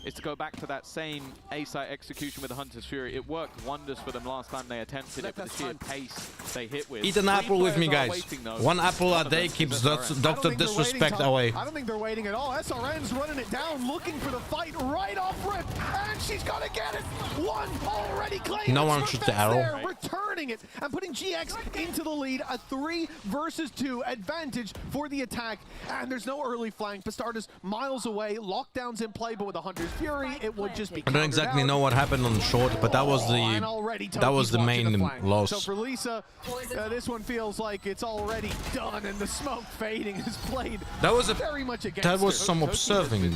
[SPEAKER 5] is to go back to that same A-site execution with the Hunter's Fury. It worked wonders for them last time they attempted it, but the sheer pace they hit with.
[SPEAKER 1] Eat an apple with me, guys. One apple a day keeps Dr. Disrespect away.
[SPEAKER 10] I don't think they're waiting at all. SRN's running it down, looking for the fight right off rip, and she's gonna get it. One already claimed.
[SPEAKER 1] No one shoots the arrow.
[SPEAKER 10] There, returning it and putting GX into the lead. A 3 versus 2 advantage for the attack, and there's no early flank. Bastarda's miles away. Lockdown's in play, but with the Hunter's Fury, it would just be.
[SPEAKER 1] I don't exactly know what happened on short, but that was the main loss.
[SPEAKER 10] So for Lisa, this one feels like it's already done, and the smoke fading is played.
[SPEAKER 1] That was
[SPEAKER 10] very much against
[SPEAKER 1] that was
[SPEAKER 10] it.
[SPEAKER 1] some observing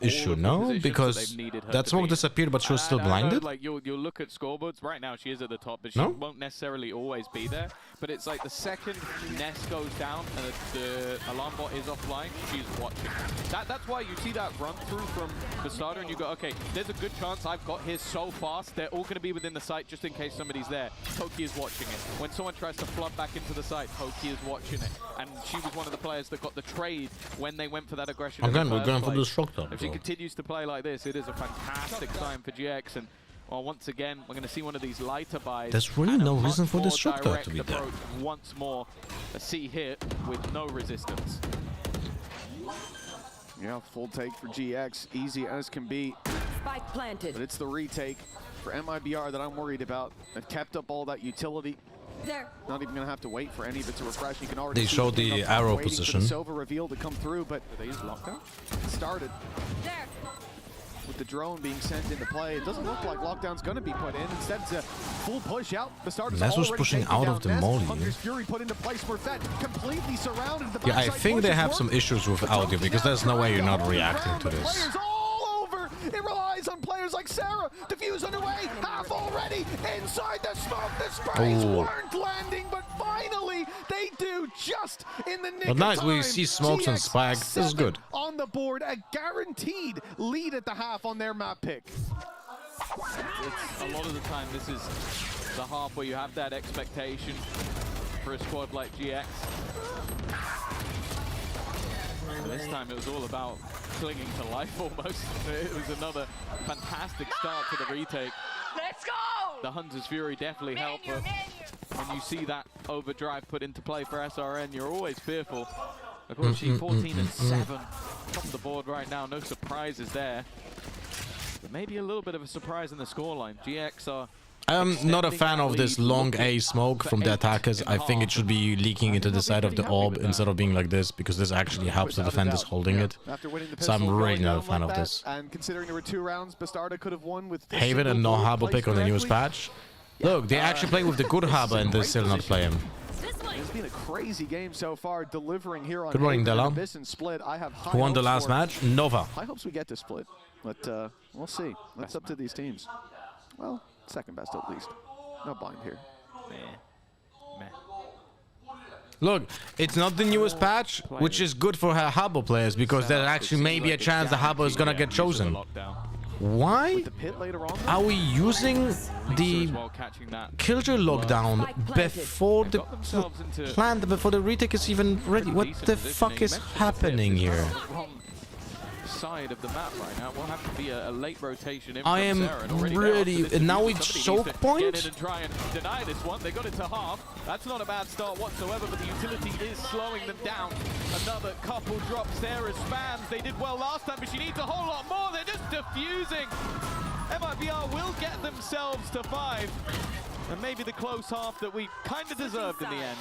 [SPEAKER 1] issue, no? Because that smoke disappeared, but she was still blinded.
[SPEAKER 5] Like you'll look at scoreboards right now. She is at the top, but she won't necessarily always be there. But it's like the second Nest goes down and the alarm bot is offline, she's watching. That's why you see that run through from the starter, and you go, okay, there's a good chance I've got here so fast. They're all going to be within the site just in case somebody's there. Toki is watching it. When someone tries to flood back into the site, Toki is watching it. And she was one of the players that got the trade when they went for that aggression.
[SPEAKER 1] Again, we're going for the shock top.
[SPEAKER 5] If she continues to play like this, it is a fantastic sign for GX. And well, once again, we're going to see one of these lighter buys.
[SPEAKER 1] There's really no reason for this shock top to be there.
[SPEAKER 5] Once more, a C hit with no resistance.
[SPEAKER 10] Yeah, full take for GX, easy as can be.
[SPEAKER 7] Spike planted.
[SPEAKER 10] But it's the retake for MIBR that I'm worried about. They've kept up all that utility.
[SPEAKER 13] There.
[SPEAKER 10] Not even gonna have to wait for any of it to refresh. You can already
[SPEAKER 1] They
[SPEAKER 10] see
[SPEAKER 1] showed the arrow
[SPEAKER 10] waiting
[SPEAKER 1] position.
[SPEAKER 10] For the Sova reveal to come through, but they use lockdown. It started.
[SPEAKER 13] There.
[SPEAKER 10] With the drone being sent into play, it doesn't look like lockdown's gonna be put in. Instead, it's a full push out. The starter's
[SPEAKER 1] Ness was
[SPEAKER 10] already
[SPEAKER 1] pushing
[SPEAKER 10] taken
[SPEAKER 1] out
[SPEAKER 10] down.
[SPEAKER 1] of the
[SPEAKER 10] Ness,
[SPEAKER 1] molly.
[SPEAKER 10] Hunter's Fury put into place. Smurfette completely surrounded. The
[SPEAKER 1] Yeah, I
[SPEAKER 10] backside
[SPEAKER 1] think they
[SPEAKER 10] pushes
[SPEAKER 1] have
[SPEAKER 10] work.
[SPEAKER 1] some issues with audio because there's no way you're not reacting to this.
[SPEAKER 10] Players all over. It relies on players like Sarah. Diffuse underway. Half already inside the smoke. The sprays weren't landing, but finally they do just in the nick
[SPEAKER 1] But nice,
[SPEAKER 10] of time.
[SPEAKER 1] we see smokes and spike. This is good.
[SPEAKER 10] On the board, a guaranteed lead at the half on their map pick.
[SPEAKER 5] It's a lot of the time, this is the half where you have that expectation for a squad like GX. And this time it was all about clinging to life almost. It was another fantastic start to the retake.
[SPEAKER 7] Let's go!
[SPEAKER 5] The Hunter's Fury definitely helped, but when you see that overdrive put into play for SRN, you're always fearful. Of course, she 14 and 7 top of the board right now. No surprises there. But maybe a little bit of a surprise in the scoreline. GX are
[SPEAKER 1] I'm not a fan of this long A smoke from the attackers. I think it should be leaking into the side of the orb instead of being like this, because this actually helps the defenders holding it. So I'm really not a fan of this.
[SPEAKER 10] And considering there were 2 rounds, Bastarda could have won with
[SPEAKER 1] Haven and no Harbor pick on the newest patch. Look, they actually play with the good Harbor and they still not play him.
[SPEAKER 10] It's been a crazy game so far, delivering here on
[SPEAKER 1] Good morning,
[SPEAKER 10] Haven,
[SPEAKER 1] Della.
[SPEAKER 10] Abyss and Split. I have high
[SPEAKER 1] Who won the
[SPEAKER 10] hopes
[SPEAKER 1] last
[SPEAKER 10] for it.
[SPEAKER 1] match? Nova.
[SPEAKER 10] High hopes we get to Split, but we'll see. That's up to these teams. Well, second best at least. No bind here.
[SPEAKER 1] Look, it's not the newest patch, which is good for Habbo players because there actually may be a chance the Habbo is gonna get chosen. Why are we using the Killjoy lockdown before the plant, before the retake is even ready? What the fuck is happening here?
[SPEAKER 5] Side of the map right now will have to be a late rotation.
[SPEAKER 1] I am really, and now it's choke point.
[SPEAKER 5] And try and deny this one. They got it to half. That's not a bad start whatsoever, but the utility is slowing them down. Another couple drops there as spams. They did well last time, but she needs a whole lot more. They're just diffusing. MIBR will get themselves to 5, and maybe the close half that we kind of deserved in the end.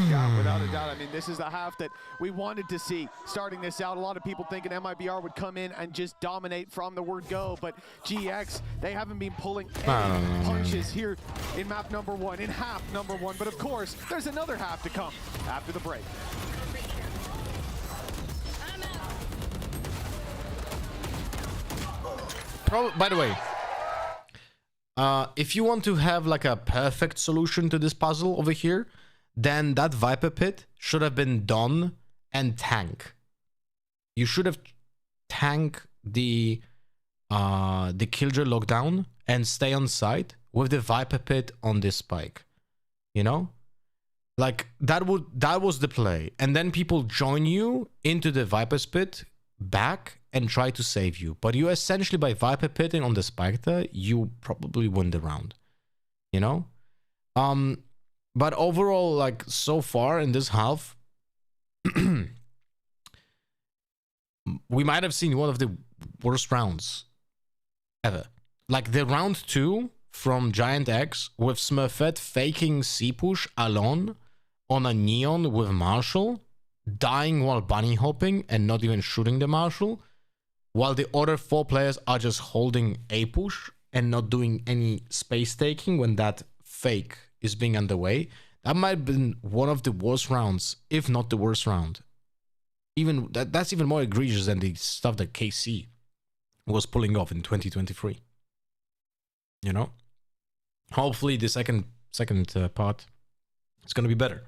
[SPEAKER 10] Yeah, without a doubt. I mean, this is the half that we wanted to see. Starting this out, a lot of people thinking MIBR would come in and just dominate from the word go, but GX, they haven't been pulling any punches here in map number 1, in half number 1. But of course, there's another half to come after the break.
[SPEAKER 1] By the way, if you want to have like a perfect solution to this puzzle over here, then that Viper Pit should have been done and tank. You should have tank the Killjoy lockdown and stay on site with the Viper Pit on this spike. You know? Like that was the play. And then people join you into the Viper's Pit back and try to save you. But you essentially, by Viper Pitting on the spike there, you probably win the round. You know? But overall, like, so far in this half, we might have seen one of the worst rounds ever. Like, the round 2 from GIANTX with Smurfette faking C-push alone on a Neon with Marshall, dying while bunny hopping and not even shooting the Marshall, while the other 4 players are just holding A-push and not doing any space taking when that fake is being underway. That might have been one of the worst rounds, if not the worst round. Even that's even more egregious than the stuff that KC was pulling off in 2023. You know? Hopefully the second part is going to be better.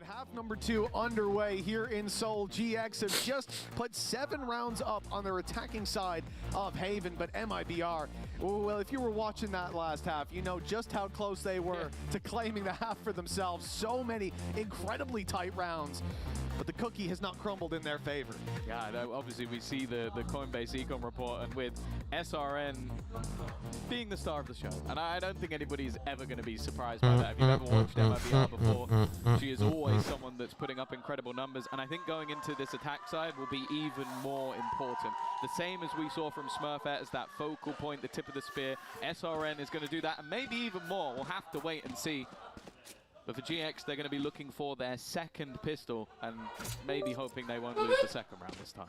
[SPEAKER 10] Half number 2 underway here in Seoul. GX have just put 7 rounds up on their attacking side of Haven, but MIBR, well, if you were watching that last half, you know just how close they were to claiming the half for themselves. So many incredibly tight rounds, but the cookie has not crumbled in their favor.
[SPEAKER 5] Yeah, obviously we see the Coinbase Econ report, and with SRN being the star of the show, and I don't think anybody's ever going to be surprised by that. If you've ever watched MIBR before, she is always someone that's putting up incredible numbers, and I think going into this attack side will be even more important. The same as we saw from Smurfette as that focal point, the tip of the spear. SRN is going to do that, and maybe even more. We'll have to wait and see. But for GX, they're going to be looking for their second pistol and maybe hoping they won't lose the second round this time.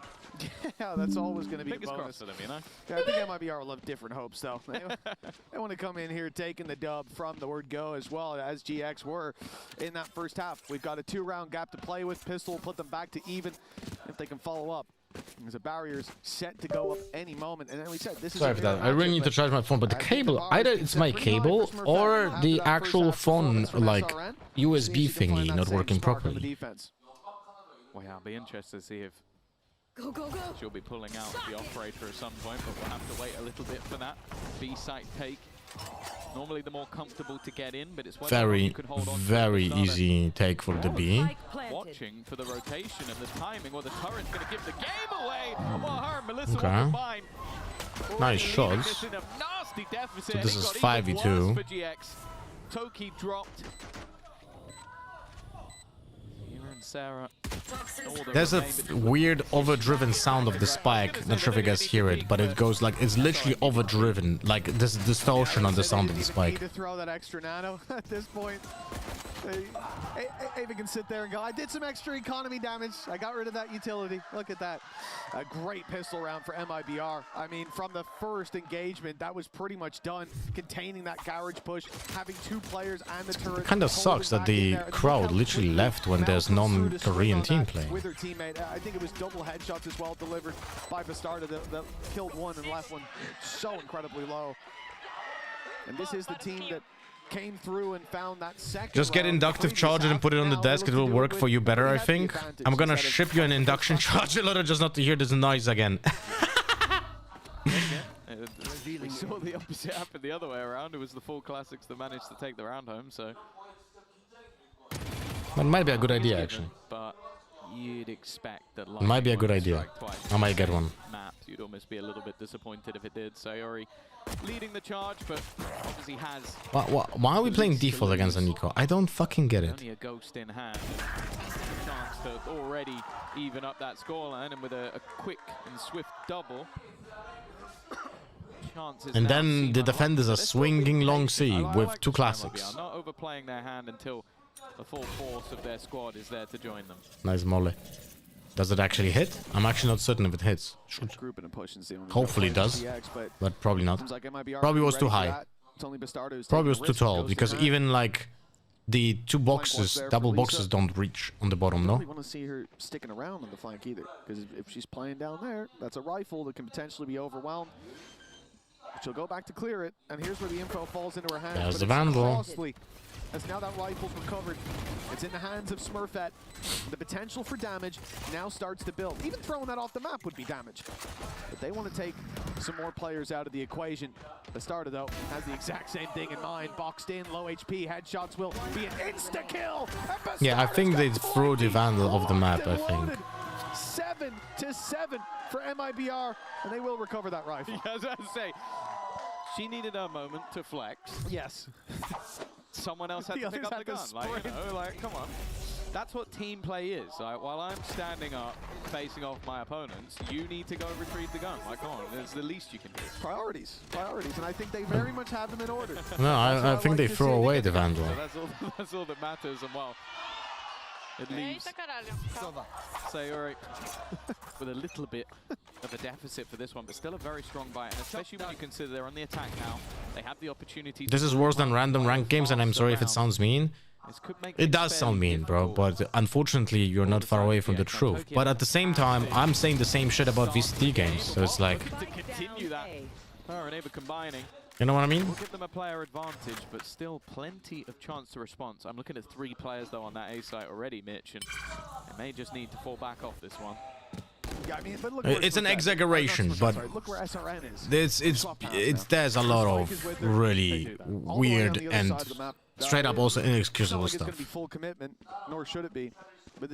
[SPEAKER 10] Yeah, that's always going to be a bonus.
[SPEAKER 5] Crossed for them, you know?
[SPEAKER 10] Yeah, I think MIBR will have different hopes, though. They want to come in here taking the dub from the word go, as well as GX were in that first half. We've got a 2-round gap to play with. Pistol will put them back to even if they can follow up. There's a barrier's set to go up any moment, and then we said this is.
[SPEAKER 1] Sorry for that. I really need to charge my phone, but the cable, either it's my cable or the actual phone, like USB thingy, not working properly.
[SPEAKER 5] Well, yeah, I'll be interested to see if she'll be pulling out the operator at some point, but we'll have to wait a little bit for that. B-site take. Normally the more comfortable to get in, but it's
[SPEAKER 1] very easy take for the B.
[SPEAKER 5] Watching for the rotation and the timing, or the turret's going to give the game away. Well, her, Melissa will combine.
[SPEAKER 1] Nice shots.
[SPEAKER 5] So
[SPEAKER 1] this is 5v2.
[SPEAKER 5] For GX. Toki dropped. And Sarah.
[SPEAKER 1] There's a weird overdriven sound of the spike. Not sure if you guys hear it, but it goes like, it's literally overdriven, like this distortion on the sound of the spike.
[SPEAKER 10] Need to throw that extra nano at this point. Ava can sit there and go, I did some extra economy damage. I got rid of that utility. Look at that. A great pistol round for MIBR. I mean, from the first engagement, that was pretty much done. Containing that garage push, having 2 players and the turret.
[SPEAKER 1] It kind of sucks that the crowd literally left when there's non-Korean team playing.
[SPEAKER 10] With her teammate, I think it was double headshots as well delivered by Bastarda that killed one and left one so incredibly low. And this is the team that came through and found that second.
[SPEAKER 1] Just get inductive charger and put it on the desk. It will work for you better, I think. I'm gonna ship you an induction charger, Lotta, just not to hear this noise again.
[SPEAKER 5] We saw the opposite happen the other way around. It was the full classics that managed to take the round home, so...
[SPEAKER 1] That might be a good idea, actually.
[SPEAKER 5] But you'd expect that...
[SPEAKER 1] It might be a good idea. I might get one.
[SPEAKER 5] Mapped. You'd almost be a little bit disappointed if it did. Sayori leading the charge, but obviously has...
[SPEAKER 1] Why are we playing default against a Nico? I don't fucking get it.
[SPEAKER 5] Only a ghost in hand. Chance to already even up that scoreline, and with a quick and swift double...
[SPEAKER 1] And then the defenders are swinging long C with two classics.
[SPEAKER 5] Not overplaying their hand until the full force of their squad is there to join them.
[SPEAKER 1] Nice molly. Does it actually hit? I'm actually not certain if it hits. Hopefully it does, but probably not. Probably was too high. Probably was too tall, because even like the two boxes, double boxes don't reach on the bottom, no?
[SPEAKER 10] I don't want to see her sticking around on the flank either, because if she's playing down there, that's a rifle that can potentially be overwhelmed. She'll go back to clear it, and here's where the info falls into her hands.
[SPEAKER 1] There's the Vandal.
[SPEAKER 10] Costly, as now that rifle's recovered. It's in the hands of Smurfette. The potential for damage now starts to build. Even throwing that off the map would be damage. But they want to take some more players out of the equation. The starter, though, has the exact same thing in mind. Boxed in, low HP, headshots will be an insta-kill.
[SPEAKER 1] Yeah, I think they threw the Vandal off the map, I think.
[SPEAKER 10] 7-7 for MIBR, and they will recover that rifle.
[SPEAKER 5] Yeah, I was about to say, she needed a moment to flex.
[SPEAKER 10] Yes.
[SPEAKER 5] Someone else had to pick up the gun. Like, you know, like, come on. That's what team play is. Like, while I'm standing up, facing off my opponents, you need to go retrieve the gun. Like, come on, it's the least you can do.
[SPEAKER 10] Priorities, and I think they very much have them in order.
[SPEAKER 1] No, I think they threw away the Vandal.
[SPEAKER 5] So that's all that matters, and well, it leaves Sayori with a little bit of a deficit for this one, but still a very strong bite, and especially when you consider they're on the attack now. They have the opportunity.
[SPEAKER 1] This is worse than random ranked games, and I'm sorry if it sounds mean. It does sound mean, bro, but unfortunately you're not far away from the truth. But at the same time, I'm saying the same shit about VCT games, so it's like...
[SPEAKER 5] To continue that, Neighbor combining.
[SPEAKER 1] You know what I mean?
[SPEAKER 5] We'll give them a player advantage, but still plenty of chance to response. I'm looking at 3 players, though, on that A site already, Mitch, and they may just need to fall back off this one.
[SPEAKER 10] Yeah, I mean, but look,
[SPEAKER 1] it's an exaggeration, but
[SPEAKER 10] look where SRN is.
[SPEAKER 1] there's a lot of really weird and straight up also inexcusable stuff.
[SPEAKER 10] Full commitment, nor should it be.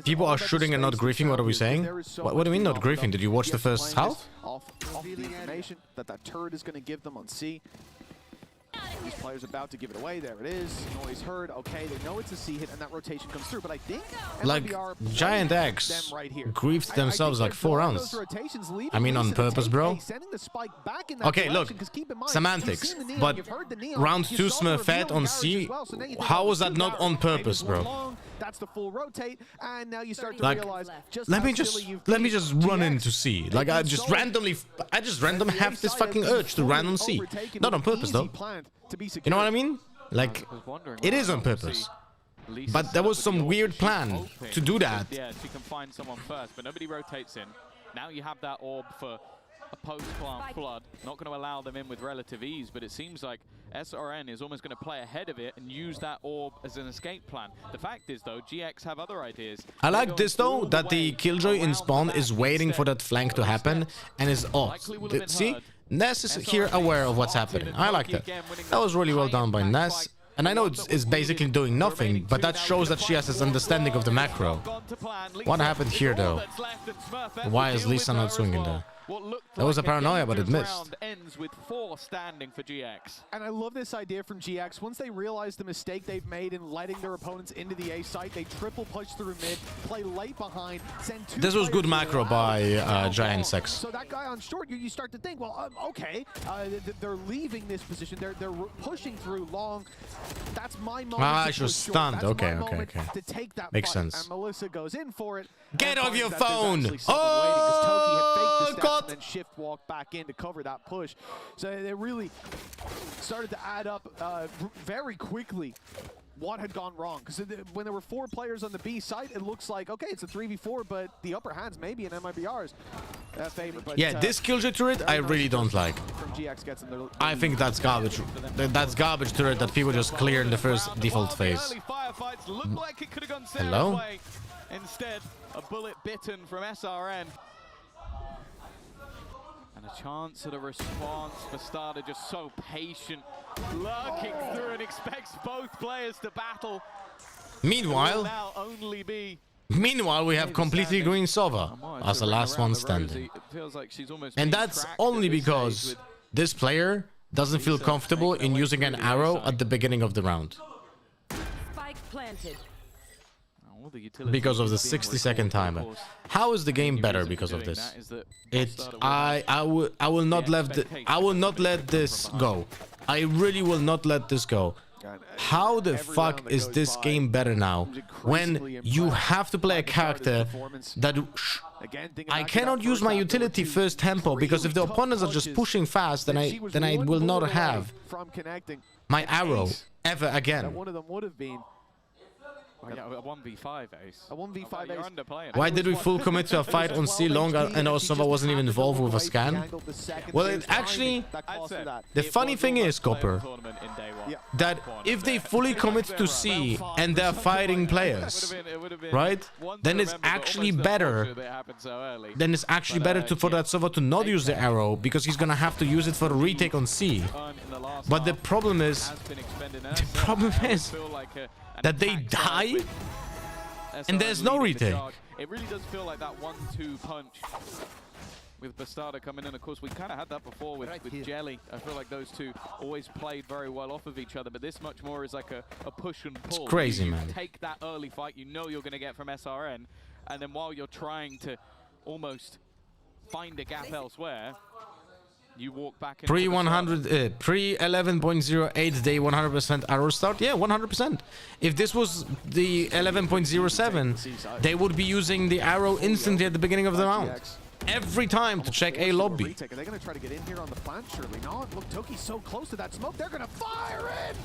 [SPEAKER 1] People are shooting and not griefing. What are we saying? What do you mean not griefing? Did you watch the first half?
[SPEAKER 10] Off the information that turret is going to give them on C. These players about to give it away. There it is. Noise heard. Okay, they know it's a C hit, and that rotation comes through. But I think
[SPEAKER 1] like GIANTX griefed themselves like 4 rounds. I mean, on purpose, bro. Okay, look, semantics. But round 2 Smurfette on C. How was that not on purpose, bro?
[SPEAKER 10] That's the full rotate, and now you start to
[SPEAKER 1] like,
[SPEAKER 10] realize
[SPEAKER 1] let me just run into C. Like I just randomly have this fucking urge to run on C. Not on purpose though. You know what I mean? Like it is on purpose. But there was some weird plan to do that.
[SPEAKER 5] Yeah, she can find someone first, but nobody rotates in. Now you have that orb for a post-plant flood. Not going to allow them in with relative ease, but it seems like SRN is almost going to play ahead of it and use that orb as an escape plan. The fact is, though, GX have other ideas.
[SPEAKER 1] I like this, though, that the Killjoy in spawn is waiting for that flank to happen and is off. See? Ness is here aware of what's happening. I like that. That was really well done by Ness. And I know it's basically doing nothing, but that shows that she has this understanding of the macro. What happened here, though? Why is Lisa not swinging there? That was a paranoia, but it missed.
[SPEAKER 5] Ends with 4 standing for GX.
[SPEAKER 10] And I love this idea from GX. Once they realize the mistake they've made in letting their opponents into the A site, they triple push through mid, play late behind, send 2.
[SPEAKER 1] This was good macro by GIANTX.
[SPEAKER 10] So that guy on short, you start to think, well, okay, they're leaving this position. They're pushing through long. That's my moment.
[SPEAKER 1] Ah, she was stunned. Okay.
[SPEAKER 10] To take that
[SPEAKER 1] Makes
[SPEAKER 10] fight.
[SPEAKER 1] sense.
[SPEAKER 10] And Melissa goes in for it.
[SPEAKER 1] Get off your phone!
[SPEAKER 10] Oh, God! And then shift walk back in to cover that push. So they really started to add up very quickly. what had gone wrong. Because when there were 4 players on the B site, it looks like, okay, it's a 3v4, but the upper hand's maybe in MIBR's favor. But,
[SPEAKER 1] yeah, this killjoy turret I really don't like.
[SPEAKER 10] From GX gets in their
[SPEAKER 1] I think that's garbage. That's garbage turret that people just clear in the first default phase.
[SPEAKER 5] Like it could have gone
[SPEAKER 1] Hello?
[SPEAKER 5] way. Instead, a bullet bitten from SRN. And a chance at a response. Bastarda just so patient, lurking through and expects both players to battle.
[SPEAKER 1] Meanwhile,
[SPEAKER 5] Now only be
[SPEAKER 1] we have completely green Sova as the last one standing. And that's only because this player doesn't feel comfortable in using an arrow at the beginning of the round.
[SPEAKER 7] Spike planted.
[SPEAKER 1] Because of the 60-second timer. How is the game better because of this? I will not let this go. I really will not let this go. How the fuck is this game better now when you have to play a character that I cannot use my utility first tempo, because if the opponents are just pushing fast, then I will not have my arrow ever again.
[SPEAKER 10] One of them would have been.
[SPEAKER 5] Yeah, a 1v5 ace.
[SPEAKER 10] A 1v5
[SPEAKER 5] You're
[SPEAKER 10] ace.
[SPEAKER 5] underplaying.
[SPEAKER 1] Why did we full commit to a fight on C long and Sova wasn't even involved with a scan? Well, it actually, the funny thing is, Copper, that if they fully commit to C and they're fighting players, right, then it's actually better. Then it's actually better for that Sova to not use the arrow, because he's gonna have to use it for the retake on C. But the problem is that they die and there's no retake.
[SPEAKER 5] It really does feel like that 1-2 punch with Bastarda coming in. Of course, we kind of had that before with Jelly. I feel like those two always played very well off of each other, but this much more is like a push and pull.
[SPEAKER 1] It's crazy,
[SPEAKER 5] you
[SPEAKER 1] man.
[SPEAKER 5] Take that early fight you know you're going to get from SRN, and then while you're trying to almost find a gap elsewhere, you walk back in
[SPEAKER 1] Pre 11.08 day 100% arrow start. Yeah, 100%. If this was the 11.07, they would be using the arrow instantly at the beginning of the round. Every time to check A lobby.
[SPEAKER 10] Are they going to try to get in here on the plant? Surely not. Look, Toki's so close to that smoke. They're going to fire in.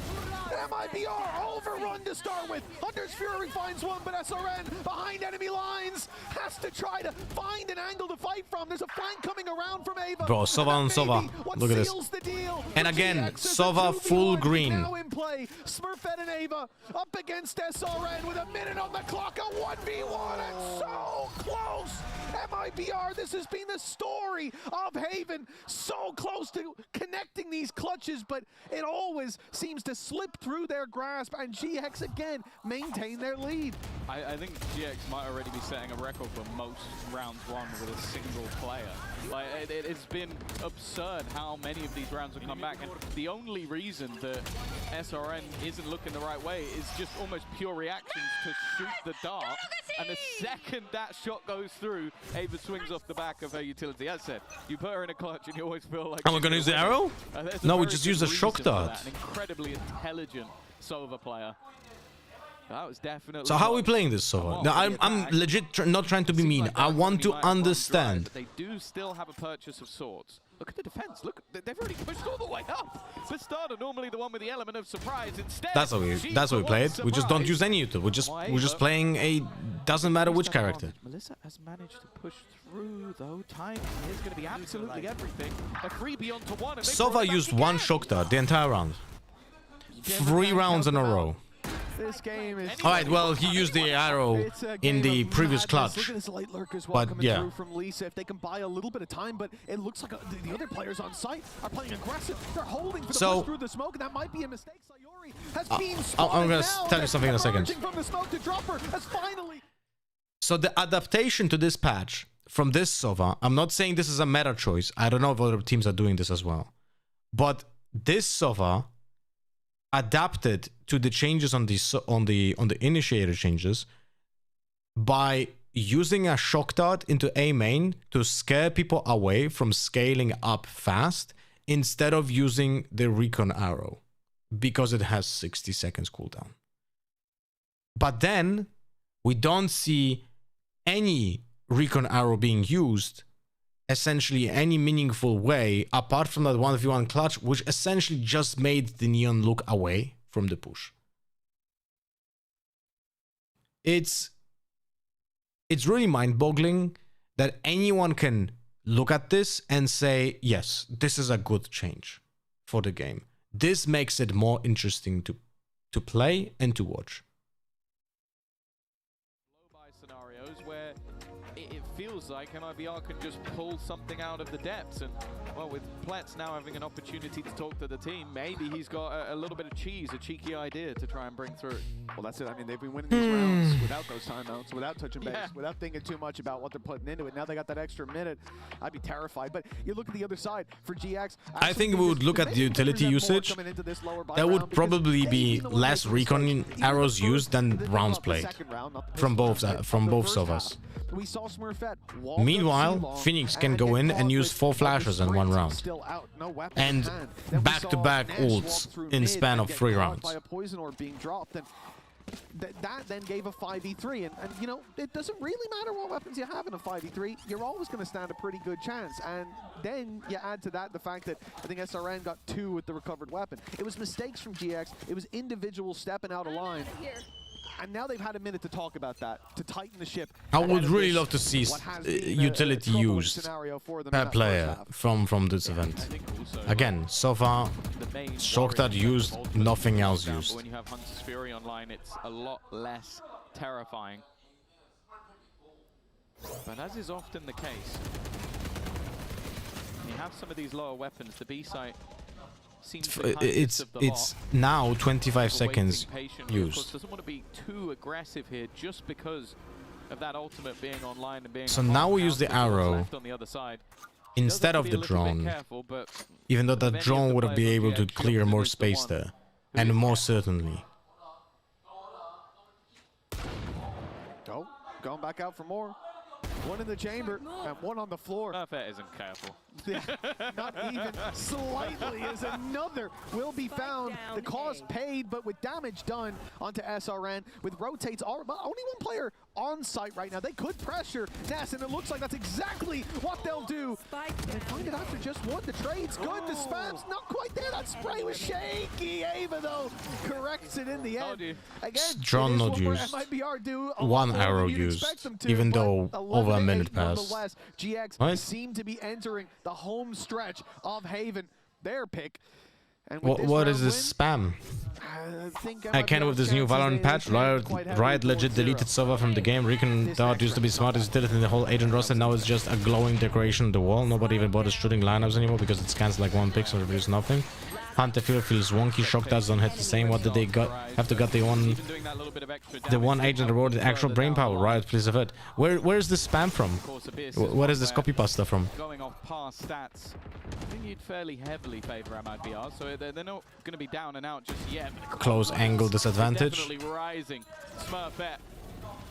[SPEAKER 10] MIBR overrun to start with. Hunter's Fury finds one, but SRN behind enemy lines has to try to find an angle to fight from. There's a flank coming around from Ava.
[SPEAKER 1] Bro, Sova on Sova. Look at this. And again, Sova full green.
[SPEAKER 10] Now in play. Smurfette and Ava up against SRN with a minute on the clock. A 1v1 and so close. MIBR, this has been the story of Haven. So close to connecting these clutches, but it always seems to slip through their grasp, and GX again maintain their lead.
[SPEAKER 5] I think GX might already be setting a record for most rounds won with a single player. Like, it's been absurd how many of these rounds have come back, and the only reason that SRN isn't looking the right way is just almost pure reactions to shoot the dart, and the second that shot goes through, Ava swings off the back of her utility. As I said, you put her in a clutch and you always feel like...
[SPEAKER 1] Am I going to use the arrow? No, we just use a shock dart.
[SPEAKER 5] An incredibly intelligent Sova player. That was definitely...
[SPEAKER 1] So how are we playing this, Sova? Now, I'm legit not trying to be mean. I want to understand.
[SPEAKER 5] They do still have a purchase of swords. Look at the defense. Look, they've already pushed all the way up. Bastarda, normally the one with the element of surprise. Instead,
[SPEAKER 1] That's how we play it. We just don't use any util. We're just playing a doesn't matter which character.
[SPEAKER 5] Melissa has managed to push through though. Time is going to be absolutely everything. A freebie onto one.
[SPEAKER 1] Sova used one shock dart the entire round. 3 rounds in a row.
[SPEAKER 10] This game is...
[SPEAKER 1] All right, well, he used the arrow in the previous clutch.
[SPEAKER 10] Look at this light lurk as well,
[SPEAKER 1] But yeah.
[SPEAKER 10] from Lisa. If they can buy a little bit of time, but it looks like the other players on site are playing aggressive. They're holding for the push through the smoke, and that might be a mistake. Sayori has been
[SPEAKER 1] I'm going to tell you something in a second.
[SPEAKER 10] From the smoke to Dropper has finally...
[SPEAKER 1] So the adaptation to this patch from this Sova, I'm not saying this is a meta choice. I don't know if other teams are doing this as well. But this Sova adapted to the changes on the initiator changes by using a shock dart into A main to scare people away from scaling up fast instead of using the recon arrow because it has 60 seconds cooldown. But then we don't see any recon arrow being used essentially any meaningful way apart from that 1v1 clutch, which essentially just made the Neon look away from the push. it's really mind-boggling that anyone can look at this and say, yes, this is a good change for the game. This makes it more interesting to play and to watch.
[SPEAKER 5] Scenarios where it feels like MIBR can just pull something out of the depths, and well, with Pletz now having an opportunity to talk to the team, maybe he's got a little bit of cheese, a cheeky idea to try and bring through.
[SPEAKER 10] Well, that's it. I mean, they've been winning these rounds without those timeouts, without touching base, without thinking too much about what they're putting into it. Now they got that extra minute. I'd be terrified. But you look at the other side for GX.
[SPEAKER 1] I think we would look at the utility usage. There would probably be less recon arrows used than rounds played from both of us.
[SPEAKER 10] We saw Smurfette.
[SPEAKER 1] Meanwhile, Phoenix can go in and use 4 flashes in 1 round. And back-to-back ults in span of 3 rounds.
[SPEAKER 10] By a poison orb being dropped, and that then gave a 5v3. And you know, it doesn't really matter what weapons you have in a 5v3. You're always going to stand a pretty good chance. And then you add to that the fact that I think SRN got 2 with the recovered weapon. It was mistakes from GX. It was individuals stepping out of line. And now they've had a minute to talk about that, to tighten the ship.
[SPEAKER 1] I would really love to see utility used per player from this event. Again, so far, Shockdart used, nothing else used.
[SPEAKER 5] When you have Hunter's Fury online, it's a lot less terrifying. But as is often the case, when you have some of these lower weapons, the B site
[SPEAKER 1] it's now 25 seconds used.
[SPEAKER 5] Doesn't want to be too aggressive here just because of that ultimate being online and being.
[SPEAKER 1] So now we use the arrow instead of the drone, even though that drone would be able to clear more space there, and more certainly.
[SPEAKER 10] Oh, going back out for more. 1 in the chamber and 1 on the floor.
[SPEAKER 5] Smurfette isn't careful.
[SPEAKER 10] Not even slightly, as another will be found. The cost paid, but with damage done onto SRN, with rotates, only 1 player on site right now. They could pressure Ness, and it looks like that's exactly what they'll do. They find it after just 1. The trade's good. The spam's not quite there. That spray was shaky. Ava, though, corrects it in the end. Again,
[SPEAKER 1] drone not used. 1 arrow used, even though over a minute passed.
[SPEAKER 10] GX seem to be entering the home stretch of Haven, their pick. And
[SPEAKER 1] what is this spam? I can with this new Valorant patch. Riot legit deleted Sova from the game. Recon Dart used to be smartest did it in the whole agent roster. Now it's just a glowing decoration on the wall. Nobody even bothers shooting lineups anymore because it scans like 1 pixel, reviews nothing. Hunter Field feels wonky. Shock Darts don't hit the same. What did they have to get the one agent rewarded actual brain power? Riot, please have it. Where's this spam from? Where is this copy pasta from?
[SPEAKER 5] Going off past stats, I think you'd fairly heavily favor MIBR, so they're not going to be down and out just yet.
[SPEAKER 1] Close angle disadvantage.
[SPEAKER 5] Definitely rising. Smurfette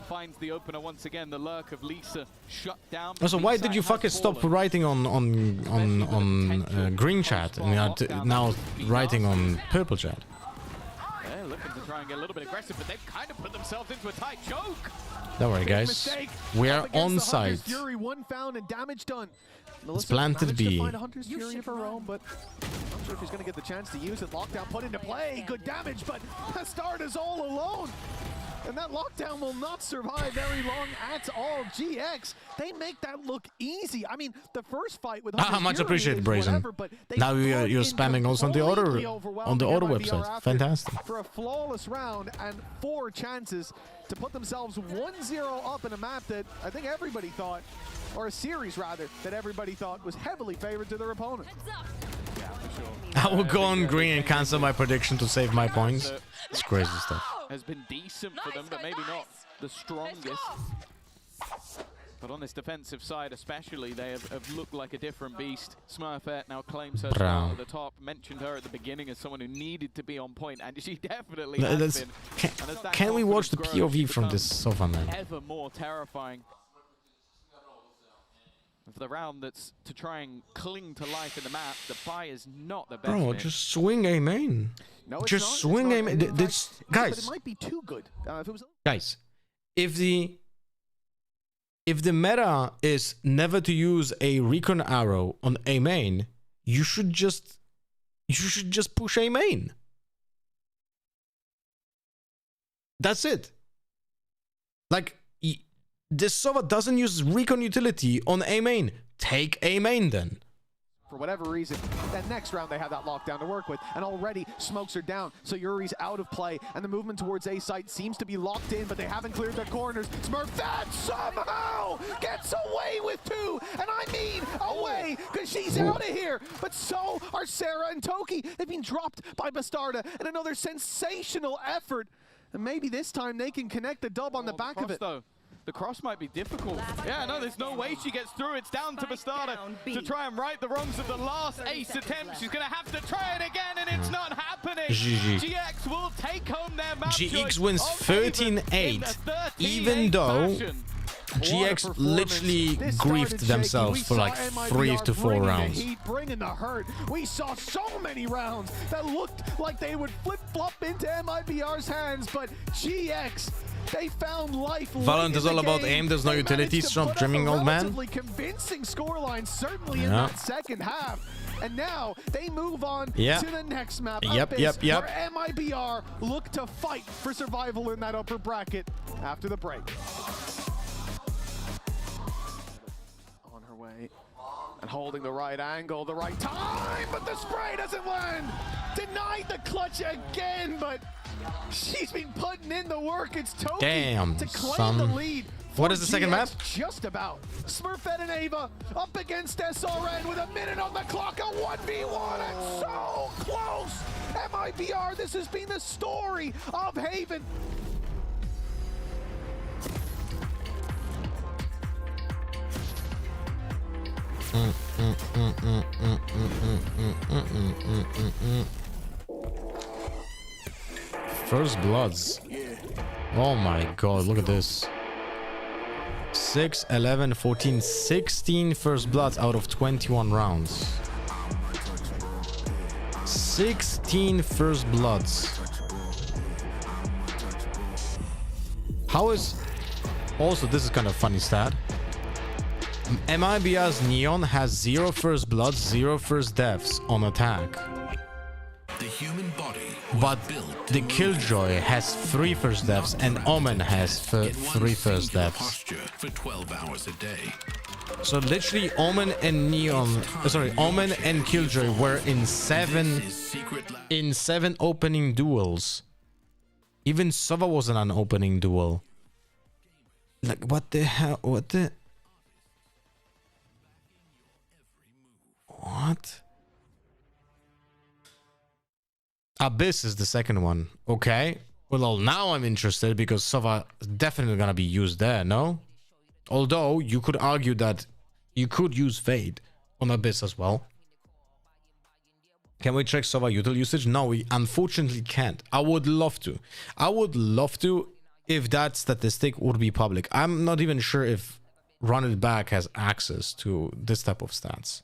[SPEAKER 5] finds the opener once again. The lurk of Lisa shut down.
[SPEAKER 1] Also, why did you fucking stop writing on green chat and now writing on purple chat?
[SPEAKER 5] They're looking to try and get a little bit aggressive, but they've kind of put themselves into a tight choke.
[SPEAKER 1] Don't worry, guys. We are on site.
[SPEAKER 10] Fury, 1 found and damage done.
[SPEAKER 1] It's planted B.
[SPEAKER 10] Find a Hunter's Fury of her own, but I'm not sure if he's going to get the chance to use it. Lockdown put into play. Good damage, but Astarda's all alone. And that lockdown will not survive very long at all. GX, they make that look easy. I mean, the first fight with
[SPEAKER 1] much appreciated, Brazen. Now you're spamming also on the order website. Fantastic.
[SPEAKER 10] For a flawless round and 4 chances to put themselves 1-0 up in a map that I think everybody thought, or a series rather, that everybody thought was heavily favored to their opponent.
[SPEAKER 5] Yeah, for sure.
[SPEAKER 1] I will go on green and cancel my prediction to save my points. It's crazy stuff.
[SPEAKER 5] Has been decent for them, but maybe not the strongest. But on this defensive side especially, they have looked like a different beast. Smurfette now claims her spot at the top. Mentioned her at the beginning as someone who needed to be on point, and she definitely has been.
[SPEAKER 1] Can we watch the POV from this so far, man?
[SPEAKER 5] Ever more terrifying. For the round that's to try and cling to life in the map, the buy is not the best.
[SPEAKER 1] Bro, just swing A main.
[SPEAKER 10] No,
[SPEAKER 1] just swing A main. Guys,
[SPEAKER 10] but it might be too good. If it was
[SPEAKER 1] guys, if the meta is never to use a recon arrow on A main, you should just push A main. That's it. Like, this Sova doesn't use recon utility on A main. Take A main then.
[SPEAKER 10] For whatever reason, that next round they have that lockdown to work with, and already smokes are down, so Yuri's out of play, and the movement towards A site seems to be locked in, but they haven't cleared their corners. Smurfette somehow gets away with 2, and I mean away, because she's out of here, but so are Sarah and Toki. They've been dropped by Bastarda, and another sensational effort, and maybe this time they can connect the dub on the back of it.
[SPEAKER 5] Though. The cross might be difficult. Yeah, no, there's no way she gets through. It's down to Bastarda to try and right the wrongs of the last ace attempt. She's going to have to try it again, and it's not happening.
[SPEAKER 1] GG.
[SPEAKER 5] GX will take home their map.
[SPEAKER 1] GX wins 13-8, even though GX literally griefed themselves for like 3 to 4 rounds.
[SPEAKER 10] Heat, bringing the hurt. We saw so many rounds that looked like they would flip-flop into MIBR's hands, but GX, they found life.
[SPEAKER 1] Valorant is all about aim. There's no utility. Stop dreaming, old man.
[SPEAKER 10] Convincing scoreline, certainly in that second half. And now they move on to the next map. Where MIBR look to fight for survival in that upper bracket after the break. On her way and holding the right angle, the right time, but the spray doesn't land. Denied the clutch again, but she's been putting in the work. It's Toki to claim the lead.
[SPEAKER 1] What is the second map?
[SPEAKER 10] Just about. Smurfette and Ava up against SRN with a minute on the clock. A 1v1 and so close. MIBR, this has been the story of Haven.
[SPEAKER 1] First Bloods. Oh my god, look at this. 6, 11, 14, 16 First Bloods out of 21 rounds. 16 First Bloods. How is... Also, this is kind of a funny stat. MIBR's Neon has 0 First Bloods, 0 First Deaths on attack.
[SPEAKER 8] The human body
[SPEAKER 1] but the Killjoy has 3 First Deaths and Omen has 3 First Deaths.
[SPEAKER 8] For 12 hours a day.
[SPEAKER 1] So literally Omen and Neon, Omen and Killjoy were in 7 opening duels. Even Sova was in an opening duel. Like what the hell? What? Abyss is the second one. Okay. Well, now I'm interested because Sova is definitely gonna be used there, no? Although you could argue that you could use Fade on Abyss as well. Can we check Sova util usage? No, we unfortunately can't. I would love to. I would love to if that statistic would be public. I'm not even sure if Run It Back has access to this type of stats.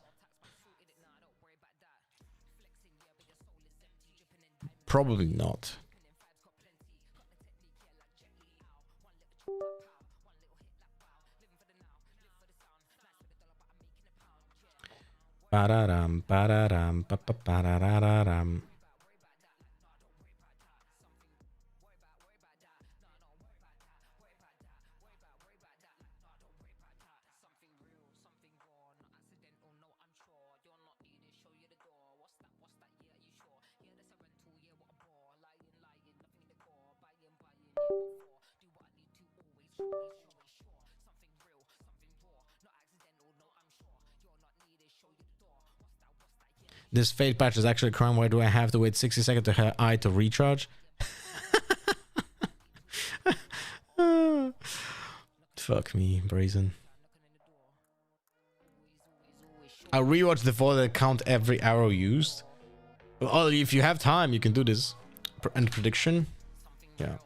[SPEAKER 1] Probably not. Pararam, pararam, parararam. This Fade patch is actually a crime. Why do I have to wait 60 seconds to her eye to recharge? Fuck me, Brazen. I'll rewatch the VOD that count every arrow used. Well, if you have time, you can do this. And prediction. Yeah.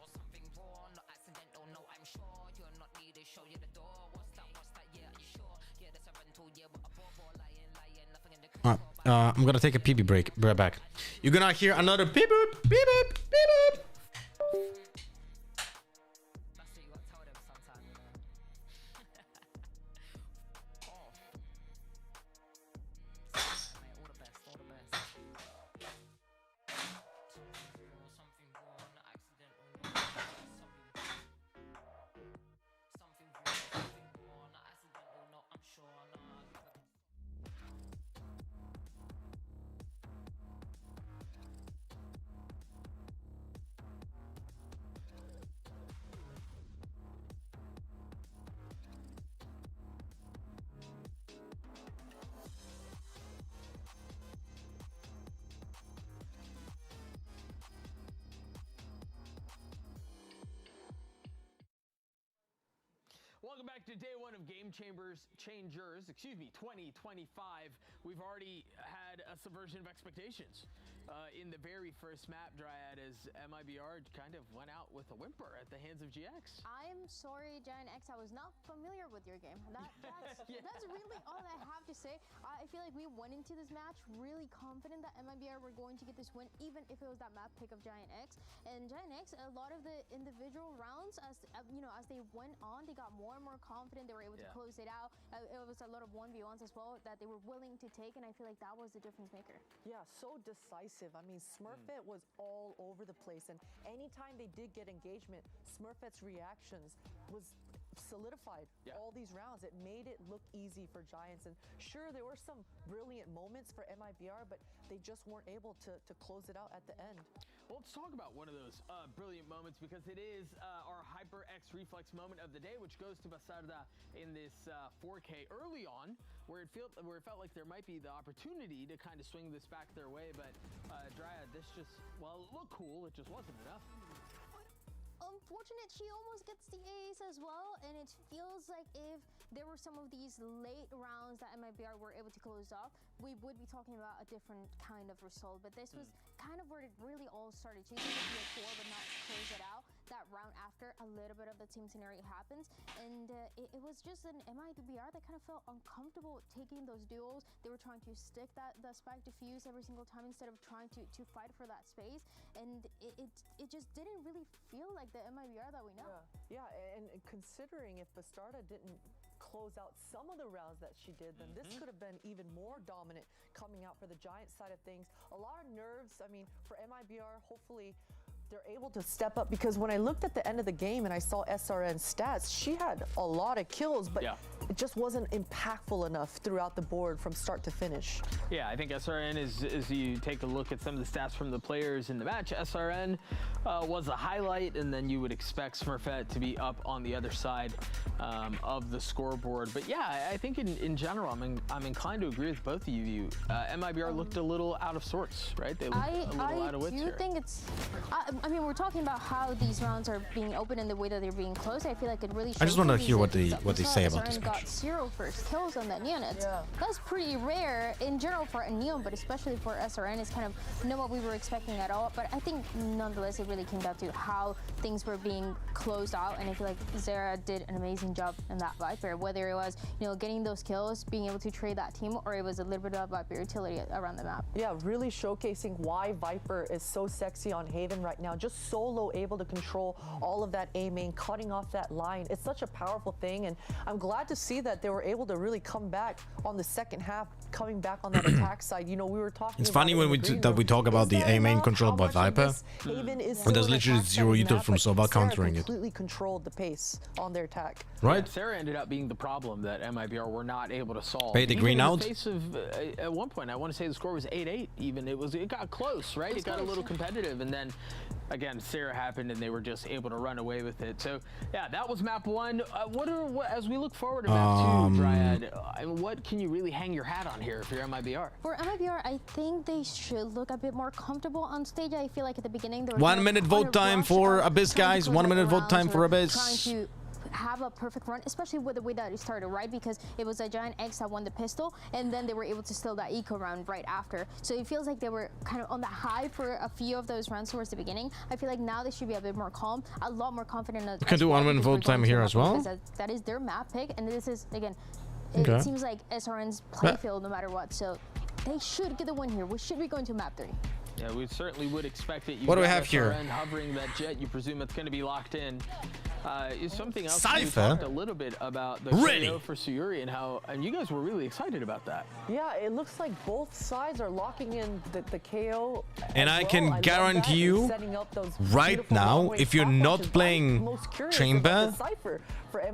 [SPEAKER 1] I'm gonna take a pee break. Right back. You're gonna hear another beep boop, beep boop, beep boop.
[SPEAKER 12] Welcome back to day one of Game Changers, 2025. We've already had a subversion of expectations in the very first map, Dryad, as MIBR kind of went out with a whimper at the hands of GX.
[SPEAKER 13] I'm sorry, GIANTX, I was not familiar with your game. That's really all I have to say. I feel like we went into this match really confident that MIBR were going to get this win, even if it was that map pick of GIANTX. And GIANTX, a lot of the individual rounds, as they went on, they got more and more confident. They were able to close it out. It was a lot of 1v1s as well that they were willing to take, and I feel like that was the difference maker.
[SPEAKER 11] Yeah, so decisive. I mean, Smurfette was all over the place, and anytime they did get engagement, Smurfette's reactions was solidified all these rounds. It made it look easy for Giants, and sure, there were some brilliant moments for MIBR, but they just weren't able to close it out at the end.
[SPEAKER 12] Well, let's talk about one of those brilliant moments, because it is our Hyper X Reflex moment of the day, which goes to Basarda in this 4K early on, where it felt like there might be the opportunity to kind of swing this back their way, but Dryad, this just, well, it looked cool, it just wasn't enough.
[SPEAKER 13] Unfortunate, she almost gets the ace as well, and it feels like if there were some of these late rounds that MIBR were able to close off, we would be talking about a different kind of result. But this was kind of where it really all started. Chasing the 4 but not close it out. That round after, a little bit of the team scenario happens, and it was just an MIBR that kind of felt uncomfortable taking those duels. They were trying to stick the spike defuse every single time instead of trying to fight for that space, and it just didn't really feel like the MIBR that we know.
[SPEAKER 11] Yeah, and considering if Bastarda didn't close out some of the rounds that she did, then this could have been even more dominant coming out for the Giant side of things. A lot of nerves. I mean, for MIBR, hopefully they're able to step up, because when I looked at the end of the game and I saw SRN's stats, she had a lot of kills, but it just wasn't impactful enough throughout the board from start to finish.
[SPEAKER 12] Yeah, I think SRN is, as you take a look at some of the stats from the players in the match, SRN was a highlight, and then you would expect Smurfette to be up on the other side of the scoreboard. But yeah, I think in general, I'm inclined to agree with both of you. MIBR looked a little out of sorts, right? They looked a little out of wits here.
[SPEAKER 13] I do think it's, I mean, we're talking about how these rounds are being open and the way that they're being closed. I feel like it really.
[SPEAKER 1] I just want to hear what they say about this
[SPEAKER 13] SRN
[SPEAKER 1] match.
[SPEAKER 13] got 0 first kills on that Neon. That's pretty rare in general for a Neon, but especially for SRN, it's kind of not what we were expecting at all. But I think nonetheless, it really came down to how things were being closed out, and I feel like Zara did an amazing job in that Viper. Whether it was getting those kills, being able to trade that team, or it was a little bit of Viper utility around the map.
[SPEAKER 11] Yeah, really showcasing why Viper is so sexy on Haven right now. Just solo, able to control all of that A main, cutting off that line. It's such a powerful thing, and I'm glad to see that they were able to really come back on the second half, coming back on that attack side. We were talking.
[SPEAKER 1] It's funny when we talk about the A main controlled by Viper, when there's literally 0 util from Sova countering it.
[SPEAKER 11] Completely controlled the pace on their attack.
[SPEAKER 1] Right.
[SPEAKER 12] Sarah ended up being the problem that MIBR were not able to solve.
[SPEAKER 1] Pay the green out.
[SPEAKER 12] At one point, I want to say the score was 8-8. Even it got close, right? It got a little competitive, and then again, Sarah happened, and they were just able to run away with it. So yeah, that was map 1. As we look forward to map 2, Dryad, what can you really hang your hat on here if you're MIBR?
[SPEAKER 13] For MIBR, I think they should look a bit more comfortable on stage. I feel like at the beginning there was
[SPEAKER 1] 1 minute vote time for Abyss, guys. 1 minute vote time for Abyss.
[SPEAKER 13] Trying to have a perfect run, especially with the way that it started, right? Because it was a GIANTX that won the pistol, and then they were able to steal that eco round right after. So it feels like they were kind of on the high for a few of those rounds towards the beginning. I feel like now they should be a bit more calm, a lot more confident.
[SPEAKER 1] You can do 1 minute vote time here as well.
[SPEAKER 13] That is their map pick, and this is, again, it seems like SRN's playfield no matter what. So they should get the win here. We should be going to map 3.
[SPEAKER 12] Yeah, we certainly would expect it.
[SPEAKER 1] What do we have here?
[SPEAKER 12] Hovering that jet, you presume it's going to be locked in. Is something else?
[SPEAKER 1] Cypher.
[SPEAKER 12] We talked a little bit about the KO for Suyuri and you guys were really excited about that.
[SPEAKER 11] Yeah, it looks like both sides are locking in the KO.
[SPEAKER 1] And I can guarantee you, right now, if you're not playing Chamber,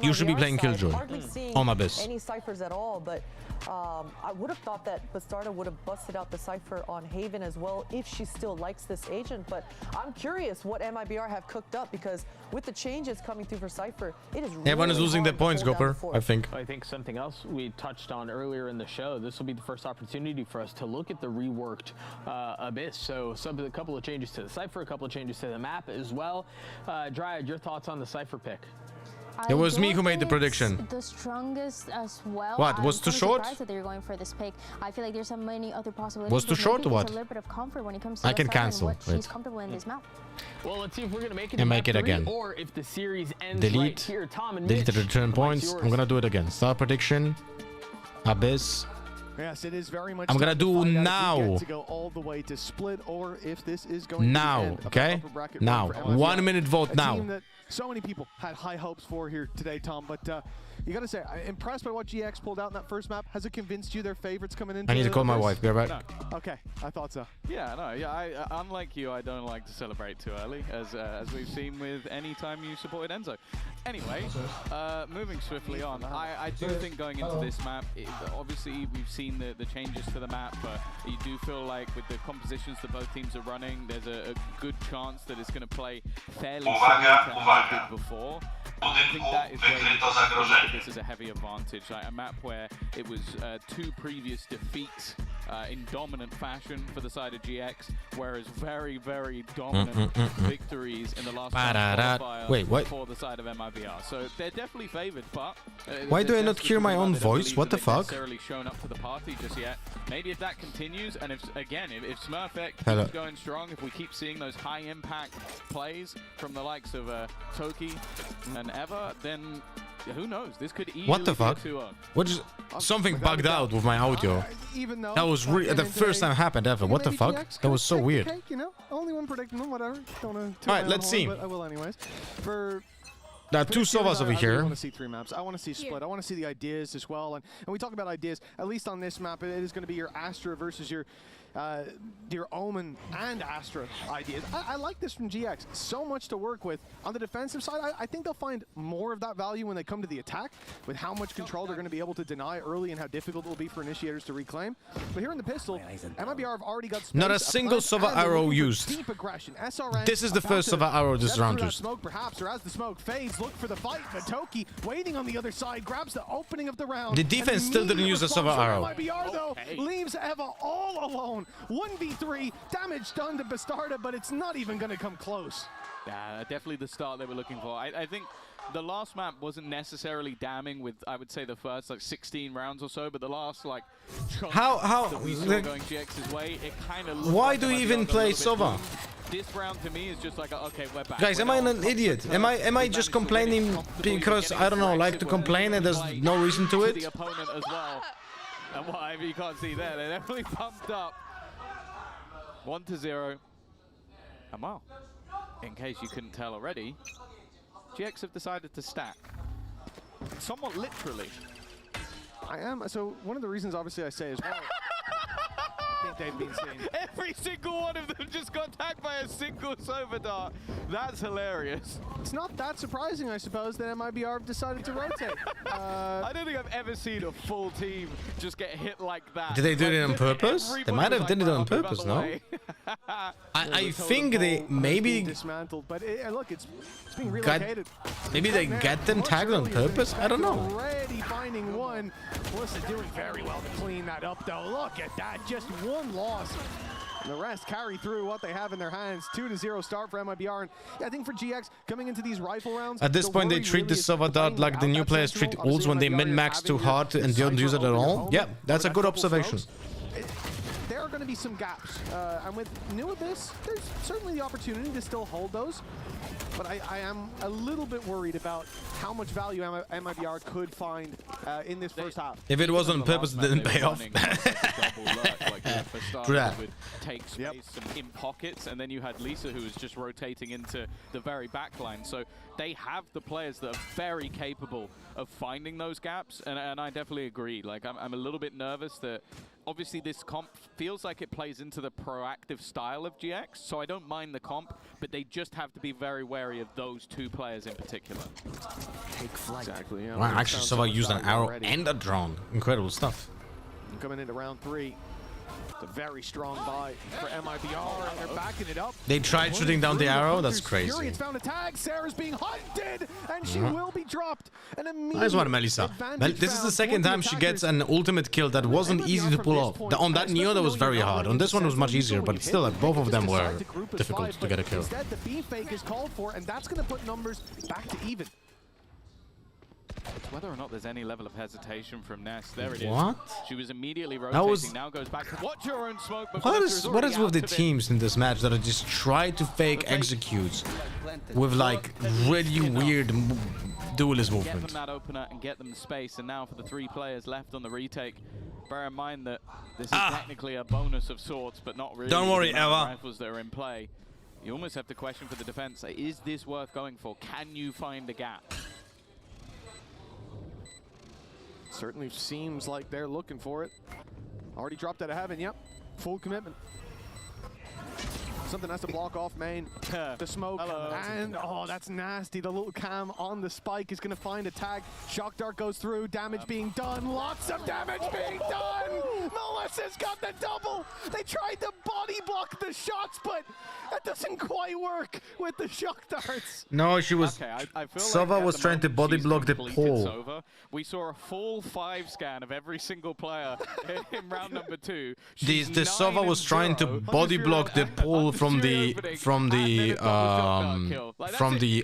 [SPEAKER 1] you should be playing Killjoy on Abyss.
[SPEAKER 11] Any ciphers at all, but I would have thought that Bastarda would have busted out the cipher on Haven as well if she still likes this agent. But I'm curious what MIBR have cooked up, because with the changes coming through for Cypher, it is really
[SPEAKER 1] everyone is losing their points, Gopher, I think.
[SPEAKER 12] I think something else we touched on earlier in the show, this will be the first opportunity for us to look at the reworked Abyss. So a couple of changes to the Cypher, a couple of changes to the map as well. Dryad, your thoughts on the Cypher pick?
[SPEAKER 1] It was me who made the prediction.
[SPEAKER 13] The strongest as well.
[SPEAKER 1] What, was too short?
[SPEAKER 13] Surprised that they're going for this pick. I feel like there's so many other possibilities.
[SPEAKER 1] Was too short or what?
[SPEAKER 13] A little bit of comfort when it comes to
[SPEAKER 1] I can cancel.
[SPEAKER 13] what she's comfortable in this map.
[SPEAKER 12] Well, let's see if we're gonna make it.
[SPEAKER 1] And make it
[SPEAKER 12] 3,
[SPEAKER 1] again.
[SPEAKER 12] Or if the series ends
[SPEAKER 1] Delete.
[SPEAKER 12] right here. Tom and
[SPEAKER 1] Delete the
[SPEAKER 12] Mitch,
[SPEAKER 1] return points. I'm gonna do it again. Start prediction. Abyss.
[SPEAKER 10] Yes, it is very much.
[SPEAKER 1] I'm gonna do now.
[SPEAKER 10] To go all the way to split, or if this is going
[SPEAKER 1] Now,
[SPEAKER 10] to be the end of the
[SPEAKER 1] okay?
[SPEAKER 10] upper bracket
[SPEAKER 1] Now.
[SPEAKER 10] run for MIBR.
[SPEAKER 1] 1 minute vote
[SPEAKER 10] A
[SPEAKER 1] now.
[SPEAKER 10] team that so many people had high hopes for here today, Tom. But you gotta say, I'm impressed by what GX pulled out in that first map. Has it convinced you their favorites coming into?
[SPEAKER 1] I need to call my wife. Be right
[SPEAKER 5] No.
[SPEAKER 1] back.
[SPEAKER 10] Okay, I thought so.
[SPEAKER 5] Yeah, no, yeah. I unlike you, I don't like to celebrate too early, as we've seen with any time you supported Enzo. Anyway, moving swiftly on, I do think going into this map, obviously we've seen the changes to the map, but you do feel like with the compositions that both teams are running, there's a good chance that it's going to play fairly similar to how it did before. I think that is where you look at this as a heavy advantage, like a map where it was 2 previous defeats in dominant fashion for the side of GX, whereas very, very dominant victories in the last qualifier for the side of MIBR. So they're definitely favored, but
[SPEAKER 1] Why do I not hear my own voice? What the fuck?
[SPEAKER 5] Necessarily shown up to the party just yet. Maybe if that continues, and if Smurfette
[SPEAKER 1] Hello.
[SPEAKER 5] keeps going strong, if we keep seeing those high impact plays from the likes of Toki and Eva, then who knows? This could easily
[SPEAKER 1] What the
[SPEAKER 5] be a
[SPEAKER 1] fuck?
[SPEAKER 5] 2-0.
[SPEAKER 1] What is something bugged out with my audio? That was the first time it happened ever. What the fuck? That was so weird.
[SPEAKER 10] You know, only one predicting them, whatever. Don't wanna toot
[SPEAKER 1] All right,
[SPEAKER 10] my
[SPEAKER 1] let's
[SPEAKER 10] own
[SPEAKER 1] see.
[SPEAKER 10] horn, but I will anyways. For
[SPEAKER 1] There are 2 Sovas over
[SPEAKER 10] I
[SPEAKER 1] here.
[SPEAKER 10] want to see 3 maps. I want to see split. I want to see the ideas as well. And we talk about ideas. At least on this map, it is going to be your Astra versus your Omen and Astra ideas. I like this from GX. So much to work with. On the defensive side, I think they'll find more of that value when they come to the attack, with how much control they're going to be able to deny early and how difficult it will be for initiators to reclaim. But here in the pistol, MIBR have already got space,
[SPEAKER 1] Not a single Sova arrow used.
[SPEAKER 10] deep aggression. SRN
[SPEAKER 1] This is the
[SPEAKER 10] about
[SPEAKER 1] first
[SPEAKER 10] to
[SPEAKER 1] Sova arrow this
[SPEAKER 10] step
[SPEAKER 1] round
[SPEAKER 10] through that
[SPEAKER 1] used.
[SPEAKER 10] smoke, perhaps, or as the smoke fades, look for the fight. But Toki waiting on the other side, grabs the opening of the round.
[SPEAKER 1] The defense still didn't use the Sova arrow.
[SPEAKER 10] MIBR though leaves Eva all alone. 1v3, damage done to Bastarda, but it's not even going to come close.
[SPEAKER 5] Yeah, definitely the start they were looking for. I think the last map wasn't necessarily damning with, I would say, the first like 16 rounds or so, but the last like chunk that we saw going GX's way, it kind of.
[SPEAKER 1] Why do you even play Sova?
[SPEAKER 5] This round to me is just like, okay, we're back.
[SPEAKER 1] Guys, am I an idiot? Am I just complaining because I don't know, like to complain and there's no reason to it?
[SPEAKER 5] The opponent as well, and whatever you can't see there, they're definitely pumped up. 1-0. And well, in case you couldn't tell already, GX have decided to stack. Somewhat literally.
[SPEAKER 10] I am. So one of the reasons, obviously, I say as well. I think they've been seen.
[SPEAKER 5] Every single one of them just got tagged by a single Sova dart. That's hilarious.
[SPEAKER 10] It's not that surprising, I suppose, that MIBR have decided to rotate.
[SPEAKER 5] I don't think I've ever seen a full team just get hit like that.
[SPEAKER 1] Did they do it on purpose? They might have did it on purpose, no? I think they maybe
[SPEAKER 10] dismantled, but look, it's being relocated.
[SPEAKER 1] Maybe they get them tagged on purpose. I don't know.
[SPEAKER 10] Already finding one. Melissa doing very well to clean that up, though. Look at that, just one loss. And the rest carry through what they have in their hands. 2-0 start for MIBR. And I think for GX, coming into these rifle rounds,
[SPEAKER 1] at this point they treat the Sova dart like the new players treat ults when they min-max too hard and don't use it at all. Yeah, that's a good observation.
[SPEAKER 10] There are going to be some gaps, and with New Abyss, there's certainly the opportunity to still hold those, but I am a little bit worried about how much value MIBR could find in this first half.
[SPEAKER 1] If it was on purpose, it didn't pay off.
[SPEAKER 5] Would take space in pockets, and then you had Lisa, who was just rotating into the very back line. So they have the players that are very capable of finding those gaps, and I definitely agree. Like, I'm a little bit nervous that obviously this comp feels like it plays into the proactive style of GX, so I don't mind the comp, but they just have to be very wary of those 2 players in particular.
[SPEAKER 10] Take flight. Exactly, yeah.
[SPEAKER 1] Wow, actually Sova used an arrow and a drone. Incredible stuff.
[SPEAKER 10] Coming into round 3. It's a very strong buy for MIBR, and they're backing it up.
[SPEAKER 1] They tried shooting down the arrow? That's crazy.
[SPEAKER 10] Fury has found a tag. Sarah's being hunted, and she will be dropped.
[SPEAKER 1] Nice one, Melissa. This is the second time she gets an ultimate kill that wasn't easy to pull off. On that Neo, that was very hard. On this one, it was much easier, but still, like, both of them were difficult to get a kill.
[SPEAKER 10] Instead, the B fake is called for, and that's going to put numbers back to even.
[SPEAKER 5] whether or not there's any level of hesitation from Ness. There it is.
[SPEAKER 1] What?
[SPEAKER 5] She was immediately
[SPEAKER 1] That
[SPEAKER 5] rotating.
[SPEAKER 1] was...
[SPEAKER 5] Now goes back to watch your own smoke. But
[SPEAKER 1] What is with the teams in this match that are just try to fake executes with like really weird duelist
[SPEAKER 5] Get them
[SPEAKER 1] movement?
[SPEAKER 5] that opener and get them the space. And now for the 3 players left on the retake, bear in mind that this is technically a bonus of sorts, but not really.
[SPEAKER 1] Don't worry,
[SPEAKER 5] with the amount of
[SPEAKER 1] Eva.
[SPEAKER 5] Rifles that are in play. You almost have to question for the defense, is this worth going for? Can you find a gap?
[SPEAKER 10] Certainly seems like they're looking for it. Already dropped out of heaven, yep. Full commitment. Something has to block off main. The smoke. And, oh, that's nasty. The little cam on the spike is going to find a tag. Shock dart goes through. Damage being done. Lots of damage being done. Melissa's got the double. They tried to body block the shots, but that doesn't quite work with the shock darts.
[SPEAKER 1] No, she was...
[SPEAKER 5] I feel
[SPEAKER 1] Sova
[SPEAKER 5] like
[SPEAKER 1] was trying to body block the pole.
[SPEAKER 5] Sova. We saw a full 5 scan of every single player in round number 2.
[SPEAKER 1] The Sova was trying to body block the pole from the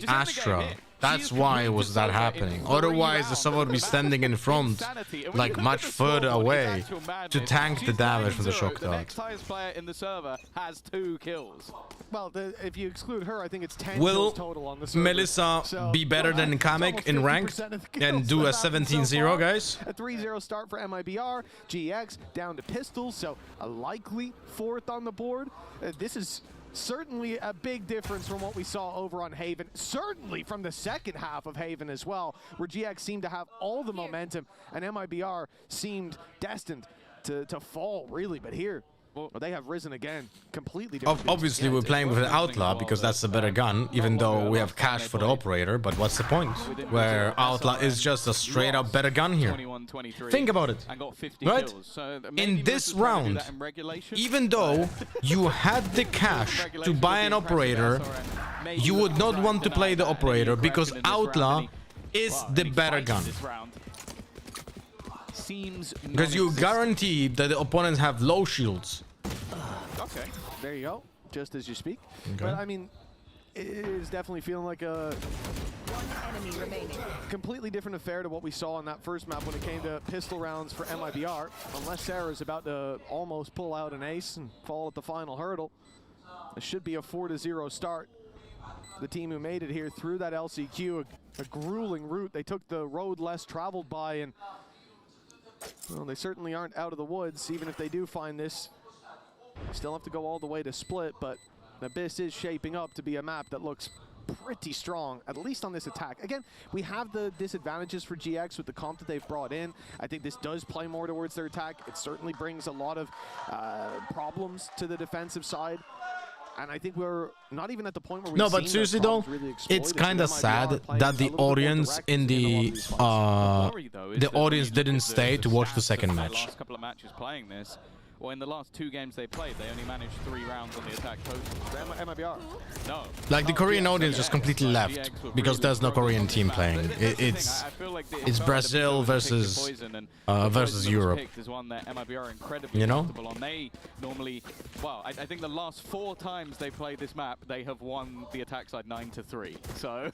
[SPEAKER 1] Astra. That's why was that happening. Otherwise, the Sova would be standing in front, like much further away, to tank the damage from the shock
[SPEAKER 5] The
[SPEAKER 1] dart.
[SPEAKER 5] next highest player in the server has 2 kills.
[SPEAKER 10] Well, if you exclude her, I think it's 10
[SPEAKER 1] Will
[SPEAKER 10] kills total on the server.
[SPEAKER 1] Melissa be better than Kamek in ranked and do a 17-0, guys?
[SPEAKER 10] A 3-0 start for MIBR. GX down to pistols, so a likely 4th on the board. This is certainly a big difference from what we saw over on Haven. Certainly from the second half of Haven as well, where GX seemed to have all the momentum and MIBR seemed destined to fall, really. But here, well, they have risen again, completely different.
[SPEAKER 1] Obviously, we're playing with an Outlaw because that's a better gun, even though we have cash for the operator. But what's the point? Where Outlaw is just a straight up better gun here. Think about it, right? In this round, even though you had the cash to buy an operator, you would not want to play the operator because Outlaw is the better gun. Because you guarantee that the opponents have low shields.
[SPEAKER 10] Okay, there you go. Just as you speak.
[SPEAKER 1] Okay.
[SPEAKER 10] But I mean, it is definitely feeling like a
[SPEAKER 4] enemy remaining.
[SPEAKER 10] completely different affair to what we saw on that first map when it came to pistol rounds for MIBR. Unless Sarah's about to almost pull out an ace and fall at the final hurdle. It should be a 4-0 start. The team who made it here through that LCQ, a grueling route. They took the road less traveled by, and well, they certainly aren't out of the woods. Even if they do find this, still have to go all the way to split, but Abyss is shaping up to be a map that looks pretty strong, at least on this attack. Again, we have the disadvantages for GX with the comp that they've brought in. I think this does play more towards their attack. It certainly brings a lot of problems to the defensive side. And I think we're not even at the point where we've
[SPEAKER 1] but seriously though, it's kind of sad that the audience in the audience didn't stay to watch the second match.
[SPEAKER 5] Last couple of matches playing this, well, in the last 2 games they played, they only managed 3 rounds on the attack total.
[SPEAKER 10] MIBR.
[SPEAKER 5] No.
[SPEAKER 1] Like the Korean audience just completely left because there's no Korean team playing. It's Brazil versus Europe.
[SPEAKER 5] Is one that MIBR are incredibly
[SPEAKER 1] You know?
[SPEAKER 5] comfortable on. They normally, well, I think the last 4 times they played this map, they have won the attack side 9-3. So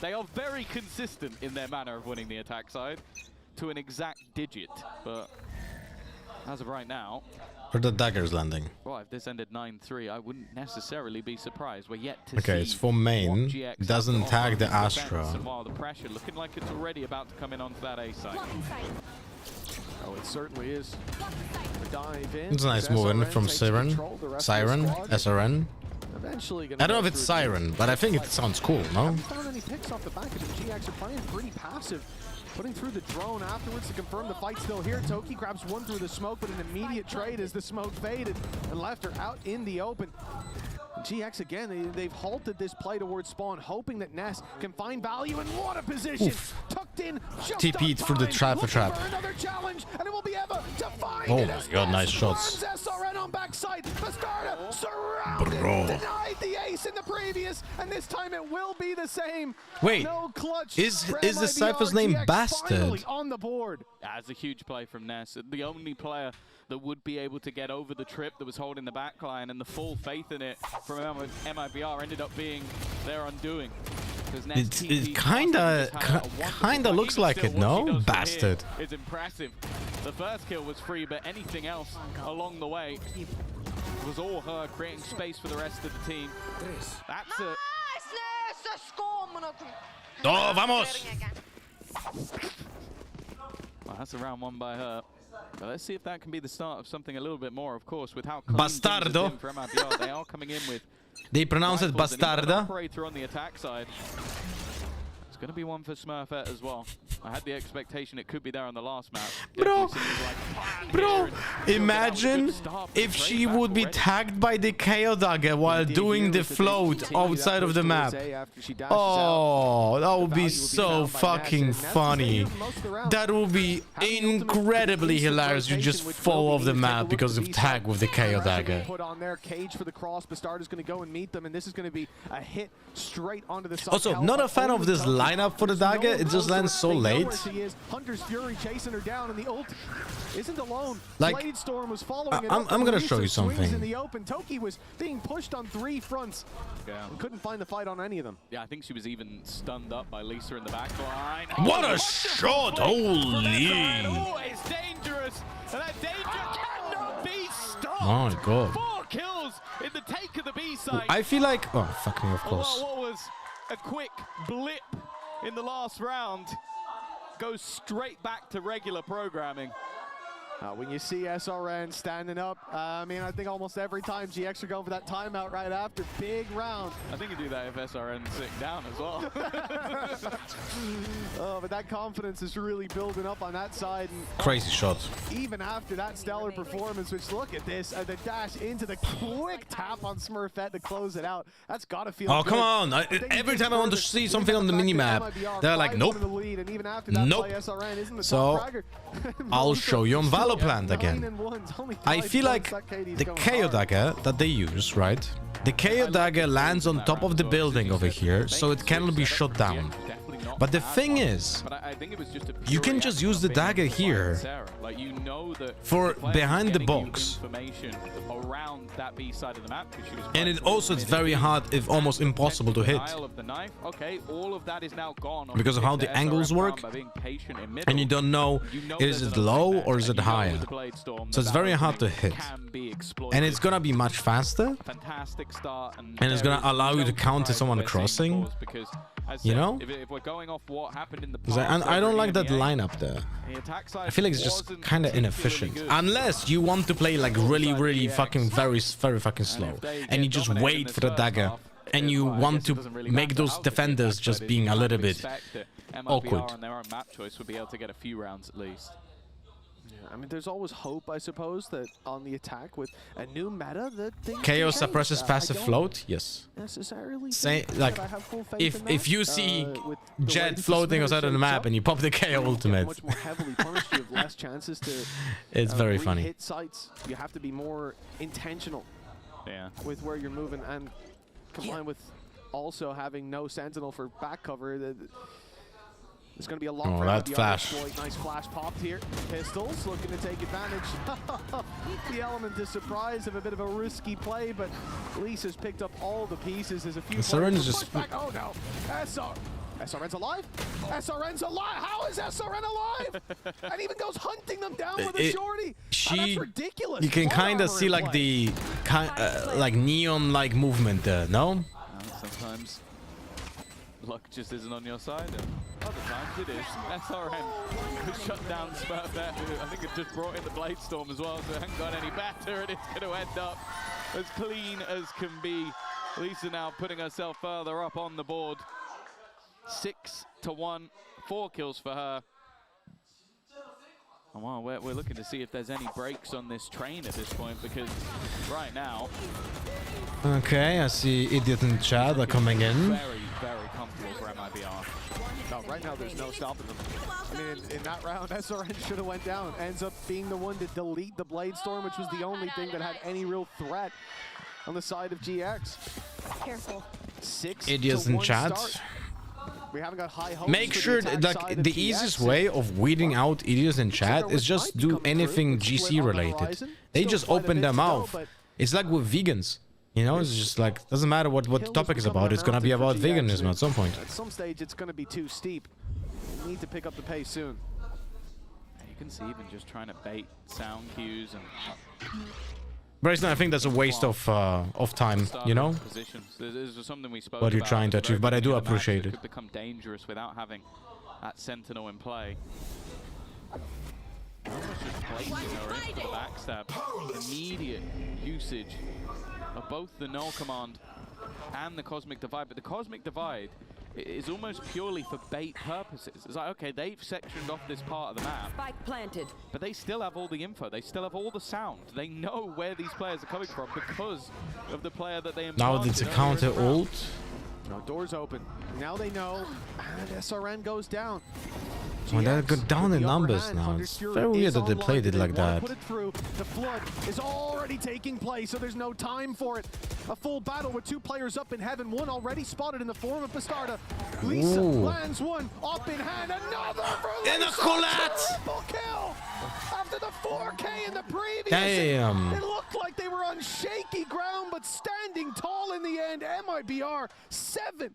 [SPEAKER 5] they are very consistent in their manner of winning the attack side to an exact digit. But as of right now,
[SPEAKER 1] Or the daggers landing.
[SPEAKER 5] well, if this ended 9-3, I wouldn't necessarily be surprised. We're yet to
[SPEAKER 1] Okay,
[SPEAKER 5] see
[SPEAKER 1] it's for main.
[SPEAKER 5] what GX
[SPEAKER 1] Doesn't
[SPEAKER 5] have to
[SPEAKER 1] tag
[SPEAKER 5] offer
[SPEAKER 1] the
[SPEAKER 5] in defense,
[SPEAKER 1] Astra.
[SPEAKER 5] and while the pressure looking like it's already about to come in onto that A side.
[SPEAKER 10] Oh, it certainly is. Dive in.
[SPEAKER 1] It's a nice move in from Siren. SRN.
[SPEAKER 10] Eventually
[SPEAKER 1] I don't know if it's Siren, but I think it sounds cool, no?
[SPEAKER 10] Haven't found any picks off the back of it. GX are playing pretty passive. Putting through the drone afterwards to confirm the fight's still here. Toki grabs one through the smoke, but an immediate trade as the smoke faded and left her out in the open. GX again, they've halted this play towards spawn, hoping that Ness can find value, and what a position!
[SPEAKER 1] Oof.
[SPEAKER 10] Tucked in, just
[SPEAKER 1] TP'd through the trap for trap.
[SPEAKER 10] Another challenge, and it will be Eva to find
[SPEAKER 1] Oh
[SPEAKER 10] it
[SPEAKER 1] my
[SPEAKER 10] as
[SPEAKER 1] god, nice
[SPEAKER 10] Ness
[SPEAKER 1] shots.
[SPEAKER 10] burns SRN on backside. Bastarda surrounded,
[SPEAKER 1] Bro.
[SPEAKER 10] denied the ace in the previous, and this time it will be the same.
[SPEAKER 1] Wait,
[SPEAKER 10] no clutch
[SPEAKER 1] is
[SPEAKER 10] for
[SPEAKER 1] the
[SPEAKER 10] MIBR.
[SPEAKER 1] Cypher's name
[SPEAKER 10] GX
[SPEAKER 1] Bastard?
[SPEAKER 10] finally on the board.
[SPEAKER 5] That's a huge play from Ness. The only player that would be able to get over the trip that was holding the backline, and the full faith in it from MIBR ended up being their undoing.
[SPEAKER 1] It kinda looks like it, no? Bastard.
[SPEAKER 5] It's impressive. The first kill was free, but anything else along the way was all her creating space for the rest of the team. That's a...
[SPEAKER 1] Oh, vamos!
[SPEAKER 5] Well, that's a round one by her. But let's see if that can be the start of something a little bit more, of course, with how
[SPEAKER 1] Bastardo.
[SPEAKER 5] for MIBR. They are coming in with...
[SPEAKER 1] They pronounce it bastarda.
[SPEAKER 5] Operator on the attack side. It's going to be one for Smurfette as well. I had the expectation it could be there on the last map.
[SPEAKER 1] Bro, imagine if she would be tagged by the KO dagger while doing the float outside of the map. Oh, that would be so fucking funny. That would be incredibly hilarious. You just fall off the map because of tag with the KO dagger.
[SPEAKER 10] Put on their cage for the cross. Bastardo's going to go and meet them, and this is going to be a hit straight onto the side.
[SPEAKER 1] Also, not a fan of this lineup for the dagger. It just lands so late.
[SPEAKER 10] Hunter's Fury chasing her down, and the ult isn't alone.
[SPEAKER 1] Like,
[SPEAKER 10] Bladestorm was following it
[SPEAKER 1] I'm gonna show you something.
[SPEAKER 10] In the open. Toki was being pushed on 3 fronts.
[SPEAKER 5] Yeah.
[SPEAKER 10] Couldn't find the fight on any of them.
[SPEAKER 5] Yeah, I think she was even stunned up by Lisa in the back line.
[SPEAKER 1] What a shot! Holy!
[SPEAKER 5] Oh, it's dangerous, and that danger cannot be stopped.
[SPEAKER 1] My God.
[SPEAKER 5] 4 kills in the take of the B side.
[SPEAKER 1] I feel like... Oh, fucking of course.
[SPEAKER 5] What was a quick blip in the last round goes straight back to regular programming.
[SPEAKER 10] When you see SRN standing up, I mean, I think almost every time GX are going for that timeout right after. Big round.
[SPEAKER 5] I think you do that if SRN's sitting down as well.
[SPEAKER 10] Oh, but that confidence is really building up on that side. And
[SPEAKER 1] crazy shot.
[SPEAKER 10] Even after that stellar performance, which look at this, the dash into the quick tap on Smurfette to close it out. That's got to feel
[SPEAKER 1] Oh,
[SPEAKER 10] good.
[SPEAKER 1] come on. Every time I want to see something on the minimap, they're like, nope. Nope. So, I'll show you on Valoplant again. I feel like the KO dagger that they use, right? The KO dagger lands on top of the building over here, so it cannot be shot down. But the thing is, you can just use the dagger here for behind the box. And it also is very hard, if almost impossible to hit. Because of how the angles work. And you don't know, is it low or is it higher? So it's very hard to hit. And it's gonna be much faster. And it's gonna allow you to counter someone crossing. You know? I don't like that lineup there. I feel like it's just kind of inefficient. Unless you want to play like really fucking very fucking slow. And you just wait for the dagger. And you want to make those defenders just being a little bit awkward.
[SPEAKER 5] On their own map choice would be able to get a few rounds at least.
[SPEAKER 10] Yeah, I mean, there's always hope, I suppose, that on the attack with a new meta that things
[SPEAKER 1] KO suppresses passive float? Yes.
[SPEAKER 10] Necessarily
[SPEAKER 1] say like if you see Jet floating outside of the map and you pop the KO ultimate.
[SPEAKER 10] Much more heavily punished, you have less chances to
[SPEAKER 1] it's very funny.
[SPEAKER 10] Hit sites. You have to be more intentional with where you're moving, and combined with also having no sentinel for back cover. There's going to be a long
[SPEAKER 1] that flash.
[SPEAKER 10] Nice flash popped here. Pistols looking to take advantage. The element of surprise of a bit of a risky play, but Lisa's picked up all the pieces. There's a few
[SPEAKER 1] SRN is just...
[SPEAKER 10] Oh no! SRN's alive? SRN's alive? How is SRN alive? And even goes hunting them down with a shorty. That's ridiculous.
[SPEAKER 1] You can kind of see like the like neon-like movement there, no?
[SPEAKER 5] Sometimes luck just isn't on your side, and other times it is. SRN has shut down Smurfette, who I think it just brought in the Bladestorm as well, so it hasn't got any better, and it's going to end up as clean as can be. Lisa now putting herself further up on the board. 6-1, 4 kills for her. And well, we're looking to see if there's any breaks on this train at this point, because right now...
[SPEAKER 1] Okay, I see Idiot and Chad are coming in.
[SPEAKER 5] Very comfortable for MIBR.
[SPEAKER 10] No, right now there's no stopping them. I mean, in that round, SRN should have went down. Ends up being the one to delete the Bladestorm, which was the only thing that had any real threat on the side of GX.
[SPEAKER 21] Careful.
[SPEAKER 10] 6
[SPEAKER 1] Idiots in chat.
[SPEAKER 10] We haven't got high hopes.
[SPEAKER 1] Make sure that, like, the easiest way of weeding out idiots in chat is just do anything GC related. They just open their mouth. It's like with vegans. You know, it's just like, doesn't matter what the topic is about. It's gonna be about veganism at some point.
[SPEAKER 10] At some stage, it's gonna be too steep. We need to pick up the pace soon.
[SPEAKER 5] You can see even just trying to bait sound cues and.
[SPEAKER 1] Bryson, I think that's a waste of time, you know?
[SPEAKER 5] This is something we spoke
[SPEAKER 1] What you're
[SPEAKER 5] about
[SPEAKER 1] trying to
[SPEAKER 5] at the very
[SPEAKER 1] achieve, but I do
[SPEAKER 5] beginning of the match.
[SPEAKER 1] appreciate
[SPEAKER 5] It
[SPEAKER 1] it.
[SPEAKER 5] could become dangerous without having that sentinel in play. Almost just placing her in for the backstab. Immediate usage of both the null command and the cosmic divide, but the cosmic divide is almost purely for bait purposes. It's like, okay, they've sectioned off this part of the map.
[SPEAKER 7] Spike planted.
[SPEAKER 5] But they still have all the info. They still have all the sound. They know where these players are coming from because of the player that they
[SPEAKER 1] Now it's a counter ult.
[SPEAKER 10] No, doors open. Now they know, and SRN goes down.
[SPEAKER 1] Well, they're down in numbers now. It's very weird that they played it like that.
[SPEAKER 10] Put it through. The flood is already taking place, so there's no time for it. A full battle with two players up in heaven. One already spotted in the form of Bastarda. Lisa lands one up in hand. Another for Lisa. Triple kill. After the 4K in the previous.
[SPEAKER 1] Damn.
[SPEAKER 10] It looked like they were on shaky ground, but standing tall in the end. MIBR 7-1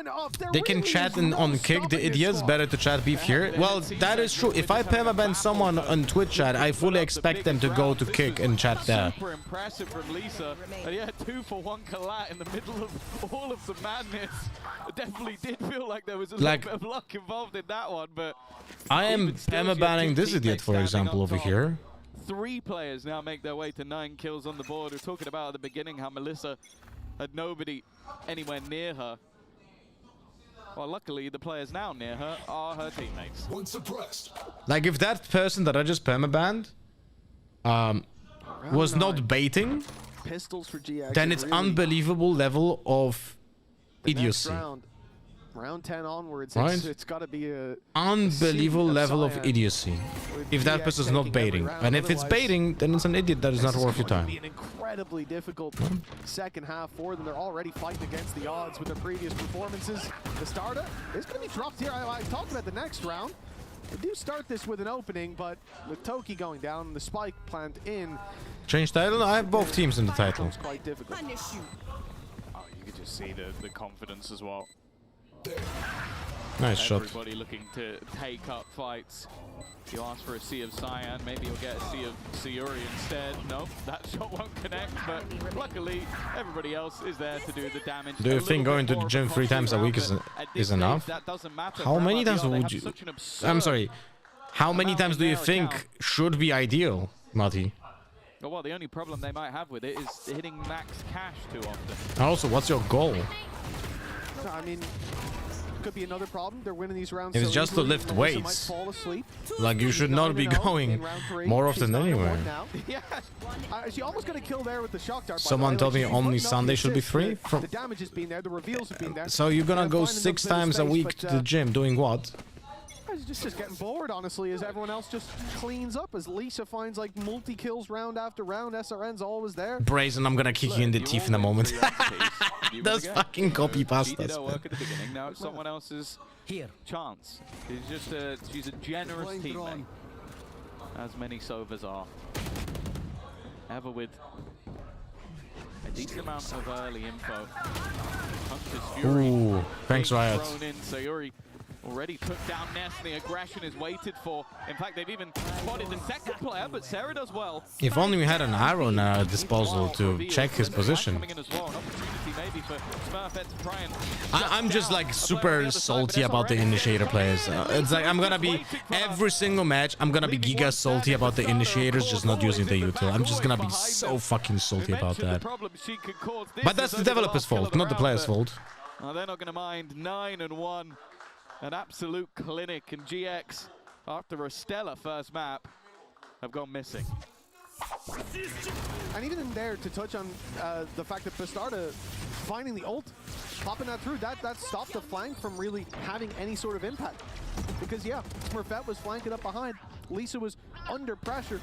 [SPEAKER 10] up.
[SPEAKER 1] They can chat on kick the idiots. Better to chat beef here. Well, that is true. If I permaban someone on Twitch chat, I fully expect them to go to kick and chat there.
[SPEAKER 5] Super impressive from Lisa. And yeah, 2-for-1 collat in the middle of all of the madness. It definitely did feel like there was a little bit of luck involved in that one, but
[SPEAKER 1] I am permabanning this idiot, for example, over here.
[SPEAKER 5] 3 players now make their way to 9 kills on the board. We were talking about at the beginning how Melissa had nobody anywhere near her. Well, luckily, the players now near her are her teammates.
[SPEAKER 1] Like, if that person that I just permabanned was not baiting,
[SPEAKER 10] Pistols for GX,
[SPEAKER 1] then it's unbelievable level of idiocy.
[SPEAKER 10] Round 10 onwards,
[SPEAKER 1] Right?
[SPEAKER 10] it's got to be a
[SPEAKER 1] unbelievable level of idiocy. If that person's not baiting, and if it's baiting, then it's an idiot that is not worth your time.
[SPEAKER 10] Be an incredibly difficult second half for them. They're already fighting against the odds with their previous performances. The starter is going to be dropped here. I talked about the next round. They do start this with an opening, but with Toki going down, the spike plant in.
[SPEAKER 1] Change title? I have both teams in the title.
[SPEAKER 10] It's quite difficult.
[SPEAKER 5] Oh, you could just see the confidence as well.
[SPEAKER 1] Nice shot.
[SPEAKER 5] Everybody looking to take up fights. You ask for a Sea of Cyan, maybe you'll get a Sea of Sayuri instead. No, that shot won't connect, but luckily everybody else is there to do the damage.
[SPEAKER 1] Do you think going to the gym 3 times a week is enough? How many times would you... I'm sorry. How many times do you think should be ideal, Marty?
[SPEAKER 5] Well, the only problem they might have with it is hitting max cash too often.
[SPEAKER 1] Also, what's your goal?
[SPEAKER 10] No, I mean, could be another problem. They're winning these rounds.
[SPEAKER 1] If it's just to lift weights, like you should not be going more often anyway.
[SPEAKER 10] Yeah, she almost got a kill there with the shock dart.
[SPEAKER 1] Someone told me only Sunday should be free.
[SPEAKER 10] The damage has been there. The reveals have been there.
[SPEAKER 1] So you're gonna go 6 times a week to the gym doing what?
[SPEAKER 10] Just getting bored, honestly, as everyone else just cleans up. As Lisa finds like multi-kills round after round. SRN's always there.
[SPEAKER 1] Brazen, I'm gonna kick you in the teeth in a moment. That's fucking copy pasta.
[SPEAKER 5] She did her work at the beginning. Now it's someone else's chance. She's a generous teammate, as many Sovas are. Ever with a decent amount of early info. Hunter's Fury.
[SPEAKER 1] Ooh, thanks, Riot.
[SPEAKER 5] Thrown in. Sayuri already took down Ness. The aggression is waited for. In fact, they've even spotted the second player, but Sarah does well.
[SPEAKER 1] If only we had an arrow in our disposal to check his position. I'm just like super salty about the initiator players. It's like I'm gonna be every single match. I'm gonna be giga salty about the initiators just not using the util. I'm just gonna be so fucking salty about that. But that's the developer's fault, not the player's fault.
[SPEAKER 5] They're not gonna mind. 9-1. An absolute clinic, and GX, after a stellar first map, have gone missing.
[SPEAKER 10] And even in there, to touch on the fact that Bastarda finding the ult, popping that through, that stopped the flank from really having any sort of impact. Because yeah, Smurfette was flanking up behind, Lisa was under pressure,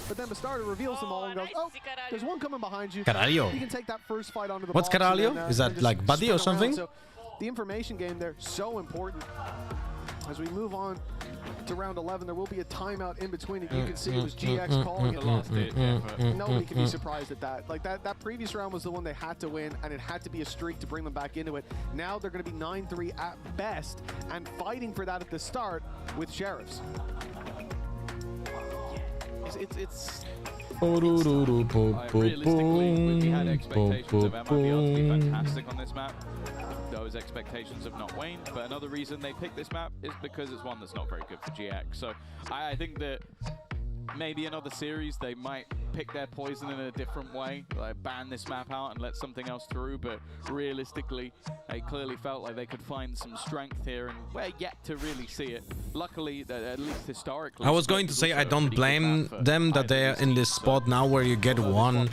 [SPEAKER 10] but then Bastarda reveals them all and goes, oh, there's one coming behind you.
[SPEAKER 1] Caralho.
[SPEAKER 10] You can take that first fight onto the
[SPEAKER 1] What's
[SPEAKER 10] box
[SPEAKER 1] Caralho?
[SPEAKER 10] and then,
[SPEAKER 1] Is that like buddy or something?
[SPEAKER 10] So the information game there, so important. As we move on to round 11, there will be a timeout in between it. You can see it was GX calling it. Nobody can be surprised at that. Like that previous round was the one they had to win, and it had to be a streak to bring them back into it. Now they're going to be 9-3 at best, and fighting for that at the start with Sheriffs. It's
[SPEAKER 5] realistically, we had expectations of MIBR to be fantastic on this map. Those expectations have not waned, but another reason they picked this map is because it's one that's not very good for GX. So I think that maybe another series they might pick their poison in a different way, like ban this map out and let something else through, but realistically they clearly felt like they could find some strength here, and we're yet to really see it. Luckily, at least historically,
[SPEAKER 1] I was going to say I don't blame them that they're in this spot now where you get one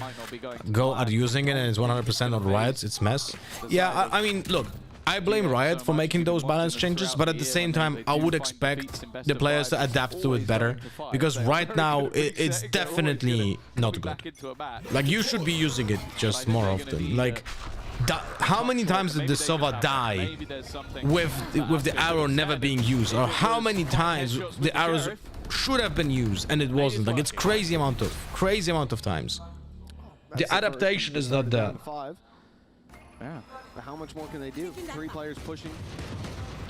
[SPEAKER 1] go at using it and it's 100% on Riot's. It's mess. Yeah, I mean, look, I blame Riot for making those balance changes, but at the same time, I would expect the players to adapt to it better, because right now it's definitely not good. Like, you should be using it just more often. Like, how many times did the Sova die with the arrow never being used, or how many times the arrows should have been used and it wasn't? Like, it's crazy amount of times. The adaptation is not there.
[SPEAKER 10] Yeah. But how much more can they do? 3 players pushing,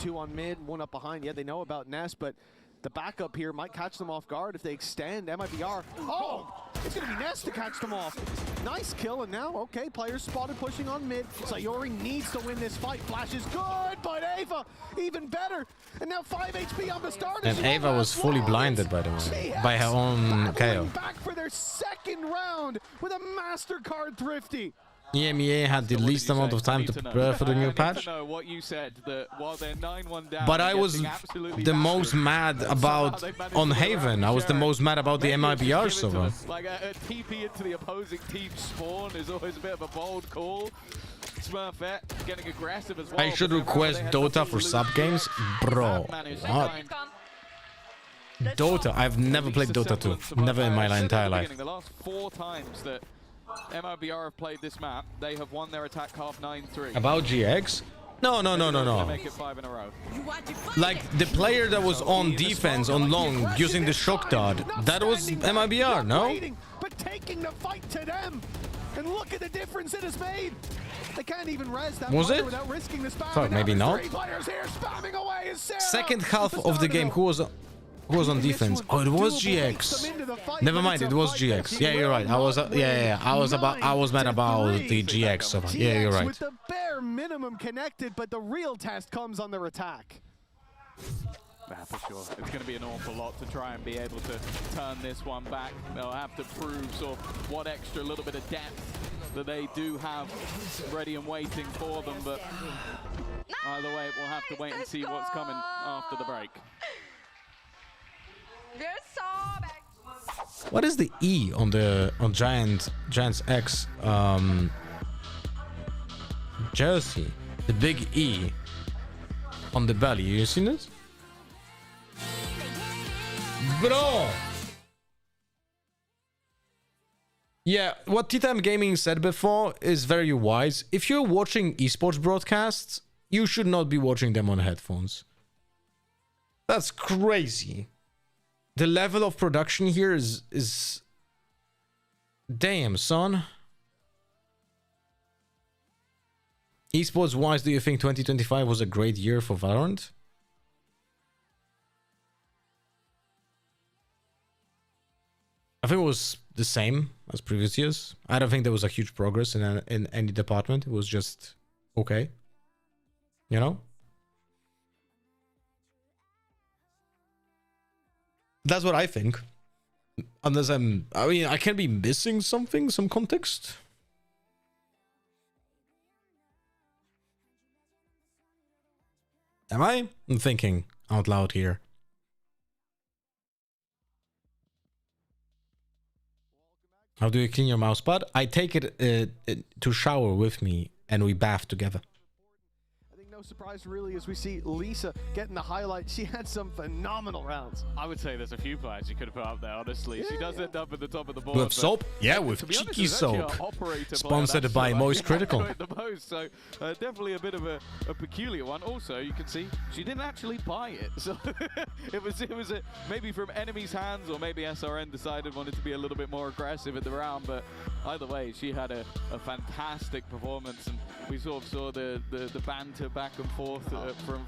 [SPEAKER 10] 2 on mid, 1 up behind. Yeah, they know about Ness, but the backup here might catch them off guard if they extend. MIBR. Oh! It's going to be Ness to catch them off. Nice kill, and now, okay, players spotted pushing on mid. Sayori needs to win this fight. Flash is good, but Ava even better. And now 5 HP on Bastardo.
[SPEAKER 1] And Ava was fully blinded, by the way, by her own KO.
[SPEAKER 10] Back for their second round with a MasterCard Thrifty.
[SPEAKER 1] EMEA had the least amount of time to prepare for the new patch. But I was the most mad about on Haven. I was the most mad about the MIBR server.
[SPEAKER 5] Like a TP into the opposing team spawn is always a bit of a bold call. Smurfette getting aggressive as well.
[SPEAKER 1] I should request Dota for sub games, bro. What? Dota? I've never played Dota 2. Never in my entire life.
[SPEAKER 5] The last 4 times that MIBR have played this map, they have won their attack half 9-3.
[SPEAKER 1] About GX? No.
[SPEAKER 5] Make it 5 in a row.
[SPEAKER 1] Like, the player that was on defense on long using the shock dart, that was MIBR, no?
[SPEAKER 10] But taking the fight to them, and look at the difference it has made. They can't even res that
[SPEAKER 1] was it?
[SPEAKER 10] Without risking the spam.
[SPEAKER 1] Fuck, maybe not. Second half of the game, who was on defense? Oh, it was GX. Never mind, it was GX. Yeah, you're right. I was I was mad about the GX so far. Yeah, you're right.
[SPEAKER 10] With the bare minimum connected, but the real test comes on their attack.
[SPEAKER 5] Yeah, for sure. It's going to be an awful lot to try and be able to turn this one back. They'll have to prove sort of what extra little bit of depth that they do have ready and waiting for them, but either way, we'll have to wait and see what's coming after the break.
[SPEAKER 1] What is the E on GIANTX jersey? The big E on the belly. You seen it? Bro! Yeah, what T-Time Gaming said before is very wise. If you're watching esports broadcasts, you should not be watching them on headphones. That's crazy. The level of production here is damn, son. Esports wise, do you think 2025 was a great year for Valorant? I think it was the same as previous years. I don't think there was a huge progress in any department. It was just okay. You know? That's what I think. Unless I mean, I can be missing something, some context. Am I? I'm thinking out loud here. How do you clean your mouse pad? I take it to shower with me and we bath together.
[SPEAKER 10] no surprise really as we see Lisa getting the highlight. She had some phenomenal rounds.
[SPEAKER 5] I would say there's a few players you could have put up there, honestly. She does end up at the top of the board.
[SPEAKER 1] With soap? Yeah, with cheeky soap. Sponsored by Moist Critical.
[SPEAKER 5] The most, so definitely a bit of a peculiar one. Also, you can see she didn't actually buy it. So it was maybe from enemy's hands, or maybe SRN decided wanted to be a little bit more aggressive at the round. But either way, she had a fantastic performance, and we sort of saw the banter back and forth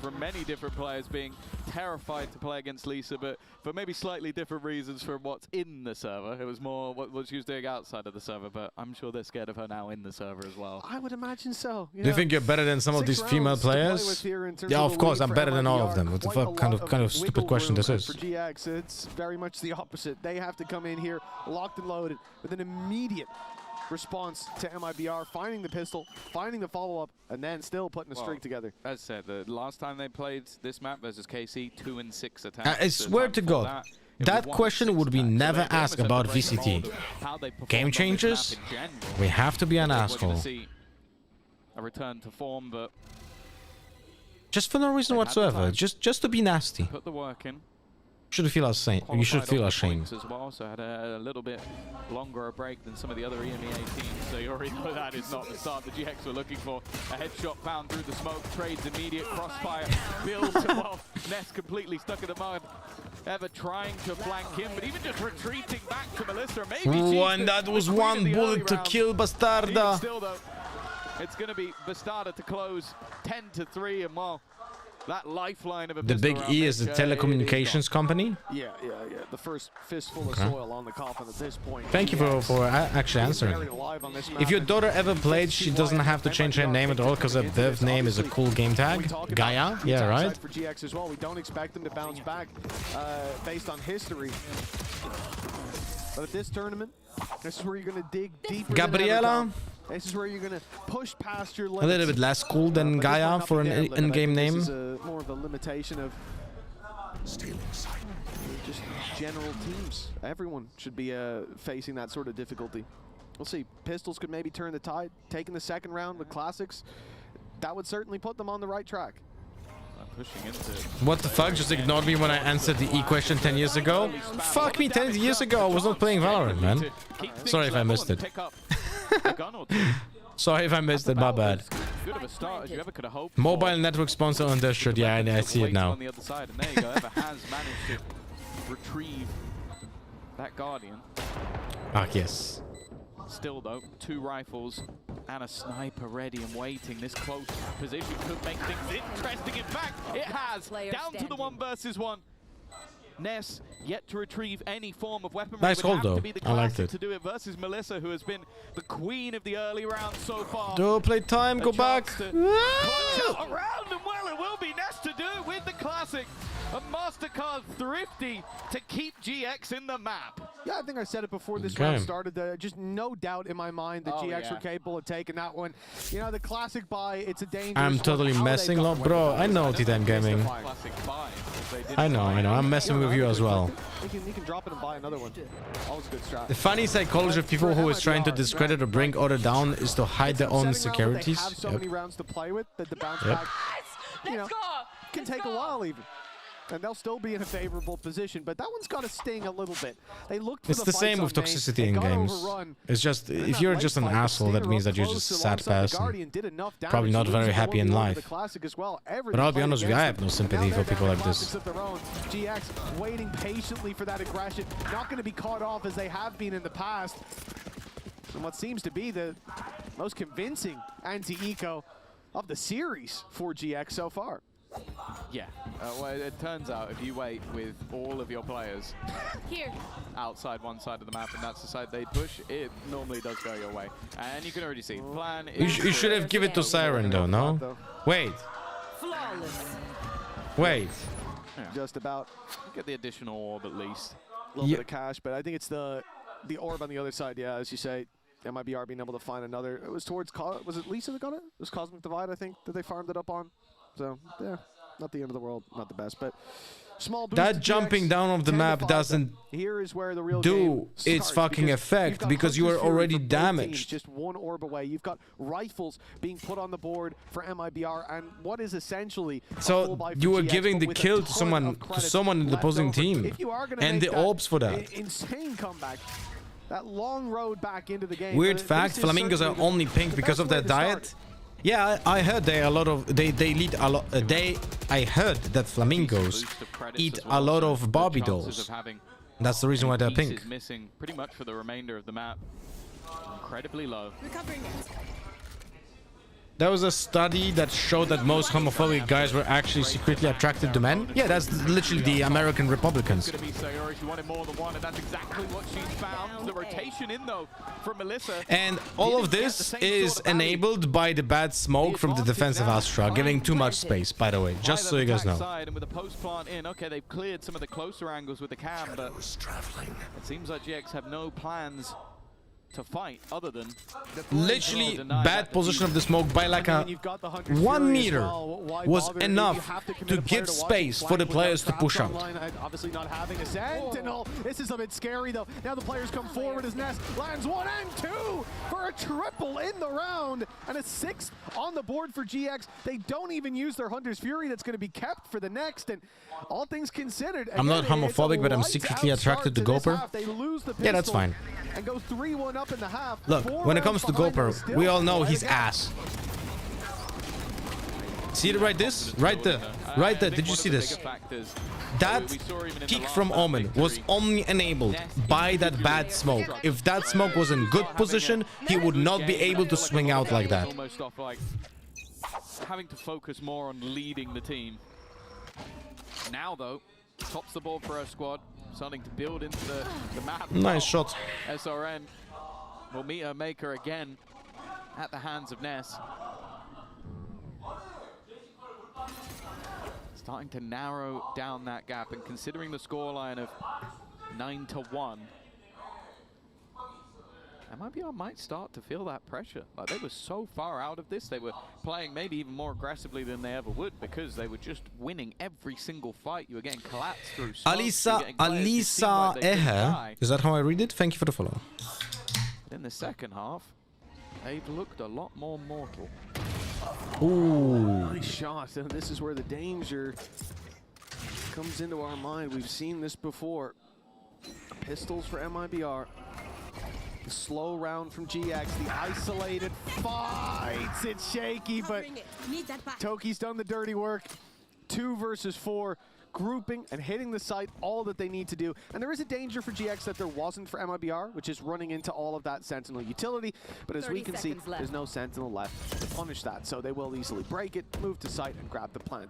[SPEAKER 5] from many different players being terrified to play against Lisa, but for maybe slightly different reasons from what's in the server. It was more what she was doing outside of the server, but I'm sure they're scared of her now in the server as well.
[SPEAKER 10] I would imagine so.
[SPEAKER 1] Do you think you're better than some of these female players? Yeah, of course, I'm better than all of them. What the fuck kind of stupid question this is?
[SPEAKER 10] For GX, it's very much the opposite. They have to come in here locked and loaded with an immediate response to MIBR, finding the pistol, finding the follow-up, and then still putting a streak together.
[SPEAKER 5] As I said, the last time they played this map versus KC, 2 and 6 attacks.
[SPEAKER 1] I swear to God, that question would be never asked about VCT. Game changes? We have to be an asshole.
[SPEAKER 5] A return to form, but
[SPEAKER 1] just for no reason whatsoever. Just to be nasty.
[SPEAKER 5] Put the work in.
[SPEAKER 1] Should feel ashamed. You should feel ashamed.
[SPEAKER 5] As well, so had a little bit longer a break than some of the other EMEA teams. So you already know that is not the start the GX were looking for. A headshot found through the smoke, trades immediate, crossfire, builds him off. Ness completely stuck in the mud. Ever trying to flank him, but even just retreating back to Melissa. Maybe
[SPEAKER 1] one, that was one bullet to kill Bastarda.
[SPEAKER 5] Still though, it's going to be Bastarda to close 10-3, and well, that lifeline of a
[SPEAKER 1] the Big E is the telecommunications company?
[SPEAKER 10] Yeah. The first fistful of soil on the coffin at this point.
[SPEAKER 1] Thank you for actually answering. If your daughter ever played, she doesn't have to change her name at all because her dev name is a cool game tag. Gaia? Yeah, right?
[SPEAKER 10] For GX as well, we don't expect them to bounce back based on history. But at this tournament, this is where you're going to dig deeper.
[SPEAKER 1] Gabriela?
[SPEAKER 10] This is where you're going to push past your limits.
[SPEAKER 1] A little bit less cool than Gaia for an in-game name.
[SPEAKER 10] This is more of a limitation of stealing sight. Just general teams. Everyone should be facing that sort of difficulty. We'll see. Pistols could maybe turn the tide. Taking the second round with Classics, that would certainly put them on the right track.
[SPEAKER 5] Pushing into
[SPEAKER 1] what the fuck? Just ignored me when I answered the E question 10 years ago? Fuck me, 10 years ago I was not playing Valorant, man. Sorry if I missed it. Sorry if I missed it, my bad.
[SPEAKER 5] Good of a start as you ever could have hoped.
[SPEAKER 1] Mobile network sponsor on their shirt, yeah, I see it now.
[SPEAKER 5] On the other side, and there you go. Ever has managed to retrieve that Guardian.
[SPEAKER 1] Ah, yes.
[SPEAKER 5] Still though, 2 rifles and a sniper ready and waiting. This close position could make things interesting. In fact, it has. Down to the 1 versus 1. Ness yet to retrieve any form of weaponry.
[SPEAKER 1] Nice hold though. I liked it.
[SPEAKER 5] To do it versus Melissa, who has been the queen of the early round so far.
[SPEAKER 1] Do play time, go back.
[SPEAKER 5] Around, and well, it will be Ness to do it with the classic. A MasterCard thrifty to keep GX in the map.
[SPEAKER 10] Yeah, I think I said it before this round started. Just no doubt in my mind that GX were capable of taking that one. You know, the classic buy, it's a dangerous
[SPEAKER 1] I'm totally messing up, bro. I know T-Time Gaming. I know. I'm messing with you as well.
[SPEAKER 10] You can drop it and buy another one. Always a good strat.
[SPEAKER 1] The funny psychology of people who is trying to discredit or bring order down is to hide their own insecurities.
[SPEAKER 10] They have so many rounds to play with that the bounce back, you know, can take a while even. And they'll still be in a favorable position, but that one's got to sting a little bit. They looked for
[SPEAKER 1] it's the same with toxicity in games. It's just, if you're just an asshole, that means that you're just a sad person. Probably not very happy in life. But I'll be honest with you, I have no sympathy for people like this.
[SPEAKER 10] GX waiting patiently for that aggression, not going to be caught off as they have been in the past. And what seems to be the most convincing anti-eco of the series for GX so far.
[SPEAKER 5] Yeah, well, it turns out if you wait with all of your players outside one side of the map, and that's the side they push, it normally does go your way. And you can already see, plan is...
[SPEAKER 1] You should have given it to Siren though, no? Wait. Wait.
[SPEAKER 10] Yeah. Just about.
[SPEAKER 5] Get the additional orb at least.
[SPEAKER 10] A little bit of cash, but I think it's the orb on the other side, yeah, as you say. MIBR being able to find another. It was towards, was it Lisa that got it? It was Cosmic Divide, I think, that they farmed it up on. So, yeah, not the end of the world, not the best, but Small boost
[SPEAKER 1] that
[SPEAKER 10] to
[SPEAKER 1] jumping
[SPEAKER 10] GX,
[SPEAKER 1] down of the
[SPEAKER 10] 10 to
[SPEAKER 1] map
[SPEAKER 10] 5.
[SPEAKER 1] doesn't
[SPEAKER 10] Here is where the real
[SPEAKER 1] do
[SPEAKER 10] game
[SPEAKER 1] its
[SPEAKER 10] starts,
[SPEAKER 1] fucking
[SPEAKER 10] because
[SPEAKER 1] effect
[SPEAKER 10] you've got
[SPEAKER 1] because you
[SPEAKER 10] Hunter's
[SPEAKER 1] are
[SPEAKER 10] Fury
[SPEAKER 1] already
[SPEAKER 10] for both
[SPEAKER 1] damaged.
[SPEAKER 10] teams, just one orb away. You've got rifles being put on the board for MIBR, and what is essentially a full
[SPEAKER 1] So
[SPEAKER 10] buy for
[SPEAKER 1] you were
[SPEAKER 10] GX,
[SPEAKER 1] giving
[SPEAKER 10] but
[SPEAKER 1] the
[SPEAKER 10] with a
[SPEAKER 1] kill
[SPEAKER 10] ton
[SPEAKER 1] to
[SPEAKER 10] of
[SPEAKER 1] someone
[SPEAKER 10] credits
[SPEAKER 1] in the
[SPEAKER 10] left
[SPEAKER 1] opposing
[SPEAKER 10] over.
[SPEAKER 1] team,
[SPEAKER 10] If you are gonna
[SPEAKER 1] and
[SPEAKER 10] make
[SPEAKER 1] the
[SPEAKER 10] that
[SPEAKER 1] orbs for that.
[SPEAKER 10] insane comeback, that long road back into the game.
[SPEAKER 1] Weird
[SPEAKER 10] this
[SPEAKER 1] fact:
[SPEAKER 10] is
[SPEAKER 1] flamingos are
[SPEAKER 10] certainly
[SPEAKER 1] only pink
[SPEAKER 10] the
[SPEAKER 1] because
[SPEAKER 10] best
[SPEAKER 1] of their
[SPEAKER 10] way to start.
[SPEAKER 1] diet. Yeah, I heard they eat a lot. I heard that flamingos eat a lot of Barbie dolls. That's the reason why they're pink.
[SPEAKER 5] Pieces missing pretty much for the remainder of the map. Incredibly low.
[SPEAKER 1] There was a study that showed that most homophobic guys were actually secretly attracted to men. Yeah, that's literally the American Republicans.
[SPEAKER 5] Gonna be Sayori. She wanted more than one, and that's exactly what she's found. The rotation in though from Melissa.
[SPEAKER 1] And all of this is enabled by the bad smoke from the defensive Astra, giving too much space, by the way, just so you guys know.
[SPEAKER 5] Side, and with the post plant in, okay, they've cleared some of the closer angles with the cam, but it seems like GX have no plans to fight other than
[SPEAKER 1] Literally bad position of the smoke by like a 1 meter was enough to give space for the players to push out.
[SPEAKER 10] Obviously not having a sentinel. This is a bit scary though. Now the players come forward as Ness lands 1 and 2 for a triple in the round and a 6th on the board for GX. They don't even use their Hunter's Fury that's going to be kept for the next, and all things considered,
[SPEAKER 1] I'm not homophobic, but I'm secretly attracted to Goper. Yeah, that's fine.
[SPEAKER 10] And go 3-1 up in the half.
[SPEAKER 1] Look, when it comes to Goper, we all know he's ass. See it right this? Right there. Right there. Did you see this? That kick from Omen was only enabled by that bad smoke. If that smoke was in good position, he would not be able to swing out like that.
[SPEAKER 5] Almost off like having to focus more on leading the team. Now though, tops the board for our squad, starting to build into the map.
[SPEAKER 1] Nice shot.
[SPEAKER 5] SRN will meet her maker again at the hands of Ness. Starting to narrow down that gap, and considering the scoreline of 9-1, MIBR might start to feel that pressure. Like, they were so far out of this, they were playing maybe even more aggressively than they ever would, because they were just winning every single fight. You were getting collapsed through smokes,
[SPEAKER 1] Alisa Ehe. Is that how I read it? Thank you for the follow.
[SPEAKER 5] But in the second half, they've looked a lot more mortal.
[SPEAKER 1] Ooh.
[SPEAKER 10] Nice shot. And this is where the danger comes into our mind. We've seen this before. Pistols for MIBR. The slow round from GX, the isolated fights. It's shaky, but Toki's done the dirty work. 2 versus 4, grouping and hitting the site, all that they need to do. And there is a danger for GX that there wasn't for MIBR, which is running into all of that Sentinel utility. But as we can see, there's no Sentinel left to punish that, so they will easily break it, move to site, and grab the plant.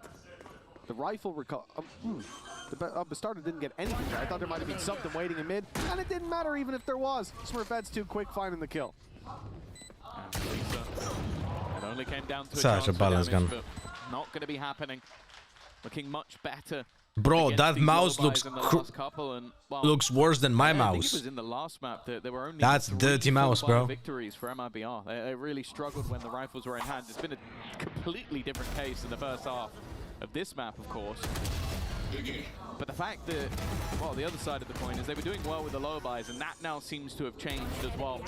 [SPEAKER 10] The rifle the starter didn't get anything there. I thought there might have been something waiting in mid, and it didn't matter even if there was. Smurfette's too quick finding the kill.
[SPEAKER 5] It only came down to
[SPEAKER 1] Such a balance gun.
[SPEAKER 5] Not going to be happening. Looking much better.
[SPEAKER 1] Bro, that mouse looks looks worse than my mouse.
[SPEAKER 5] I think it was in the last map that there were only
[SPEAKER 1] That's dirty mouse, bro.
[SPEAKER 5] Victories for MIBR. They really struggled when the rifles were in hand. It's been a completely different case in the first half of this map, of course. But the fact that, well, the other side of the coin is they were doing well with the low buys, and that now seems to have changed as well.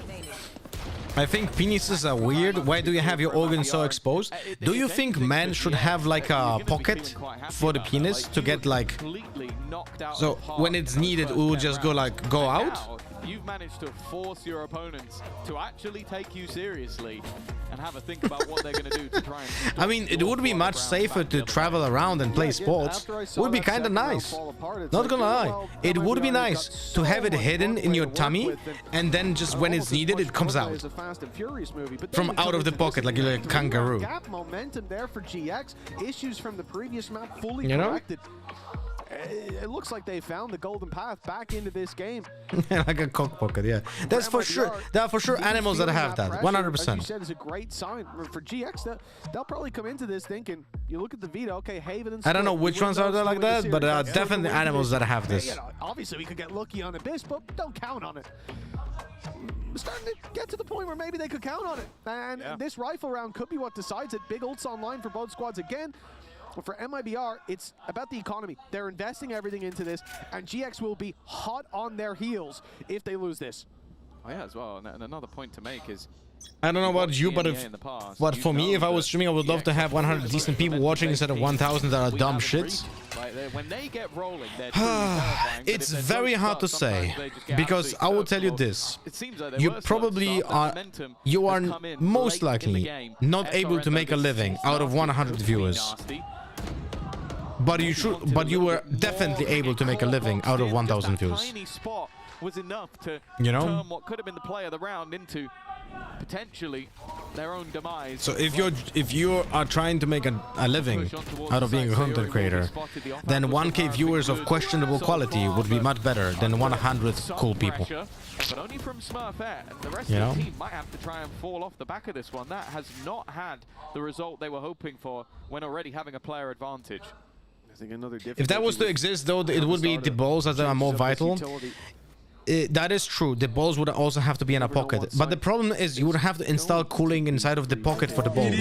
[SPEAKER 1] I think penises are weird. Why do you have your organs so exposed? Do you think men should have like a pocket for the penis to get like... So when it's needed, it will just go out?
[SPEAKER 5] You've managed to force your opponents to actually take you seriously and have a think about what they're going to do to try and...
[SPEAKER 1] I mean, it would be much safer to travel around and play sports. It would be kind of nice. Not gonna lie. It would be nice to have it hidden in your tummy, and then just when it's needed, it comes out. From out of the pocket, like a kangaroo.
[SPEAKER 10] Gap momentum there for GX. Issues from the previous map fully
[SPEAKER 1] You know?
[SPEAKER 10] corrected. It looks like they found the golden path back into this game.
[SPEAKER 1] Like a cock pocket, yeah. That's for sure. There are for sure animals that have that. 100%.
[SPEAKER 10] As you said, is a great sign for GX. They'll probably come into this thinking, you look at the veto, okay, Haven and
[SPEAKER 1] I don't know which ones are there like that, but there are definitely animals that have this.
[SPEAKER 10] You know, obviously, we could get lucky on Abyss, but don't count on it. We're starting to get to the point where maybe they could count on it. And this rifle round could be what decides it. Big ults online for both squads again. But for MIBR, it's about the economy. They're investing everything into this, and GX will be hot on their heels if they lose this.
[SPEAKER 5] Oh yeah, as well. And another point to make is,
[SPEAKER 1] I don't know about you, but for me, if I was streaming, I would love to have 100 decent people watching instead of 1,000 that are dumb shits.
[SPEAKER 5] When they get rolling, they're terrifying.
[SPEAKER 1] It's very hard to say, because I will tell you this: you probably are, you are most likely not able to make a living out of 100 viewers. But you should, but you were definitely able to make a living out of 1,000 views.
[SPEAKER 5] Was enough to
[SPEAKER 1] turn
[SPEAKER 5] what could have been the play of the round into potentially their own demise.
[SPEAKER 1] So if you are trying to make a living out of being a content creator, then 1K viewers of questionable quality would be much better than 100 cool people.
[SPEAKER 5] But only from Smurfette. The rest
[SPEAKER 1] You
[SPEAKER 5] of
[SPEAKER 1] know?
[SPEAKER 5] the team might have to try and fall off the back of this one. That has not had the result they were hoping for when already having a player advantage.
[SPEAKER 10] I think another
[SPEAKER 1] If that was to exist, though, it would be the balls as they are more vital. That is true. The balls would also have to be in a pocket. But the problem is you would have to install cooling inside of the pocket for the balls.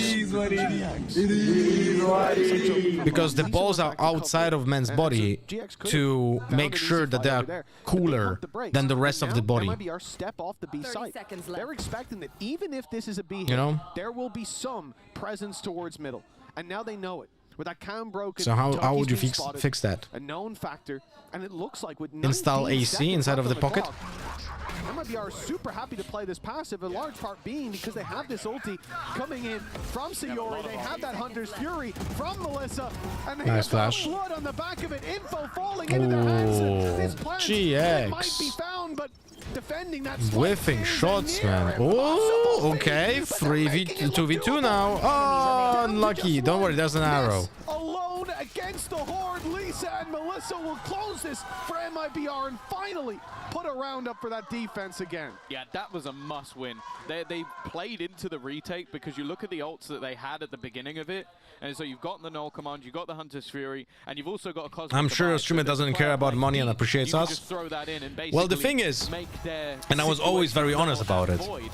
[SPEAKER 1] Because the balls are outside of man's body to make sure that they are cooler than the rest of the body.
[SPEAKER 10] MIBR step off the B site. They're expecting that even if this is a B hit,
[SPEAKER 1] You know?
[SPEAKER 10] there will be some presence towards middle. And now they know it. With that cam broken,
[SPEAKER 1] So how
[SPEAKER 10] Toki's
[SPEAKER 1] would you
[SPEAKER 10] being
[SPEAKER 1] fix
[SPEAKER 10] spotted,
[SPEAKER 1] that?
[SPEAKER 10] A known factor, and it looks like with
[SPEAKER 1] Install
[SPEAKER 10] 19
[SPEAKER 1] AC
[SPEAKER 10] seconds
[SPEAKER 1] inside of
[SPEAKER 10] left
[SPEAKER 1] the
[SPEAKER 10] on
[SPEAKER 1] pocket?
[SPEAKER 10] clock, MIBR are super happy to play this passive, a large part being because they have this ulti coming in from Sayori, they have that Hunter's Fury from Melissa, and they
[SPEAKER 1] Nice
[SPEAKER 10] have
[SPEAKER 1] flash.
[SPEAKER 10] blood on the back of it, info falling into their hands. This plant
[SPEAKER 1] GX.
[SPEAKER 10] might be found, but defending that
[SPEAKER 1] Whiffing shots, man. Oh, okay. 2v2 now. Oh, unlucky. Don't worry, there's an arrow.
[SPEAKER 10] Alone against the Horde, Lisa and Melissa will close this for MIBR and finally put a round up for that defense again.
[SPEAKER 5] Yeah, that was a must win. They played into the retake because you look at the ults that they had at the beginning of it, and so you've got the null command, you've got the Hunter's Fury, and you've also got a Cosmic
[SPEAKER 1] I'm sure a
[SPEAKER 5] Device,
[SPEAKER 1] streamer
[SPEAKER 5] so
[SPEAKER 1] doesn't care about money and appreciates
[SPEAKER 5] you can
[SPEAKER 1] us.
[SPEAKER 5] just throw that in and
[SPEAKER 1] Well, the
[SPEAKER 5] basically
[SPEAKER 1] thing is,
[SPEAKER 5] make their
[SPEAKER 1] and I was always very
[SPEAKER 5] situation
[SPEAKER 1] honest about it,
[SPEAKER 5] void.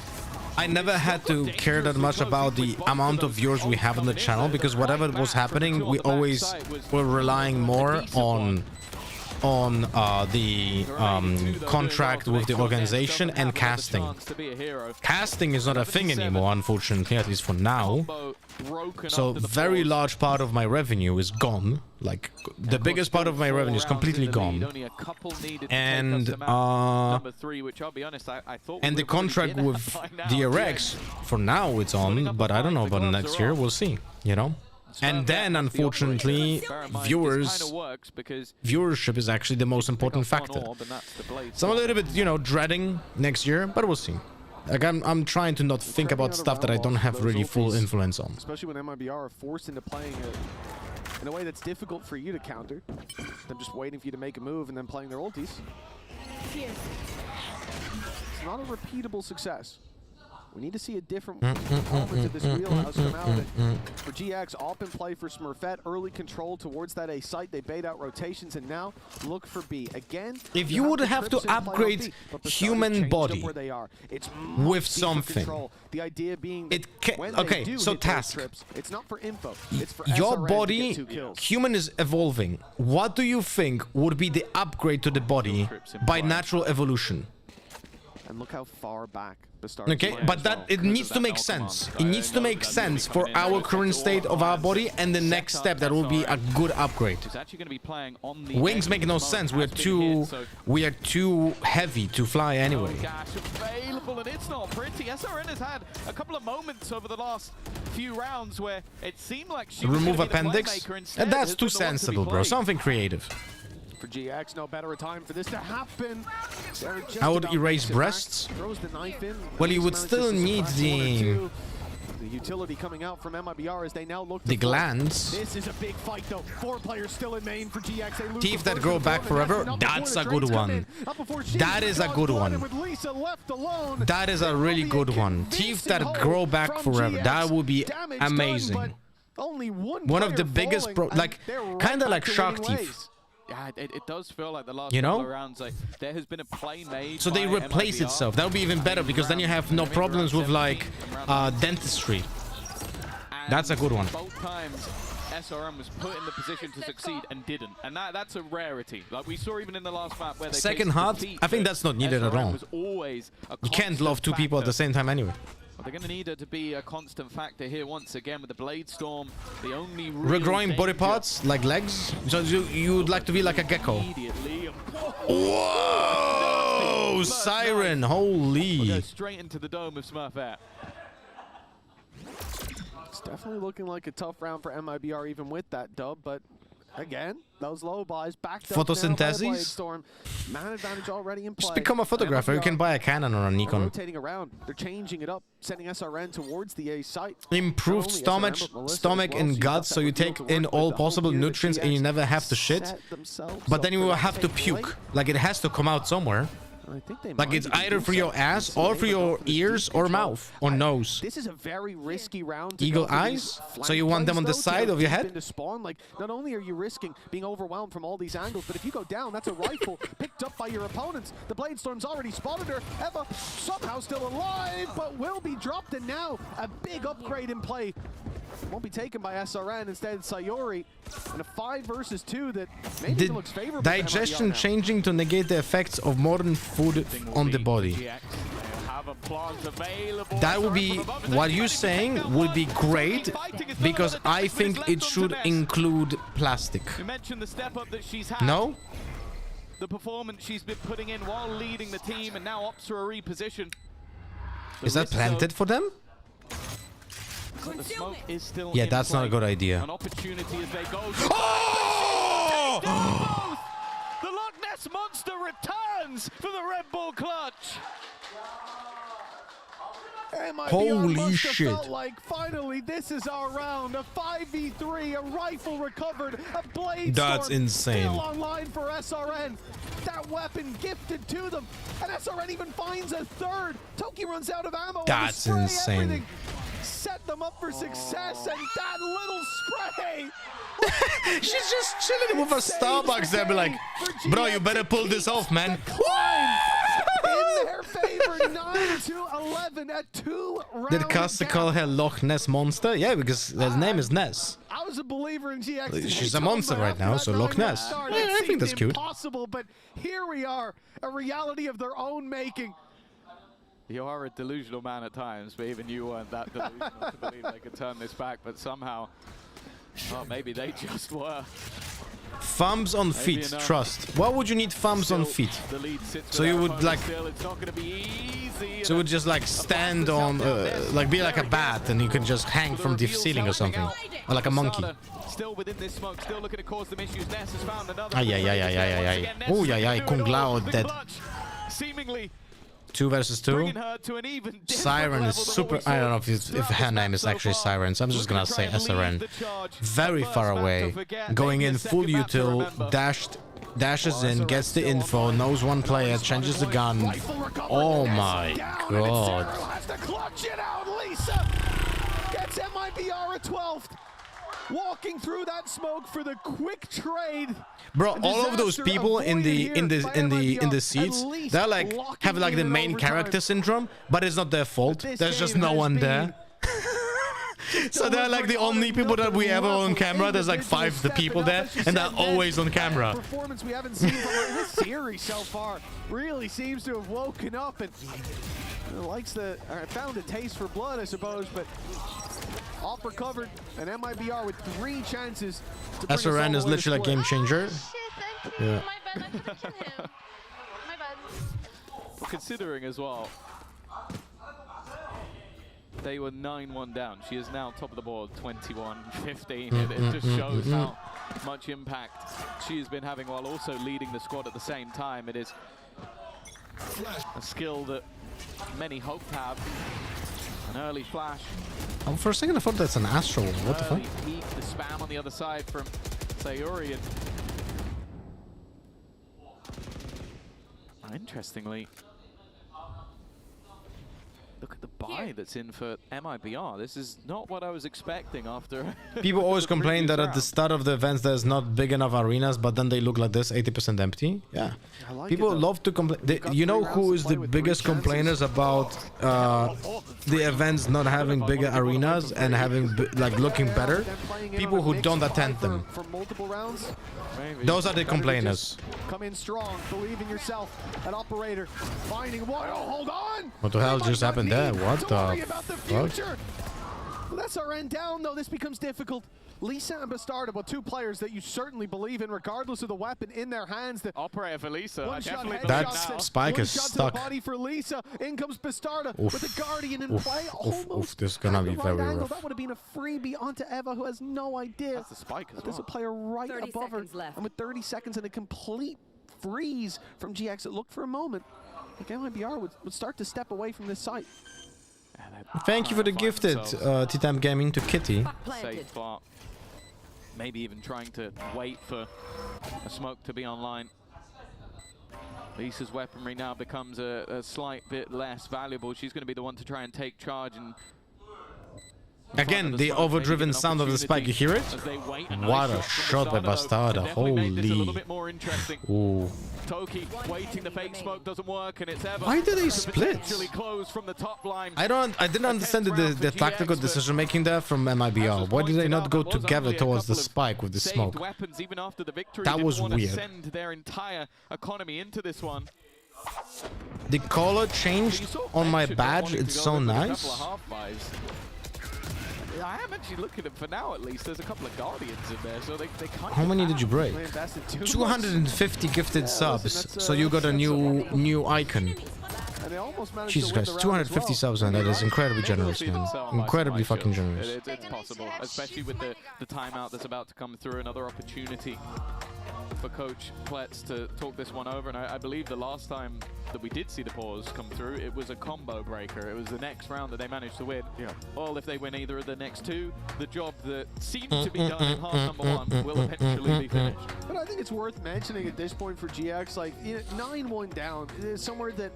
[SPEAKER 1] I never had to care that much about the amount of viewers we have on the channel, because whatever was happening, we always were relying more on the contract with the organization and casting. Casting is not a thing anymore, unfortunately, at least for now. So very large part of my revenue is gone. Like the biggest part of my revenue is completely gone. And and the contract with DRX, for now it's on, but I don't know about next year. We'll see, you know. And then, unfortunately, viewership is actually the most important factor. So I'm a little bit, you know, dreading next year, but we'll see. Like I'm trying to not think about stuff that I don't have really full influence on.
[SPEAKER 10] Especially when MIBR are forced into playing it in a way that's difficult for you to counter. Them just waiting for you to make a move and then playing their ultis. It's not a repeatable success. We need to see a different element of this wheelhouse come out. For GX, op and play for Smurfette, early control towards that A site. They bait out rotations and now look for B. Again,
[SPEAKER 1] if you would have to upgrade human body with something,
[SPEAKER 10] the idea being
[SPEAKER 1] okay, so task.
[SPEAKER 10] It's not for info. It's for
[SPEAKER 1] your
[SPEAKER 10] SRN
[SPEAKER 1] body,
[SPEAKER 10] to get 2 kills.
[SPEAKER 1] human is evolving. What do you think would be the upgrade to the body by natural evolution?
[SPEAKER 10] And look how far back the start.
[SPEAKER 1] Okay, but that it needs to make sense. It needs to make sense for our current state of our body, and the next step that will be a good upgrade. Wings make no sense. We are too heavy to fly anyway.
[SPEAKER 5] Available, and it's not pretty. SRN has had a couple of moments over the last few rounds where it seemed like she
[SPEAKER 1] Remove
[SPEAKER 5] was gonna be the
[SPEAKER 1] appendix.
[SPEAKER 5] playmaker instead,
[SPEAKER 1] That's
[SPEAKER 5] has
[SPEAKER 1] too
[SPEAKER 5] been the one to be
[SPEAKER 1] sensible, bro.
[SPEAKER 5] played.
[SPEAKER 1] Something creative.
[SPEAKER 10] For GX, no better a time for this to happen.
[SPEAKER 1] I would erase breasts.
[SPEAKER 10] Throws the knife in.
[SPEAKER 1] Well, you would still need the
[SPEAKER 10] utility coming out from MIBR as they now look
[SPEAKER 1] the
[SPEAKER 10] to
[SPEAKER 1] glands.
[SPEAKER 10] This is a big fight though. 4 players still in main for GX. They lose
[SPEAKER 1] Teeth
[SPEAKER 10] the
[SPEAKER 1] that
[SPEAKER 10] first
[SPEAKER 1] grow
[SPEAKER 10] and
[SPEAKER 1] back
[SPEAKER 10] fourth, and
[SPEAKER 1] forever.
[SPEAKER 10] enough
[SPEAKER 1] That's
[SPEAKER 10] before
[SPEAKER 1] a
[SPEAKER 10] the
[SPEAKER 1] good
[SPEAKER 10] trades come
[SPEAKER 1] one.
[SPEAKER 10] in. Up before she's
[SPEAKER 1] That is a
[SPEAKER 10] got
[SPEAKER 1] good
[SPEAKER 10] blood,
[SPEAKER 1] one.
[SPEAKER 10] and with Lisa left alone,
[SPEAKER 1] That is a really good one. Teeth that grow back forever. That would be amazing.
[SPEAKER 10] only
[SPEAKER 1] One of the biggest, kind of like shark teeth.
[SPEAKER 5] Yeah, it does feel like the last
[SPEAKER 1] You know?
[SPEAKER 5] couple of rounds, like, there has been a play made.
[SPEAKER 1] So they
[SPEAKER 5] by
[SPEAKER 1] replace
[SPEAKER 5] MIBR.
[SPEAKER 1] itself. That would be even better, because then you have no problems with like dentistry. That's a good one.
[SPEAKER 5] Both times SRM was put in the position to succeed and didn't. And that's a rarity. Like we saw even in the last map where they
[SPEAKER 1] Second heart, I think that's not needed at all.
[SPEAKER 5] was always a
[SPEAKER 1] You can't love two people at the same time anyway.
[SPEAKER 5] Well, they're going to need her to be a constant factor here once again with the Blade Storm. The only
[SPEAKER 1] Regrowing body parts, like legs? So you would like to be like a gecko. Whoa! Siren, holy.
[SPEAKER 5] We'll go straight into the dome of Smurfette.
[SPEAKER 10] It's definitely looking like a tough round for MIBR even with that dub, but again, those low buys backed up
[SPEAKER 1] Photosynthesis?
[SPEAKER 10] Storm. Man advantage already in play.
[SPEAKER 1] Just become a photographer. You can buy a Canon or a Nikon.
[SPEAKER 10] Rotating around. They're changing it up, sending SRN towards the A site.
[SPEAKER 1] Improved stomach and guts, so you take in all possible nutrients and you never have to shit. But then you will have to puke. Like it has to come out somewhere. Like it's either for your ass or for your ears or mouth or nose.
[SPEAKER 10] This is a very risky round.
[SPEAKER 1] Eagle eyes? So you want them on the side of your head?
[SPEAKER 10] Like, not only are you risking being overwhelmed from all these angles, but if you go down, that's a rifle picked up by your opponents. The Blade Storm's already spotted her. Eva somehow still alive, but will be dropped, and now a big upgrade in play. Won't be taken by SRN, instead Sayori. And a 5 versus 2 that maybe looks favorable.
[SPEAKER 1] Digestion changing to negate the effects of modern food on the body. That would be, what you're saying would be great, because I think it should include plastic.
[SPEAKER 5] You mentioned the step up that she's had.
[SPEAKER 1] No?
[SPEAKER 5] The performance she's been putting in while leading the team, and now opts for a reposition.
[SPEAKER 1] Is that planted for them?
[SPEAKER 5] The smoke is still
[SPEAKER 1] Yeah,
[SPEAKER 5] in
[SPEAKER 1] that's
[SPEAKER 5] play.
[SPEAKER 1] not a good idea.
[SPEAKER 5] An opportunity as they go.
[SPEAKER 1] Oh!
[SPEAKER 5] The Loch Ness Monster returns for the Red Bull clutch.
[SPEAKER 1] Holy shit.
[SPEAKER 10] Felt like finally this is our round. A 5v3, a rifle recovered, a Blade
[SPEAKER 1] That's
[SPEAKER 10] Storm
[SPEAKER 1] insane.
[SPEAKER 10] still online for SRN. That weapon gifted to them, and SRN even finds a third. Toki runs out of ammo.
[SPEAKER 1] That's insane.
[SPEAKER 10] Everything. Set them up for success, and that little spray.
[SPEAKER 1] She's just chilling with a Starbucks there, be like, bro, you better pull this off, man.
[SPEAKER 10] In their favor, 9-11 at 2 rounds.
[SPEAKER 1] Did Costa call her Loch Ness Monster? Yeah, because his name is Ness.
[SPEAKER 10] I was a believer in GX.
[SPEAKER 1] She's a monster right now, so Loch Ness. Yeah, I think that's cute.
[SPEAKER 10] Impossible, but here we are, a reality of their own making.
[SPEAKER 5] You are a delusional man at times, but even you weren't that delusional to believe they could turn this back, but somehow, oh, maybe they just were.
[SPEAKER 1] Thumbs on feet, trust. Why would you need thumbs on feet? So you would like, so you would just like stand on, like be like a bat, and you can just hang from the ceiling or something, or like a monkey.
[SPEAKER 5] Still within this smoke, still looking to cause them issues. Ness has found another.
[SPEAKER 1] Ay, ay, ay, ay, ay, ay. Oh, ay, ay, Kung Lao dead.
[SPEAKER 5] Seemingly
[SPEAKER 1] 2 versus 2. Siren is super. I don't know if her name is actually Siren, so I'm just gonna say SRN. Very far away, going in full util, dashes in, gets the info, knows one player, changes the gun. Oh my god.
[SPEAKER 10] Has to clutch it out. Lisa gets MIBR at 12th. Walking through that smoke for the quick trade.
[SPEAKER 1] Bro, all of those people in the seats, they're like have like the main character syndrome, but it's not their fault. There's just no one there. So they're like the only people that we ever on camera. There's like 5 the people there, and they're always on camera.
[SPEAKER 10] Performance we haven't seen from this series so far really seems to have woken up and likes the found a taste for blood, I suppose, but off recovered, and MIBR with 3 chances to bring
[SPEAKER 1] SRN is literally a game changer. Yeah.
[SPEAKER 21] My bad, I couldn't kill him. My bad.
[SPEAKER 5] Well, considering as well, they were 9-1 down. She is now top of the board, 21-15. It just shows how much impact she has been having while also leading the squad at the same time. It is a skill that many hope to have. An early flash.
[SPEAKER 1] Oh, for a second I thought that's an Astral. What the fuck?
[SPEAKER 5] Peek, the spam on the other side from Sayori. Interestingly, Look at the buy that's in for MIBR. This is not what I was expecting after.
[SPEAKER 1] People always complain that at the start of the events there's not big enough arenas, but then they look like this, 80% empty. Yeah. People love to complain. You know who is the biggest complainers about the events not having bigger arenas and having like looking better? People who don't attend them.
[SPEAKER 10] For multiple rounds.
[SPEAKER 1] Those are the complainers.
[SPEAKER 10] Come in strong, believe in yourself. An operator finding one. Oh, hold on.
[SPEAKER 1] What the hell just happened there? What the fuck?
[SPEAKER 10] Well, that's our end down, though. This becomes difficult. Lisa and Bastardo, well, two players that you certainly believe in, regardless of the weapon in their hands. The
[SPEAKER 5] operator for Lisa. I definitely believe
[SPEAKER 1] that
[SPEAKER 5] now.
[SPEAKER 1] spike is
[SPEAKER 10] shot
[SPEAKER 1] stuck.
[SPEAKER 10] to the body for Lisa. In comes Bastardo with the Guardian in play.
[SPEAKER 1] This is gonna be very
[SPEAKER 10] Angle.
[SPEAKER 1] rough.
[SPEAKER 10] That would have been a freebie onto Eva, who has no idea.
[SPEAKER 5] That's the spike as well.
[SPEAKER 10] There's a player right above her. And with 30 seconds and a complete freeze from GX, it looked for a moment like MIBR would start to step away from this site.
[SPEAKER 1] Thank you for the gifted T-Time Gaming to Kitty.
[SPEAKER 5] Safe plot. Maybe even trying to wait for a smoke to be online. Lisa's weaponry now becomes a slight bit less valuable. She's going to be the one to try and take charge and
[SPEAKER 1] again, the overdriven sound of the spike. You hear it? What a shot by Bastardo. Holy. Ooh.
[SPEAKER 5] Toki waiting, the fake smoke doesn't work, and it's Eva.
[SPEAKER 1] Why did they split?
[SPEAKER 5] Close from the top line.
[SPEAKER 1] I didn't understand the tactical decision making there from MIBR. Why did they not go together towards the spike with the smoke?
[SPEAKER 5] Weapons even after the victory.
[SPEAKER 1] That was weird.
[SPEAKER 5] Send their entire economy into this one.
[SPEAKER 1] The color changed on my badge. It's so nice.
[SPEAKER 5] I am actually looking at, for now at least, there's a couple of Guardians in there, so they kind
[SPEAKER 1] How
[SPEAKER 5] of
[SPEAKER 1] many did you break? 250 gifted subs, so you got a new icon. Jesus Christ, 250 subs, man, that is incredibly generous, man. Incredibly fucking generous.
[SPEAKER 5] It's possible, especially with the timeout that's about to come through, another opportunity for Coach Pletz to talk this one over, and I believe the last time that we did see the pause come through, it was a combo breaker. It was the next round that they managed to win. Yeah. Well, if they win either of the next two, the job that seems to be done in half number one will eventually be finished.
[SPEAKER 10] But I think it's worth mentioning at this point for GX, like 9-1 down is somewhere that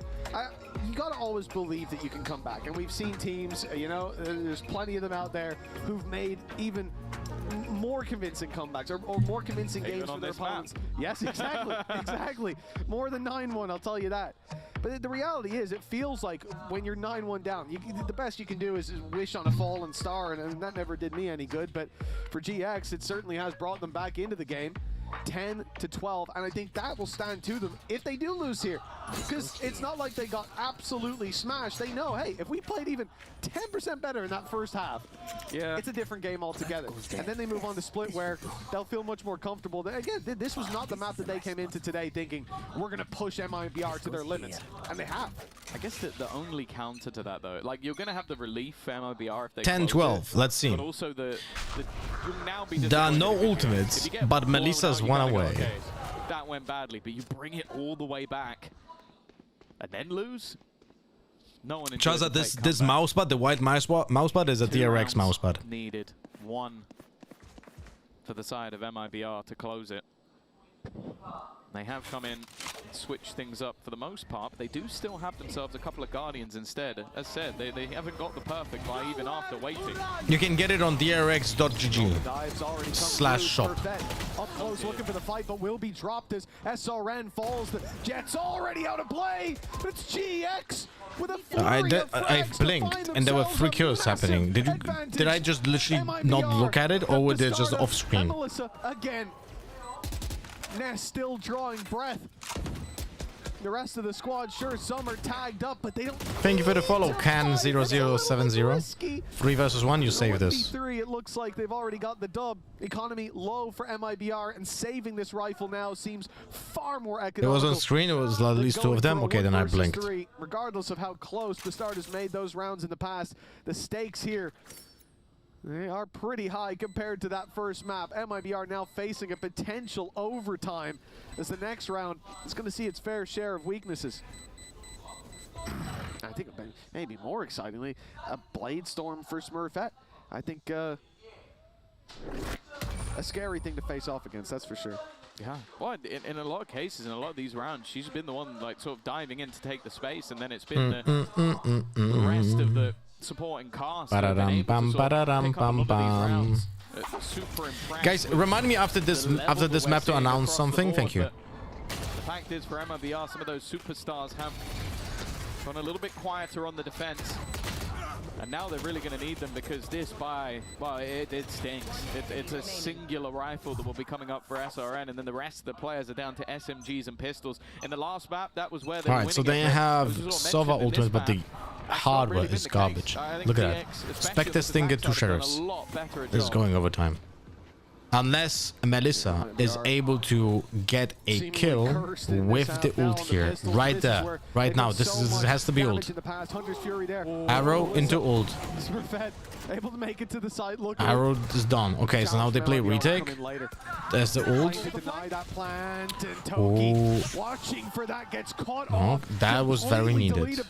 [SPEAKER 10] you gotta always believe that you can come back. And we've seen teams, you know, there's plenty of them out there who've made even more convincing comebacks or more convincing games for their opponents. Yes, exactly, exactly. More than 9-1, I'll tell you that. But the reality is, it feels like when you're 9-1 down, the best you can do is wish on a fallen star, and that never did me any good. But for GX, it certainly has brought them back into the game. 10-12, and I think that will stand to them if they do lose here, because it's not like they got absolutely smashed. They know, hey, if we played even 10% better in that first half, yeah, it's a different game altogether. And then they move on to split, where they'll feel much more comfortable. Again, this was not the map that they came into today thinking we're going to push MIBR to their limits, and they have.
[SPEAKER 5] I guess the only counter to that, though, like, you're going to have the relief for MIBR if they
[SPEAKER 1] 10-12, let's see.
[SPEAKER 5] But also you'll now be
[SPEAKER 1] there are no ultimates, but Melissa's one away.
[SPEAKER 5] Okay, that went badly, but you bring it all the way back and then lose? No one enjoys
[SPEAKER 1] that this mousepad, the white mousepad, is a DRX mousepad.
[SPEAKER 5] Needed. One for the side of MIBR to close it. They have come in, switch things up for the most part, but they do still have themselves a couple of Guardians instead. As said, they haven't got the perfect buy even after waiting.
[SPEAKER 1] You can get it on drx.gg/shop.
[SPEAKER 10] Up close looking for the fight, but will be dropped as SRN falls. The Jet's already out of play. It's GX with a
[SPEAKER 1] I blinked and there were 3 kills happening. Did I just literally not look at it, or were they just off screen?
[SPEAKER 10] Melissa again. Ness still drawing breath. The rest of the squad, sure, some are tagged up, but they don't.
[SPEAKER 1] Thank you for the follow, Can0070. 3 versus 1, you save this.
[SPEAKER 10] 3, it looks like they've already got the dub. Economy low for MIBR, and saving this rifle now seems far more economical.
[SPEAKER 1] It was on screen, it was at least 2 of them. Okay, then I blinked.
[SPEAKER 10] 3, regardless of how close the start has made those rounds in the past, the stakes here, they are pretty high compared to that first map. MIBR now facing a potential overtime as the next round is going to see its fair share of weaknesses. I think maybe more excitingly, a Blade Storm for Smurfette. I think a scary thing to face off against, that's for sure.
[SPEAKER 5] Yeah, well, in a lot of cases, in a lot of these rounds, she's been the one like sort of diving in to take the space, and then it's been the rest of the supporting cast who have been able to sort of pick up a lot of these rounds. Super impressed.
[SPEAKER 1] Guys, remind me after this map to announce something. Thank you.
[SPEAKER 5] The fact is, for MIBR, some of those superstars have gone a little bit quieter on the defense. And now they're really going to need them because this it stinks. It's a singular rifle that will be coming up for SRN, and then the rest of the players are down to SMGs and pistols. In the last map, that was where they were winning.
[SPEAKER 1] Alright, so they have Sova ultimate, but the hardware is garbage. Look at that. Expect this thing get 2 sheriffs. This is going overtime. Unless Melissa is able to get a kill with the ult here, right there, right now. This has to be ult. Arrow into ult.
[SPEAKER 10] Able to make it to the side. Look,
[SPEAKER 1] Arrow is done. Okay, so now they play retake. There's the ult. Oh,
[SPEAKER 10] watching for that gets caught
[SPEAKER 1] no, that was very needed.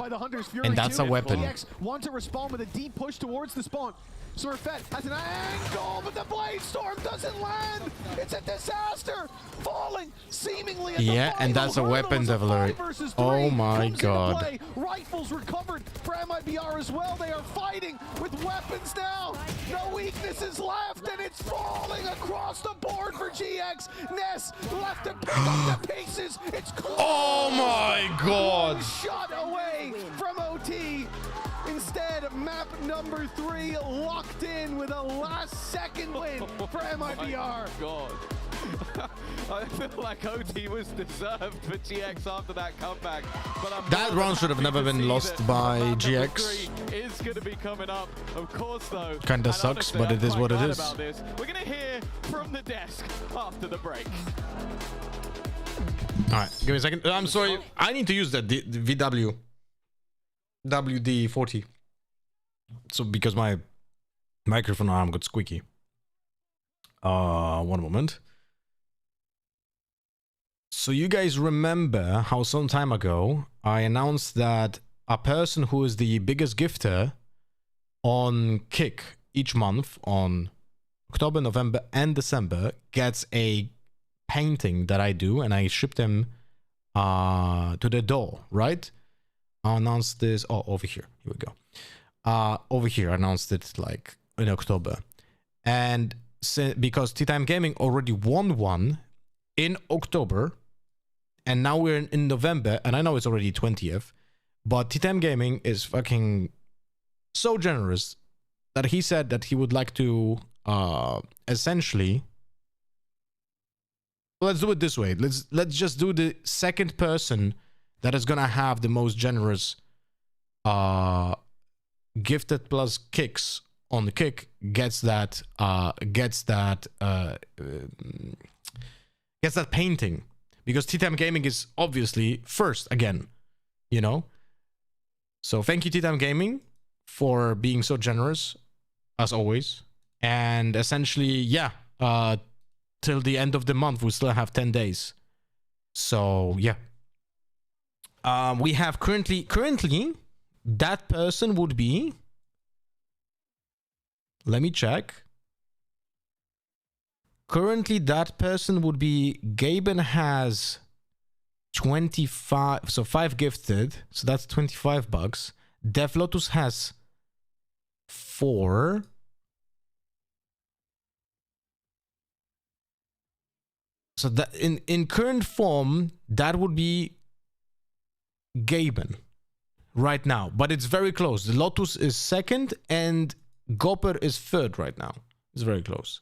[SPEAKER 1] And that's a weapon.
[SPEAKER 10] Want to respawn with a deep push towards the spawn. Smurfette has an angle, but the Blade Storm doesn't land. It's a disaster. Falling seemingly at the
[SPEAKER 1] and that's a weapon developer. Oh my god.
[SPEAKER 10] Rifles recovered for MIBR as well. They are fighting with weapons now. No weaknesses left, and it's falling across the board for GX. Ness left to pick up the pieces. It's close.
[SPEAKER 1] Oh my god.
[SPEAKER 10] Shot away from OT. Instead, map number 3 locked in with a last-second win for MIBR.
[SPEAKER 5] God. I feel like OT was deserved for GX after that comeback. But
[SPEAKER 1] that round should have never been lost by GX.
[SPEAKER 5] Is going to be coming up, of course, though.
[SPEAKER 1] Kinda sucks, but it is what it is.
[SPEAKER 5] We're going to hear from the desk after the break.
[SPEAKER 1] All right, give me a second. I'm sorry. I need to use that VW. WD-40. So because my microphone arm got squeaky. One moment. So you guys remember how some time ago I announced that a person who is the biggest gifter on Kick each month on October, November and December gets a painting that I do, and I ship them to the door, right? I announced this over here. Here we go. Over here, I announced it like in October. And because Tea Time Gaming already won one in October, and now we're in November, and I know it's already 20th, but Tea Time Gaming is fucking so generous that he said that he would like to essentially, let's do it this way. Let's just do the second person that is gonna have the most generous gifted plus kicks on the Kick gets that painting, because Tea Time Gaming is obviously first again, you know. So thank you, Tea Time Gaming, for being so generous as always. And essentially, yeah, till the end of the month we still have 10 days. So yeah. We have currently that person would be, let me check. Currently that person would be, Gaben has 25, so 5 gifted, so that's $25. Dev Lotus has 4. So that in current form, that would be Gaben right now, but it's very close. The Lotus is second and Gopper is third right now. It's very close.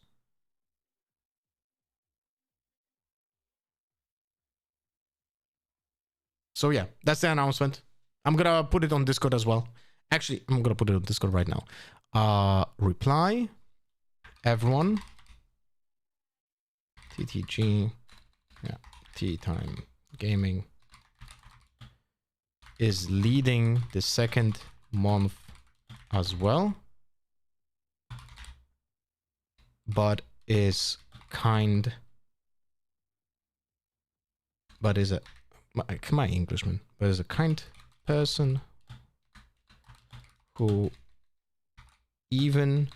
[SPEAKER 1] So yeah, that's the announcement. I'm gonna put it on Discord as well. Actually, I'm gonna put it on Discord right now. Reply everyone. TTG, yeah, Tea Time Gaming is leading the second month as well, but is kind, but is a, my Englishman, but is a kind person who, even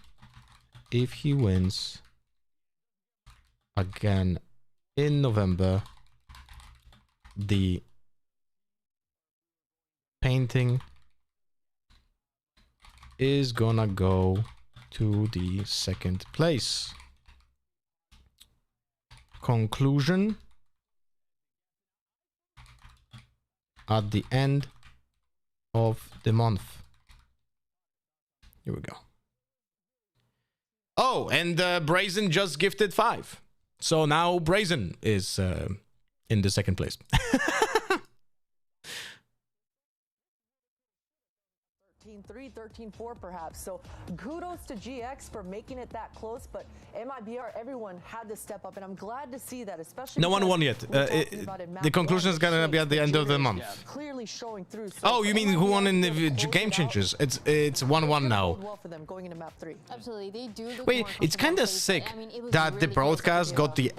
[SPEAKER 1] if he wins again in November, the painting is gonna go to the second place. Conclusion at the end of the month. Here we go. Oh, and Brazen just gifted 5. So now Brazen is in the second place.
[SPEAKER 11] 13-3, 13-4 perhaps. So kudos to GX for making it that close, but MIBR, everyone had to step up, and I'm glad to see that, especially
[SPEAKER 1] no one won yet. The conclusion is gonna be at the end of the month.
[SPEAKER 11] Clearly showing through. So
[SPEAKER 1] oh, you mean who won in the game changers? It's 1-1 now.
[SPEAKER 11] Well for them going into map 3.
[SPEAKER 13] Absolutely, they do.
[SPEAKER 1] Wait, it's kind of sick that the broadcast got the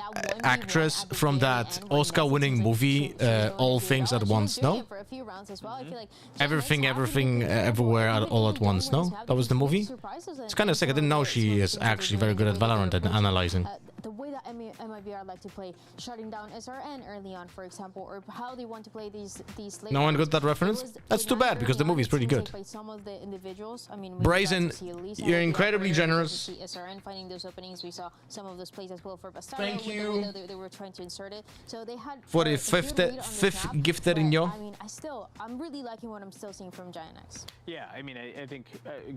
[SPEAKER 1] actress from that Oscar-winning movie, All Things at Once. No. Everything, everywhere, all at once. No, that was the movie. It's kind of sick. I didn't know she is actually very good at Valorant and analyzing.
[SPEAKER 13] The way that MIBR like to play, shutting down SRN early on, for example, or how they want to play these.
[SPEAKER 1] No one got that reference. That's too bad because the movie is pretty good.
[SPEAKER 13] Some of the individuals, I mean,
[SPEAKER 1] Brazen, you're incredibly generous.
[SPEAKER 13] SRN finding those openings. We saw some of those plays as well for Bastardo.
[SPEAKER 1] Thank you.
[SPEAKER 13] They were trying to insert it, so they had
[SPEAKER 1] for the fifth gifted in your.
[SPEAKER 13] I mean, I'm really liking what I'm still seeing from GIANTX.
[SPEAKER 12] Yeah, I mean, I think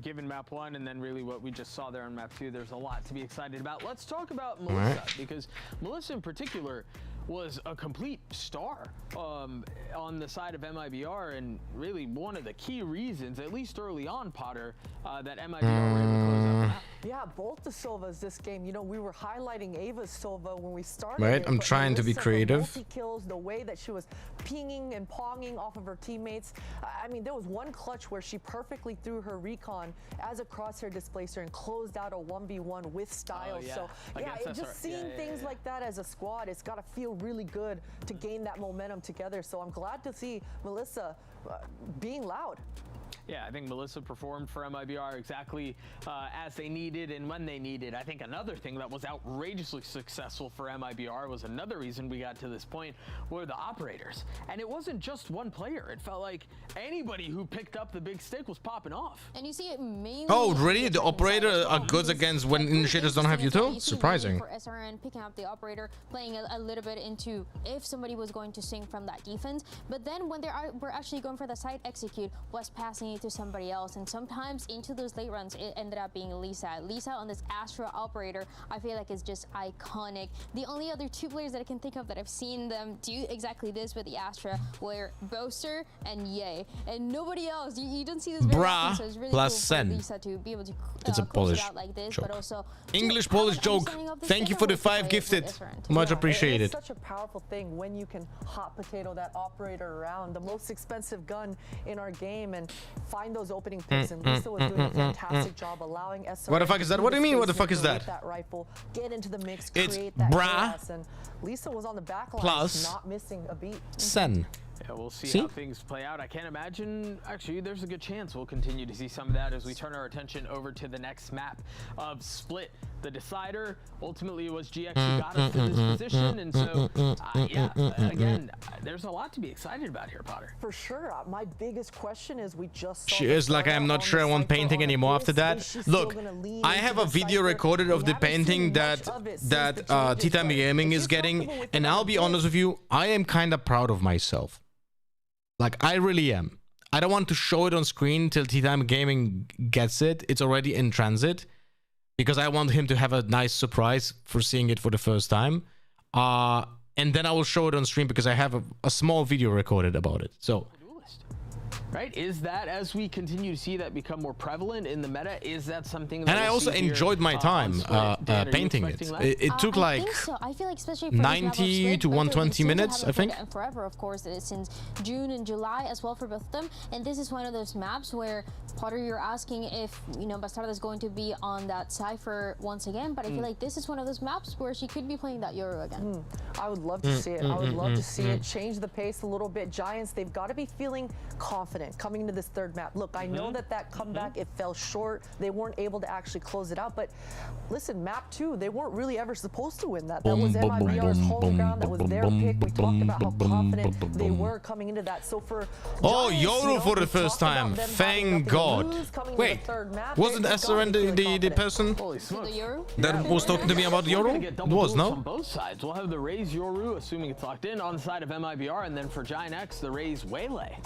[SPEAKER 12] given map 1 and then really what we just saw there on map 2, there's a lot to be excited about. Let's talk about Melissa, because Melissa in particular was a complete star on the side of MIBR, and really one of the key reasons, at least early on, Potter, that MIBR were able to close out the map.
[SPEAKER 11] Yeah, both the Silvas this game. You know, we were highlighting Ava's Silva when we started.
[SPEAKER 1] Right, I'm trying to be creative.
[SPEAKER 11] The multi-kills, the way that she was pinging and ponging off of her teammates. I mean, there was one clutch where she perfectly threw her recon as a crosshair displacer and closed out a 1v1 with style. So yeah, just seeing things like that as a squad, it's got to feel really good to gain that momentum together. So I'm glad to see Melissa being loud.
[SPEAKER 12] Yeah, I think Melissa performed for MIBR exactly as they needed and when they needed. I think another thing that was outrageously successful for MIBR was another reason we got to this point were the operators. And it wasn't just one player. It felt like anybody who picked up the big stick was popping off.
[SPEAKER 13] And you see it mainly.
[SPEAKER 1] Oh, really? The operator are good against when initiators don't have util? Surprising.
[SPEAKER 13] For SRN picking up the operator, playing a little bit into if somebody was going to sing from that defense. But then when we're actually going for the side execute, was passing it to somebody else, and sometimes into those late runs it ended up being Lisa on this Astra operator. I feel like it's just iconic. The only other 2 players that I can think of that I've seen them do exactly this with the Astra were Boaster and Ye, and nobody else. You don't see this very often, so it's really cool for Lisa to be able to
[SPEAKER 1] it's a Polish
[SPEAKER 13] out like this,
[SPEAKER 1] joke.
[SPEAKER 13] But also
[SPEAKER 1] English Polish joke. Thank you for the 5 gifted. Much appreciated.
[SPEAKER 11] It's such a powerful thing when you can hot potato that operator around, the most expensive gun in our game, and find those opening picks. And Lisa was doing a fantastic job allowing SRN.
[SPEAKER 1] What the fuck is that? What do you mean? What the fuck is that?
[SPEAKER 11] That rifle, get into the mix,
[SPEAKER 1] it's
[SPEAKER 11] create that
[SPEAKER 1] bra
[SPEAKER 11] chaos, and Lisa was on the back line,
[SPEAKER 1] plus
[SPEAKER 11] not missing a beat.
[SPEAKER 1] Sen.
[SPEAKER 12] Yeah, we'll see how things play out. I can't imagine, actually, there's a good chance we'll continue to see some of that as we turn our attention over to the next map of Split. The decider, ultimately, it was GX who got us to this position, and so, yeah, again, there's a lot to be excited about here, Potter.
[SPEAKER 11] For sure. My biggest question is we just saw
[SPEAKER 1] she is like, I'm not sure I want painting anymore after that. Look, I have a video recorded of the painting that T-Time Gaming is getting, and I'll be honest with you, I am kind of proud of myself. Like, I really am. I don't want to show it on screen till T-Time Gaming gets it. It's already in transit. Because I want him to have a nice surprise for seeing it for the first time. And then I will show it on stream because I have a small video recorded about it. So...
[SPEAKER 12] Right? Is that, as we continue to see that become more prevalent in the meta, is that something that
[SPEAKER 1] and I also enjoyed my time painting it. It took like
[SPEAKER 13] I feel like especially
[SPEAKER 1] 90 to 120 minutes, I think.
[SPEAKER 13] And forever, of course, since June and July as well for both of them. And this is one of those maps where, Potter, you're asking if, you know, Bastardo is going to be on that Cypher once again, but I feel like this is one of those maps where she could be playing that Euro again.
[SPEAKER 11] I would love to see it. I would love to see it change the pace a little bit. Giants, they've got to be feeling confident confident coming into this third map. Look, I know that comeback, it fell short. They weren't able to actually close it out. But listen, map 2, they weren't really ever supposed to win that. That was MIBR's home ground. That was their pick. We talked about how confident they were coming into that. So for
[SPEAKER 1] Yoru for the first time. Thank God. Wait, wasn't SRN the person that was talking to me about Yoru? It was, no?
[SPEAKER 12] On both sides. We'll have the Raze Yoru, assuming it's locked in, on the side of MIBR, and then for GIANTX, the Raze Waylay.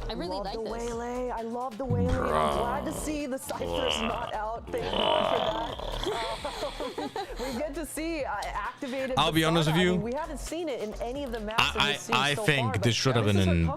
[SPEAKER 11] I really like the Waylay. I love the Waylay. I'm glad to see the Cypher's not out. Thank God for that. We get to see activated.
[SPEAKER 1] I'll be honest with you.
[SPEAKER 11] I mean, we haven't seen it in any of the maps
[SPEAKER 1] I think this should have been in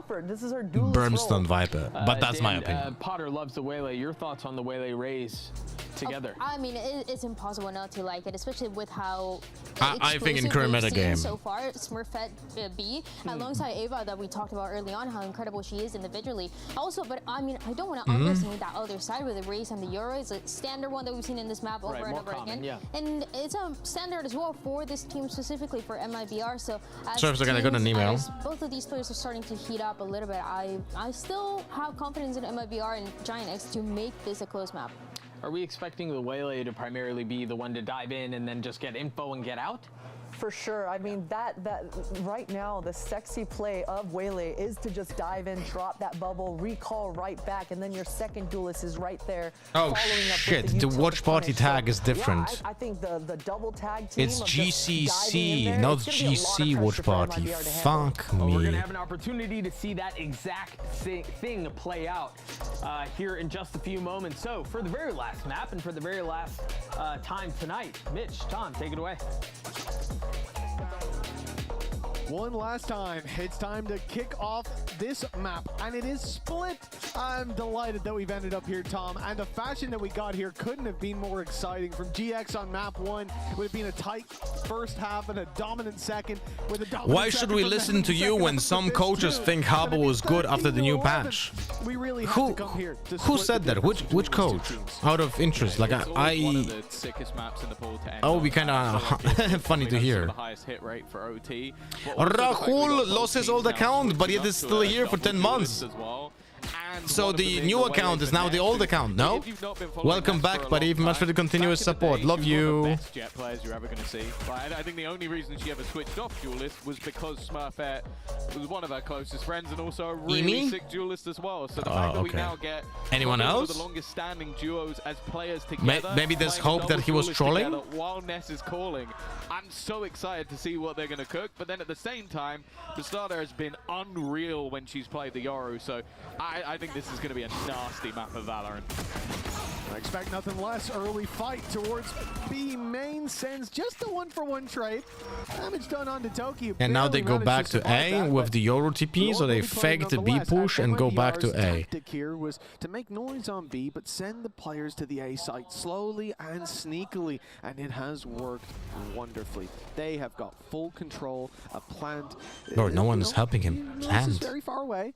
[SPEAKER 1] Brimstone Viper, but that's my opinion.
[SPEAKER 12] Potter loves the Waylay. Your thoughts on the Waylay Raze together?
[SPEAKER 13] I mean, it's impossible not to like it, especially with how
[SPEAKER 1] I think in current meta game
[SPEAKER 13] so far, Smurfette B alongside Ava that we talked about early on, how incredible she is individually. Also, but I mean, I don't want to underestimate that other side with the Raze and the Yoru. It's a standard one that we've seen in this map over and over again. And it's a standard as well for this team, specifically for MIBR. So
[SPEAKER 1] as they're gonna get an email.
[SPEAKER 13] Both of these players are starting to heat up a little bit. I still have confidence in MIBR and GIANTX to make this a close map.
[SPEAKER 12] Are we expecting the Waylay to primarily be the one to dive in and then just get info and get out?
[SPEAKER 11] For sure. I mean, that right now, the sexy play of Waylay is to just dive in, drop that bubble, recall right back, and then your second duelist is right there.
[SPEAKER 1] Oh shit, the Watchparty tag is different.
[SPEAKER 11] Yeah, I think the double tag team.
[SPEAKER 1] It's GCC, not GC Watchparty. Fuck me.
[SPEAKER 12] We're gonna have an opportunity to see that exact thing play out here in just a few moments. So for the very last map and for the very last time tonight, Mitch, Tom, take it away.
[SPEAKER 10] One last time, it's time to kick off this map, and it is split. I'm delighted that we've ended up here, Tom, and the fashion that we got here couldn't have been more exciting. From GX on map 1, it would have been a tight first half and a dominant second with a dominant
[SPEAKER 1] Why should we listen to you when some coaches think Harbor was good after the new patch?
[SPEAKER 10] We really have to come here to
[SPEAKER 1] who said that? Which coach? Out of interest, like I would be kind of funny to hear. Rahul lost his old account, but yet is still here for 10 months. So the new account is now the old account, no? Welcome back, buddy. Much for the continuous support. Love you.
[SPEAKER 5] Best jet players you're ever going to see. I think the only reason she ever switched off duelist was because Smurfette was one of her closest friends and also a really sick duelist as well. So the fact that we now get
[SPEAKER 1] anyone else?
[SPEAKER 5] The longest standing duos as players together.
[SPEAKER 1] Maybe there's hope that he was trolling.
[SPEAKER 5] While Ness is calling, I'm so excited to see what they're going to cook. But then at the same time, the starter has been unreal when she's played the Yoru. So I think this is going to be a nasty map of Valorant.
[SPEAKER 10] I expect nothing less. Early fight towards B main sends just a 1-for-1 trade. Damage done onto Tokyo.
[SPEAKER 1] And now they go back to A with the Yoru TP, so they fake the B push and go back to A.
[SPEAKER 10] Tactic here was to make noise on B, but send the players to the A site slowly and sneakily, and it has worked wonderfully. They have got full control, a plant.
[SPEAKER 1] Lord, no one is helping him. Plant.
[SPEAKER 10] This is very far away.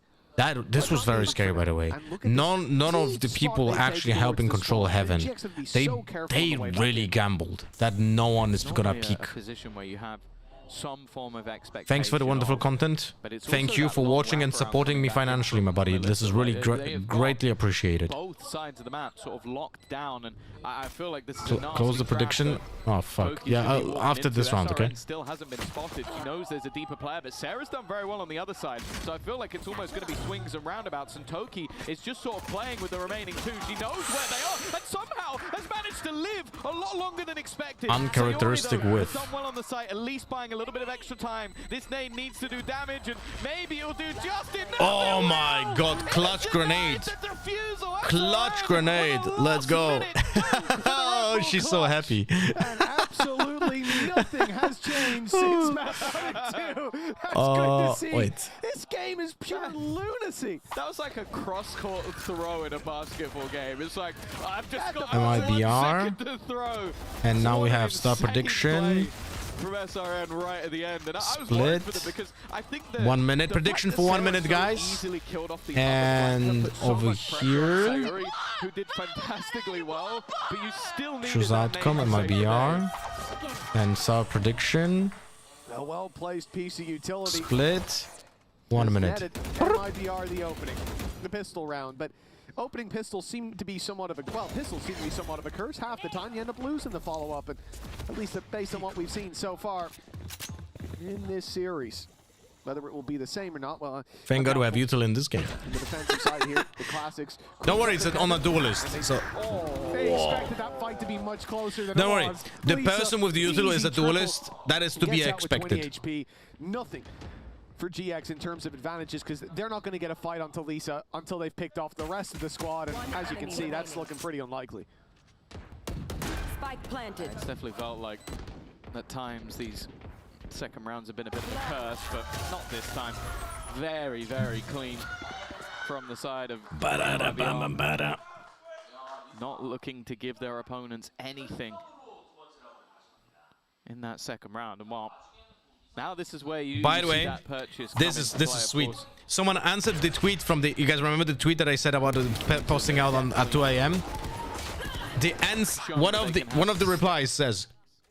[SPEAKER 1] This was very scary, by the way. None of the people actually helping control Heaven. They really gambled that no one is gonna peek.
[SPEAKER 5] Position where you have some form of expectation.
[SPEAKER 1] Thanks for the wonderful content. Thank you for watching and supporting me financially, my buddy. This is really greatly appreciated.
[SPEAKER 5] Both sides of the map sort of locked down, and I feel like this is a nasty
[SPEAKER 1] close the prediction. Oh fuck. Yeah, after this round, okay?
[SPEAKER 5] Still hasn't been spotted. She knows there's a deeper player, but Sarah's done very well on the other side. So I feel like it's almost going to be swings and roundabouts, and Toki is just sort of playing with the remaining two. She knows where they are, and somehow has managed to live a lot longer than expected.
[SPEAKER 1] Uncharacteristic whiff.
[SPEAKER 5] Done well on the site, at least buying a little bit of extra time. This nade needs to do damage, and maybe it'll do just enough.
[SPEAKER 1] Oh my god, clutch grenade. Clutch grenade. Let's go. Oh, she's so happy.
[SPEAKER 10] And absolutely nothing has changed since match 2. That's good to see.
[SPEAKER 1] Wait.
[SPEAKER 10] This game is pure lunacy.
[SPEAKER 5] That was like a cross-court throw in a basketball game. It's like, I've just got
[SPEAKER 1] MIBR.
[SPEAKER 5] 1 second to throw.
[SPEAKER 1] And now we have star prediction.
[SPEAKER 5] From SRN right at the end, and I was
[SPEAKER 1] split.
[SPEAKER 5] For them because I think
[SPEAKER 1] 1 minute prediction for 1 minute, guys. And over here,
[SPEAKER 5] who did fantastically well, but you still need
[SPEAKER 1] choose outcome MIBR and star prediction.
[SPEAKER 10] A well-placed piece of utility.
[SPEAKER 1] Split. 1 minute.
[SPEAKER 10] MIBR the opening, the pistol round, but opening pistols seem to be somewhat of a, well, pistols seem to be somewhat of a curse. Half the time you end up losing the follow-up, and at least based on what we've seen so far in this series. Whether it will be the same or not, well...
[SPEAKER 1] Thank God we have Util in this game.
[SPEAKER 10] The defensive side here, the classics.
[SPEAKER 1] Don't worry, it's on a duelist. So.
[SPEAKER 10] They expected that fight to be much closer than
[SPEAKER 1] Don't
[SPEAKER 10] it
[SPEAKER 1] worry,
[SPEAKER 10] was.
[SPEAKER 1] the
[SPEAKER 10] Lisa,
[SPEAKER 1] person with the Util is a duelist. That is to be
[SPEAKER 10] gets out with 20
[SPEAKER 1] expected.
[SPEAKER 10] HP. Nothing for GX in terms of advantages, because they're not going to get a fight until Lisa, until they've picked off the rest of the squad, and as you can see, that's looking pretty unlikely.
[SPEAKER 7] Spike planted.
[SPEAKER 5] It's definitely felt like at times these second rounds have been a bit of a curse, but not this time. Very, very clean from the side of MIBR. Not looking to give their opponents anything in that second round. And well, now this is where you
[SPEAKER 1] By the way,
[SPEAKER 5] that purchase
[SPEAKER 1] this is sweet. Someone answered the tweet from the, you guys remember the tweet that I said about posting out on at 2 a.m. The ends, one of the replies says,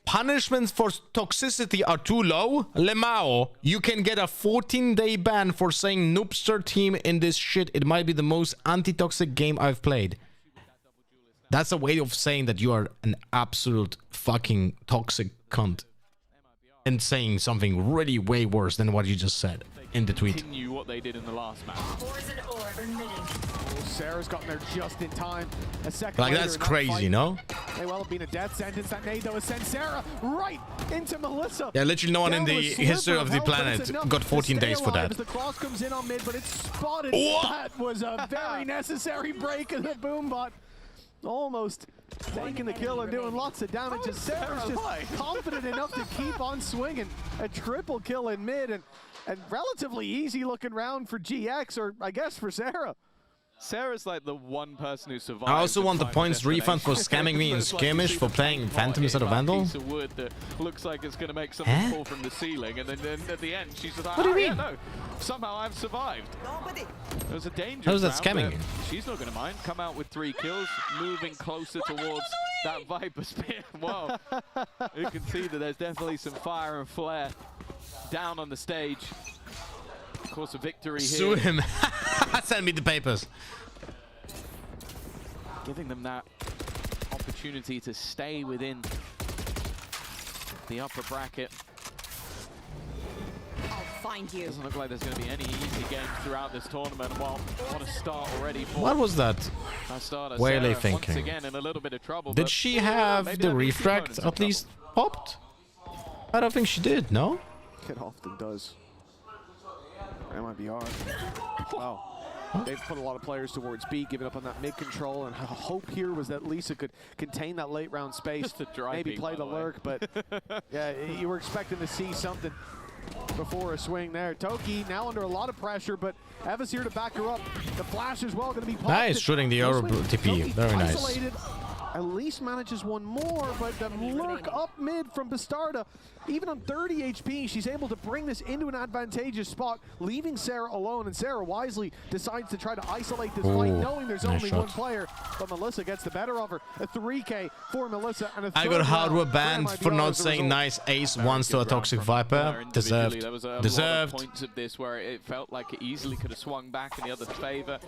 [SPEAKER 1] punishments for toxicity are too low. Lemao, you can get a 14-day ban for saying noobster team in this shit. It might be the most anti-toxic game I've played. That's a way of saying that you are an absolute fucking toxic cunt. And saying something really way worse than what you just said in the tweet.
[SPEAKER 5] Continue what they did in the last match.
[SPEAKER 10] Sarah's gotten there just in time. A second
[SPEAKER 1] Like,
[SPEAKER 10] later
[SPEAKER 1] that's
[SPEAKER 10] in that
[SPEAKER 1] crazy,
[SPEAKER 10] fight,
[SPEAKER 1] you know?
[SPEAKER 10] May well have been a death sentence. That nade, though, has sent Sarah right into Melissa.
[SPEAKER 1] Yeah, literally no one in the history of the planet got 14 days for that.
[SPEAKER 10] As the cross comes in on mid, but it's spotted.
[SPEAKER 1] What?
[SPEAKER 10] That was a very necessary break of the boombot. Almost taking the kill and doing lots of damage. And Sarah's just confident enough to keep on swinging. A triple kill in mid, and relatively easy looking round for GX, or I guess for Sarah.
[SPEAKER 5] Sarah's like the one person who survived.
[SPEAKER 1] I also want the points refund for scamming me in skirmish for playing Phantom instead of Vandal.
[SPEAKER 5] Piece of wood that looks like it's going to make something fall from the ceiling, and then at the end she's like,
[SPEAKER 1] What do you mean?
[SPEAKER 5] Yeah, no, somehow I've survived. It was a dangerous
[SPEAKER 1] How is that
[SPEAKER 5] round,
[SPEAKER 1] scamming
[SPEAKER 5] but
[SPEAKER 1] you?
[SPEAKER 5] She's not going to mind. Come out with 3 kills, moving closer towards that Viper Spear. Wow, you can see that there's definitely some fire and flare down on the stage. Of course, a victory here.
[SPEAKER 1] Sue him. Send me the papers.
[SPEAKER 5] Giving them that opportunity to stay within the upper bracket.
[SPEAKER 7] I'll find you.
[SPEAKER 5] Doesn't look like there's going to be any easy games throughout this tournament. Well, what a start already for
[SPEAKER 1] What was that?
[SPEAKER 5] Starter.
[SPEAKER 1] Where are they
[SPEAKER 5] Sarah,
[SPEAKER 1] thinking?
[SPEAKER 5] Once again in a little bit of trouble.
[SPEAKER 1] Did
[SPEAKER 5] but
[SPEAKER 1] she have
[SPEAKER 5] maybe
[SPEAKER 1] the
[SPEAKER 5] that means
[SPEAKER 1] refract
[SPEAKER 5] opponent's in
[SPEAKER 1] at least popped? I don't think she did, no?
[SPEAKER 10] It often does. MIBR. Wow. They've put a lot of players towards B, giving up on that mid control, and hope here was that Lisa could contain that late round space.
[SPEAKER 5] Just a dry
[SPEAKER 10] maybe
[SPEAKER 5] peek,
[SPEAKER 10] play
[SPEAKER 5] by
[SPEAKER 10] the
[SPEAKER 5] the way.
[SPEAKER 10] lurk, but yeah, you were expecting to see something before a swing there. Toki now under a lot of pressure, but Eva's here to back her up. The flash as well going to be popped.
[SPEAKER 1] Nice, shooting the Euro TP. Very nice.
[SPEAKER 10] Isolated. At least manages one more, but the lurk up mid from Bastarda, even on 30 HP, she's able to bring this into an advantageous spot, leaving Sarah alone, and Sarah wisely decides to try to isolate this fight, knowing there's
[SPEAKER 1] nice
[SPEAKER 10] only
[SPEAKER 1] shot.
[SPEAKER 10] one player, but Melissa gets the better of her. A 3K for Melissa, and a
[SPEAKER 1] I
[SPEAKER 10] third
[SPEAKER 1] got
[SPEAKER 10] round
[SPEAKER 1] hardware
[SPEAKER 10] for
[SPEAKER 1] banned for
[SPEAKER 10] MIBR
[SPEAKER 1] not
[SPEAKER 10] as a
[SPEAKER 1] saying
[SPEAKER 10] result.
[SPEAKER 1] nice ace once to a toxic Viper. Deserved.
[SPEAKER 5] There was a lot of
[SPEAKER 1] Deserved.
[SPEAKER 5] points of this where it felt like it easily could have swung back in the other's favor.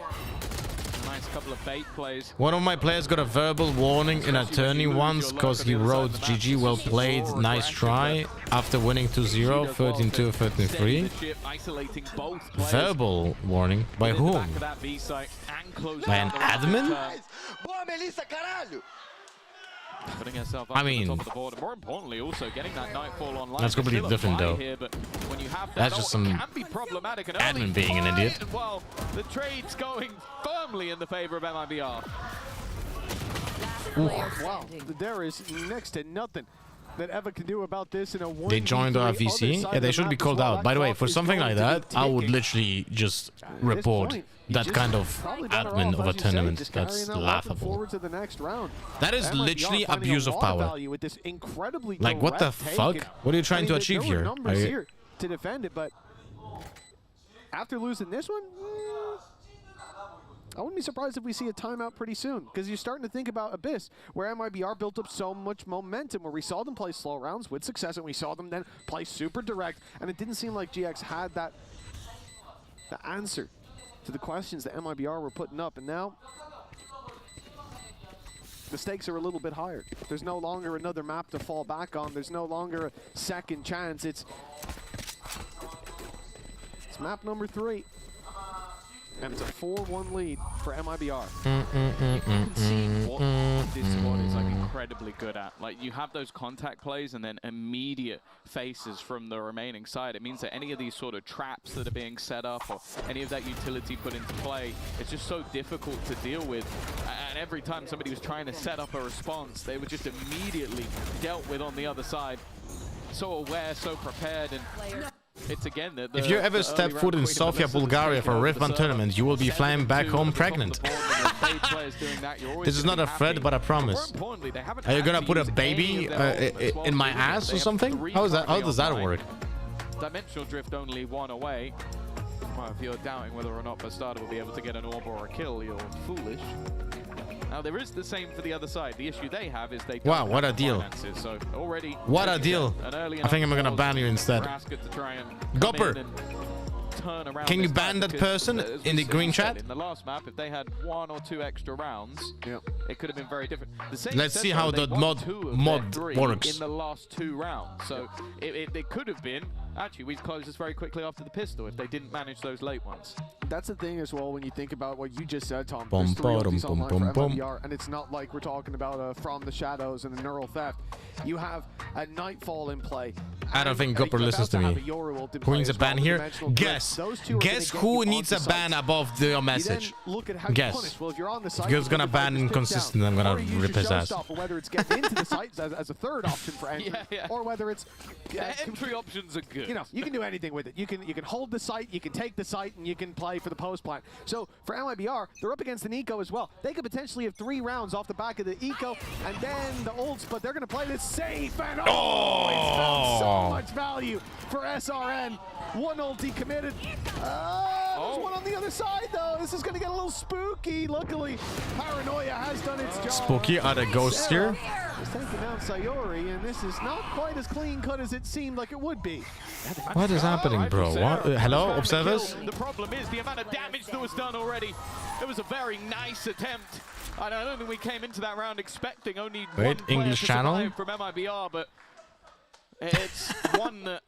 [SPEAKER 5] A nice couple of bait plays.
[SPEAKER 1] One of my players got a verbal warning in a tourney once because he wrote GG well played, nice try, after winning 2-0, 13-2, 13-3.
[SPEAKER 5] Isolating both players.
[SPEAKER 1] Verbal warning? By whom?
[SPEAKER 5] Back of that B site and closing
[SPEAKER 1] By an
[SPEAKER 5] down
[SPEAKER 1] admin?
[SPEAKER 5] Putting herself up
[SPEAKER 1] I
[SPEAKER 5] at the
[SPEAKER 1] mean,
[SPEAKER 5] top of the board, and more importantly, also getting that Nightfall online.
[SPEAKER 1] that's completely
[SPEAKER 5] There's still a
[SPEAKER 1] different,
[SPEAKER 5] fight
[SPEAKER 1] though.
[SPEAKER 5] Here, but when you have that,
[SPEAKER 1] That's just some
[SPEAKER 5] it can be problematic. An early
[SPEAKER 1] admin being an
[SPEAKER 5] fight,
[SPEAKER 1] idiot.
[SPEAKER 5] and, well, the trade's going firmly in the favor of MIBR.
[SPEAKER 10] Wow, there is next to nothing that Eva can do about this in a 1v3.
[SPEAKER 1] They joined the RVC. Yeah, they should be called out. By the way, for something like that, I would literally just report that kind of admin of a tournament. That's laughable.
[SPEAKER 10] To the next round.
[SPEAKER 1] That is
[SPEAKER 10] MIBR
[SPEAKER 1] literally
[SPEAKER 10] finding
[SPEAKER 1] abuse
[SPEAKER 10] a
[SPEAKER 1] of
[SPEAKER 10] lot
[SPEAKER 1] power.
[SPEAKER 10] value with this incredibly
[SPEAKER 1] Like, what the
[SPEAKER 10] direct take,
[SPEAKER 1] fuck?
[SPEAKER 10] and,
[SPEAKER 1] What are you trying to
[SPEAKER 10] there
[SPEAKER 1] achieve
[SPEAKER 10] were
[SPEAKER 1] here?
[SPEAKER 10] numbers here to defend it, but after losing this one, I wouldn't be surprised if we see a timeout pretty soon, because you're starting to think about Abyss, where MIBR built up so much momentum, where we saw them play slow rounds with success, and we saw them then play super direct, and it didn't seem like GX had the answer to the questions that MIBR were putting up, and now the stakes are a little bit higher. There's no longer another map to fall back on. There's no longer a second chance. It's map number 3. And it's a 4-1 lead for MIBR.
[SPEAKER 5] You can see what this squad is like incredibly good at. Like, you have those contact plays and then immediate faces from the remaining side. It means that any of these sort of traps that are being set up or any of that utility put into play, it's just so difficult to deal with. And every time somebody was trying to set up a response, they were just immediately dealt with on the other side. So aware, so prepared, and it's again the
[SPEAKER 1] if you ever step foot in Sofia, Bulgaria for a Rift tournament, you will be flying back home pregnant. This is not a threat, but a promise. Are you gonna put a baby in my ass or something? How does that work?
[SPEAKER 5] Dimensional drift only 1 away. Well, if you're doubting whether or not Bastardo will be able to get an orb or a kill, you're foolish. Now there is the same for the other side. The issue they have is they
[SPEAKER 1] wow, what a deal!
[SPEAKER 5] So already
[SPEAKER 1] what a deal! I think I'm gonna ban you instead. Gopper, can you ban that person in the green chat?
[SPEAKER 5] In the last map, if they had 1 or 2 extra rounds, it could have been very different.
[SPEAKER 1] Let's see how the mod works.
[SPEAKER 5] In the last 2 rounds, so it could have been. Actually, we'd close this very quickly after the pistol if they didn't manage those late ones.
[SPEAKER 10] That's the thing as well when you think about what you just said, Tom.
[SPEAKER 1] Bum,
[SPEAKER 10] There's 3 ultis
[SPEAKER 1] bum,
[SPEAKER 10] online
[SPEAKER 1] bum,
[SPEAKER 10] for
[SPEAKER 1] bum.
[SPEAKER 10] MIBR, and it's not like we're talking about From the Shadows and a Neural Theft. You have a Nightfall in play.
[SPEAKER 1] I don't think Gopper listens to me. Who needs a ban here? Guess who needs a ban above the message? Guess.
[SPEAKER 10] Well, if you're on the site,
[SPEAKER 1] If he's gonna ban inconsistent, I'm gonna rip his ass.
[SPEAKER 10] Whether it's getting into the site as a third option for entry, or whether it's
[SPEAKER 5] entry options are good.
[SPEAKER 10] You know, you can do anything with it. You can hold the site, you can take the site, and you can play for the post plant. So for MIBR, they're up against an eco as well. They could potentially have 3 rounds off the back of the eco, and then the ults, but they're gonna play this safe, and it's found so much value for SRN. 1 ulti committed. There's one on the other side though. This is gonna get a little spooky. Luckily, Paranoia has done its job.
[SPEAKER 1] Spooky, are the ghosts here?
[SPEAKER 10] He's taking down Sayori, and this is not quite as clean cut as it seemed like it would be.
[SPEAKER 1] What is happening, bro? What? Hello, observers?
[SPEAKER 5] The problem is the amount of damage that was done already. It was a very nice attempt. I don't think we came into that round expecting only one player
[SPEAKER 1] English
[SPEAKER 5] to
[SPEAKER 1] channel
[SPEAKER 5] survive from MIBR, but it's one that,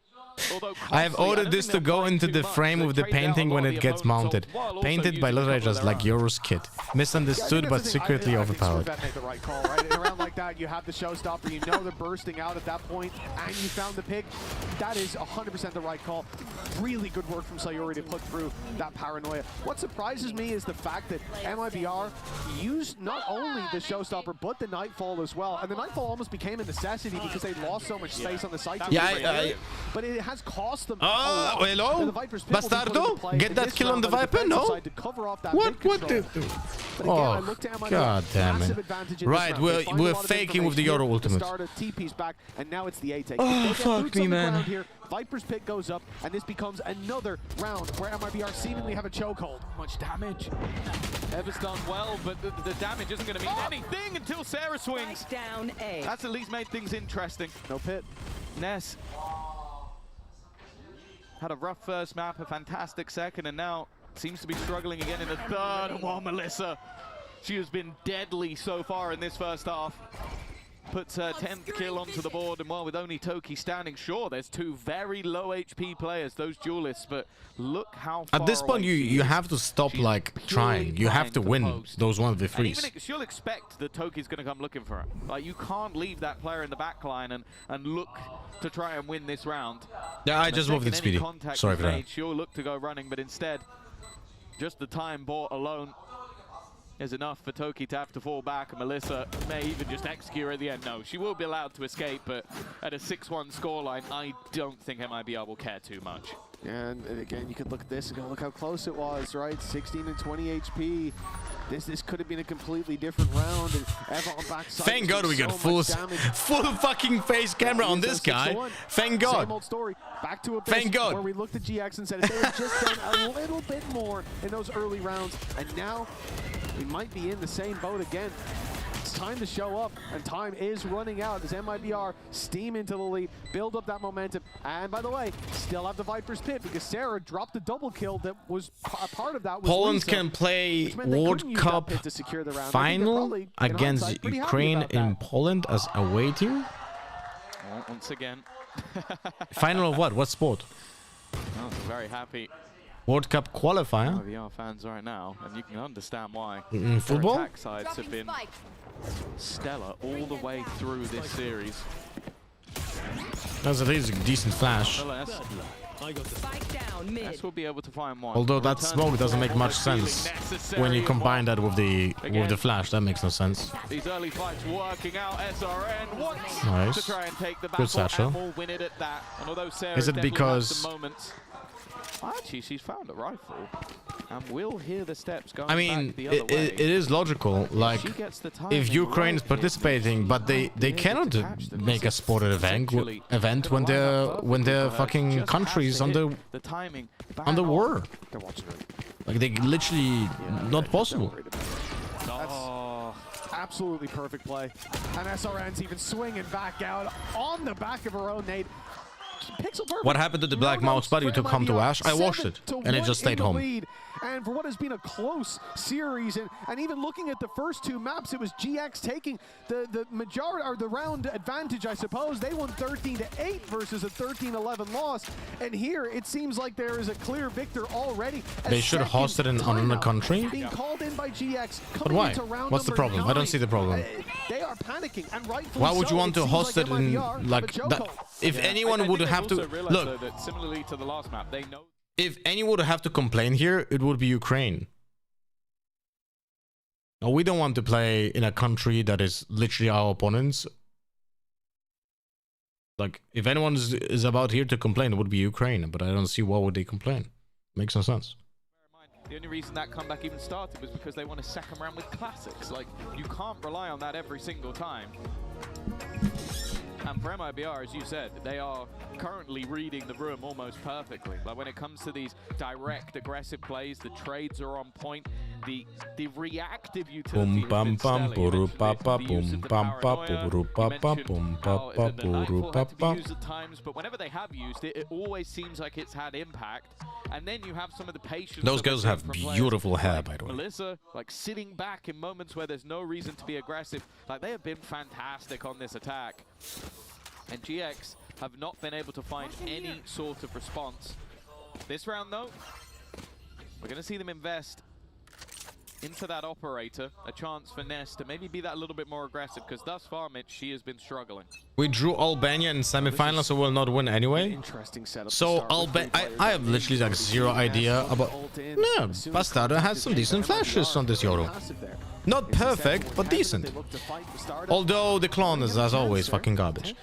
[SPEAKER 5] although
[SPEAKER 1] I have ordered this to go into the frame with the painting when it gets mounted. Painted by Lorrajas like Yoru's kit. Misunderstood but secretly overpowered.
[SPEAKER 10] I think the right call, right? In a round like that, you have the showstopper, you know they're bursting out at that point, and you found the pick. That is 100% the right call. Really good work from Sayori to put through that Paranoia. What surprises me is the fact that MIBR used not only the showstopper, but the Nightfall as well. And the Nightfall almost became a necessity because they lost so much space on the site. But it has cost them.
[SPEAKER 1] Hello? Bastardo? Get that kill on the Viper? No? What? Oh, god damn it. Right, we're faking with the Yoru ultimate. Oh, fuck me, man.
[SPEAKER 10] Viper's pick goes up, and this becomes another round where MIBR seemingly have a chokehold.
[SPEAKER 5] Much damage. Ever's done well, but the damage isn't going to mean anything until Sarah swings.
[SPEAKER 4] Down A.
[SPEAKER 5] That's at least made things interesting.
[SPEAKER 10] No pit.
[SPEAKER 5] Ness had a rough first map, a fantastic second, and now seems to be struggling again in the third. And while Melissa, she has been deadly so far in this first half. Puts her 10th kill onto the board, and while with only Toki standing, sure, there's 2 very low HP players, those duelists, but look how far
[SPEAKER 1] at this point you have to stop like trying. You have to win those 1v3s.
[SPEAKER 5] She'll expect that Toki's going to come looking for her. Like, you can't leave that player in the back line and look to try and win this round.
[SPEAKER 1] Yeah, I just moved it, Speedy. Sorry for that.
[SPEAKER 5] She'll look to go running, but instead, just the time bought alone is enough for Toki to have to fall back, and Melissa may even just execute her at the end. No, she will be allowed to escape, but at a 6-1 scoreline, I don't think MIBR will care too much.
[SPEAKER 10] And again, you could look at this and go, look how close it was, right? 16 and 20 HP. This could have been a completely different round. And Eva on backside.
[SPEAKER 1] Thank God we got full fucking face camera on this guy. Thank God.
[SPEAKER 10] Same old story. Back to a
[SPEAKER 1] Thank God.
[SPEAKER 10] Where we looked at GX and said if they had just done a little bit more in those early rounds, and now we might be in the same boat again. It's time to show up, and time is running out as MIBR steam into the lead, build up that momentum, and by the way, still have the Viper's Pit because Sarah dropped the double kill that was a part of that. Was
[SPEAKER 1] Poland
[SPEAKER 10] Lisa,
[SPEAKER 1] can play World Cup final against Ukraine in Poland as away team?
[SPEAKER 5] Once again.
[SPEAKER 1] Final of what? What sport?
[SPEAKER 5] Oh, very happy.
[SPEAKER 1] World Cup qualifier?
[SPEAKER 5] MIBR fans right now, and you can understand why.
[SPEAKER 1] Football?
[SPEAKER 5] Their attack sides have been stellar all the way through this series.
[SPEAKER 1] That's at least a decent flash.
[SPEAKER 5] Ness will be able to find one.
[SPEAKER 1] Although that smoke doesn't make much sense when you combine that with the flash. That makes no sense.
[SPEAKER 5] These early fights working out. SRN wants
[SPEAKER 1] Nice.
[SPEAKER 5] to try and take the
[SPEAKER 1] Good
[SPEAKER 5] battle
[SPEAKER 1] satchel.
[SPEAKER 5] and will win it at that. And although Sarah
[SPEAKER 1] Is it
[SPEAKER 5] definitely
[SPEAKER 1] because-
[SPEAKER 5] has some moments, actually she's found a rifle and will hear the steps going
[SPEAKER 1] I mean,
[SPEAKER 5] back the other way.
[SPEAKER 1] it is logical. Like,
[SPEAKER 5] She gets the timing
[SPEAKER 1] if Ukraine is
[SPEAKER 5] right
[SPEAKER 1] participating, but they cannot make a sported event when their fucking countries under war. Like, they literally not possible.
[SPEAKER 10] That's absolutely perfect play. And SRN's even swinging back out on the back of her own nade. Pixel perfect.
[SPEAKER 1] What happened to the black mouse buddy who took home to Ash? I watched it, and it just stayed home.
[SPEAKER 10] And for what has been a close series, and even looking at the first two maps, it was GX taking the majority, or the round advantage, I suppose. They won 13-8 versus a 13-11 loss. And here, it seems like there is a clear victor already.
[SPEAKER 1] They should have hosted in another country.
[SPEAKER 10] Being called in by GX.
[SPEAKER 1] But why? What's the problem? I don't see the problem.
[SPEAKER 10] They are panicking, and rightfully
[SPEAKER 1] Why would you want to host it in
[SPEAKER 10] MIBR,
[SPEAKER 1] like that? If anyone would have to look,
[SPEAKER 5] that similarly to the last map, they know.
[SPEAKER 1] If anyone would have to complain here, it would be Ukraine. No, we don't want to play in a country that is literally our opponents. Like, if anyone is about here to complain, it would be Ukraine. But I don't see why would they complain. Makes no sense.
[SPEAKER 5] The only reason that comeback even started was because they want to second round with classics. Like, you can't rely on that every single time. And for MIBR, as you said, they are currently reading the room almost perfectly. Like, when it comes to these direct, aggressive plays, the trades are on point. The reactive utility has been stellar. You mentioned the use of the paranoia. You mentioned how the rifle had to be used at times, but whenever they have used it, it always seems like it's had impact. And then you have some of the patience.
[SPEAKER 1] Those girls have beautiful hair, by the way.
[SPEAKER 5] Melissa, like, sitting back in moments where there's no reason to be aggressive. Like, they have been fantastic on this attack. And GX have not been able to find any sort of response. This round, though, we're going to see them invest into that operator. A chance for Ness to maybe be that little bit more aggressive, because thus far, Mitch, she has been struggling.
[SPEAKER 1] We drew Albania in semifinals, so we'll not win anyway.
[SPEAKER 10] Interesting setup.
[SPEAKER 1] So I have literally like zero idea about. No, Bastardo has some decent flashes on this Yoru. Not perfect, but decent. Although the clone is, as always, fucking garbage.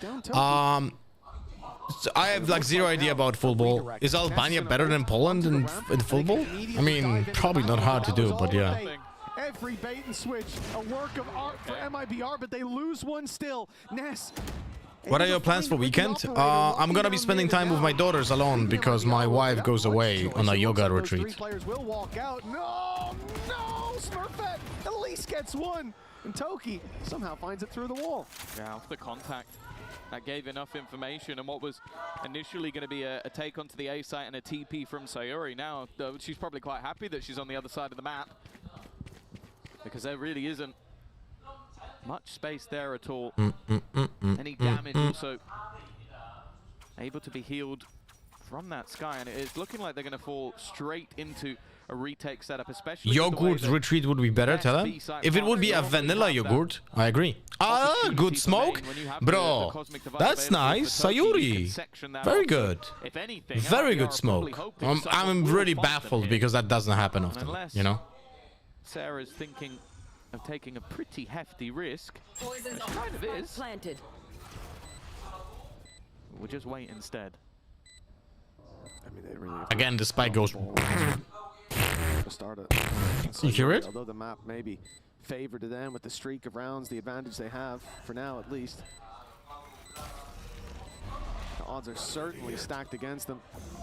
[SPEAKER 1] So I have like zero idea about football. Is Albania better than Poland in football? I mean, probably not hard to do, but yeah.
[SPEAKER 10] Every bait and switch, a work of art for MIBR, but they lose one still. Ness.
[SPEAKER 1] What are your plans for weekend? I'm gonna be spending time with my daughters alone because my wife goes away on a yoga retreat.
[SPEAKER 10] Three players will walk out. No, Smurfette at least gets one. And Toki somehow finds it through the wall.
[SPEAKER 5] Yeah, off the contact. That gave enough information, and what was initially going to be a take onto the A site and a TP from Sayuri. Now, she's probably quite happy that she's on the other side of the map, because there really isn't much space there at all. Any damage also able to be healed from that Sky, and it's looking like they're going to fall straight into a retake setup, especially
[SPEAKER 1] Yogurt's retreat would be better, tell them. If it would be a vanilla yogurt, I agree. Good smoke? Bro, that's nice. Sayuri. Very good. Very good smoke. I'm really baffled because that doesn't happen often, you know?
[SPEAKER 5] Sarah's thinking of taking a pretty hefty risk. It kind of is.
[SPEAKER 7] Planted.
[SPEAKER 5] We'll just wait instead.
[SPEAKER 10] I mean, they really
[SPEAKER 1] again, the spike goes.
[SPEAKER 10] Start
[SPEAKER 1] You hear it?
[SPEAKER 10] Although the map may be favored to them with the streak of rounds, the advantage they have, for now at least. The odds are certainly stacked against them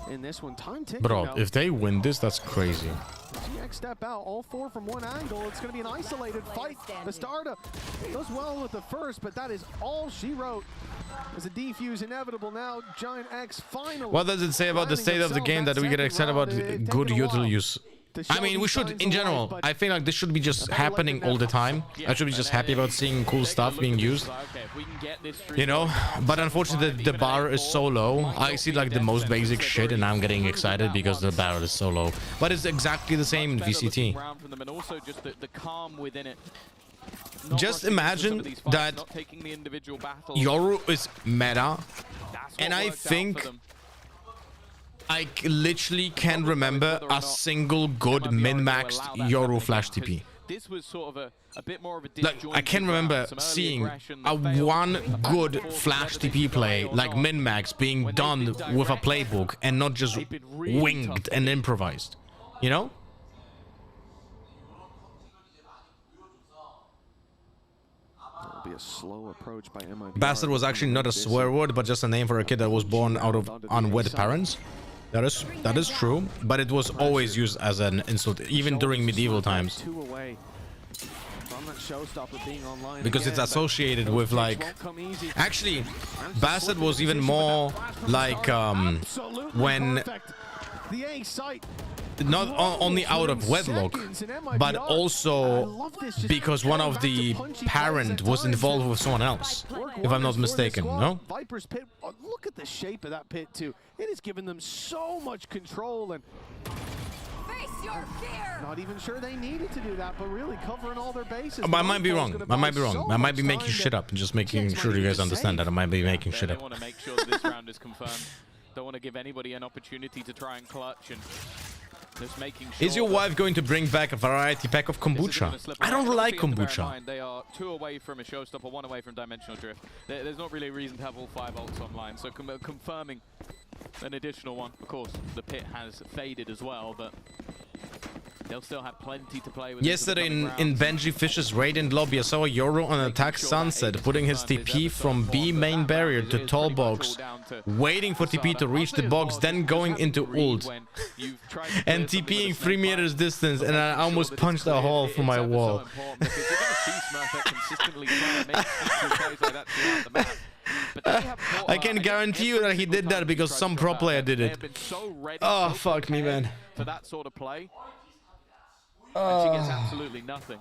[SPEAKER 10] in this one. Time ticking.
[SPEAKER 1] Bro, if they win this, that's crazy.
[SPEAKER 10] GX GX step out, all four from one angle. It's going to be an isolated fight. Bastarda does well with the first, but that is all she wrote. As a defuse inevitable now, GIANTX finally.
[SPEAKER 1] What does it say about the state of the game that we get excited about good util use? I mean, we should, in general, I feel like this should be just happening all the time. I should be just happy about seeing cool stuff being used. You know? But unfortunately, the bar is so low. I see like the most basic shit and I'm getting excited because the bar is so low. But it's exactly the same in VCT. Just imagine that Yoru is meta, and I think I literally can't remember a single good min-maxed Yoru flash TP.
[SPEAKER 5] This was sort of a bit more of a
[SPEAKER 1] like I can't remember seeing a one good flash TP play like min-max being done with a playbook and not just winged and improvised. You know?
[SPEAKER 10] Be a slow approach by MIBR.
[SPEAKER 1] Bastard was actually not a swear word, but just a name for a kid that was born out of unwed parents. That is true, but it was always used as an insult, even during medieval times. Because it's associated with like, actually, Bastard was even more like when not only out of wedlock, but also because one of the parent was involved with someone else, if I'm not mistaken. No?
[SPEAKER 10] Viper's pit. Look at the shape of that pit too. It has given them so much control, and not even sure they needed to do that, but really covering all their bases.
[SPEAKER 1] I might be wrong. I might be wrong. I might be making shit up and just making sure you guys understand that I might be making shit up.
[SPEAKER 5] They want to make sure that this round is confirmed. Don't want to give anybody an opportunity to try and clutch and just making sure.
[SPEAKER 1] Is your wife going to bring back a variety pack of kombucha? I don't like kombucha.
[SPEAKER 5] They are 2 away from a showstopper, 1 away from dimensional drift. There's not really a reason to have all 5 ults online, so confirming an additional one. Of course, the pit has faded as well, but they'll still have plenty to play with.
[SPEAKER 1] Yesterday in Benji Fish's Radiant lobby, I saw a Yoru on attack Sunset, putting his TP from B main barrier to tall box, waiting for TP to reach the box, then going into ult, and TPing 3 meters distance, and I almost punched a hole through my wall. I can guarantee you that he did that because some pro player did it. Oh, fuck me, man.
[SPEAKER 5] For that sort of play. And she gets absolutely nothing.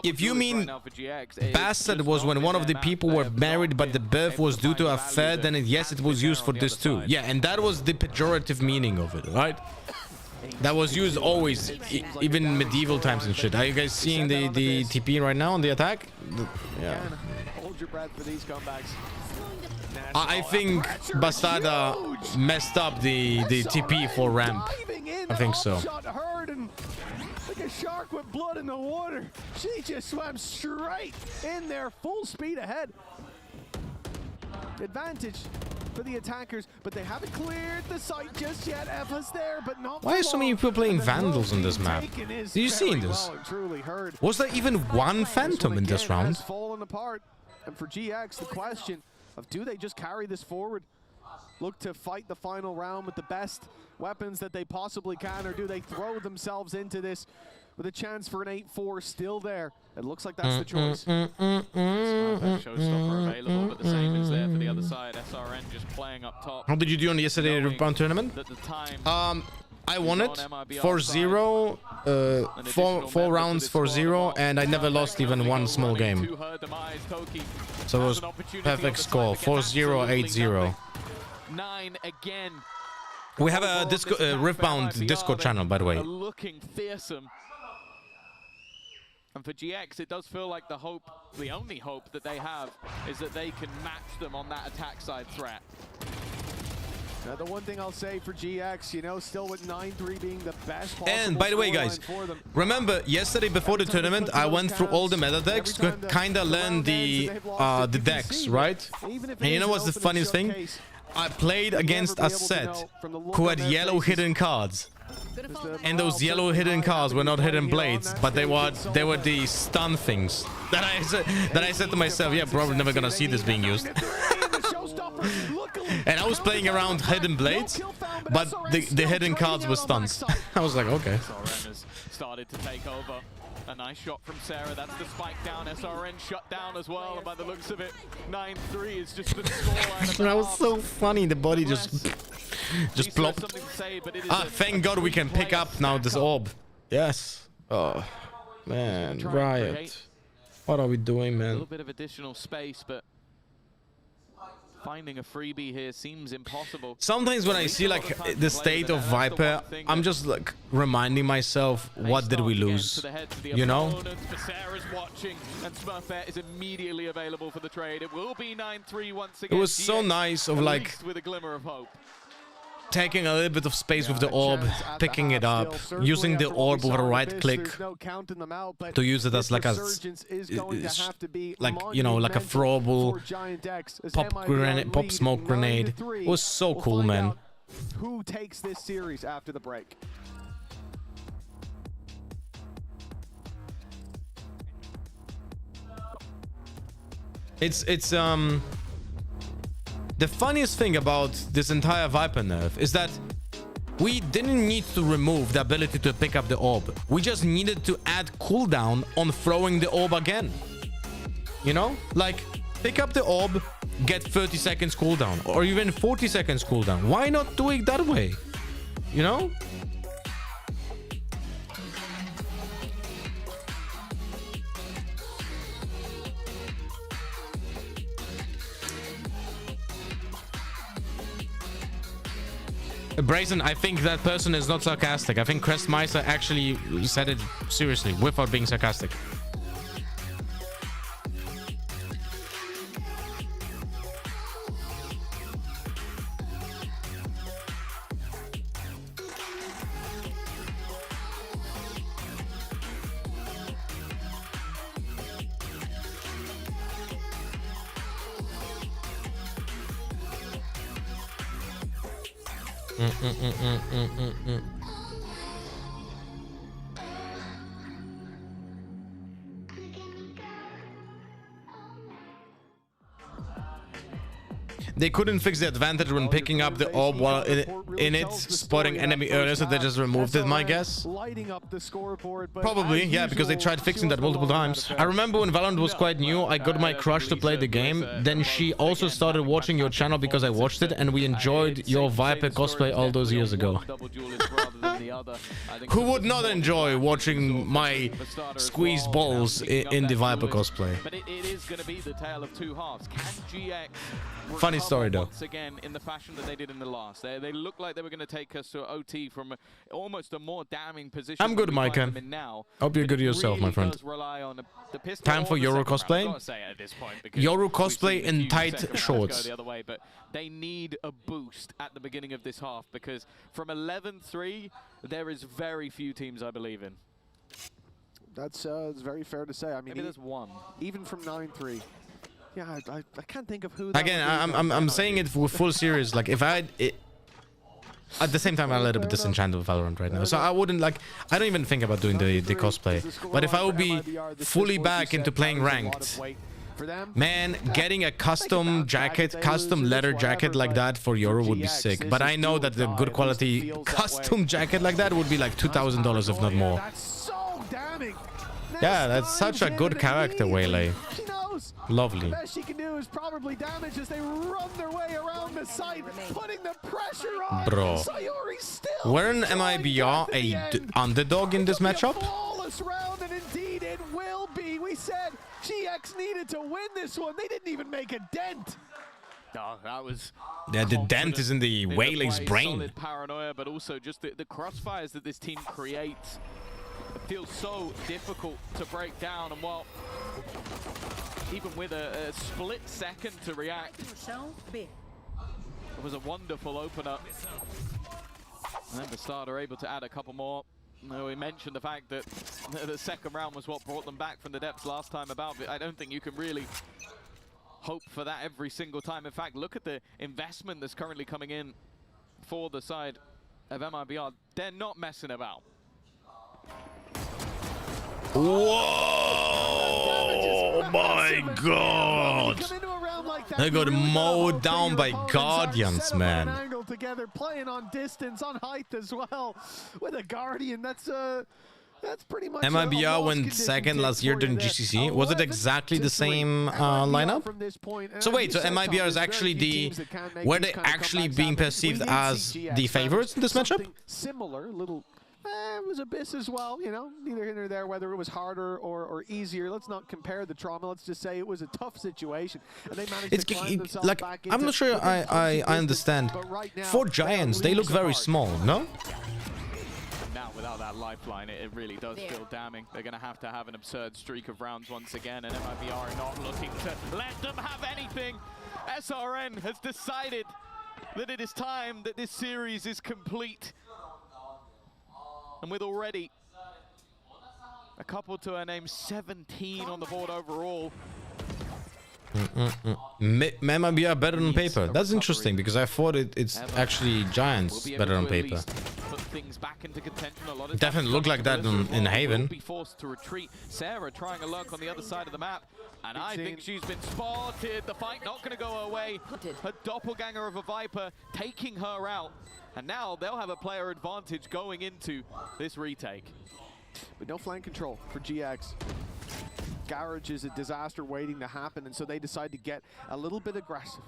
[SPEAKER 1] If you mean Bastard was when one of the people were married but the birth was due to a affair, then yes, it was used for this too. Yeah, and that was the pejorative meaning of it, right? That was used always, even in medieval times and shit. Are you guys seeing the TP right now on the attack? Yeah.
[SPEAKER 10] Hold your breath for these comebacks.
[SPEAKER 1] I think Bastarda messed up the TP for ramp. I think so.
[SPEAKER 10] Like a shark with blood in the water. She just swam straight in there, full speed ahead. Advantage for the attackers, but they haven't cleared the site just yet. Eva's there, but not.
[SPEAKER 1] Why are so many people playing Vandals on this map? Do you see this? Was there even one Phantom in this round?
[SPEAKER 10] Fallen apart. And for GX, the question of do they just carry this forward? Look to fight the final round with the best weapons that they possibly can, or do they throw themselves into this with a chance for an 8-4 still there? It looks like that's the choice.
[SPEAKER 5] Showstopper available, but the same is there for the other side. SRN just playing up top.
[SPEAKER 1] How did you do on yesterday's Rebound tournament? I won it 4-0, 4 rounds 4-0, and I never lost even one small game. So it was perfect score, 4-0, 8-0.
[SPEAKER 5] 9 again.
[SPEAKER 1] We have a Riftbound Discord channel, by the way.
[SPEAKER 5] Looking fearsome. And for GX, it does feel like the only hope that they have is that they can match them on that attack side threat.
[SPEAKER 10] Now, the one thing I'll say for GX, you know, still with 9-3 being the best possible.
[SPEAKER 1] And by the way, guys, remember yesterday before the tournament, I went through all the meta decks to kind of learn the decks, right? And you know what's the funniest thing? I played against a set who had yellow hidden cards. And those yellow hidden cards were not hidden blades, but they were the stun things. That I said to myself, yeah, probably never gonna see this being used. And I was playing around hidden blades, but the hidden cards were stuns. I was like, okay.
[SPEAKER 5] SRM has started to take over. A nice shot from Sarah. That's the spike down. SRN shut down as well. And by the looks of it, 9-3 is just the scoreline.
[SPEAKER 1] That was so funny. The body just plopped. Thank God we can pick up now this orb. Yes. Oh, man. Riot. What are we doing, man?
[SPEAKER 5] A little bit of additional space, but finding a freebie here seems impossible.
[SPEAKER 1] Sometimes when I see like the state of Viper, I'm just like reminding myself, what did we lose? You know?
[SPEAKER 5] Sarah's watching, and Smurfette is immediately available for the trade. It will be 9-3 once again.
[SPEAKER 1] It was so nice of like
[SPEAKER 5] with a glimmer of hope.
[SPEAKER 1] Taking a little bit of space with the orb, picking it up, using the orb with a right click to use it as like a, like, you know, like a throwable pop smoke grenade. It was so cool, man.
[SPEAKER 10] Who takes this series after the break?
[SPEAKER 1] It's the funniest thing about this entire Viper nerf is that we didn't need to remove the ability to pick up the orb. We just needed to add cooldown on throwing the orb again. You know? Like, pick up the orb, get 30 seconds cooldown, or even 40 seconds cooldown. Why not do it that way? You know? Brazen, I think that person is not sarcastic. I think Crestmeister actually said it seriously, without being sarcastic. They couldn't fix the advantage when picking up the orb while in it, spotting enemy earlier, so they just removed it, my guess. Probably, yeah, because they tried fixing that multiple times. I remember when Valorant was quite new, I got my crush to play the game. Then she also started watching your channel because I watched it, and we enjoyed your Viper cosplay all those years ago. Who would not enjoy watching my squeezed balls in the Viper cosplay?
[SPEAKER 5] But it is going to be the tale of two halves. Can GX
[SPEAKER 1] funny story though.
[SPEAKER 5] Once again, in the fashion that they did in the last, they looked like they were going to take us to OT from almost a more damning position.
[SPEAKER 1] I'm good, Micah. Hope you're good yourself, my friend. Time for Yoru cosplay. Yoru cosplay in tight shorts.
[SPEAKER 5] The other way, but they need a boost at the beginning of this half because from 11-3, there is very few teams I believe in.
[SPEAKER 10] That's very fair to say. I mean,
[SPEAKER 5] maybe there's one.
[SPEAKER 10] Even from 9-3. Yeah, I can't think of who.
[SPEAKER 1] Again, I'm saying it with full serious. Like, if I at the same time, I'm a little bit disenchanted with Valorant right now, so I wouldn't like. I don't even think about doing the cosplay. But if I would be fully back into playing ranked, man, getting a custom jacket, custom leather jacket like that for Yoru would be sick. But I know that the good quality custom jacket like that would be like $2,000 if not more. Yeah, that's such a good character, Waylay. Lovely.
[SPEAKER 10] The best she can do is probably damage as they run their way around the site, putting the pressure on.
[SPEAKER 1] Bro, weren't MIBR a underdog in this matchup?
[SPEAKER 10] Flawless round, and indeed it will be. We said GX needed to win this one. They didn't even make a dent.
[SPEAKER 5] Oh, that was.
[SPEAKER 1] Yeah, the dent is in the Waylay's brain.
[SPEAKER 5] Solid paranoia, but also just the crossfires that this team creates. It feels so difficult to break down, and well, even with a split second to react, it was a wonderful opener. And then the starter able to add a couple more. We mentioned the fact that the second round was what brought them back from the depths last time about, but I don't think you can really hope for that every single time. In fact, look at the investment that's currently coming in for the side of MIBR. They're not messing about.
[SPEAKER 1] Whoa! Oh my God!
[SPEAKER 10] Come into a round like
[SPEAKER 1] They got mowed down by Guardians, man.
[SPEAKER 10] Angle together, playing on distance, on height as well, with a Guardian. That's pretty much.
[SPEAKER 1] MIBR went second last year during GCC. Was it exactly the same lineup? So wait, so MIBR is actually were they actually being perceived as the favorites in this matchup?
[SPEAKER 10] Similar, little. It was Abyss as well, you know, neither here nor there, whether it was harder or easier. Let's not compare the trauma. Let's just say it was a tough situation. And they managed to climb themselves
[SPEAKER 1] like,
[SPEAKER 10] back
[SPEAKER 1] I'm not sure I understand. For Giants, they look very small, no?
[SPEAKER 5] Now, without that lifeline, it really does feel damning. They're going to have an absurd streak of rounds once again, and MIBR are not looking to let them have anything. SRN has decided that it is time that this series is complete. And with already a couple to her name, 17 on the board overall.
[SPEAKER 1] MIBR better on paper. That's interesting because I thought it's actually Giants better on paper. It definitely looked like that in Haven.
[SPEAKER 5] Be forced to retreat. Sarah trying a lurk on the other side of the map, and I think she's been spotted. The fight not going to go her way. Her doppelganger of a Viper taking her out, and now they'll have a player advantage going into this retake.
[SPEAKER 10] But no flank control for GX. Garage is a disaster waiting to happen, and so they decide to get a little bit aggressive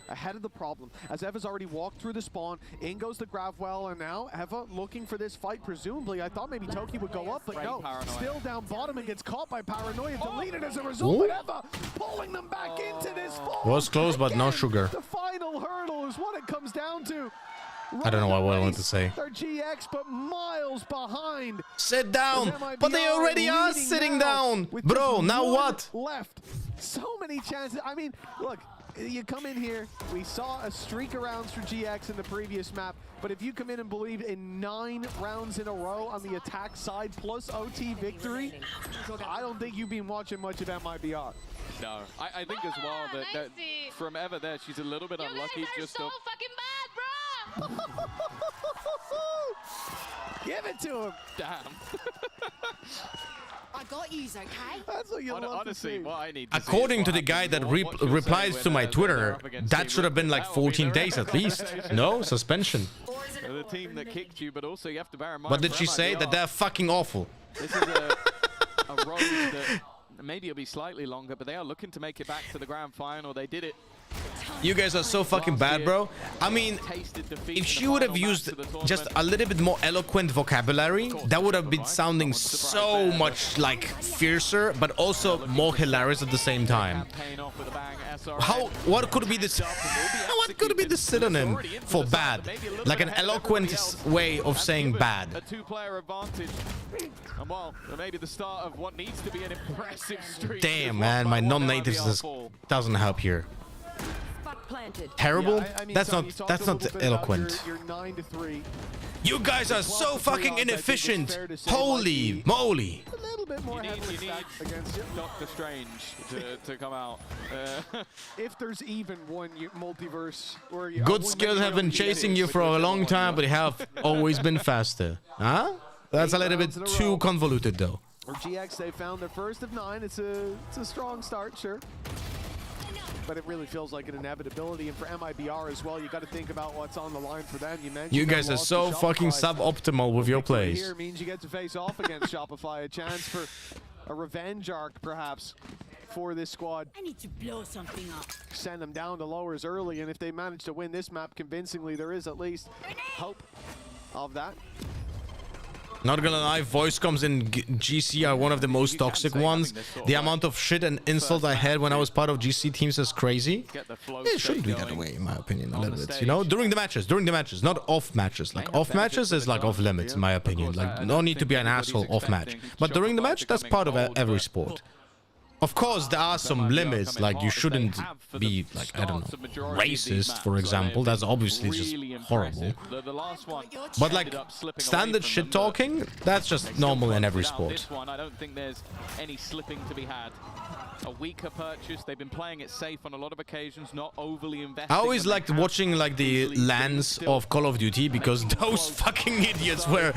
[SPEAKER 10] ahead of the problem. As Eva's already walked through the spawn, in goes the Gravwell, and now Eva looking for this fight, presumably. I thought maybe Toki would go up, but no. Still down bottom and gets caught by Paranoia, deleted as a result, but Eva pulling them back into this fall.
[SPEAKER 1] Was close, but no sugar.
[SPEAKER 10] The final hurdle is what it comes down to.
[SPEAKER 1] I don't know what I want to say.
[SPEAKER 10] They're GX, but miles behind.
[SPEAKER 1] Sit down, but they already are sitting down. Bro, now what?
[SPEAKER 10] Left. So many chances. I mean, look, you come in here, we saw a streak of rounds for GX in the previous map, but if you come in and believe in 9 rounds in a row on the attack side plus OT victory, I don't think you've been watching much of MIBR.
[SPEAKER 5] No, I think as well that from Eva there, she's a little bit unlucky. Just so
[SPEAKER 21] fucking bad, bro!
[SPEAKER 10] Give it to him.
[SPEAKER 5] Damn.
[SPEAKER 3] I got yous, okay?
[SPEAKER 10] That's what you love
[SPEAKER 5] honestly,
[SPEAKER 10] to see.
[SPEAKER 5] what I need to
[SPEAKER 1] According to the guy that replies to my Twitter, that should have been like 14 days at least. No? Suspension.
[SPEAKER 5] The team that kicked you, but also you have to bear in mind.
[SPEAKER 1] What did she say? That they're fucking awful.
[SPEAKER 5] This is a road that maybe it'll be slightly longer, but they are looking to make it back to the grand final. They did it.
[SPEAKER 1] You guys are so fucking bad, bro. I mean, if she would have used just a little bit more eloquent vocabulary, that would have been sounding so much like fiercer, but also more hilarious at the same time. What could be this? What could be the synonym for bad? Like an eloquent way of saying bad.
[SPEAKER 5] A 2-player advantage. And well, maybe the start of what needs to be an impressive streak.
[SPEAKER 1] Damn, man, my non-natives doesn't help here. Terrible?
[SPEAKER 10] Yeah, I mean,
[SPEAKER 1] that's
[SPEAKER 10] so
[SPEAKER 1] not eloquent.
[SPEAKER 10] You're 9-3.
[SPEAKER 1] You guys are so fucking inefficient. Holy moly.
[SPEAKER 10] A little bit more
[SPEAKER 5] you need
[SPEAKER 10] against you.
[SPEAKER 5] Doctor Strange to come out.
[SPEAKER 10] If there's even one multiverse where you
[SPEAKER 1] good skills have been chasing you for a long time, but have always been faster. Huh? That's a little bit too convoluted though.
[SPEAKER 10] Or GX, they found their first of 9. It's a strong start, sure. But it really feels like an inevitability, and for MIBR as well, you got to think about what's on the line for them. You mentioned
[SPEAKER 1] you guys are so fucking suboptimal with your plays.
[SPEAKER 10] Here means you get to face off against Shopify, a chance for a revenge arc perhaps for this squad.
[SPEAKER 3] I need to blow something up.
[SPEAKER 10] Send them down to lowers early, and if they manage to win this map convincingly, there is at least hope of that.
[SPEAKER 1] Not gonna lie, voice comms in GC are one of the most toxic ones. The amount of shit and insult I had when I was part of GC teams is crazy. It shouldn't be that way, in my opinion, a little bit. You know, during the matches, not off matches. Like off matches is like off limits, in my opinion. Like no need to be an asshole off match. But during the match, that's part of every sport. Of course, there are some limits, like you shouldn't be, like, I don't know, racist, for example. That's obviously just horrible. But, like, standard shit-talking, that's just normal in every sport.
[SPEAKER 5] This one, I don't think there's any slipping to be had. A weaker purchase. They've been playing it safe on a lot of occasions, not overly invested.
[SPEAKER 1] I always liked watching like the LANs of Call of Duty because those fucking idiots were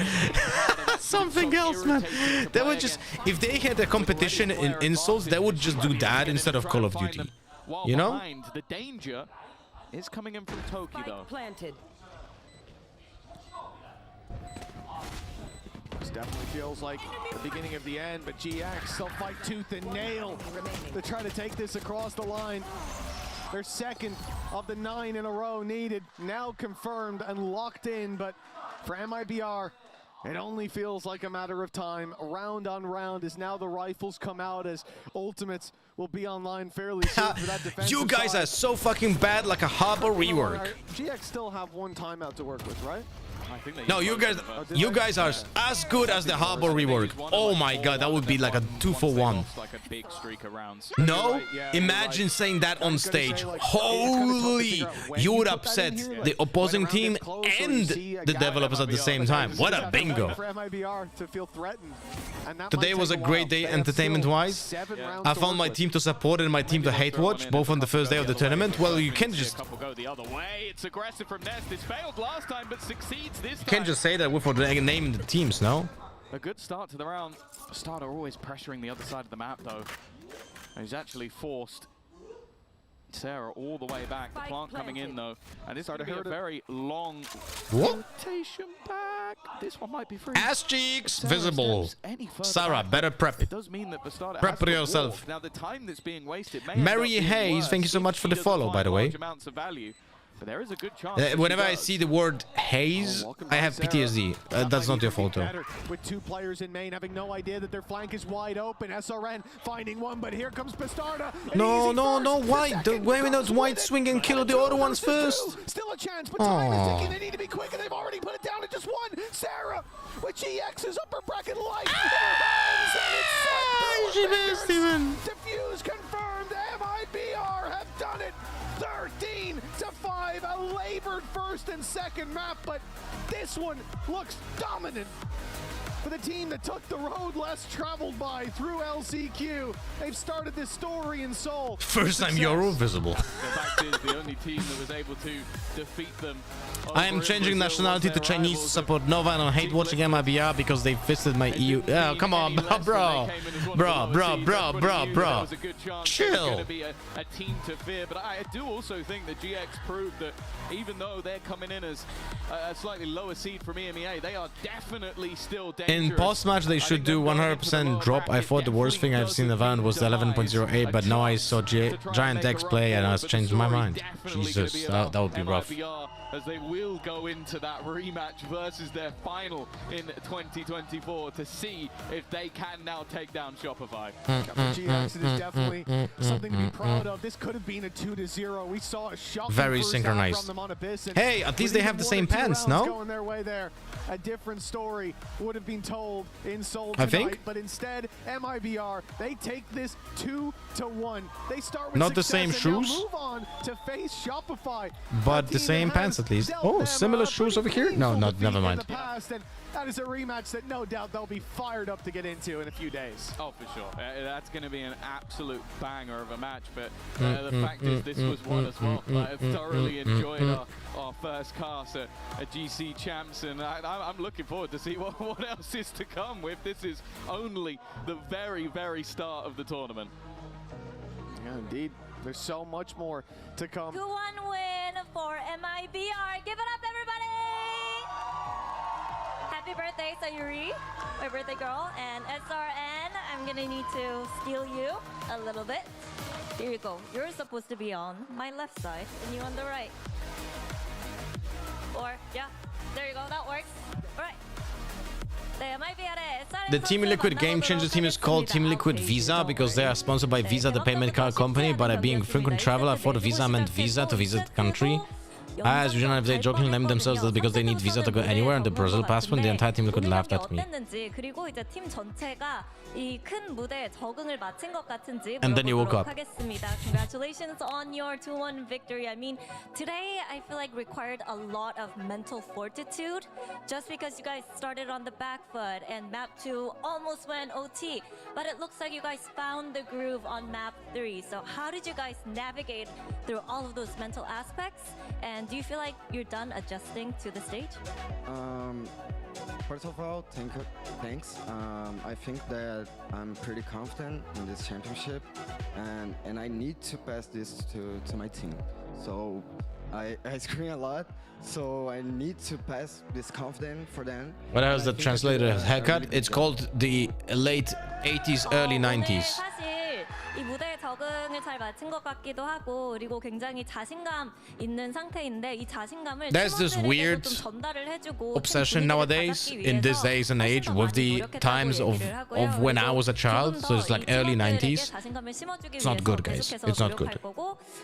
[SPEAKER 1] something else, man. They would just, if they had a competition in insults, they would just do that instead of Call of Duty.
[SPEAKER 5] while
[SPEAKER 1] You know?
[SPEAKER 5] behind. The danger is coming in from Toki, though.
[SPEAKER 7] Planted.
[SPEAKER 10] This definitely feels like the beginning of the end, but GX, they'll fight tooth and nail to try to take this across the line. Their second of the 9 in a row needed, now confirmed and locked in, but for MIBR, it only feels like a matter of time. Round on round as now the rifles come out as ultimates will be online fairly soon for that defensive
[SPEAKER 1] You guys
[SPEAKER 10] side.
[SPEAKER 1] are so fucking bad, like a harbor rework.
[SPEAKER 10] GX still have one timeout to work with, right?
[SPEAKER 5] I think they
[SPEAKER 1] No, you guys are as good as the harbor rework. Oh my god, that would be like a 2-for-1.
[SPEAKER 5] Like a big streak of rounds.
[SPEAKER 1] No, imagine saying that on stage. Holy, you would upset the opposing team and the developers at the same time. What a bingo.
[SPEAKER 10] For MIBR to feel threatened. And that
[SPEAKER 1] Today
[SPEAKER 10] might
[SPEAKER 1] was a
[SPEAKER 10] take
[SPEAKER 1] great
[SPEAKER 10] while.
[SPEAKER 1] day
[SPEAKER 10] They have
[SPEAKER 1] entertainment-wise.
[SPEAKER 10] still 7 rounds
[SPEAKER 1] I
[SPEAKER 10] to
[SPEAKER 1] found
[SPEAKER 10] work
[SPEAKER 1] my
[SPEAKER 10] with.
[SPEAKER 1] team to support and my team to hate watch, both on the first day of the tournament. Well, you can't just
[SPEAKER 5] Couple go the other way. It's aggressive from Nest. It's failed last time, but succeeds this
[SPEAKER 1] you
[SPEAKER 5] time.
[SPEAKER 1] can't just say that without naming the teams, no?
[SPEAKER 5] A good start to the round. Starter always pressuring the other side of the map, though. He's actually forced Sarah all the way back. The plant coming in, though. And this is going to be a very long rotation back. This one might be free.
[SPEAKER 1] Ass cheeks visible. Sarah, better prep.
[SPEAKER 5] It does mean that Bastardo
[SPEAKER 1] Prep
[SPEAKER 5] has to
[SPEAKER 1] yourself.
[SPEAKER 5] walk. Now, the time that's being wasted may
[SPEAKER 1] Mary
[SPEAKER 5] end up being
[SPEAKER 1] Hayes,
[SPEAKER 5] worse
[SPEAKER 1] thank you so
[SPEAKER 5] if
[SPEAKER 1] much for
[SPEAKER 5] she
[SPEAKER 1] the
[SPEAKER 5] doesn't
[SPEAKER 1] follow, by
[SPEAKER 5] find
[SPEAKER 1] the way.
[SPEAKER 5] large amounts of value. But there is a good chance that she
[SPEAKER 1] Whenever I
[SPEAKER 5] does.
[SPEAKER 1] see the word haze, I have PTSD. That's not your fault, though.
[SPEAKER 10] With 2 players in main having no idea that their flank is wide open. SRN finding one, but here comes Bastarda.
[SPEAKER 1] No, white. Why not white swing and kill the other ones first?
[SPEAKER 10] Still a chance, but time is ticking. They need to be quick, and they've already put it down to just one. Sarah with GX's upper bracket light in her hands, and it's set through. Defuse confirmed. MIBR have done it. 13-5, a labored first and second map, but this one looks dominant for the team that took the road less traveled by through LCQ. They've started this story in Seoul.
[SPEAKER 1] First time Euro visible.
[SPEAKER 5] The fact is, the only team that was able to defeat them.
[SPEAKER 1] I am changing nationality to Chinese to support Nova, and I hate watching MIBR because they visited my EU. Oh, come on, bro. Chill.
[SPEAKER 5] Going to be a team to fear, but I do also think that GX proved that even though they're coming in as a slightly lower seed from EMEA, they are definitely still dangerous.
[SPEAKER 1] In post-match, they should do 100% drop. I thought the worst thing I've seen in the Valorant was the 11.08, but now I saw GIANTX play and I've changed my mind. Jesus, that would be rough.
[SPEAKER 5] As they will go into that rematch versus their final in 2024 to see if they can now take down Shopify.
[SPEAKER 10] GX, it is definitely something to be proud of. This could have been a 2-0. We saw a shocking
[SPEAKER 1] Very
[SPEAKER 10] first half
[SPEAKER 1] synchronized.
[SPEAKER 10] from them on Abyss, and
[SPEAKER 1] Hey, at least they have the same
[SPEAKER 10] within 1 or 2
[SPEAKER 1] pants,
[SPEAKER 10] rounds
[SPEAKER 1] no?
[SPEAKER 10] Going their way there. A different story would have been told in Seoul
[SPEAKER 1] I
[SPEAKER 10] tonight,
[SPEAKER 1] think.
[SPEAKER 10] but instead, MIBR, they take this 2-1. They start with
[SPEAKER 1] Not the
[SPEAKER 10] success
[SPEAKER 1] same
[SPEAKER 10] and
[SPEAKER 1] shoes?
[SPEAKER 10] now move on to face Shopify.
[SPEAKER 1] But the same pants at least. Oh, similar shoes over here? No, never mind.
[SPEAKER 10] That is a rematch that no doubt they'll be fired up to get into in a few days.
[SPEAKER 5] Oh, for sure. That's going to be an absolute banger of a match, but the fact is this was one as well. I've thoroughly enjoyed our first cast at GC Champs, and I'm looking forward to see what else is to come with. This is only the very, very start of the tournament.
[SPEAKER 10] Yeah, indeed. There's so much more to come.
[SPEAKER 19] 2-1 win for MIBR. Give it up, everybody! Happy birthday, Sayuri, my birthday girl. And SRN, I'm gonna need to steal you a little bit. Here you go. You're supposed to be on my left side, and you on the right. Or, yeah, there you go, that works. All right.
[SPEAKER 1] The Team Liquid Game Changer team is called Team Liquid Visa because they are sponsored by Visa, the payment card company, but I being frequent traveler, I thought Visa meant visa to visit the country. As usual, if they jokingly named themselves that because they need visa to go anywhere and the Brazil passport, the entire Team Liquid laughed at me.
[SPEAKER 19] 그리고 이제 팀 전체가 이 큰 무대에 적응을 마친 것 같은지
[SPEAKER 1] And then you woke up.
[SPEAKER 19] 하겠습니다. Congratulations on your 2-1 victory. I mean, today I feel like required a lot of mental fortitude just because you guys started on the back foot and map 2 almost went OT. But it looks like you guys found the groove on map 3. So how did you guys navigate through all of those mental aspects? And And do you feel like you're done adjusting to the stage?
[SPEAKER 16] First of all, thanks. I think that I'm pretty confident in this championship, and I need to pass this to my team. So I scream a lot, so I need to pass this confidence for them.
[SPEAKER 1] What else the translator haircut? It's called the late 80s, early 90s.
[SPEAKER 19] 사실 이 무대에 적응을 잘 마친 것 같기도 하고 그리고 굉장히 자신감 있는 상태인데 이 자신감을
[SPEAKER 1] There's this weird
[SPEAKER 19] 좀 전달을 해주고
[SPEAKER 1] obsession nowadays in these days and age with the times of when I was a child. So it's like early 90s. It's not good, guys. It's not good.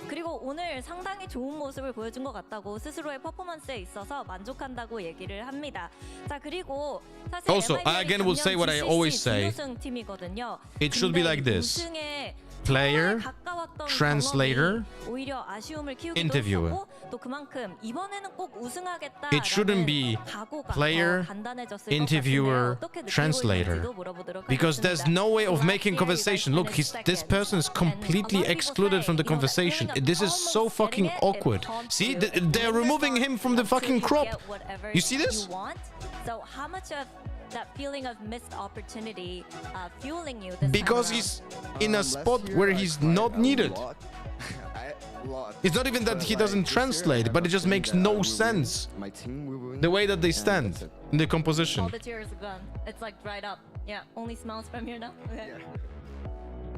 [SPEAKER 19] 그리고 오늘 상당히 좋은 모습을 보여준 것 같다고 스스로의 퍼포먼스에 있어서 만족한다고 얘기를 합니다. 자 그리고 사실
[SPEAKER 1] Also, I again will say what I always say. It should be like this. Player, translator, interviewer. It shouldn't be player, interviewer, translator. Because there's no way of making conversation. Look, this person is completely excluded from the conversation. This is so fucking awkward. See, they're removing him from the fucking crop. You see this?
[SPEAKER 19] So how much of that feeling of missed opportunity fueling you
[SPEAKER 1] because he's in a spot where he's not needed. It's not even that he doesn't translate, but it just makes no sense. The way that they stand in the composition.
[SPEAKER 19] All the tears are gone. It's like dried up. Yeah, only smiles from here now. Okay.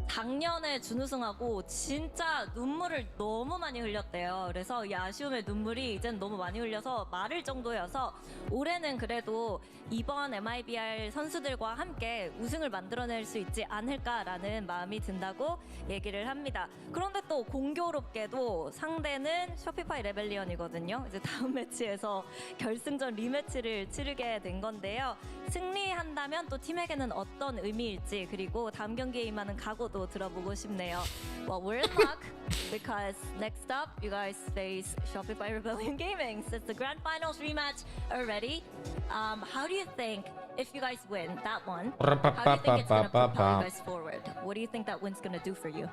[SPEAKER 19] 작년에 준우승하고 진짜 눈물을 너무 많이 흘렸대요. 그래서 이 아쉬움의 눈물이 이젠 너무 많이 흘려서 마를 정도여서 올해는 그래도 이번 MIBR 선수들과 함께 우승을 만들어낼 수 있지 않을까라는 마음이 든다고 얘기를 합니다. 그런데 또 공교롭게도 상대는 쇼피파이 레벨리언이거든요. 이제 다음 매치에서 결승전 리매치를 치르게 된 건데요. 승리한다면 또 팀에게는 어떤 의미일지 그리고 다음 경기에 임하는 각오도 들어보고 싶네요. Well, we're in luck because next up you guys face Shopify Rebellion Gaming. So it's the Grand Finals rematch already. How do you think if you guys win that one? How do you think it's gonna propel you guys forward? What do you think that win's gonna do for you?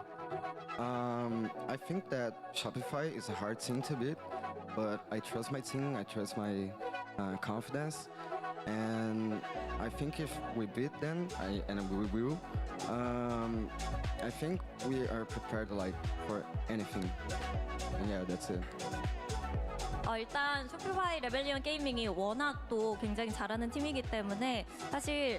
[SPEAKER 16] I think that Shopify is a hard team to beat, but I trust my team. I trust my confidence. And I think if we beat them, and we will, I think we are prepared like for anything. And yeah, that's it.
[SPEAKER 19] 일단 쇼피파이 레벨리언 게이밍이 워낙 또 굉장히 잘하는 팀이기 때문에 사실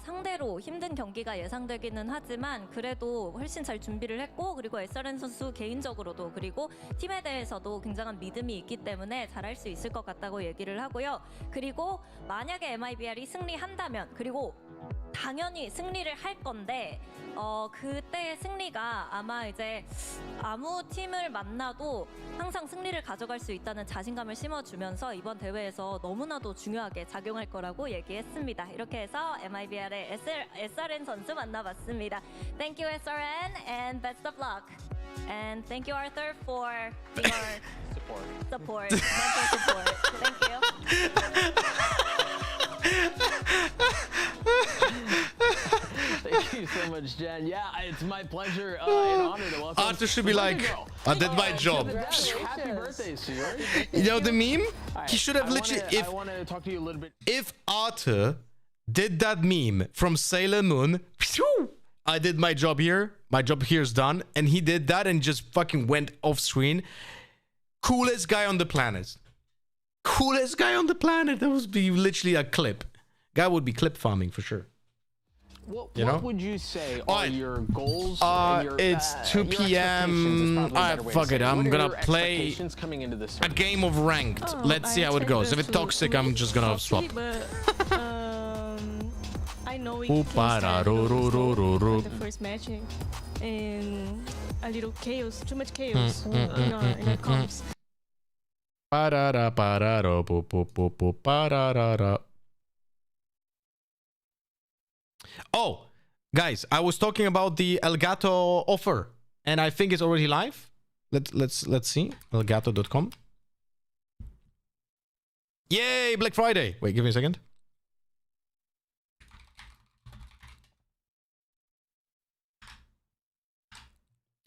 [SPEAKER 19] 상대로 힘든 경기가 예상되기는 하지만 그래도 훨씬 잘 준비를 했고 그리고 SRN 선수 개인적으로도 그리고 팀에 대해서도 굉장한 믿음이 있기 때문에 잘할 수 있을 것 같다고 얘기를 하고요. 그리고 만약에 MIBR이 승리한다면 그리고 당연히 승리를 할 건데 그때의 승리가 아마 이제 아무 팀을 만나도 항상 승리를 가져갈 수 있다는 자신감을 심어주면서 이번 대회에서 너무나도 중요하게 작용할 거라고 얘기했습니다. 이렇게 해서 MIBR의 SRN 선수 만나봤습니다. Thank you SRN and best of luck. And thank you Arthur for your support, mental support. Thank you.
[SPEAKER 12] Thank you so much, Jen. Yeah, it's my pleasure and honor to welcome.
[SPEAKER 1] Arthur should be like, I did my job.
[SPEAKER 12] Happy birthday, Stuart.
[SPEAKER 1] You know the meme?
[SPEAKER 12] Right,
[SPEAKER 1] He should have literally.
[SPEAKER 12] I want to talk to you a little bit.
[SPEAKER 1] If Arthur did that meme from Sailor Moon, I did my job here. My job here is done, and he did that and just fucking went off screen. Coolest guy on the planet. Coolest guy on the planet. That would be literally a clip. Guy would be clip farming for sure.
[SPEAKER 12] What
[SPEAKER 1] know?
[SPEAKER 12] would you say are your goals?
[SPEAKER 1] It's 2 p.m. Fuck it. I'm gonna play a game of ranked. Let's see how it goes. If it's toxic, I'm just gonna swap.
[SPEAKER 22] I know we can start the first match and a little chaos, too much chaos in our comps.
[SPEAKER 1] Oh, guys, I was talking about the Elgato offer, and I think it's already live. Let's see. Elgato.com. Yay, Black Friday. Wait, give me a second.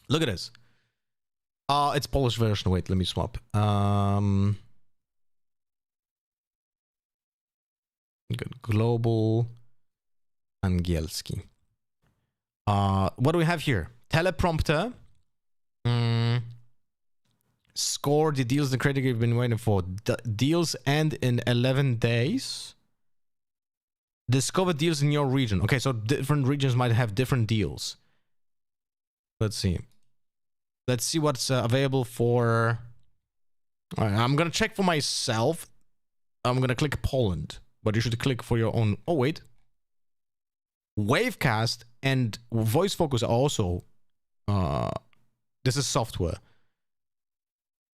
[SPEAKER 1] Look at this. It's Polish version. Wait, let me swap. Good. Global Angielski. What do we have here? Teleprompter. Score the deals the critic you've been waiting for. Deals end in 11 days. Discover deals in your region. Okay, so different regions might have different deals. Let's see. Let's see what's available for... All right, I'm going to check for myself. I'm going to click Poland. But you should click for your own... Oh, wait. Wavecast and voice focus are also... this is software.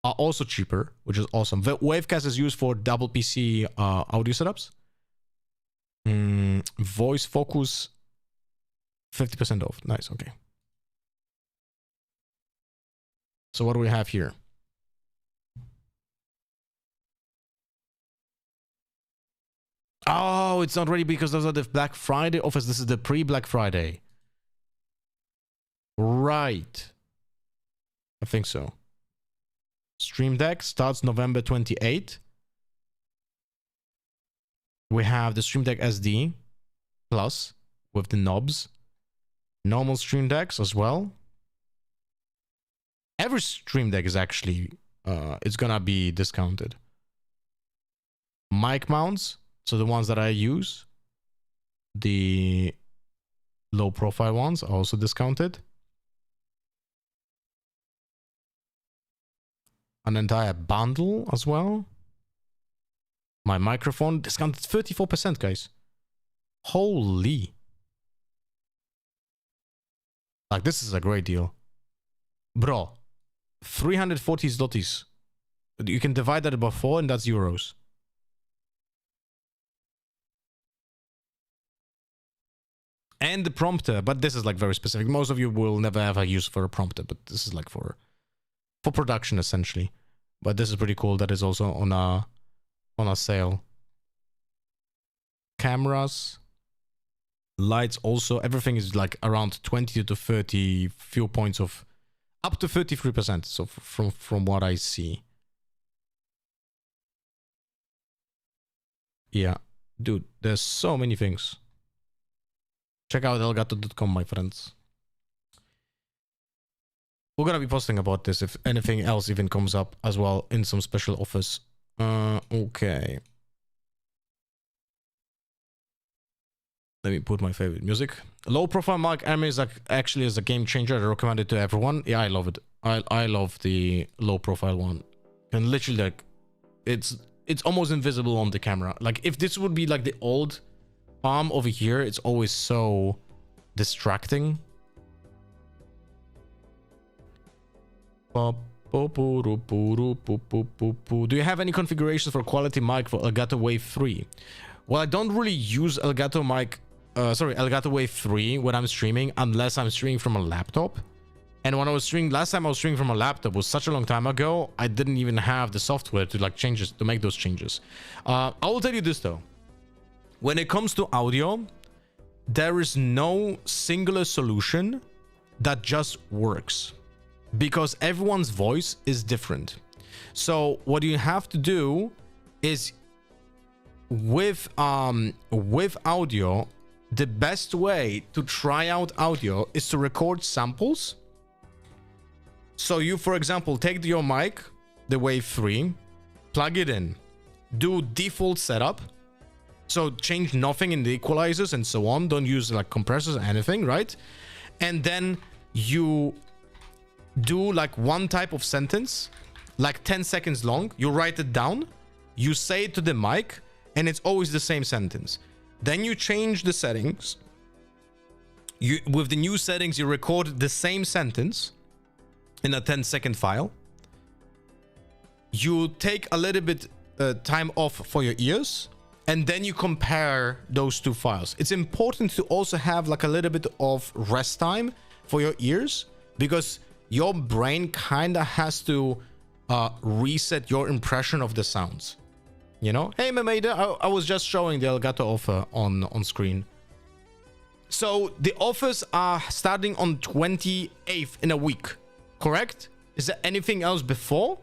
[SPEAKER 1] Are also cheaper, which is awesome. The Wavecast is used for double PC audio setups. Voice focus 50% off. Nice, okay. So what do we have here? Oh, it's not ready because those are the Black Friday offers. This is the pre-Black Friday. Right. I think so. Stream Deck starts November 28. We have the Stream Deck SD Plus with the knobs. Normal Stream Decks as well. Every Stream Deck is actually, it's gonna be discounted. Mic mounts, so the ones that I use, the low profile ones are also discounted. An entire bundle as well. My microphone discounted 34%, guys. Holy. Like, this is a great deal. Bro, 340 zlotys. You can divide that by 4 and that's euros. And the prompter, but this is like very specific. Most of you will never have a use for a prompter, but this is like for production essentially. But this is pretty cool. That is also on a sale. Cameras, lights, also everything is like around 20 to 30, few points of up to 33%. So from what I see, yeah, dude, there's so many things. Check out elgato.com, my friends. We're gonna be posting about this if anything else even comes up as well in some special offers. Okay. Let me put my favorite music. Low profile mic anime is actually is a game changer. I recommend it to everyone. Yeah, I love it. I love the low profile one. And literally like it's almost invisible on the camera. Like if this would be like the old palm over here, it's always so distracting. Do you have any configurations for quality mic for Elgato Wave 3? Well, I don't really use Elgato Wave 3 when I'm streaming, unless I'm streaming from a laptop. And when I was streaming, last time I was streaming from a laptop was such a long time ago, I didn't even have the software to like to make those changes. I will tell you this though. When it comes to audio, there is no singular solution that just works. Because everyone's voice is different. So what you have to do is with audio, the best way to try out audio is to record samples. So you, for example, take your mic, the Wave 3, plug it in, do default setup. So change nothing in the equalizers and so on. Don't use like compressors or anything, right? And then you do like one type of sentence, like 10 seconds long. You write it down, you say it to the mic, and it's always the same sentence. Then you change the settings. With the new settings, you record the same sentence in a 10-second file. You take a little bit time off for your ears, and then you compare those two files. It's important to also have like a little bit of rest time for your ears, because your brain kind of has to reset your impression of the sounds. You know? Hey, Mameda, I was just showing the Elgato offer on screen. So the offers are starting on 28th in a week, correct? Is there anything else before?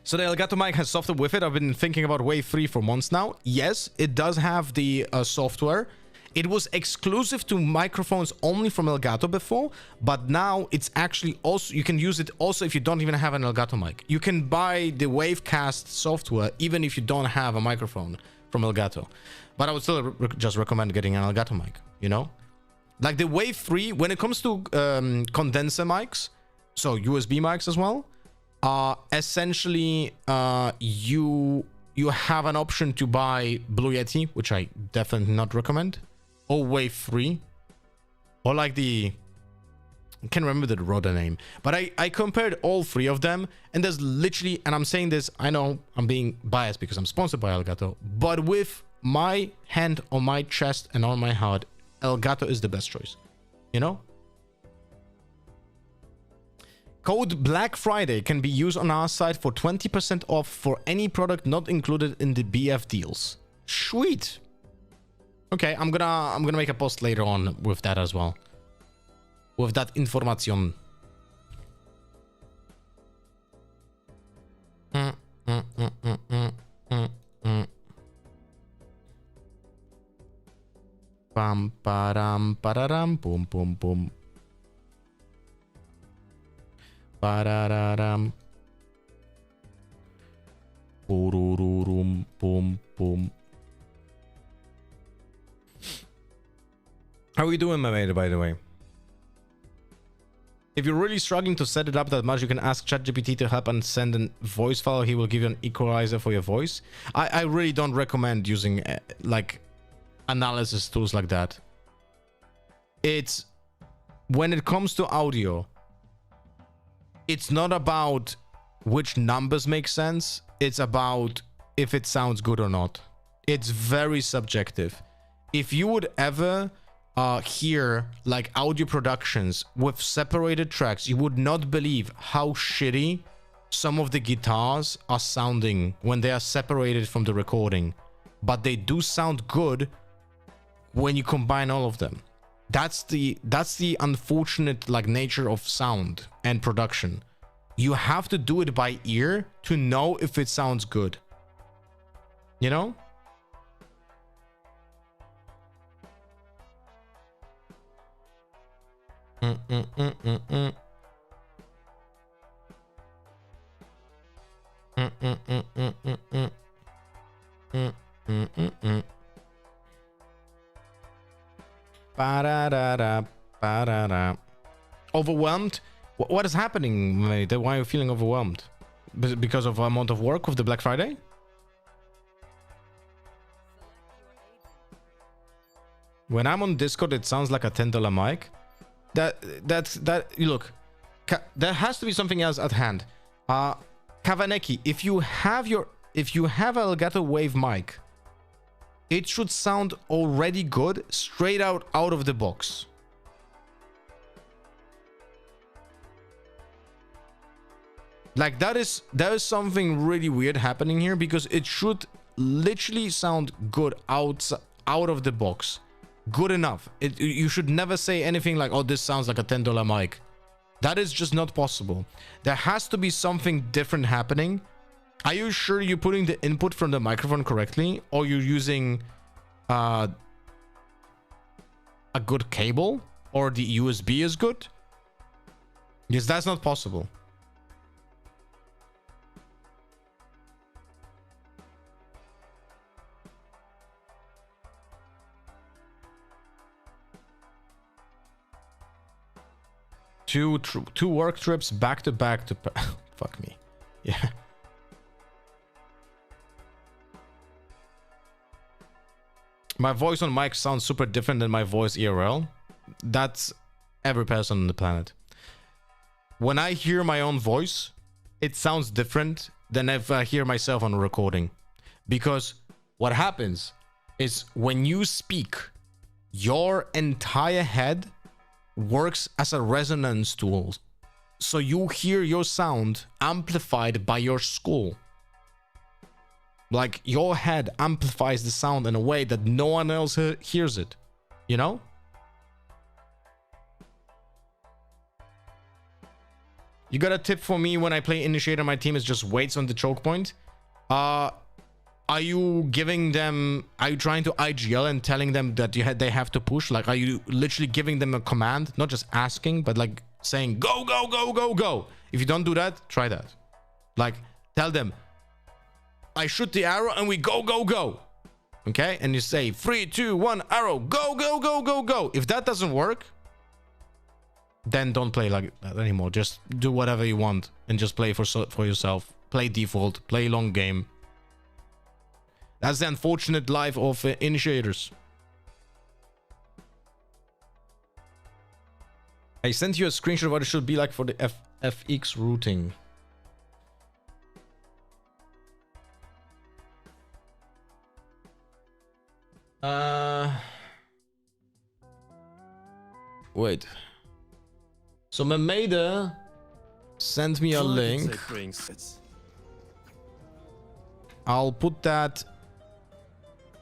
[SPEAKER 1] So the Elgato mic has software with it. I've been thinking about Wave 3 for months now. Yes, it does have the software. It was exclusive to microphones only from Elgato before, but now it's actually also, you can use it also if you don't even have an Elgato mic. You can buy the Wavecast software even if you don't have a microphone from Elgato. But I would still just recommend getting an Elgato mic, you know? Like the Wave 3, when it comes to condenser mics, so USB mics as well, essentially you have an option to buy Blue Yeti, which I definitely not recommend, or Wave 3, or like the, I can't remember the Roda name, but I compared all three of them, and there's literally, and I'm saying this, I know I'm being biased because I'm sponsored by Elgato, but with my hand on my chest and on my heart, Elgato is the best choice, you know? Code Black Friday can be used on our site for 20% off for any product not included in the BF deals. Sweet. Okay, I'm gonna make a post later on with that as well. With that information. Pam param pararam pum pum pum. Pararam. Pururum pum pum. How are you doing, my mate, by the way? If you're really struggling to set it up that much, you can ask ChatGPT to help and send a voice file. He will give you an equalizer for your voice. I really don't recommend using like analysis tools like that. It's when it comes to audio, it's not about which numbers make sense. It's about if it sounds good or not. It's very subjective. If you would ever hear like audio productions with separated tracks, you would not believe how shitty some of the guitars are sounding when they are separated from the recording. But they do sound good when you combine all of them. That's the unfortunate like nature of sound and production. You have to do it by ear to know if it sounds good. You know? Overwhelmed? What is happening, mate? Why are you feeling overwhelmed? Because of the amount of work with the Black Friday? When I'm on Discord, it sounds like a $10 mic. Look, there has to be something else at hand. Kavaneki, if you have a Elgato Wave mic, it should sound already good straight out of the box. Like that is something really weird happening here, because it should literally sound good out of the box. Good enough. You should never say anything like, oh, this sounds like a $10 mic. That is just not possible. There has to be something different happening. Are you sure you're putting the input from the microphone correctly, or you're using a good cable, or the USB is good? Yes, that's not possible. Two work trips back to back to fuck me. Yeah. My voice on mic sounds super different than my voice IRL. That's every person on the planet. When I hear my own voice, it sounds different than if I hear myself on a recording. Because what happens is when you speak, your entire head works as a resonance tool, so you hear your sound amplified by your skull. Like your head amplifies the sound in a way that no one else hears it. You know? You got a tip for me when I play initiator? My team is just waits on the choke point. Are you giving them? Are you trying to IGL and telling them that they have to push? Like, are you literally giving them a command, not just asking, but like saying go, go, go, go, go? If you don't do that, try that. Like, tell them, I shoot the arrow and we go, go, go. Okay, and you say 3, 2, 1, arrow, go, go, go, go, go. If that doesn't work, then don't play like that anymore. Just do whatever you want and just play for yourself. Play default, play long game. That's the unfortunate life of initiators. I sent you a screenshot of what it should be like for the FX routing. Wait. So Mameda sent me a link. I'll put that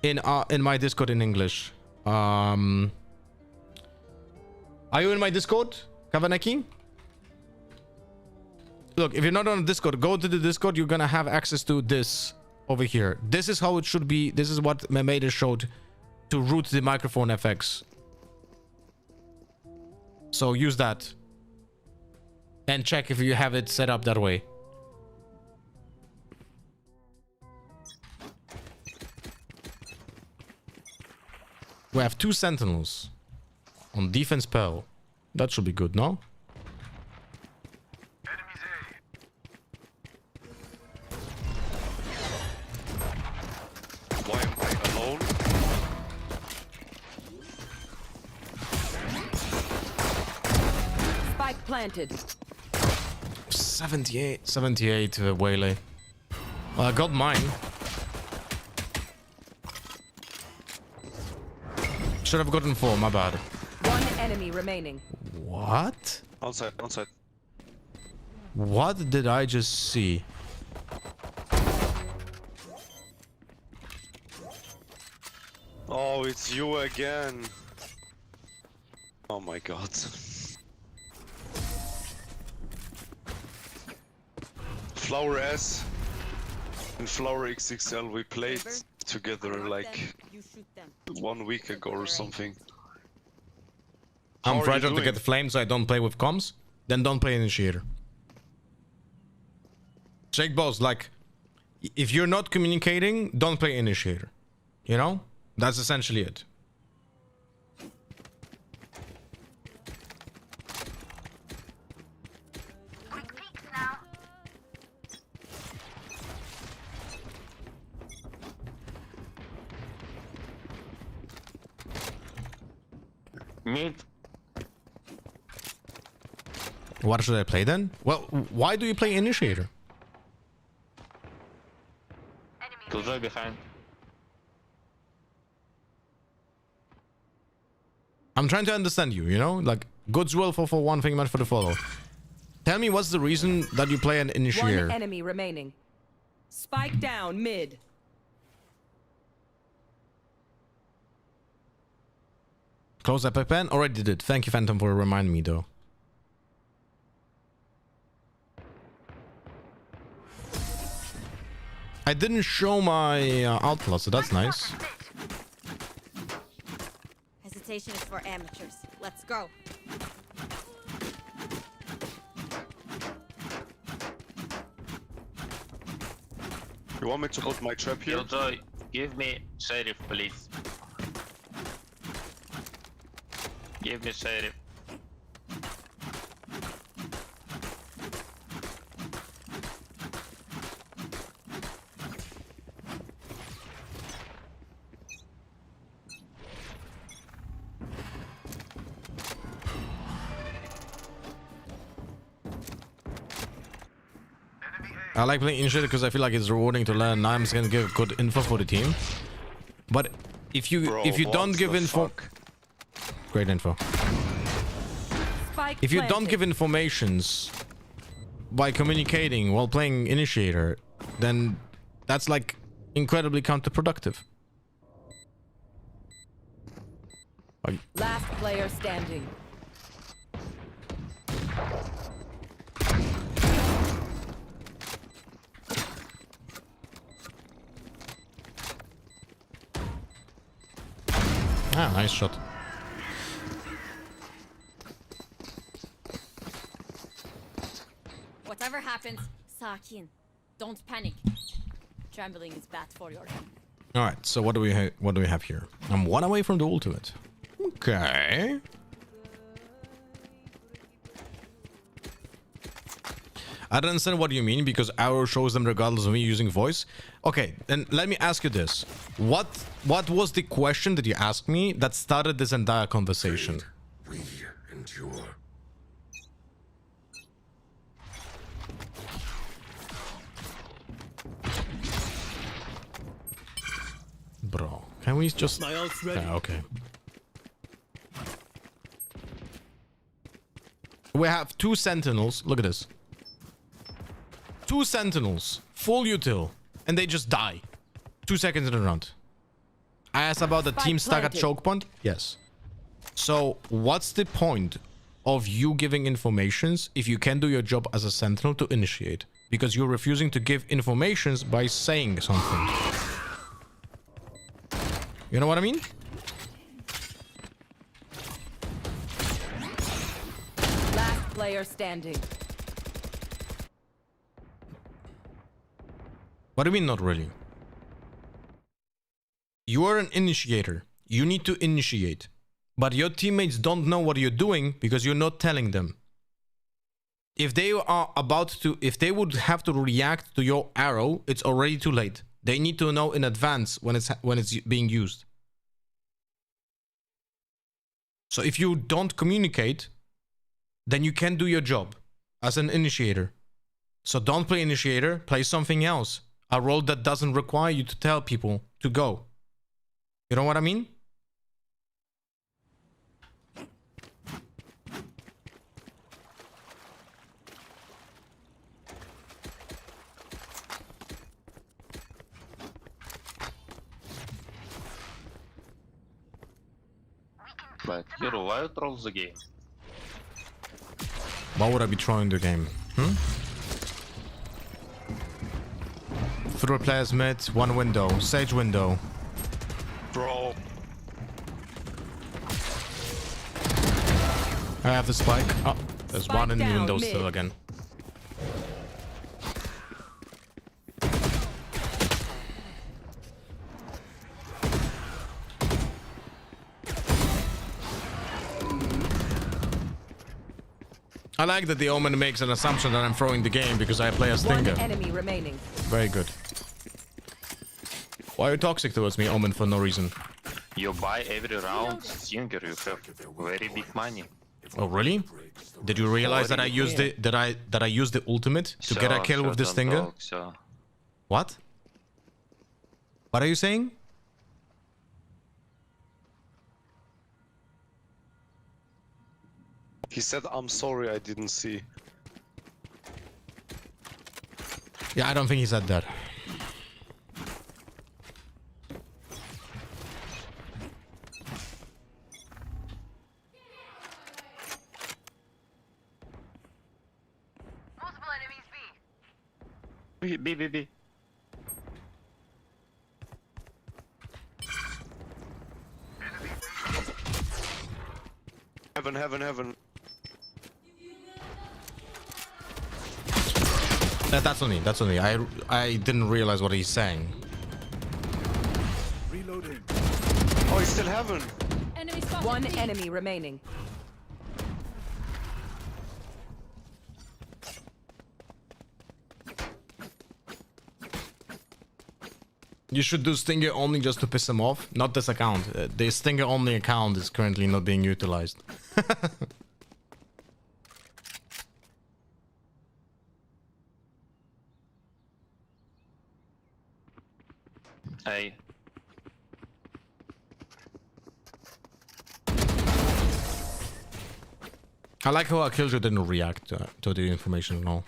[SPEAKER 1] in my Discord in English. Are you in my Discord, Kavaneki? Look, if you're not on Discord, go to the Discord. You're gonna have access to this over here. This is how it should be. This is what Mameda showed to route the microphone FX. So use that. And check if you have it set up that way. We have 2 sentinels on defense Pearl. That should be good, no?
[SPEAKER 2] Why am I alone?
[SPEAKER 7] Spike planted.
[SPEAKER 1] 78 Waylay. Well, I got mine. Should have gotten 4, my bad.
[SPEAKER 7] One enemy remaining.
[SPEAKER 1] What?
[SPEAKER 2] Outside, outside.
[SPEAKER 1] What did I just see?
[SPEAKER 2] Oh, it's you again. Oh my god. Flower S and Flower XXL, we played together like 1 week ago or something.
[SPEAKER 1] I'm fragile to get the flame, so I don't play with comms. Then don't play initiator. Shake balls, like, if you're not communicating, don't play initiator. You know? That's essentially it.
[SPEAKER 2] Mid.
[SPEAKER 1] What should I play then? Well, why do you play initiator?
[SPEAKER 2] Killjoy behind.
[SPEAKER 1] I'm trying to understand you, you know? Like, goods will for one thing, meant for the follow. Tell me what's the reason that you play an initiator?
[SPEAKER 7] One enemy remaining. Spike down mid.
[SPEAKER 1] Close Epic Pen? Already did. Thank you, Phantom, for reminding me, though. I didn't show my alt plus, so that's nice.
[SPEAKER 17] Hesitation is for amateurs. Let's go.
[SPEAKER 2] You want me to put my trap here?
[SPEAKER 23] Killjoy, give me Sheriff, please. Give me Sheriff.
[SPEAKER 1] I like playing initiator because I feel like it's rewarding to learn. Now I'm just gonna give good info for the team. But if you don't give info, great info. If you don't give informations by communicating while playing initiator, then that's like incredibly counterproductive.
[SPEAKER 7] Last player standing.
[SPEAKER 1] Ah, nice shot.
[SPEAKER 17] Whatever happens, Sakin, don't panic. Trembling is bad for your health.
[SPEAKER 1] All right, so what do we have here? I'm one away from the ultimate. Okay. I don't understand what you mean because arrow shows them regardless of me using voice. Okay, then let me ask you this. What was the question that you asked me that started this entire conversation?
[SPEAKER 8] We endure.
[SPEAKER 1] Bro, can we just... okay. We have 2 sentinels. Look at this. 2 sentinels. Full util. And they just die. 2 seconds in the round. I asked about the team stack at choke point. Yes. So, what's the point of you giving informations if you can do your job as a sentinel to initiate? Because you're refusing to give informations by saying something. You know what I mean?
[SPEAKER 7] Last player standing.
[SPEAKER 1] What do you mean not really? You are an initiator. You need to initiate. But your teammates don't know what you're doing because you're not telling them. If they are about to, if they would have to react to your arrow, it's already too late. They need to know in advance when it's being used. So if you don't communicate, then you can't do your job as an initiator. So don't play initiator, play something else. A role that doesn't require you to tell people to go. You know what I mean?
[SPEAKER 23] But hero, why you troll the game?
[SPEAKER 1] Why would I be trolling the game? Three players mid, 1 window, Sage window.
[SPEAKER 2] Bro.
[SPEAKER 1] I have the spike. Oh, there's
[SPEAKER 7] Spike
[SPEAKER 1] one in the
[SPEAKER 7] down,
[SPEAKER 1] window
[SPEAKER 7] mid.
[SPEAKER 1] still again. I like that the Omen makes an assumption that I'm throwing the game because I play a Stinger.
[SPEAKER 7] One enemy remaining.
[SPEAKER 1] Very good. Why are you toxic towards me, Omen, for no reason?
[SPEAKER 23] You buy every round Stinger, you have very big money.
[SPEAKER 1] Oh really? Did you realize that I used the that I used the ultimate to get a kill with the Stinger? What? What are you saying?
[SPEAKER 2] He said, I'm sorry, I didn't see.
[SPEAKER 1] Yeah, I don't think he said that.
[SPEAKER 18] Multiple enemies B.
[SPEAKER 23] B.
[SPEAKER 2] Heaven.
[SPEAKER 1] That's on me. That's on me. I didn't realize what he's saying.
[SPEAKER 6] Reloading.
[SPEAKER 2] Oh, he's still heaven.
[SPEAKER 7] One enemy remaining.
[SPEAKER 1] You should do Stinger only just to piss him off. Not this account. The Stinger only account is currently not being utilized.
[SPEAKER 23] Hey.
[SPEAKER 1] I like how Killjoy didn't react to the information at all.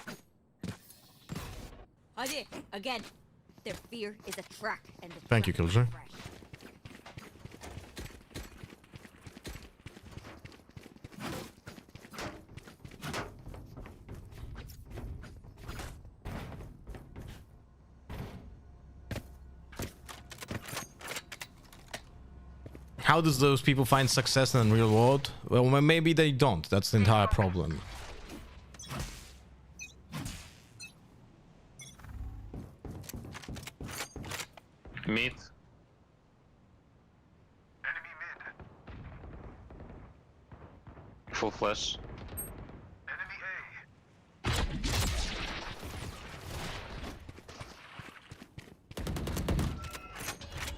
[SPEAKER 17] Hadi, again. Their fear is a track and the
[SPEAKER 1] Thank you, Killjoy. How does those people find success in the real world? Well, maybe they don't. That's the entire problem.
[SPEAKER 23] Mid. Full flash.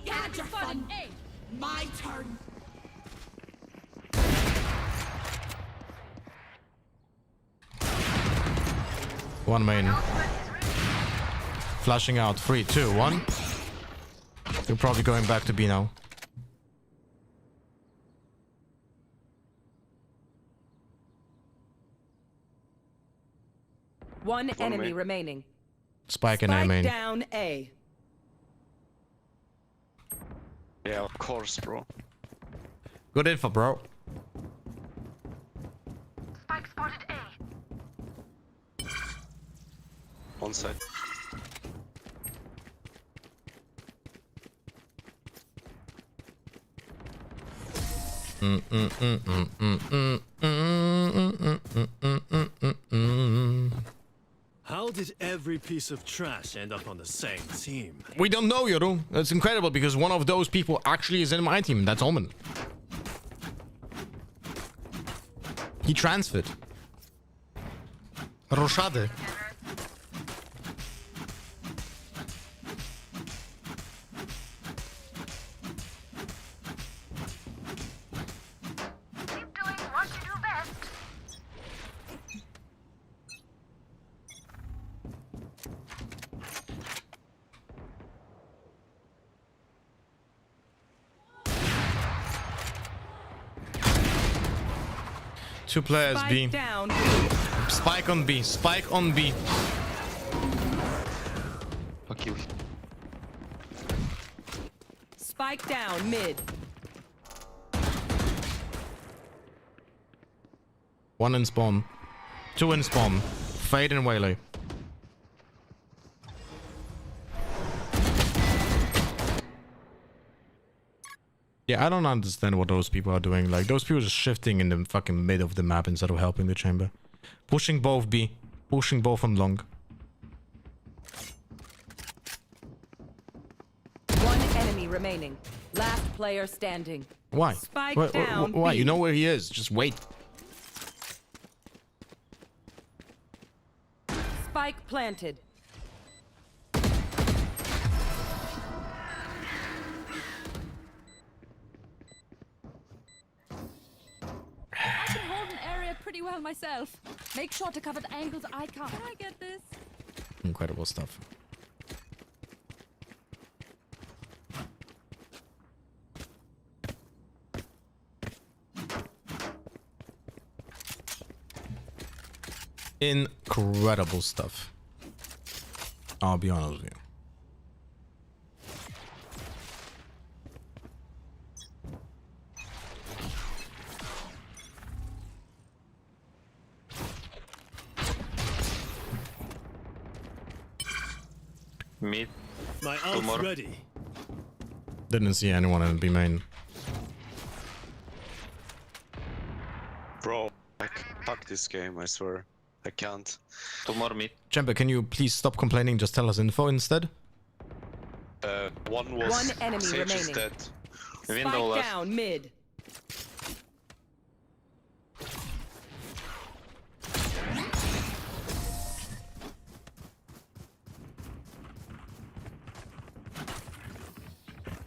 [SPEAKER 4] Get your fun. My turn.
[SPEAKER 1] One main. Flashing out. 3, 2, 1. You're probably going back to B now.
[SPEAKER 7] One enemy remaining.
[SPEAKER 1] Spike and A main.
[SPEAKER 7] Down A.
[SPEAKER 2] Yeah, of course, bro.
[SPEAKER 1] Good info, bro.
[SPEAKER 4] Spike spotted A.
[SPEAKER 2] One side.
[SPEAKER 6] How did every piece of trash end up on the same team?
[SPEAKER 1] We don't know, Yoru. That's incredible because one of those people actually is in my team. That's Omen. He transferred. Roszady. Two players B.
[SPEAKER 7] Down.
[SPEAKER 1] Spike on B. Spike on B.
[SPEAKER 23] Fuck you.
[SPEAKER 7] Spike down mid.
[SPEAKER 1] One in spawn. Two in spawn. Fade and Waylay. Yeah, I don't understand what those people are doing. Like, those people are just shifting in the fucking mid of the map instead of helping the chamber. Pushing both B. Pushing both on long.
[SPEAKER 7] One enemy remaining. Last player standing.
[SPEAKER 1] Why?
[SPEAKER 7] Spike down
[SPEAKER 1] why?
[SPEAKER 7] B.
[SPEAKER 1] You know where he is. Just wait.
[SPEAKER 7] Spike planted.
[SPEAKER 4] I can hold an area pretty well myself. Make sure to cover the angles I can't. Can I get this?
[SPEAKER 1] Incredible stuff. Incredible stuff. I'll be honest with you.
[SPEAKER 23] Mid.
[SPEAKER 6] My ult's ready.
[SPEAKER 1] Didn't see anyone in B main.
[SPEAKER 2] Bro, I fuck this game, I swear. I can't.
[SPEAKER 23] Two more mid.
[SPEAKER 1] Chamber, can you please stop complaining? Just tell us info instead.
[SPEAKER 2] One was
[SPEAKER 7] One enemy
[SPEAKER 2] Sage is
[SPEAKER 7] remaining.
[SPEAKER 2] dead.
[SPEAKER 23] Window
[SPEAKER 7] Spike
[SPEAKER 23] left.
[SPEAKER 7] down mid.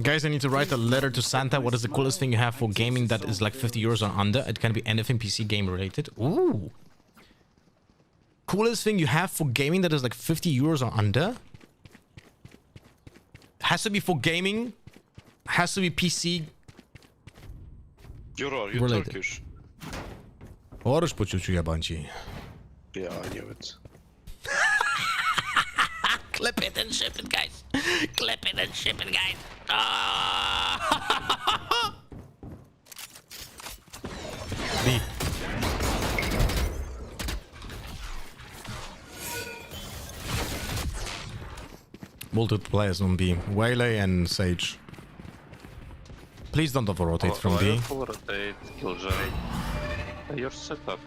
[SPEAKER 1] Guys, I need to write a letter to Santa. What is the coolest thing you have for gaming that is like 50 euros or under? It can be anything PC game related. Ooh. Coolest thing you have for gaming that is like 50 euros or under? Has to be for gaming. Has to be PC
[SPEAKER 2] You're
[SPEAKER 1] related.
[SPEAKER 2] Turkish.
[SPEAKER 1] Oruç po çuçu yabancı.
[SPEAKER 2] Yeah, I knew it.
[SPEAKER 1] Clip it and ship it, guys. Clip it and ship it, guys. B. Multiple players on B. Waylay and Sage. Please don't over-rotate from D.
[SPEAKER 23] Rotate, Killjoy. Your setup.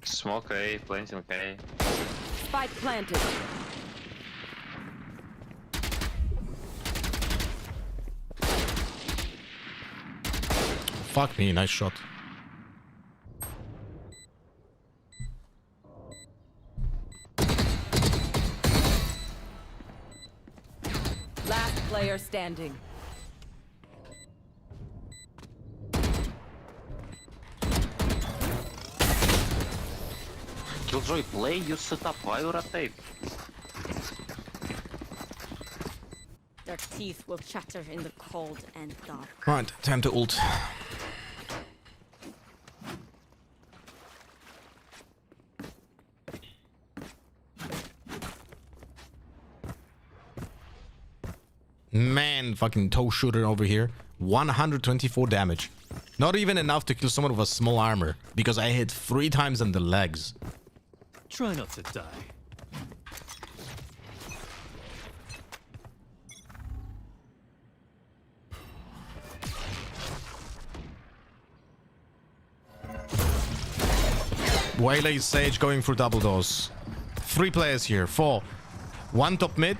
[SPEAKER 23] Smoke A, planting A.
[SPEAKER 7] Spike planted.
[SPEAKER 1] Fuck me, nice shot.
[SPEAKER 7] Last player standing.
[SPEAKER 23] Killjoy, play your setup. Why you rotate?
[SPEAKER 17] Their teeth will chatter in the cold and dark.
[SPEAKER 1] Right, time to ult. Man, fucking toe shooter over here. 124 damage. Not even enough to kill someone with a small armor, because I hit 3 times in the legs.
[SPEAKER 6] Try not to die.
[SPEAKER 1] Waylay Sage going through double doors. 3 players here, 4. 1 top mid,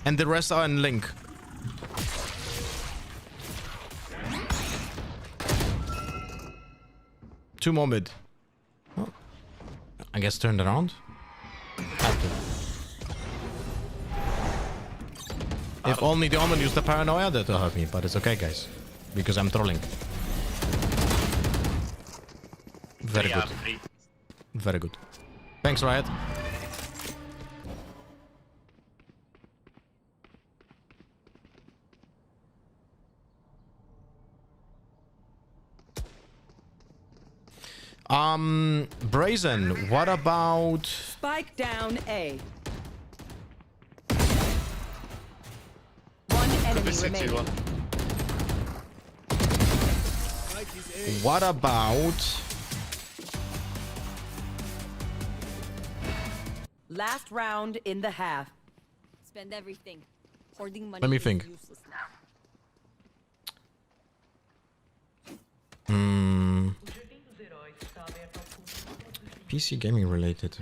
[SPEAKER 1] and the rest are in link. Two more mid. Oh. I guess turned around. If only the Omen used the paranoia there to help me, but it's okay, guys, because I'm trolling. Very good. Very good. Thanks, Riot. Brazen, what about...
[SPEAKER 7] Spike down A. One enemy remaining.
[SPEAKER 1] What about...
[SPEAKER 7] Last round in the half.
[SPEAKER 17] Spend everything. Hoarding money.
[SPEAKER 1] Let me
[SPEAKER 17] is
[SPEAKER 1] think.
[SPEAKER 17] useless now.
[SPEAKER 1] PC gaming related.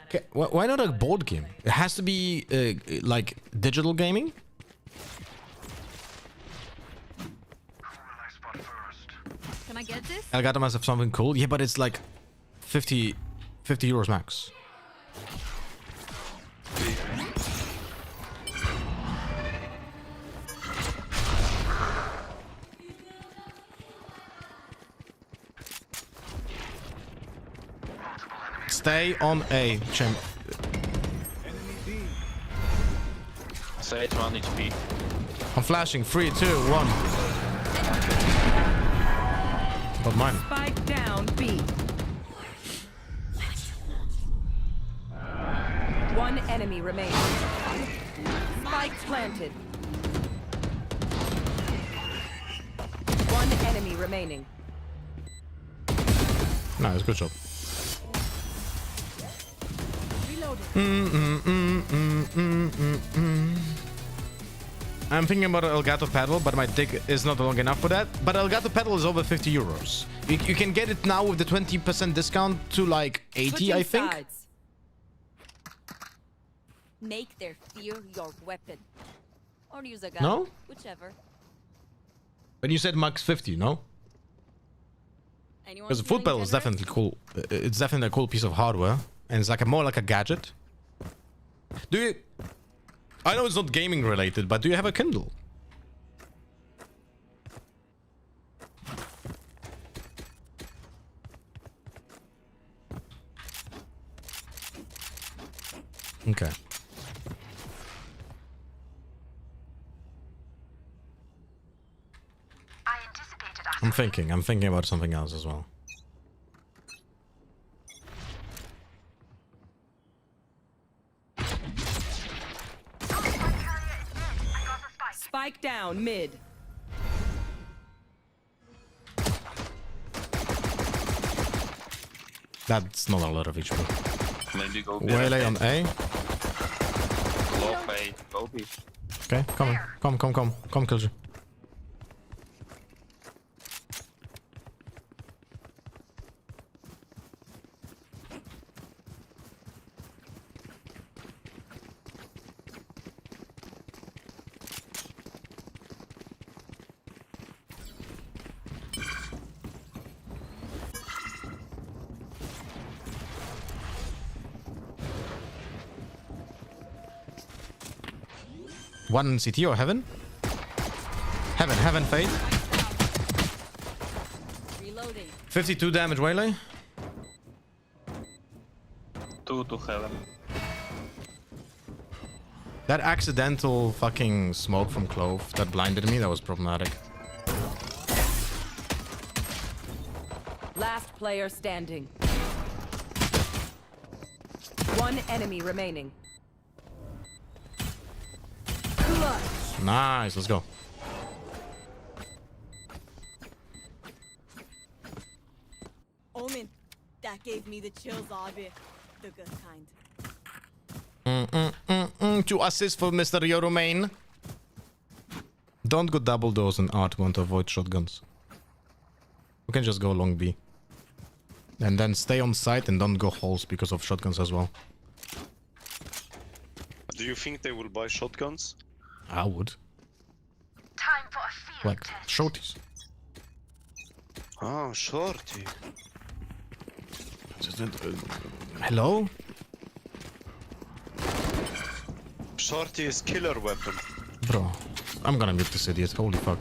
[SPEAKER 1] Okay, why not a board game? It has to be like digital gaming.
[SPEAKER 17] Can I get this?
[SPEAKER 1] Elgato must have something cool. Yeah, but it's like 50 euros max. Stay on A, champ.
[SPEAKER 23] Sage 1 HP.
[SPEAKER 1] I'm flashing. 3, 2, 1. But mine.
[SPEAKER 7] Spike down B. One enemy remaining. Spike planted. One enemy remaining.
[SPEAKER 1] Nice, good job. I'm thinking about an Elgato pedal, but my dick is not long enough for that. But Elgato pedal is over 50 euros. You can get it now with the 20% discount to like 80, I think.
[SPEAKER 17] Sides. Make their fear your weapon. Or use a gun.
[SPEAKER 1] No?
[SPEAKER 17] Whichever.
[SPEAKER 1] But you said max 50, no? Because the foot pedal is definitely cool. It's definitely a cool piece of hardware. And it's like more like a gadget. Do you... I know it's not gaming related, but do you have a Kindle? Okay. I'm thinking about something else as well.
[SPEAKER 7] Spike down mid.
[SPEAKER 1] That's not a lot of HP.
[SPEAKER 23] Maybe go
[SPEAKER 1] Waylay on A.
[SPEAKER 23] Low fade, go B.
[SPEAKER 1] Okay, come on. Come, Killjoy. One CT or heaven? Heaven, fade.
[SPEAKER 17] Reloading.
[SPEAKER 1] 52 damage, Waylay.
[SPEAKER 23] 2 to heaven.
[SPEAKER 1] That accidental fucking smoke from Clove that blinded me, that was problematic.
[SPEAKER 7] Last player standing. One enemy remaining.
[SPEAKER 1] Nice, let's go.
[SPEAKER 3] Omen, that gave me the chills, Abi. The good kind.
[SPEAKER 1] 2 assists for Mr. Euromain. Don't go double doors in R1 to avoid shotguns. You can just go long B. And then stay on site and don't go holes because of shotguns as well.
[SPEAKER 2] Do you think they will buy shotguns?
[SPEAKER 1] I would.
[SPEAKER 18] Time for a field
[SPEAKER 1] Like shorties.
[SPEAKER 2] Oh, shorty.
[SPEAKER 1] Hello?
[SPEAKER 2] Shorty is killer weapon.
[SPEAKER 1] Bro, I'm gonna mute this idiot. Holy fuck.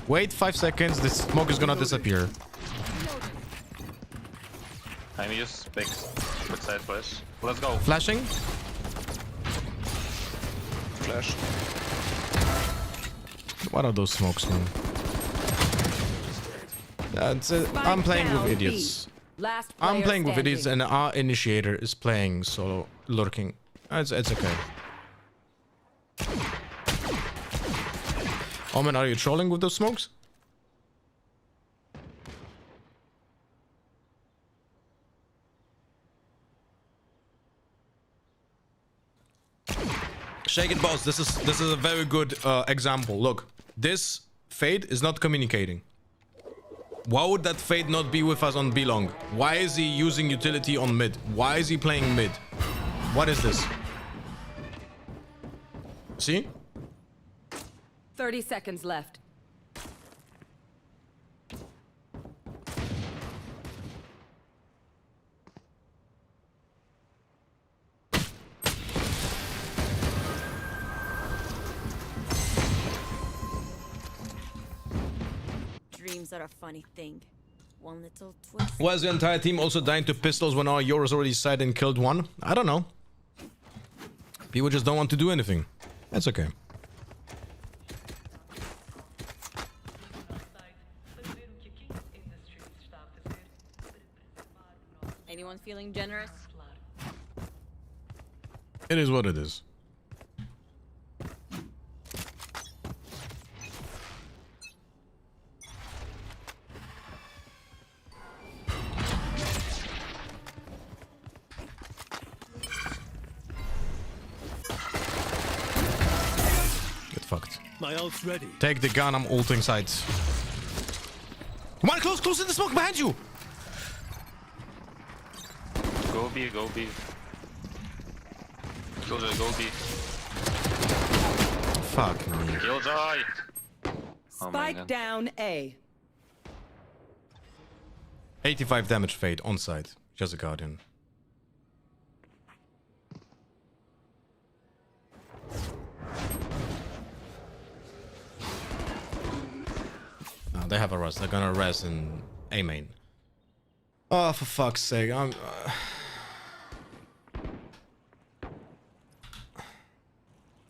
[SPEAKER 1] Wait 5 seconds, this smoke is gonna disappear.
[SPEAKER 23] I'm just big side flash. Let's go.
[SPEAKER 1] Flashing?
[SPEAKER 2] Flash.
[SPEAKER 1] What are those smokes, man? That's it. I'm playing with idiots. I'm playing with idiots and our initiator is playing solo lurking. It's okay. Omen, are you trolling with those smokes? Shake it, boss. This is a very good example. Look, this Fade is not communicating. Why would that Fade not be with us on B long? Why is he using utility on mid? Why is he playing mid? What is this? See?
[SPEAKER 7] 30 seconds left.
[SPEAKER 3] Dreams are a funny thing. One little twist.
[SPEAKER 1] Why is the entire team also dying to pistols when our Euros already sighted and killed one? I don't know. People just don't want to do anything. That's okay.
[SPEAKER 17] Anyone feeling generous?
[SPEAKER 1] It is what it is. Get fucked.
[SPEAKER 6] My ult's ready.
[SPEAKER 1] Take the gun, I'm ulting sides. Come on, close in the smoke behind you!
[SPEAKER 23] Go B, go B. Killjoy, go B.
[SPEAKER 1] Fuck me.
[SPEAKER 23] Killjoy!
[SPEAKER 7] Spike down A.
[SPEAKER 1] 85 damage Fade on site. Just a Guardian. They have a res. They're gonna res in A main. Oh, for fuck's sake! I'm.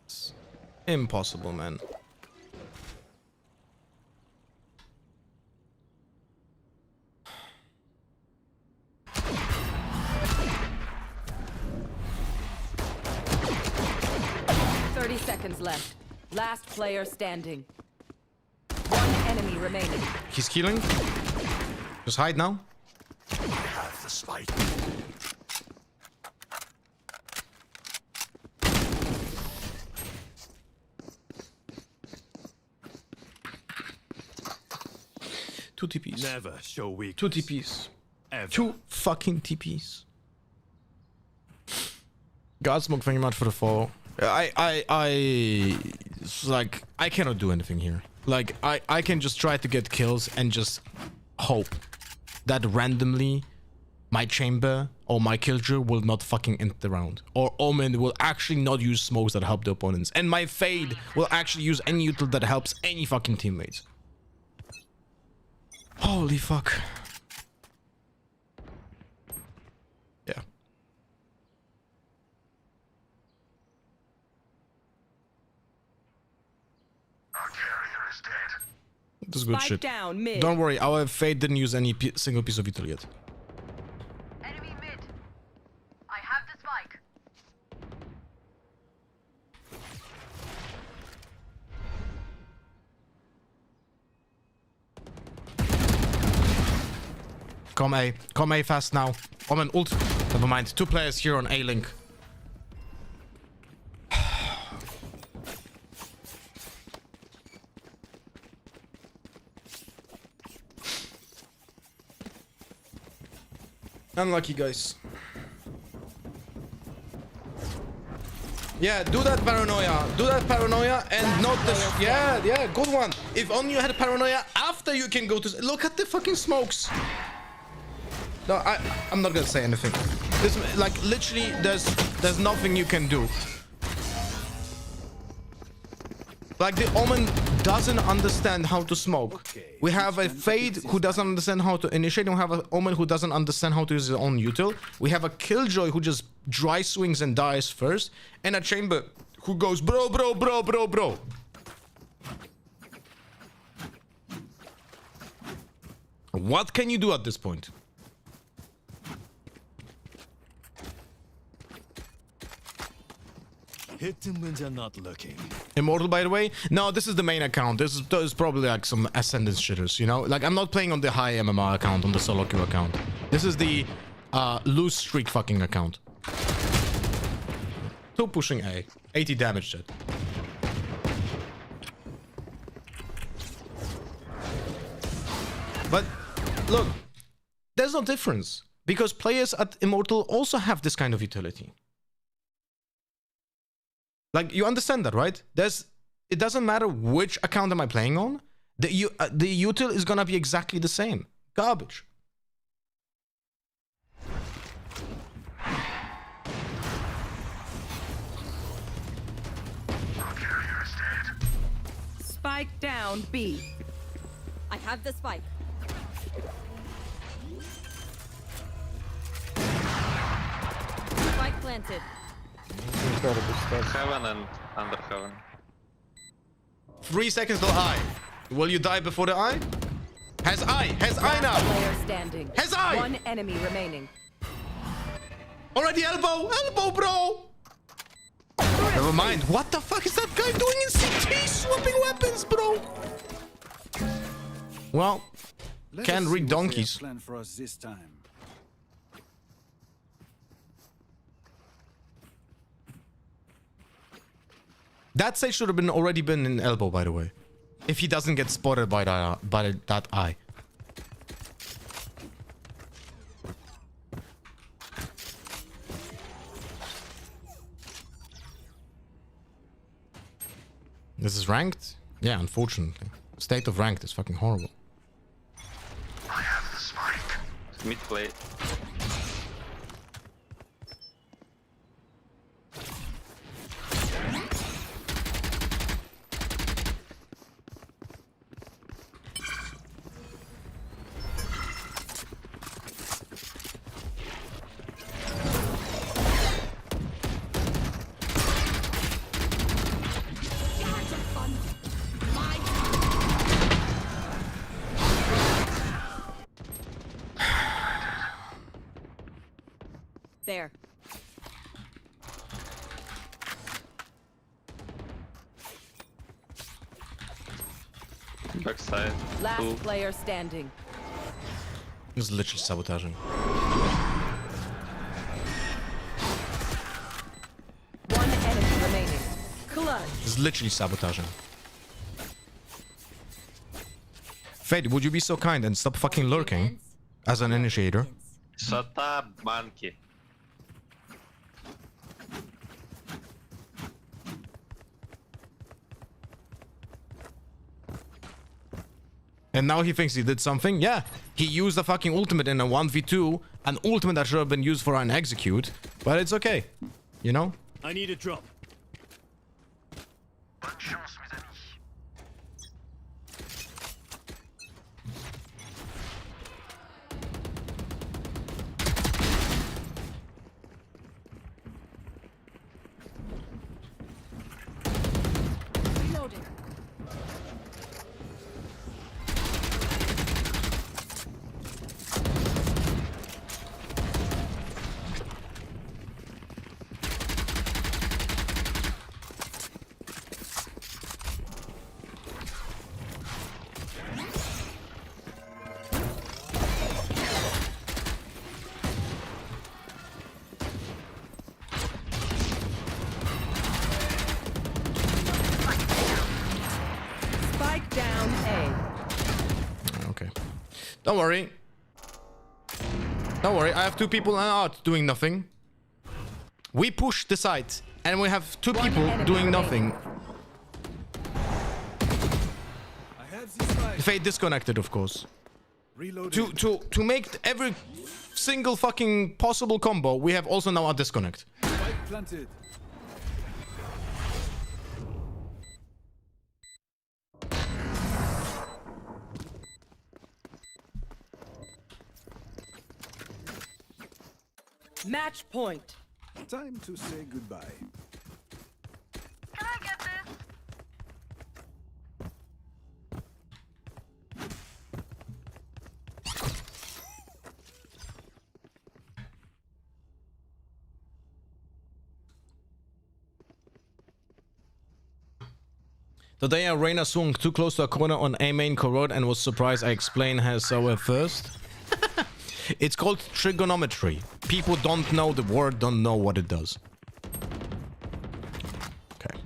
[SPEAKER 1] It's impossible, man.
[SPEAKER 7] Seconds left. Last player standing. One enemy remaining.
[SPEAKER 1] He's killing. Just hide now.
[SPEAKER 6] I have the spike.
[SPEAKER 1] Two TPs.
[SPEAKER 6] Never show weakness.
[SPEAKER 1] Two TPs.
[SPEAKER 6] Ever.
[SPEAKER 1] Two fucking TPs. Godsmoke, thank you much for the follow. It's like, I cannot do anything here. Like, I can just try to get kills and just hope that randomly my chamber or my killjoy will not fucking end the round. Or Omen will actually not use smokes that help the opponents. And my Fade will actually use any util that helps any fucking teammates. Holy fuck. Yeah. This is good shit.
[SPEAKER 7] Down, mid.
[SPEAKER 1] Don't worry, our Fade didn't use any single piece of util yet.
[SPEAKER 9] Enemy mid. I have the spike.
[SPEAKER 1] Come A fast now. Omen ult. Never mind. 2 players here on A link. Unlucky, guys. Yeah, do that paranoia. Do that paranoia and not the... Yeah, good one. If only you had paranoia after you can go to... Look at the fucking smokes. No, I'm not gonna say anything. This, like, literally, there's nothing you can do. Like, the Omen doesn't understand how to smoke. We have a Fade who doesn't understand how to initiate. We have an Omen who doesn't understand how to use his own util. We have a Killjoy who just dry swings and dies first. And a Chamber who goes bro. What can you do at this point?
[SPEAKER 6] Hit them when they're not looking.
[SPEAKER 1] Immortal, by the way? No, this is the main account. This is probably like some Ascendant shitters, you know? Like, I'm not playing on the high MMR account, on the solo queue account. This is the loose streak fucking account. 2 pushing A. 80 damage, chat. But, look, there's no difference. Because players at Immortal also have this kind of utility. Like, you understand that, right? It doesn't matter which account am I playing on. The util is gonna be exactly the same. Garbage.
[SPEAKER 7] Spike down, B. I have the spike. Spike planted.
[SPEAKER 23] Heaven and under heaven.
[SPEAKER 1] 3 seconds till I. Will you die before the I? Has I now.
[SPEAKER 7] Player standing.
[SPEAKER 1] Has I.
[SPEAKER 7] 1 enemy remaining.
[SPEAKER 1] Already elbow, bro. Never mind. What the fuck is that guy doing in CT? Swapping weapons, bro. Well, can't read donkeys.
[SPEAKER 6] Plan for us this time.
[SPEAKER 1] That stage should have already been in elbow, by the way. If he doesn't get spotted by that eye. This is ranked? Yeah, unfortunately. State of ranked is fucking horrible.
[SPEAKER 23] I have the spike. Mid play.
[SPEAKER 7] There.
[SPEAKER 23] Backside.
[SPEAKER 7] Last player standing.
[SPEAKER 1] It's literally sabotaging.
[SPEAKER 7] One enemy remaining. Clutch.
[SPEAKER 1] It's literally sabotaging. Fade, would you be so kind and stop fucking lurking as an initiator?
[SPEAKER 23] Shut up, monkey.
[SPEAKER 1] And now he thinks he did something? Yeah, he used a fucking ultimate in a 1v2, an ultimate that should have been used for an execute, but it's okay, you know?
[SPEAKER 6] I need a drop.
[SPEAKER 4] Reloading.
[SPEAKER 7] Spike down A.
[SPEAKER 1] Okay. Don't worry. Don't worry, I have two people out doing nothing. We push the site, and we have two people doing nothing. Fade disconnected, of course. To make every single fucking possible combo, we have also now a disconnect.
[SPEAKER 6] Spike planted.
[SPEAKER 7] Match point.
[SPEAKER 6] Time to say goodbye.
[SPEAKER 9] Can I get this?
[SPEAKER 1] Arena swung too close to a corner on A main corrode and was surprised I explained her so at first. It's called trigonometry. People don't know the word, don't know what it does. Okay.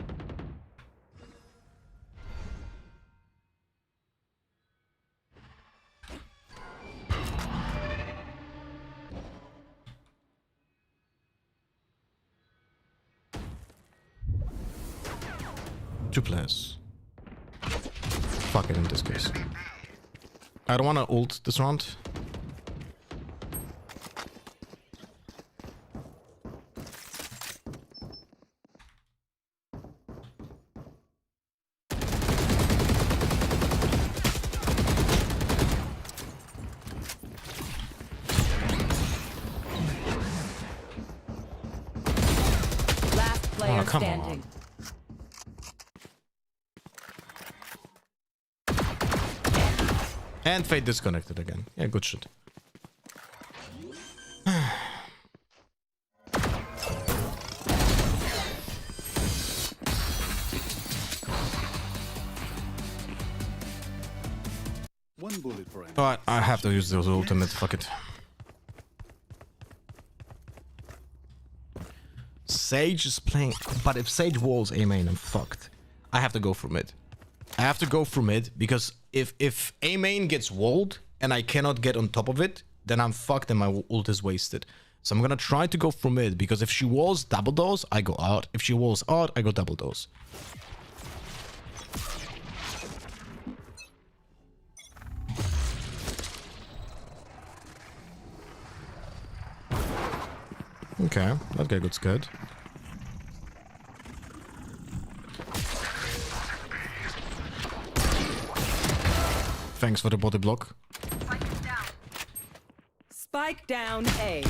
[SPEAKER 1] Two players. Fuck it in this case. I don't want to ult this round.
[SPEAKER 7] Player
[SPEAKER 1] come
[SPEAKER 7] standing.
[SPEAKER 1] And Fade disconnected again. Yeah, good shit.
[SPEAKER 6] One bullet for him.
[SPEAKER 1] Alright, I have to use those ultimate. Fuck it. Sage is playing, but if Sage walls A main, I'm fucked. I have to go for mid. I have to go for mid because if A main gets walled and I cannot get on top of it, then I'm fucked and my ult is wasted. So I'm gonna try to go for mid because if she walls double doors, I go out. If she walls out, I go double doors. Okay, that guy got scared. Thanks for the body block.
[SPEAKER 7] Spike down A.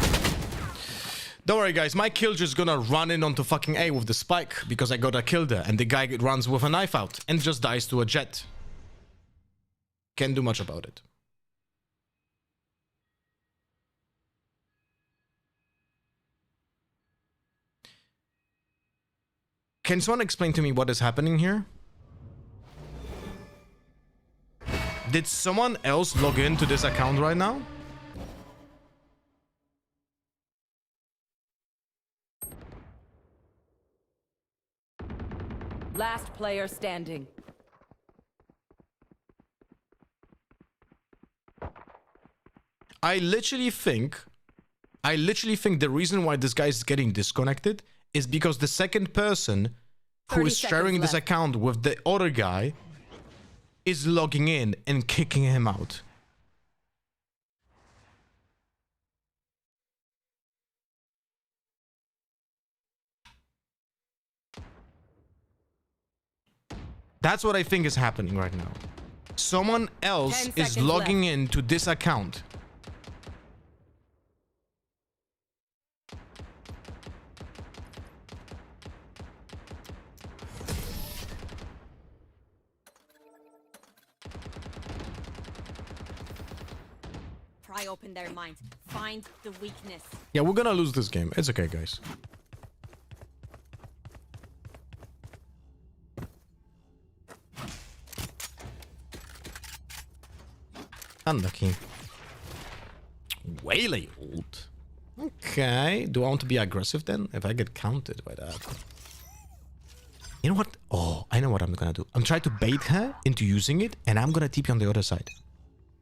[SPEAKER 1] Don't worry guys, my kill just gonna run in onto fucking A with the spike because I got a kill there and the guy runs with a knife out and just dies to a jet. Can't do much about it. Can someone explain to me what is happening here? Did someone else log into this account right now?
[SPEAKER 7] Last player standing.
[SPEAKER 1] I literally think the reason why this guy is getting disconnected is because the second person who is sharing this account with the other guy is logging in and kicking him out. That's what I think is happening right now. Someone else is logging in to this account.
[SPEAKER 17] Pry open their minds. Find the weakness.
[SPEAKER 1] Yeah, we're gonna lose this game. It's okay, guys. Unlucky. Waylay ult. Okay. Do I want to be aggressive then? If I get counted by that. You know what? Oh, I know what I'm gonna do. I'm trying to bait her into using it, and I'm gonna TP on the other side.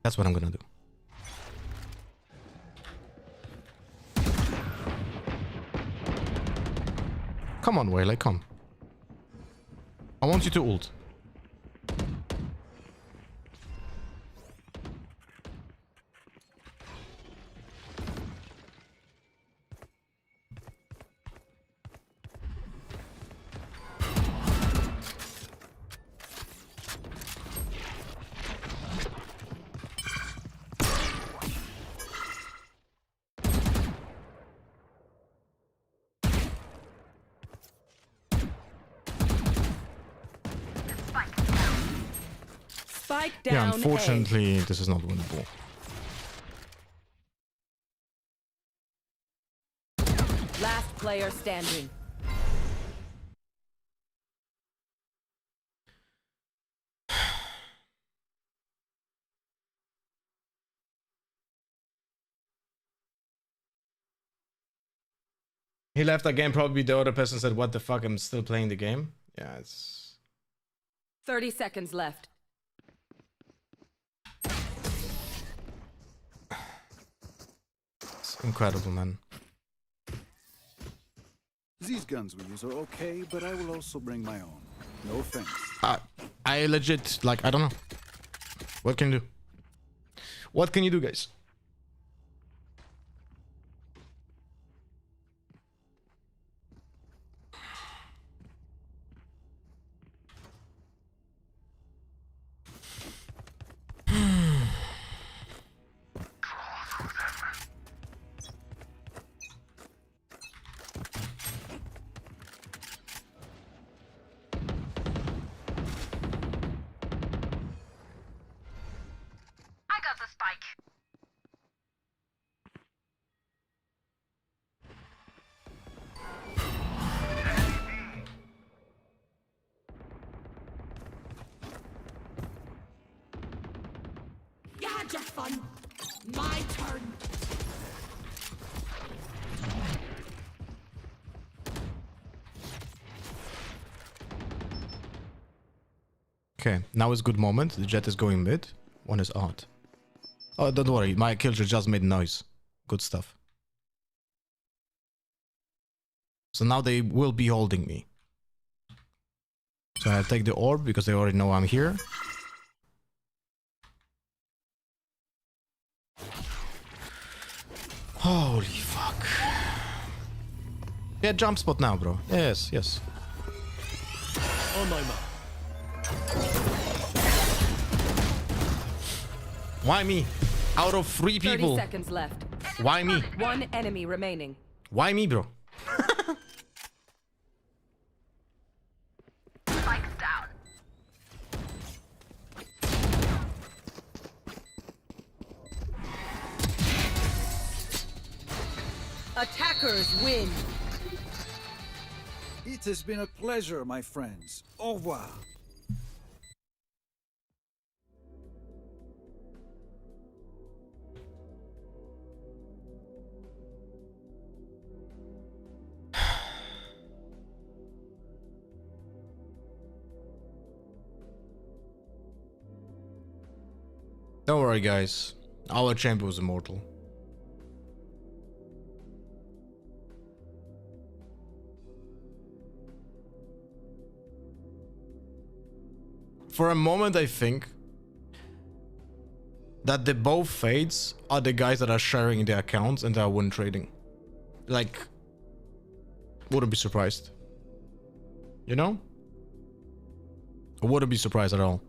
[SPEAKER 1] That's what I'm gonna do. Come on, Waylay, come. I want you to ult.
[SPEAKER 7] Spike down.
[SPEAKER 1] Yeah, unfortunately, this is not winnable.
[SPEAKER 7] Last player standing.
[SPEAKER 1] He left the game, probably the other person said, what the fuck, I'm still playing the game. Yeah, it's...
[SPEAKER 7] 30 seconds left.
[SPEAKER 1] It's incredible, man.
[SPEAKER 6] These guns we use are okay, but I will also bring my own. No offense.
[SPEAKER 1] I legit, like, I don't know. What can you do? What can you do, guys?
[SPEAKER 18] Gadget fun. My turn.
[SPEAKER 1] Okay, now is good moment. The jet is going mid. One is out. Oh, don't worry. My killjoy just made noise. Good stuff. So now they will be holding me. So I take the orb because they already know I'm here. Holy fuck. Yeah, jump spot now, bro. Yes, yes.
[SPEAKER 18] On my mark.
[SPEAKER 1] Why me? Out of 3 people.
[SPEAKER 7] 30 seconds left.
[SPEAKER 1] Why me?
[SPEAKER 7] One enemy remaining.
[SPEAKER 1] Why me, bro?
[SPEAKER 9] Spikes down.
[SPEAKER 7] Attackers win.
[SPEAKER 6] It has been a pleasure, my friends. Au revoir.
[SPEAKER 1] Don't worry, guys. Our champion was immortal. For a moment, I think that the both Fades are the guys that are sharing their accounts and they are win trading. Like, wouldn't be surprised. You know? I wouldn't be surprised at all.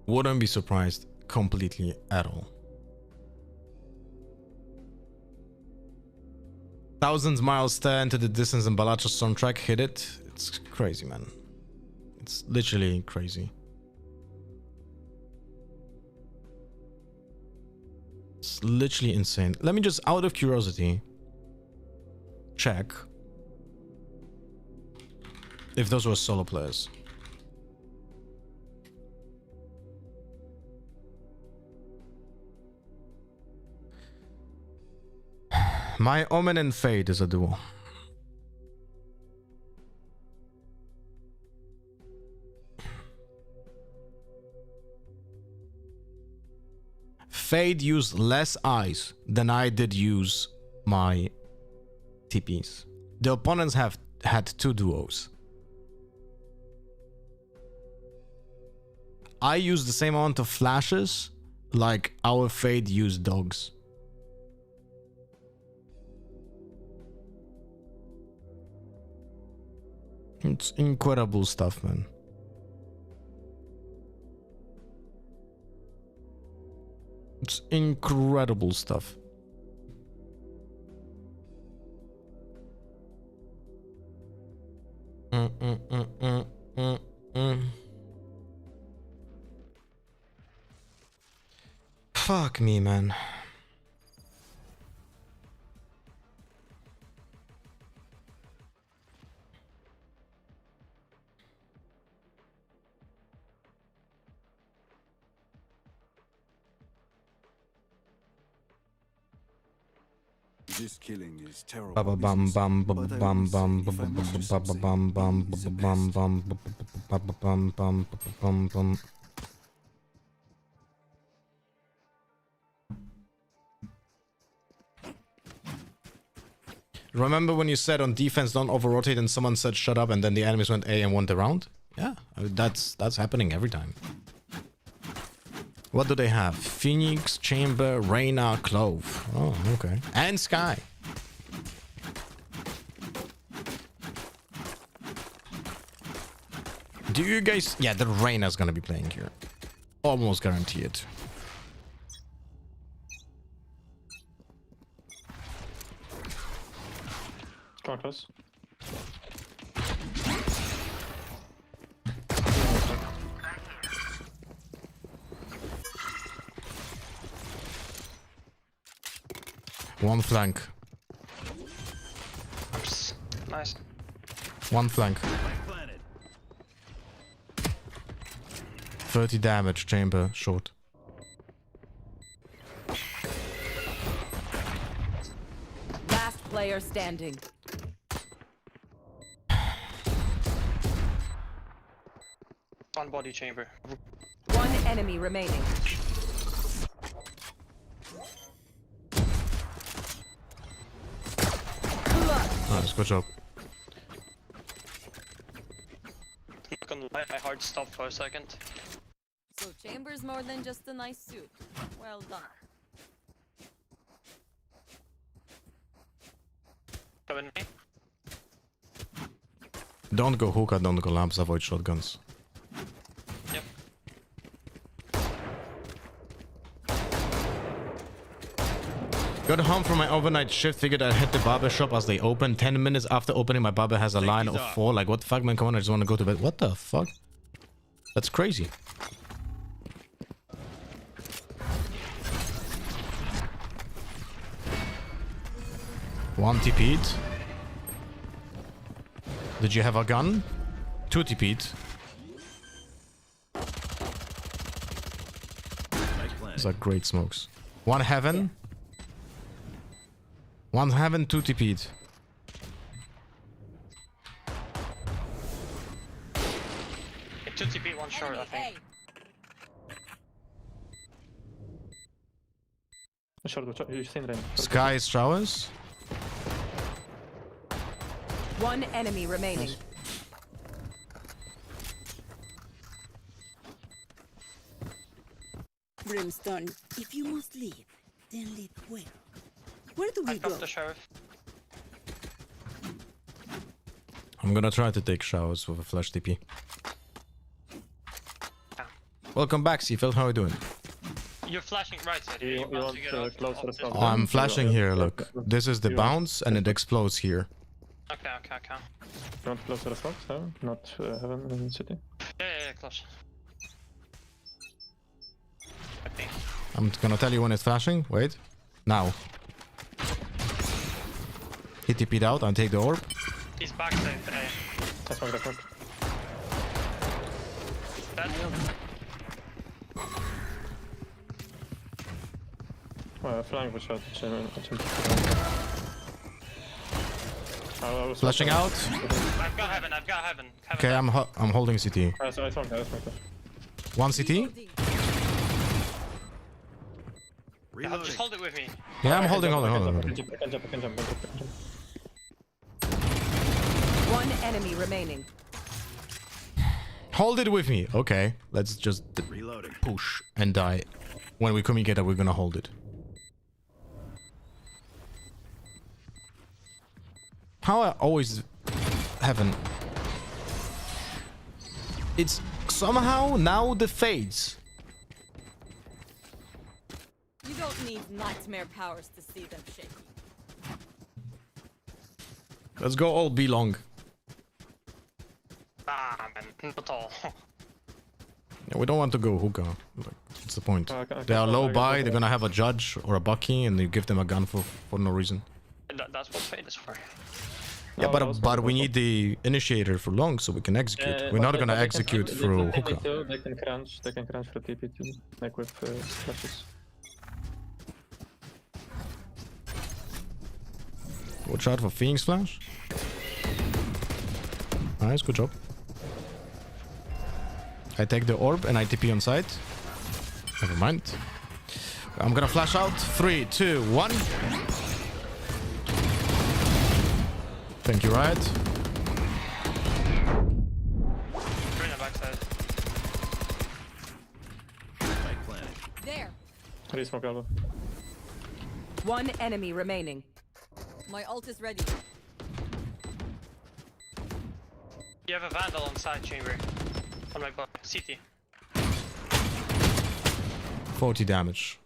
[SPEAKER 1] Wouldn't be surprised completely at all. Thousands miles stare into the distance and Balacha's soundtrack hit it. It's crazy, man. It's literally crazy. It's literally insane. Let me just, out of curiosity, check if those were solo players. My Omen and Fade is a duo. Fade used less eyes than I did use my TPs. The opponents have had 2 duos. I used the same amount of flashes like our Fade used dogs. It's incredible stuff, man. It's incredible stuff. Fuck me, man.
[SPEAKER 6] This killing is terrible.
[SPEAKER 1] Bam bam bam bam bam bam bam bam bam bam bam bam. Remember when you said on defense don't over rotate and someone said shut up and then the enemies went A and won the round? Yeah, that's happening every time. What do they have? Phoenix, Chamber, Reyna, Clove. Oh, okay. And Sky. Do you guys... Yeah, the Reyna's gonna be playing here. Almost guarantee it.
[SPEAKER 14] Cartus.
[SPEAKER 1] One flank.
[SPEAKER 14] Oops. Nice.
[SPEAKER 1] One flank. 30 damage, Chamber, short.
[SPEAKER 7] Last player standing.
[SPEAKER 14] One body Chamber.
[SPEAKER 7] One enemy remaining.
[SPEAKER 1] Nice, good job.
[SPEAKER 14] Not gonna lie, my heart stopped for a second.
[SPEAKER 17] So Chamber's more than just a nice suit. Well done.
[SPEAKER 14] Coming me.
[SPEAKER 1] Don't go hookah, don't go lamps, avoid shotguns.
[SPEAKER 14] Yep.
[SPEAKER 1] Got home from my overnight shift, figured I'd hit the barber shop as they open. 10 minutes after opening, my barber has a line of 4. Like, what the fuck, man? Come on, I just want to go to bed. What the fuck? That's crazy. One TP'd. Did you have a gun? 2 TP'd. Those are great smokes. One heaven. One heaven, 2 TP'd.
[SPEAKER 14] 2 TP, 1 short, I think.
[SPEAKER 1] Sky showers.
[SPEAKER 7] One enemy remaining.
[SPEAKER 3] Nice. Brimstone, if you must leave, then leave well. Where do we go?
[SPEAKER 14] The sheriff.
[SPEAKER 1] I'm gonna try to take showers with a flash TP. Welcome back, Seafield. How are you doing?
[SPEAKER 14] You're flashing right side. You want
[SPEAKER 1] Oh, I'm flashing here. Look, this is the bounce, and it explodes here.
[SPEAKER 14] Okay.
[SPEAKER 13] You want closer as well, so not heaven in the city?
[SPEAKER 14] Yeah, close.
[SPEAKER 1] I'm gonna tell you when it's flashing. Wait. Now. He TP'd out. I'll take the orb.
[SPEAKER 14] He's backside.
[SPEAKER 13] That's one. Flying with shot.
[SPEAKER 1] Flashing out.
[SPEAKER 14] I've got heaven.
[SPEAKER 1] Okay, I'm holding CT. One CT.
[SPEAKER 14] Just hold it with me.
[SPEAKER 1] Yeah, I'm holding.
[SPEAKER 13] I can jump.
[SPEAKER 7] One enemy remaining.
[SPEAKER 1] Hold it with me. Okay, let's just push and die. When we communicate that we're gonna hold it. How I always haven't. It's somehow now the fades.
[SPEAKER 17] You don't need nightmare powers to see them shaky.
[SPEAKER 1] Let's go all B long.
[SPEAKER 14] Ah, man, not all.
[SPEAKER 1] Yeah, we don't want to go hookah. Like, what's the point? They are low buy, they're gonna have a judge or a bucky, and you give them a gun for no reason.
[SPEAKER 14] That's what Fade is for.
[SPEAKER 1] Yeah, but we need the initiator for long so we can execute. We're not gonna execute through hookah.
[SPEAKER 13] They can crunch for TP too, like with flashes.
[SPEAKER 1] Watch out for Phoenix Flash. Nice, good job. I take the orb and I TP on site. Never mind. I'm gonna flash out. 3, 2, 1. Thank you, Riot.
[SPEAKER 17] There.
[SPEAKER 13] Smoke elbow.
[SPEAKER 7] One enemy remaining.
[SPEAKER 17] My ult is ready.
[SPEAKER 14] You have a Vandal on side chamber. On my butt. CT.
[SPEAKER 1] 40 damage.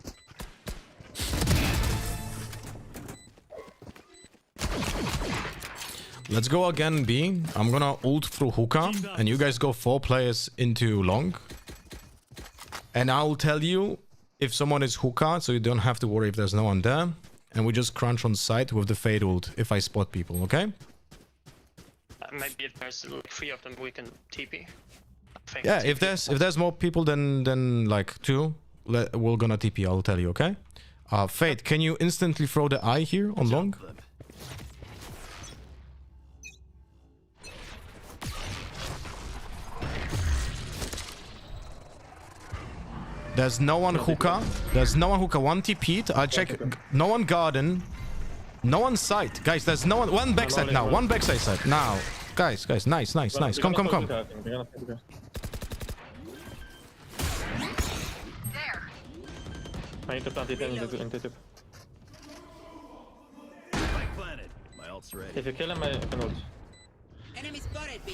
[SPEAKER 1] Let's go again B. I'm gonna ult through hookah and you guys go 4 players into long. And I'll tell you if someone is hookah, so you don't have to worry if there's no one there. And we just crunch on site with the fade ult if I spot people, okay?
[SPEAKER 14] Maybe if there's like 3 of them, we can TP.
[SPEAKER 1] Yeah, if there's more people than like 2, we're gonna TP. I'll tell you, okay? Fade, can you instantly throw the eye here on long? There's no one hookah. There's no one hookah. One TP'd. I'll check. No one garden. No one site. Guys, there's no one. One backside now. One backside side. Now. Guys. Nice. Come.
[SPEAKER 13] I need to plant it into tip. If you kill him, I can ult.
[SPEAKER 3] Enemy spotted B.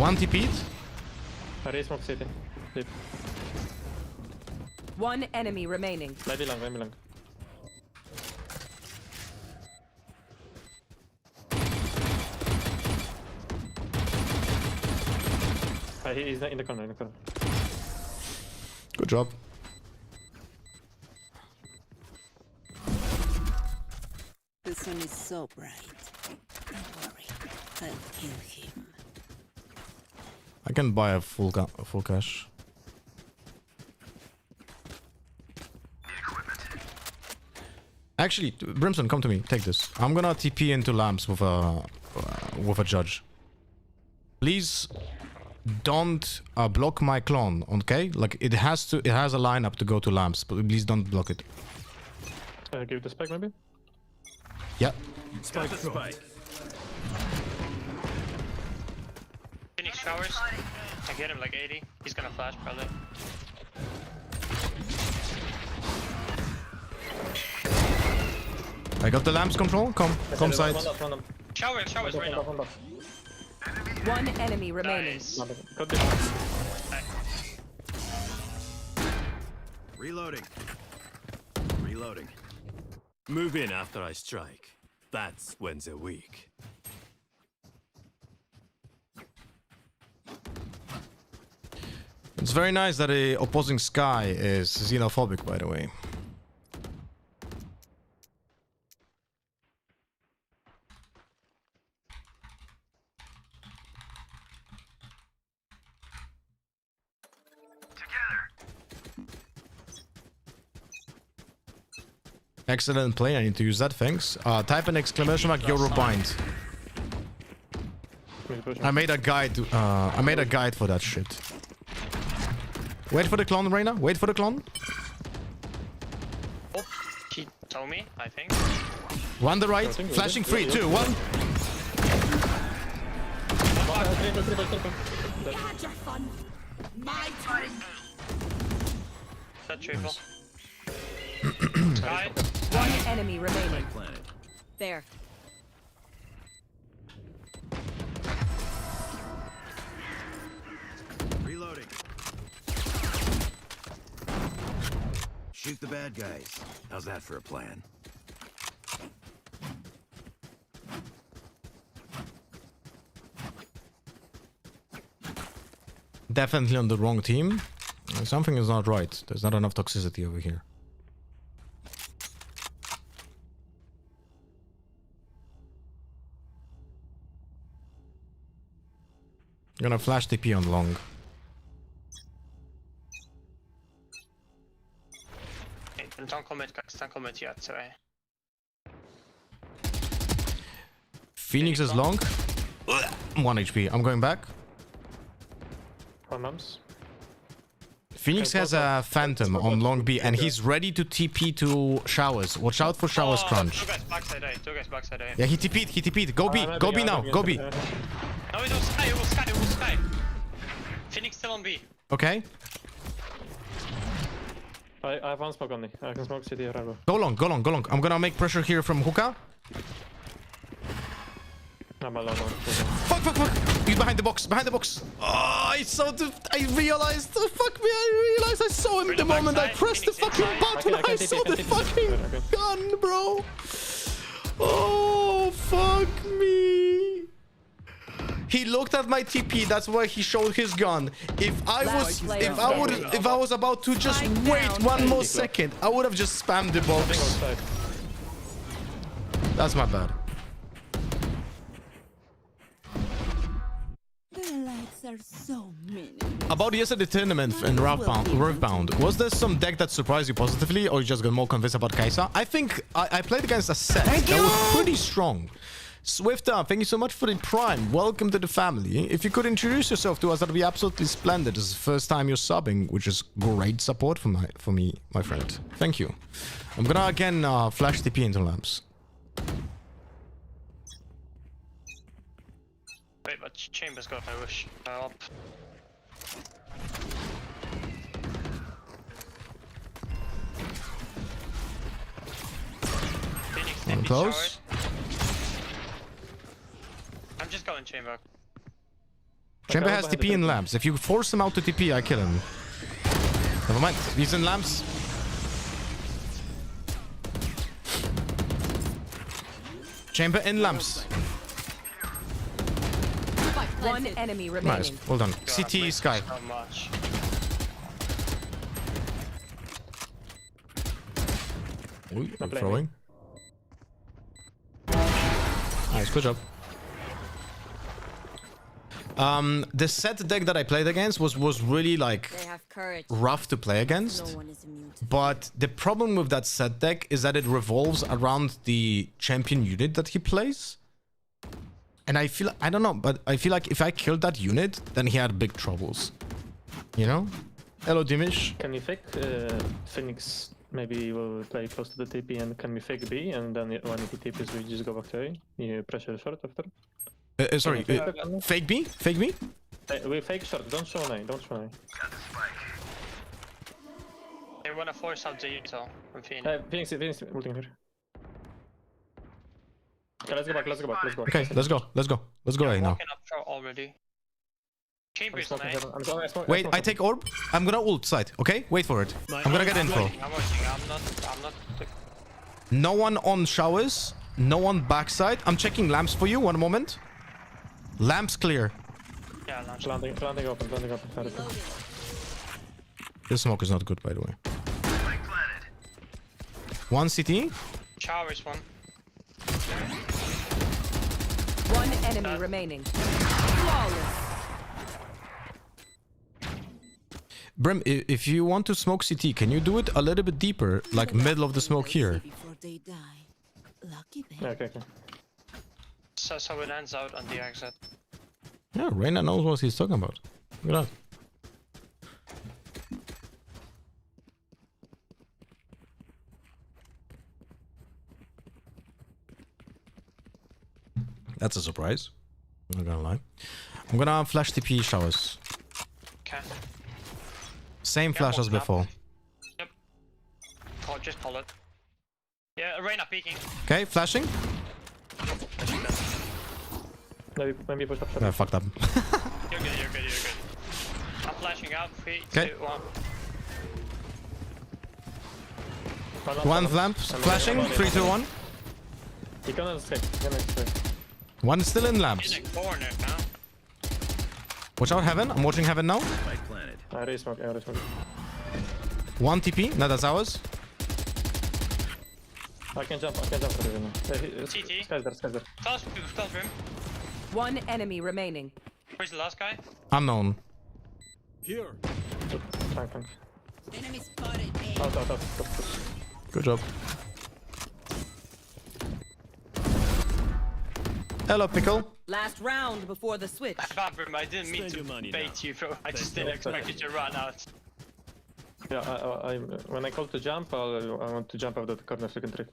[SPEAKER 1] One TP'd.
[SPEAKER 13] I raise smoke city. Deep.
[SPEAKER 7] One enemy remaining.
[SPEAKER 13] Maybe long. He's in the corner.
[SPEAKER 1] Good job.
[SPEAKER 3] The sun is so bright. Don't worry, I'll kill him.
[SPEAKER 1] I can buy a full cash. Actually, Brimstone, come to me. Take this. I'm gonna TP into lamps with a judge. Please don't block my clone, okay? Like it has a lineup to go to lamps, but please don't block it.
[SPEAKER 13] Give the spike maybe?
[SPEAKER 1] Yeah.
[SPEAKER 13] Spike.
[SPEAKER 14] Phoenix showers. I get him like 80. He's gonna flash probably.
[SPEAKER 1] I got the lamps control. Come side.
[SPEAKER 14] Showers right now.
[SPEAKER 7] One enemy remaining.
[SPEAKER 14] Nice.
[SPEAKER 18] Reloading. Move in after I strike. That's when they're weak.
[SPEAKER 1] It's very nice that the opposing Sky is xenophobic, by the way. Excellent play. I need to use that. Thanks. Type an exclamation mark Eurobind. I made a guide. I made a guide for that shit. Wait for the clone, Reyna. Wait for the clone.
[SPEAKER 14] Oh, he told me, I think.
[SPEAKER 1] One the right. Flashing 3, 2, 1.
[SPEAKER 14] You had your fun. My turn. That triple. Sky.
[SPEAKER 7] One enemy remaining. There.
[SPEAKER 18] Reloading. Shoot the bad guys. How's that for a plan?
[SPEAKER 1] Definitely on the wrong team. Something is not right. There's not enough toxicity over here. Gonna flash TP on long.
[SPEAKER 14] Don't commit, guys. Don't commit yet. Sorry.
[SPEAKER 1] Phoenix is long. 1 HP. I'm going back. Phoenix has a Phantom on long B and he's ready to TP to showers. Watch out for showers crunch.
[SPEAKER 14] Two guys backside A.
[SPEAKER 1] Yeah, he TP'd. Go B. Go B now. Go B.
[SPEAKER 14] No, it was Sky. Phoenix still on B.
[SPEAKER 1] Okay.
[SPEAKER 13] I have one smoke on me. I can smoke city or whatever.
[SPEAKER 1] Go long. I'm gonna make pressure here from hookah.
[SPEAKER 13] I'm alone.
[SPEAKER 1] Fuck. He's behind the box. Oh, I realized. Fuck me. I realized I saw him the moment I pressed the fucking button. I saw the fucking gun, bro. Oh, fuck me. He looked at my TP. That's why he showed his gun. If I was about to just wait one more second, I would have just spammed the box. That's my bad.
[SPEAKER 3] The lights are so meaningless.
[SPEAKER 1] About yesterday's tournament in Earthbound, was there some deck that surprised you positively, or you just got more convinced about Kai'Sa? I think I played against a set that was pretty strong. Swifter, thank you so much for the Prime. Welcome to the family. If you could introduce yourself to us, that would be absolutely splendid. This is the first time you're subbing, which is great support for me, my friend. Thank you. I'm gonna again flash TP into lamps.
[SPEAKER 14] Wait, but Chamber's got no wish. Up.
[SPEAKER 1] I'm close.
[SPEAKER 14] I'm just going Chamber.
[SPEAKER 1] Chamber has TP in lamps. If you force him out to TP, I kill him. Never mind. He's in lamps. Chamber in lamps.
[SPEAKER 7] One enemy remaining.
[SPEAKER 1] Nice. Hold on. CT Sky.
[SPEAKER 14] So much.
[SPEAKER 1] Ooh, I'm throwing. Nice, good job. The set deck that I played against was really like rough to play against. But the problem with that set deck is that it revolves around the champion unit that he plays. And I feel, I don't know, but I feel like if I killed that unit, then he had big troubles. You know? Hello, Dimish.
[SPEAKER 13] Can we fake Phoenix? Maybe we'll play close to the TP and can we fake B? And then when he TPs, we just go back to A. You pressure short after?
[SPEAKER 1] Sorry, fake B? Fake B?
[SPEAKER 13] We fake short, don't show A, don't show A.
[SPEAKER 14] They wanna force out the util from Phoenix.
[SPEAKER 13] Phoenix ulting here. Okay, let's go back.
[SPEAKER 1] Okay, let's go. Let's go A now.
[SPEAKER 14] Walking up short already. Chambers on A.
[SPEAKER 1] Wait, I take orb. I'm gonna ult side, okay? Wait for it. I'm gonna get info.
[SPEAKER 14] I'm watching. I'm not.
[SPEAKER 1] No one on showers. No one backside. I'm checking lamps for you. 1 moment. Lamps clear.
[SPEAKER 14] Yeah, lamps.
[SPEAKER 13] Planting open.
[SPEAKER 1] This smoke is not good, by the way. One CT.
[SPEAKER 14] Showers one.
[SPEAKER 7] One enemy remaining. Flawless.
[SPEAKER 1] Brim, if you want to smoke CT, can you do it a little bit deeper, like middle of the smoke here?
[SPEAKER 13] Okay.
[SPEAKER 14] So it ends out on the exit.
[SPEAKER 1] Yeah, Reyna knows what he's talking about. Look at that. That's a surprise. I'm not gonna lie. I'm gonna flash TP showers.
[SPEAKER 14] Okay.
[SPEAKER 1] Same flash as before.
[SPEAKER 14] Yep. Just pull it. Yeah, Reyna peeking.
[SPEAKER 1] Okay, flashing.
[SPEAKER 13] Maybe push up.
[SPEAKER 1] I fucked up.
[SPEAKER 14] You're good. I'm flashing out. 3, 2, 1.
[SPEAKER 1] One lamp flashing. 3, 2, 1.
[SPEAKER 13] He cannot escape.
[SPEAKER 1] One still in lamps.
[SPEAKER 14] In a corner now.
[SPEAKER 1] Watch out, heaven. I'm watching heaven now.
[SPEAKER 13] I already smoke.
[SPEAKER 1] One TP. No, that's ours.
[SPEAKER 13] I can jump for the
[SPEAKER 14] CT.
[SPEAKER 13] Sky's there.
[SPEAKER 14] Close room.
[SPEAKER 7] One enemy remaining.
[SPEAKER 14] Where's the last guy?
[SPEAKER 1] Unknown.
[SPEAKER 13] Here. Tank.
[SPEAKER 3] Enemy spotted.
[SPEAKER 13] Out.
[SPEAKER 1] Good job. Hello, Pickle.
[SPEAKER 7] Last round before the switch.
[SPEAKER 14] I didn't mean to bait you, bro. I just didn't expect you to run out.
[SPEAKER 13] Yeah, when I call to jump, I want to jump out of the corner second tree.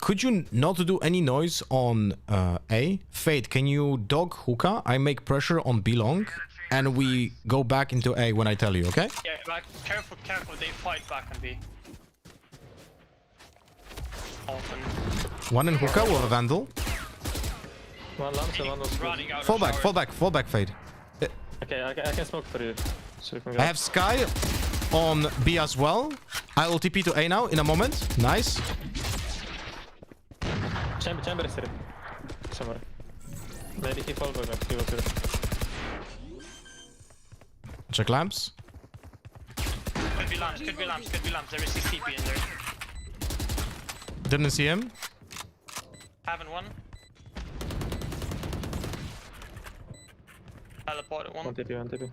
[SPEAKER 1] Could you not do any noise on A? Fate, can you dog hookah? I make pressure on B long, and we go back into A when I tell you, okay?
[SPEAKER 14] Yeah, but careful, they fight back on B. Open.
[SPEAKER 1] One in hookah with a vandal.
[SPEAKER 13] One lamp and one was
[SPEAKER 14] running out.
[SPEAKER 1] Fall back, Fade.
[SPEAKER 13] Okay, I can smoke for you. So you can go.
[SPEAKER 1] I have Sky on B as well. I will TP to A now in a moment. Nice.
[SPEAKER 13] Chamber is here. Somewhere. Maybe he fell back. He was here.
[SPEAKER 1] Check lamps.
[SPEAKER 14] Could be lamps. There is CP in there.
[SPEAKER 1] Didn't see him.
[SPEAKER 14] Haven't one. Teleported one.
[SPEAKER 13] One TP.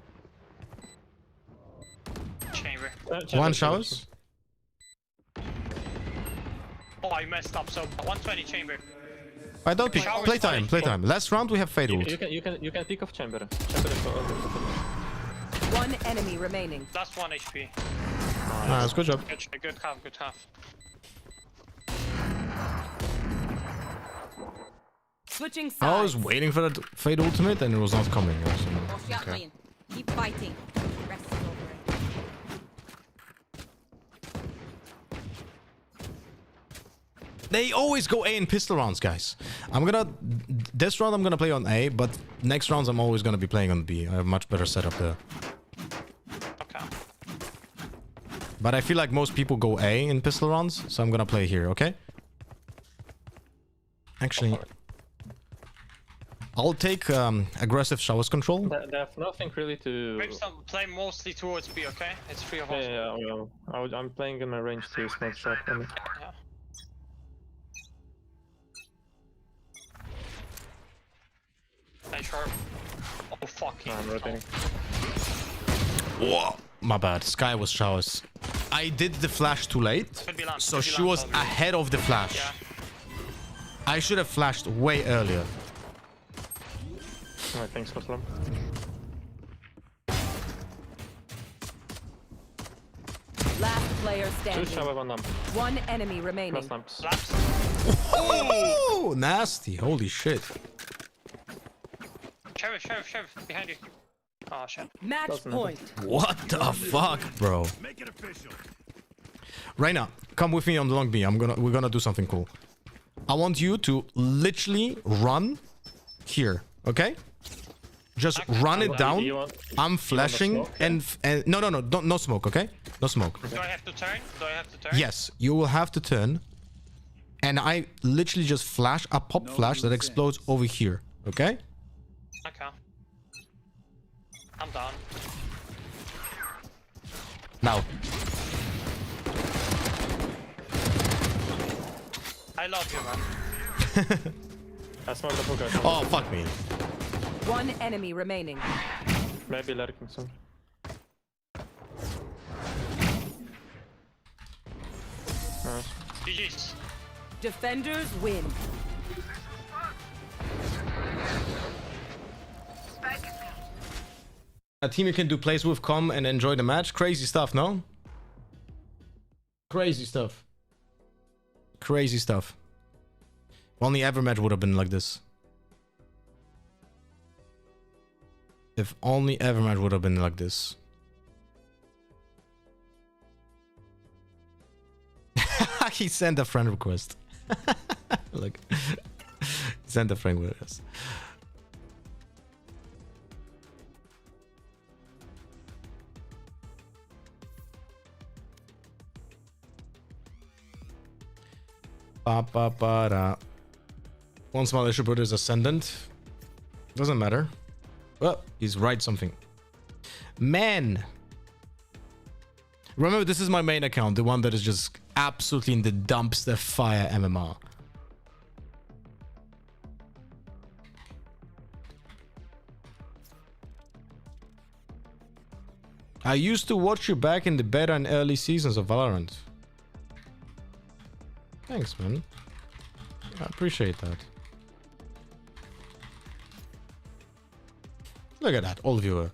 [SPEAKER 14] Chamber.
[SPEAKER 1] One showers.
[SPEAKER 14] Oh, I messed up. So 120 chamber.
[SPEAKER 1] I don't pick. Playtime. Last round we have Fade ult.
[SPEAKER 13] You can pick off chamber. Chamber is
[SPEAKER 7] One enemy remaining.
[SPEAKER 14] That's 1 HP.
[SPEAKER 1] Nice, good job.
[SPEAKER 14] Good half.
[SPEAKER 7] Switching sides.
[SPEAKER 1] I was waiting for that Fade ultimate and it was not coming. Okay.
[SPEAKER 7] Keep fighting. Rest is over.
[SPEAKER 1] They always go A in pistol rounds, guys. This round I'm gonna play on A, but next rounds I'm always gonna be playing on B. I have much better setup there.
[SPEAKER 14] Okay.
[SPEAKER 1] But I feel like most people go A in pistol rounds, so I'm gonna play here, okay? Actually, I'll take aggressive showers control.
[SPEAKER 13] They have nothing really to...
[SPEAKER 14] Play mostly towards B, okay? It's 3 of us.
[SPEAKER 13] Yeah. I'm playing in my range to smoke shot.
[SPEAKER 14] Yeah. Stay sharp. Oh, fuck.
[SPEAKER 13] I'm rotating.
[SPEAKER 1] Whoa, my bad. Sky was showers. I did the flash too late, so she was ahead of the flash.
[SPEAKER 14] Yeah.
[SPEAKER 1] I should have flashed way earlier.
[SPEAKER 13] Alright, thanks, Muslim.
[SPEAKER 7] Last player standing.
[SPEAKER 13] Two shower, one lamp.
[SPEAKER 7] One enemy remaining.
[SPEAKER 13] Last lamps.
[SPEAKER 1] Oh, nasty. Holy shit.
[SPEAKER 14] Sheriff, behind you. Oh shit.
[SPEAKER 7] Match point.
[SPEAKER 1] What the fuck, bro?
[SPEAKER 18] Make it official.
[SPEAKER 1] Reina, come with me on the long B. We're gonna do something cool. I want you to literally run here, okay? Just run it down. I'm flashing and no, no smoke, okay? No smoke.
[SPEAKER 14] Do I have to turn?
[SPEAKER 1] Yes, you will have to turn. And I literally just flash a pop flash that explodes over here, okay?
[SPEAKER 14] Okay. I'm done.
[SPEAKER 1] Now.
[SPEAKER 14] I love you, man.
[SPEAKER 13] I smoked the hookah.
[SPEAKER 1] Oh, fuck me.
[SPEAKER 7] One enemy remaining.
[SPEAKER 13] Maybe lurking soon. Nice.
[SPEAKER 14] GG's.
[SPEAKER 7] Defenders win.
[SPEAKER 1] A team you can do plays with, come and enjoy the match. Crazy stuff, no? Crazy stuff. Crazy stuff. If only every match would have been like this. If only every match would have been like this. He sent a friend request. Look. Sent a friend request. Ba-ba-ba-da. One small issue, brother is ascendant. Doesn't matter. Well, he's right something. Man. Remember, this is my main account. The one that is just absolutely in the dumpster fire MMR. I used to watch you back in the beta and early seasons of Valorant. Thanks, man. I appreciate that. Look at that, all viewer.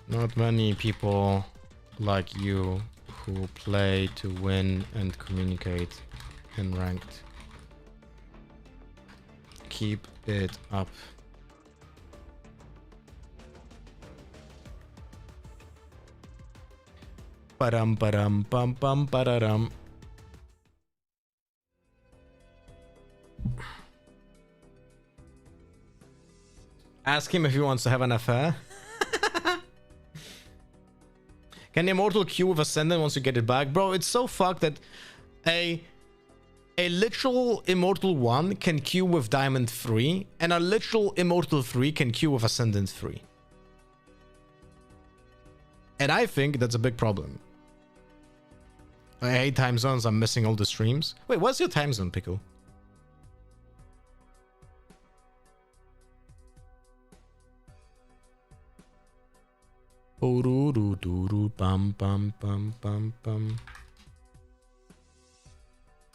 [SPEAKER 1] Not many people like you who play to win and communicate in ranked. Keep it up. Ba-dum, ba-dum, bum, bum, ba-da-dum. Ask him if he wants to have an affair. Can the Immortal queue with Ascendant once you get it back? Bro, it's so fucked that a literal Immortal 1 can queue with Diamond 3, and a literal Immortal 3 can queue with Ascendant 3. And I think that's a big problem. I hate time zones, I'm missing all the streams. Wait, what's your time zone, Pickle? Bum, bum, bum, bum, bum.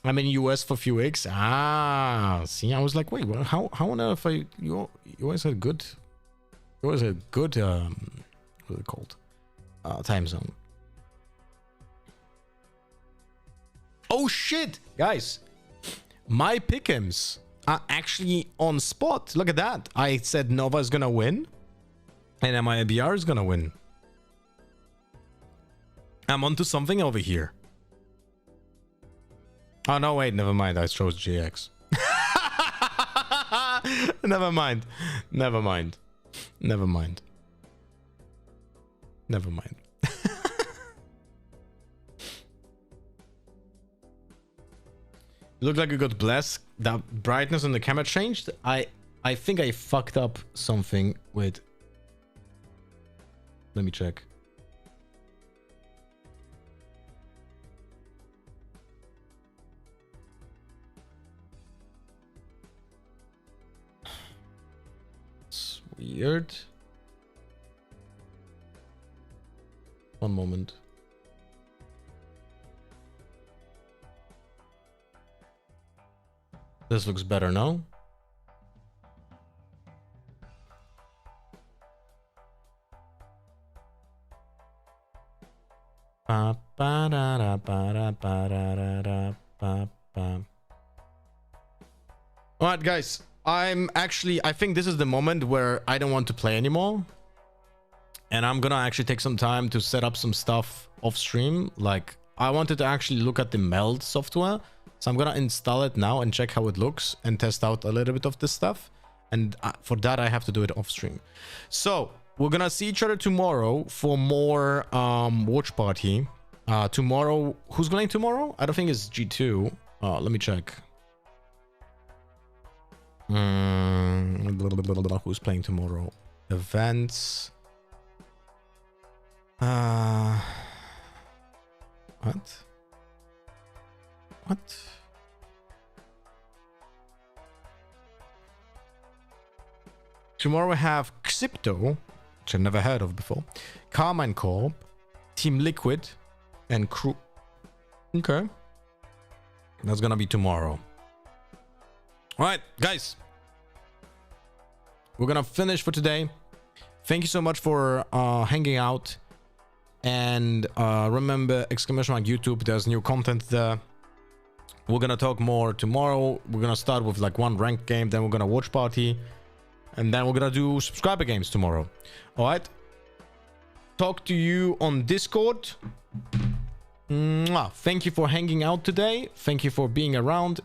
[SPEAKER 1] I'm in US for a few weeks. Ah, see, I was like, wait, well, how on earth are you always had good, what's it called? Time zone. Oh shit, guys, my pick'ems are actually on spot. Look at that. I said Nova is gonna win, and MIBR is gonna win. I'm onto something over here. Oh, no, wait, never mind. I chose GX. Never mind. Never mind. Never mind. Never mind. Looked like you got blessed. That brightness on the camera changed. I think I fucked up something with... Let me check. weird. One moment. This looks better now. Alright, guys. I think this is the moment where I don't want to play anymore. And I'm gonna actually take some time to set up some stuff off stream. Like, I wanted to actually look at the Meld software. So I'm gonna install it now and check how it looks and test out a little bit of this stuff. And for that, I have to do it off stream. So we're gonna see each other tomorrow for more watch party. Tomorrow, who's playing tomorrow? I don't think it's G2. Let me check. Who's playing tomorrow? Events. What? Tomorrow we have Xipto, which I've never heard of before, Carmine Corp, Team Liquid, and Crew. Okay. That's gonna be tomorrow. Alright, guys. We're gonna finish for today. Thank you so much for hanging out. And remember, !YouTube, there's new content there. We're gonna talk more tomorrow. We're gonna start with like one ranked game, then we're gonna watch party. And then we're gonna do subscriber games tomorrow. Alright. Talk to you on Discord. Mwah. Thank you for hanging out today. Thank you for being around.